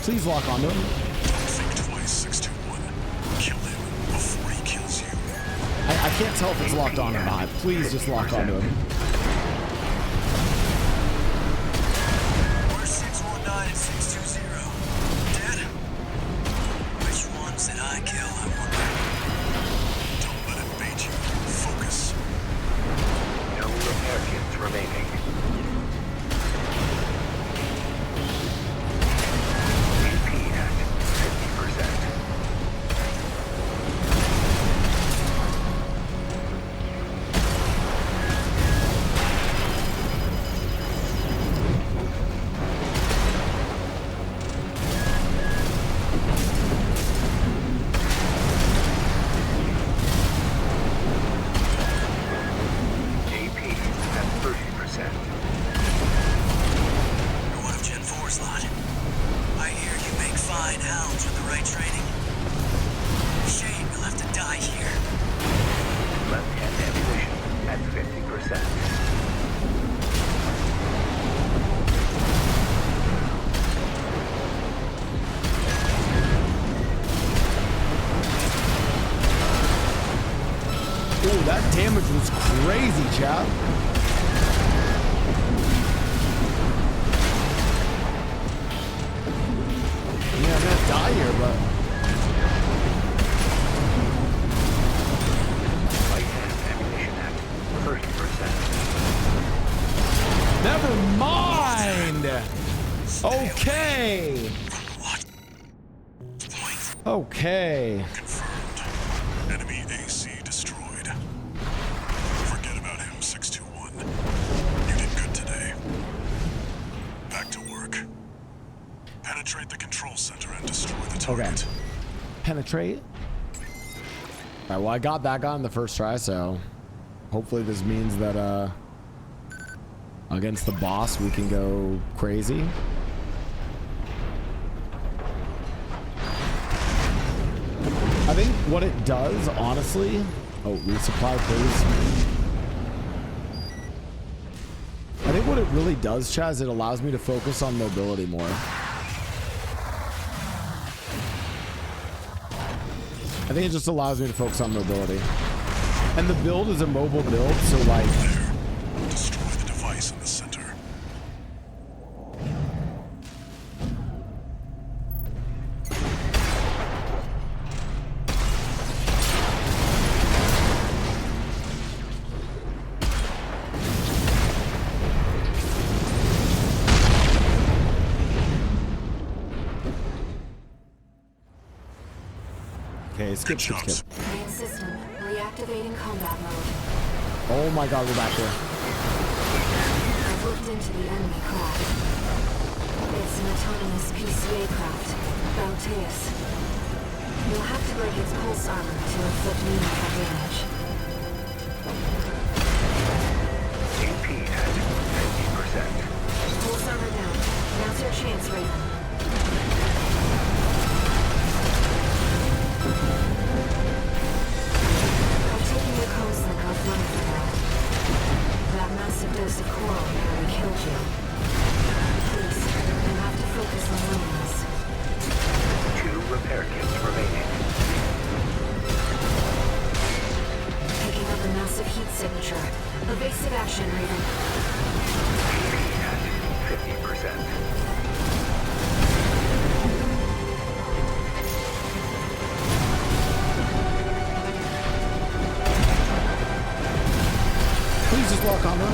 Please lock onto him. Don't think twice, 621. Kill him before he kills you. I can't tell if it's locked on or not. Please just lock onto him. Where's 619 and 620? Dead? Which ones did I kill, I wonder? Don't let it bait you. Focus. No repair kits remaining. AP at 50%. AP at 30%. You're one of Gen 4's lot. I hear you make fine hounds with the right training. Shame you'll have to die here. Left-hand ammunition at 50%. Ooh, that damage was crazy, chap. Yeah, I'm gonna die here, but Right-hand ammunition at 30%. never mind. Okay. Okay. Enemy AC destroyed. Forget about him, 621. You did good today. Back to work. Penetrate the control center and destroy the target. Okay. Penetrate. All right. Well, I got that guy on the first try, so hopefully this means that against the boss we can go crazy. I think what it does, honestly. Oh, resupply, please. I think what it really does, Chaz, it allows me to focus on mobility more. I think it just allows me to focus on mobility. And the build is a mobile build, so like... Destroy the device in the center. Okay, skip. Main system, reactivating combat mode. Oh my god, we're back there. I've looked into the enemy craft. It's an autonomous PCA craft, Blau. You'll have to break its pulse armor to inflict meaningful damage. AP at 50%. Pulse armor down. Now's your chance, Raven. I've taken your comms-link offline for now. That massive dose of coral nearly killed you. Please, you have to focus on winning this. 2 repair kits remaining. Picking up a massive heat signature. Evasive action, Raven. AP at 50%. Please just lock on her.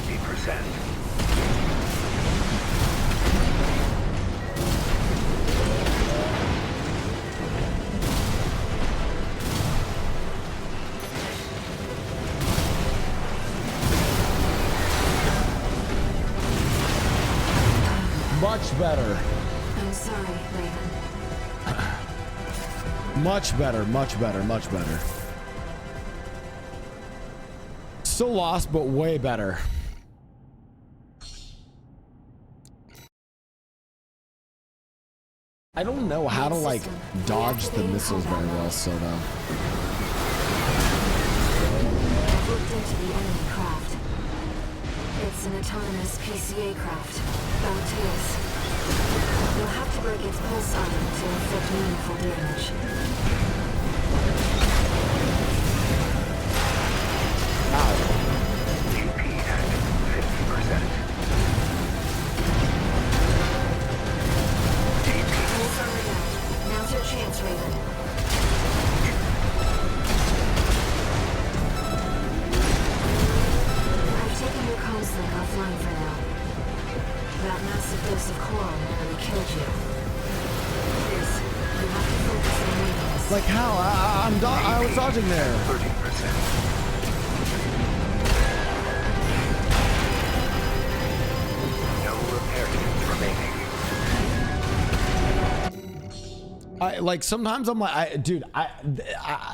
50%. Much better. I'm sorry, Raven. Much better, much better, much better. Still lost, but way better. I don't know how to like dodge the missiles very well, so though. I've looked into the enemy craft. It's an autonomous PCA craft, Blau. You'll have to break its pulse armor to inflict meaningful damage. GP at 50%. Pulse armor down. Now's your chance, Raven. I've taken your comms link offline for now. That massive dose of coral nearly killed you. Please, you have to focus on maintenance. Like how? I was dodging there. 30%. No repair kits remaining. Like sometimes I'm like, dude,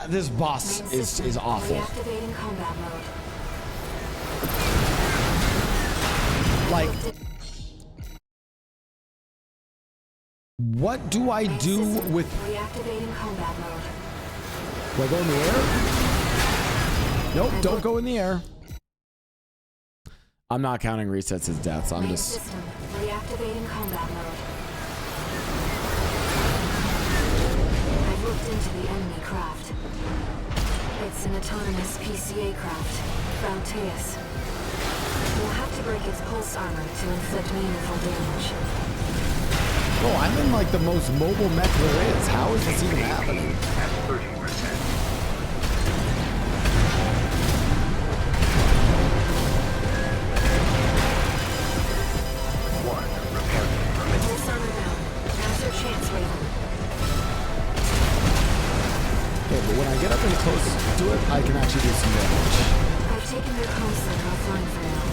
this boss is awful. Reactivating combat mode. Like, what do I do with? Reactivating combat mode. Do I go in the air? Nope, don't go in the air. I'm not counting resets as deaths. I'm just. System. Reactivating combat mode. I've looked into the enemy craft. It's an autonomous PCA craft, Blau. You'll have to break its pulse armor to inflict meaningful damage. Oh, I'm in like the most mobile mech there is. How is this even happening? At 30%. One repair kit remaining. Pulse armor down. Now's your chance, Raven. Okay, but when I get up and close to it, I can actually do some damage. I've taken your comms link offline for now.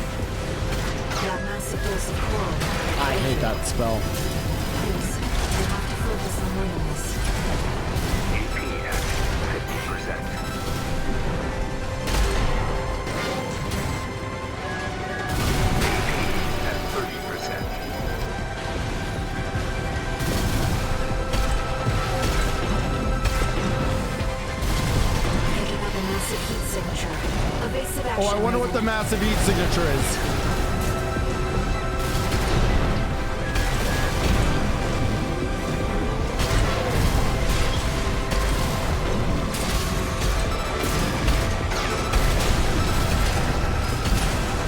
That massive dose of coral. I hate that spell. Please, you have to focus on winning this. GP at 50%. GP at 30%. Picking up a massive heat signature. Evasive action. Oh, I wonder what the massive heat signature is.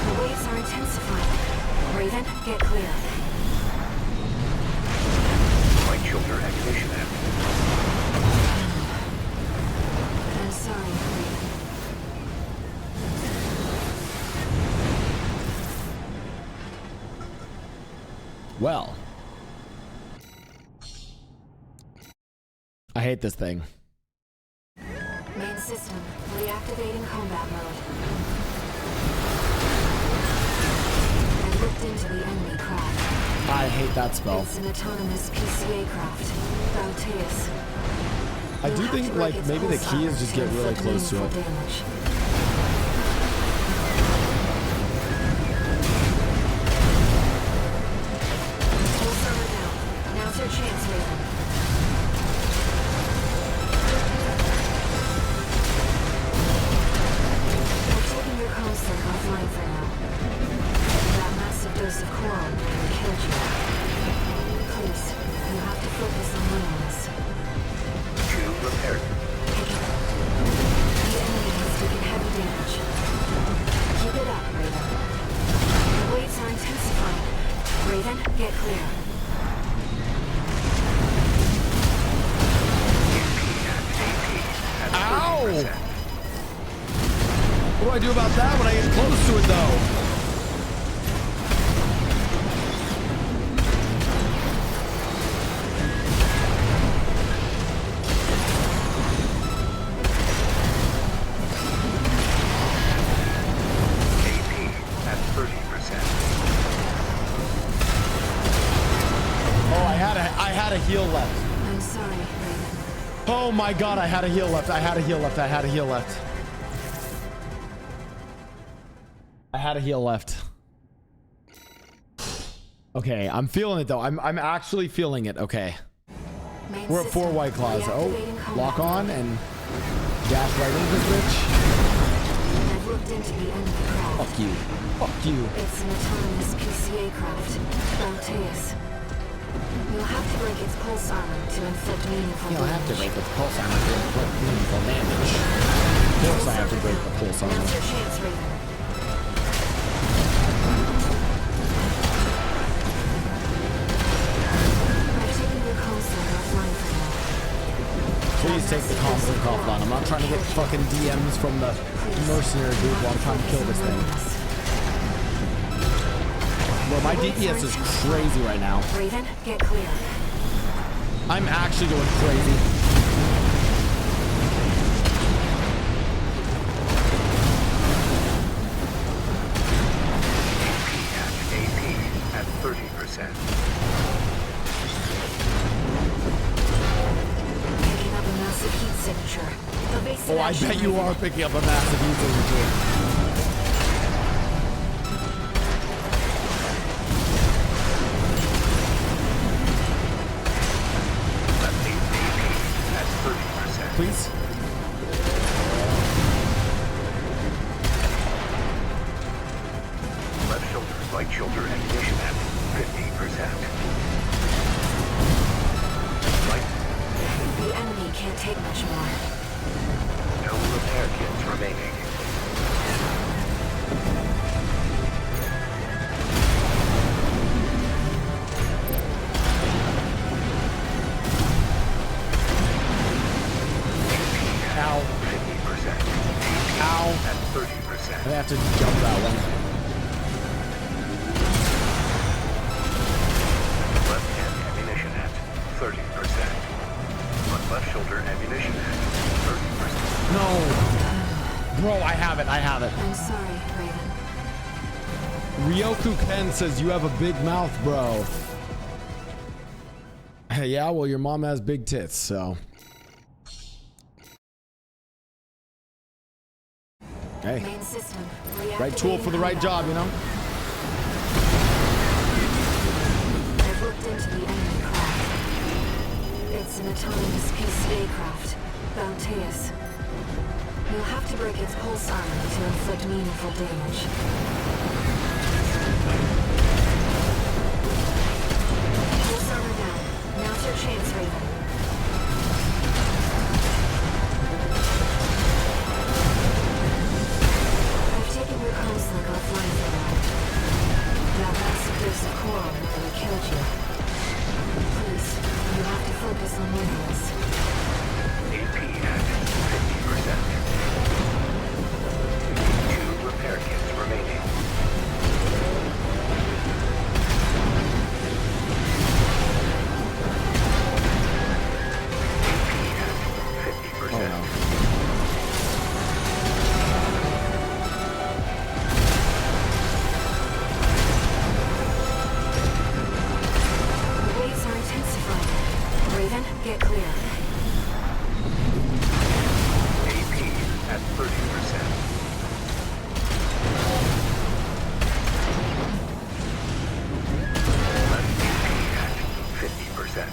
The waves are intensifying. Raven, get clear. Right shoulder activation active. I'm sorry, Raven. Well, I hate this thing. Main system, reactivating combat mode. I've looked into the enemy craft. I hate that spell. It's an autonomous PCA craft, Blau. I do think like maybe the key is just get really close to it. Damage. Pulse armor down. Now's your chance, Raven. I've taken your comms link offline for now. That massive dose of coral nearly killed you. Please, you have to focus on winning this. 2 repaired. The enemy has taken heavy damage. Keep it up, Raven. The waves are intensifying. Raven, get clear. Ow! What do I do about that when I get close to it, though? Oh, I had a heal left. I'm sorry, Raven. Oh my god, I had a heal left. I had a heal left. I had a heal left. I had a heal left. Okay, I'm feeling it though. I'm actually feeling it. Okay. We're at 4 White Claws. Oh, lock on and dash right into this bitch. I've looked into the enemy craft. Fuck you. Fuck you. It's an autonomous PCA craft, Blau. You'll have to break its pulse armor to inflict meaningful damage. You'll have to break its pulse armor to inflict meaningful damage. Of course I have to break the pulse armor. Now's your chance, Raven. I've taken your console offline for now. Please take the console offline. I'm not trying to get fucking DMs from the mercenary group while I'm trying to kill this thing. Bro, my DPS is crazy right now. Raven, get clear. I'm actually going crazy. AP at 30%. Picking up a massive heat signature. Oh, I bet you are picking up a massive heat signature. Please. Left shoulder, right shoulder ammunition at 50%. Right. The enemy can't take much more. No repair kits remaining. Ow. 50%. Ow. At 30%. I have to jump that one. Left hand ammunition at 30%. Left shoulder ammunition at 30%. No. Bro, I have it. I have it. I'm sorry, Raven. Ryoku Ken says you have a big mouth, bro. Hey, yeah, well, your mom has big tits, so. Hey, Main system. right tool for the right job, you know? I've looked into the enemy craft. It's an autonomous PCA craft, Blau. You'll have to break its pulse armor to inflict meaningful damage. Pulse armor down. Now's your chance, Raven. I've taken your comms-link offline for now. That massive dose of coral nearly killed you. Please, you have to focus on winning this. AP at 50%. 2 repair kits remaining. AP at 50%. Oh, no. The waves are intensifying. Raven, get clear. AP at 30%. Left AP at 50%.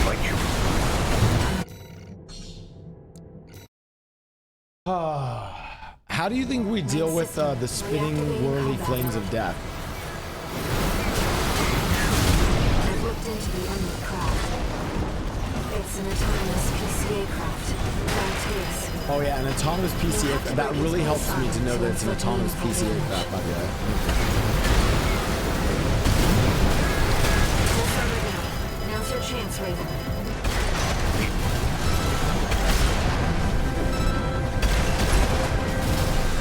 Right shoulder. How do you think we deal with the spinning, whirly flames of death? I've looked into the enemy craft. It's an autonomous PCA craft, Blau. Oh yeah, an autonomous PCA. That really helps me to know that it's an autonomous PCA craft, by the way. Pulse armor down. Now's your chance, Raven.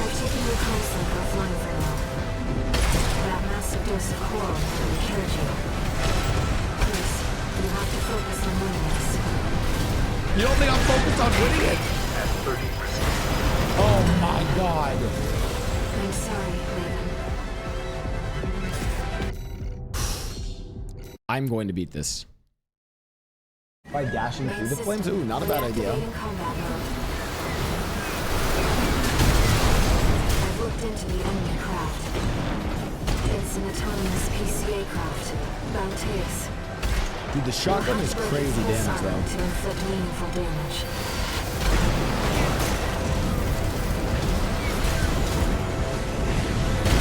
I've taken your comms-link offline for now. That massive dose of coral nearly killed you. Please, you have to focus on winning this. You don't think I'm focused on winning it? At 30%. Oh my god. I'm I'm going to beat this. By dashing through the flames? Ooh, not a bad idea. I've looked into the enemy craft. It's an autonomous PCA craft. Bauteus. Dude, the shotgun is crazy damage, though. To inflict meaningful damage.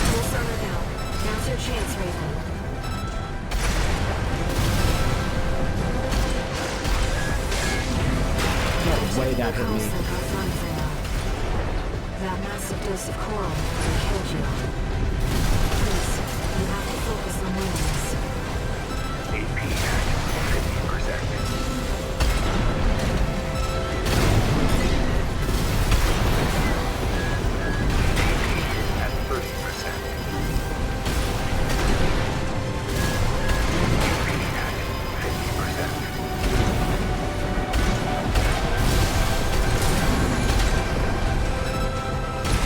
Full armor down. Now's your chance, Raven. No way that hit me. That massive dose of coral killed you. Please, you have to focus on wins. AP at 50%. At 30%.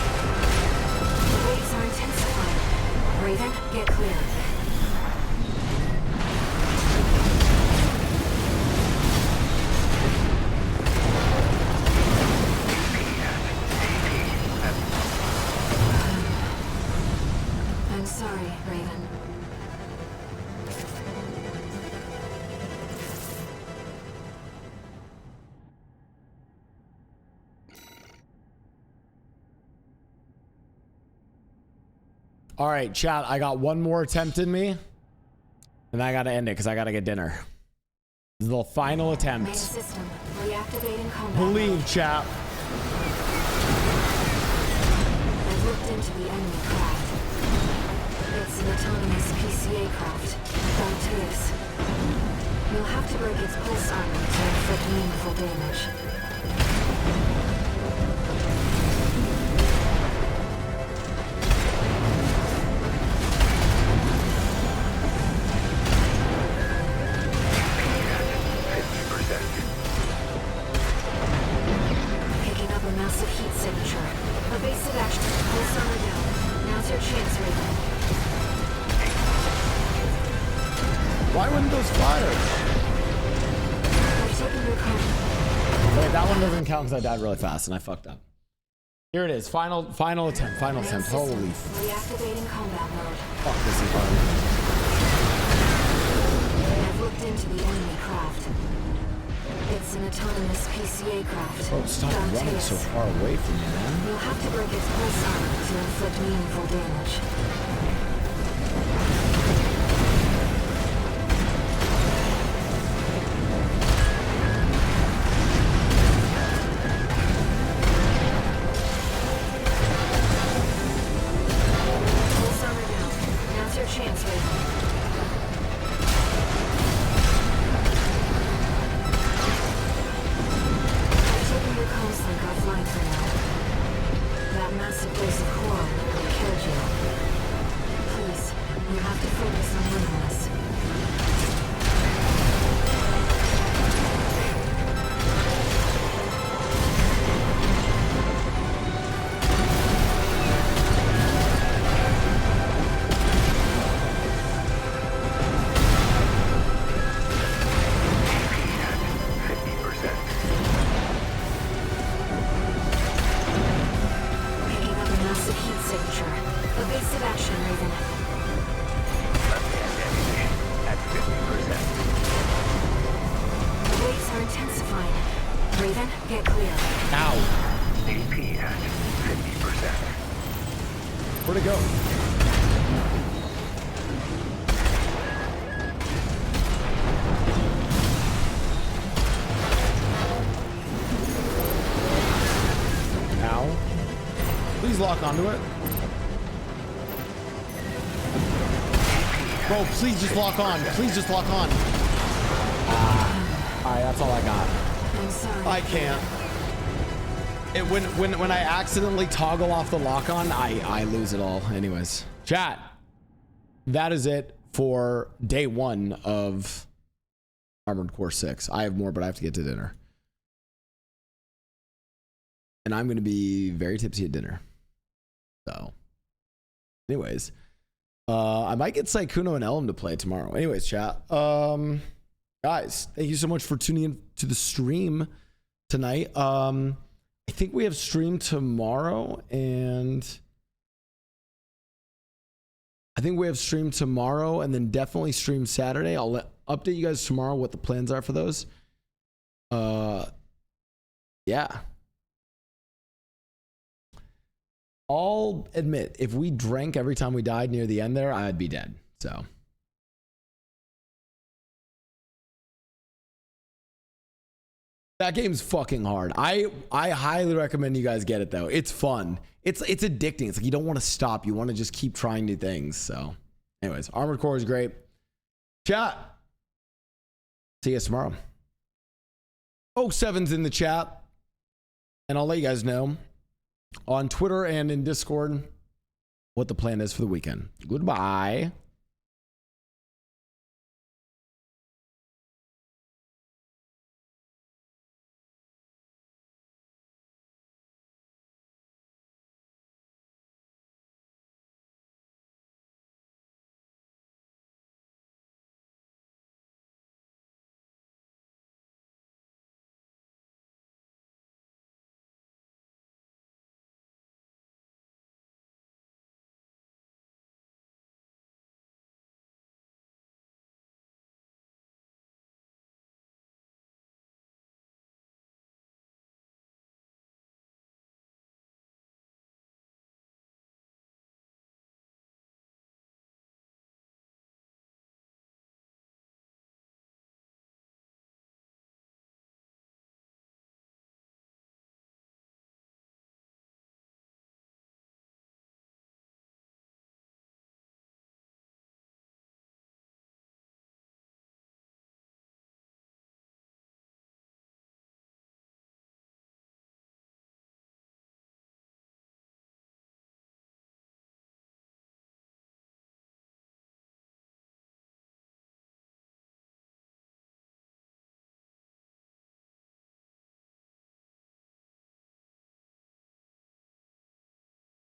The waves are intensifying. Raven, get clear. I'm sorry, Raven. All right, chat. I got one more attempt in me. And I got to end it because I got to get dinner. This is the final Main attempt. system, reactivating combat. Believe, chat. I've looked into the enemy craft. It's an autonomous PCA craft. Bauteus. You'll have to break its pulse armor to inflict meaningful damage. Picking up a massive heat signature. Evasive action. Pulse armor down. Now's your chance, Raven. Why wouldn't those fire? I've taken your cover. Wait, that one doesn't count because I died really fast and I fucked up. Here it is. Final attempt. Final Main attempt. system, Holy reactivating combat mode. fuck, this is hard. I've looked into the enemy craft. It's an autonomous PCA craft. Bro, stop running so far away from me, man. You'll have to break its pulse armor to inflict meaningful damage. Pulse armor down. Now's your chance, Raven. I've taken your comms link offline for now. That massive dose of coral nearly killed you. Please, you have to focus on winning this. Picking up a massive heat signature. Evasive action, Raven. At 50%. The waves are intensifying. Raven, get clear. Ow. AP at 50%. Where'd it go? Ow. Please lock onto it. Bro, please just lock on. Please just lock on. Alright, that's all I got. I'm sorry. I can't. When I accidentally toggle off the lock on, I lose it all. Anyways, chat. That is it for day 1 of Armored Core 6. I have more, but I have to get to dinner. And I'm going to be very tipsy at dinner. So, anyways. I might get Saikuno and Ellum to play tomorrow. Anyways, chat. Guys, thank you so much for tuning in to the stream tonight. I think we have stream tomorrow, and then definitely stream Saturday. I'll update you guys tomorrow what the plans are for those. Yeah. I'll admit, if we drank every time we died near the end there, I'd be dead. So. That game's fucking hard. I highly recommend you guys get it though. It's fun. It's addicting. It's like you don't want to stop. You want to just keep trying new things. So anyways, Armored Core is great. Chat. See you guys tomorrow. 07's in the chat. And I'll let you guys know on Twitter and in Discord what the plan is for the weekend. Goodbye.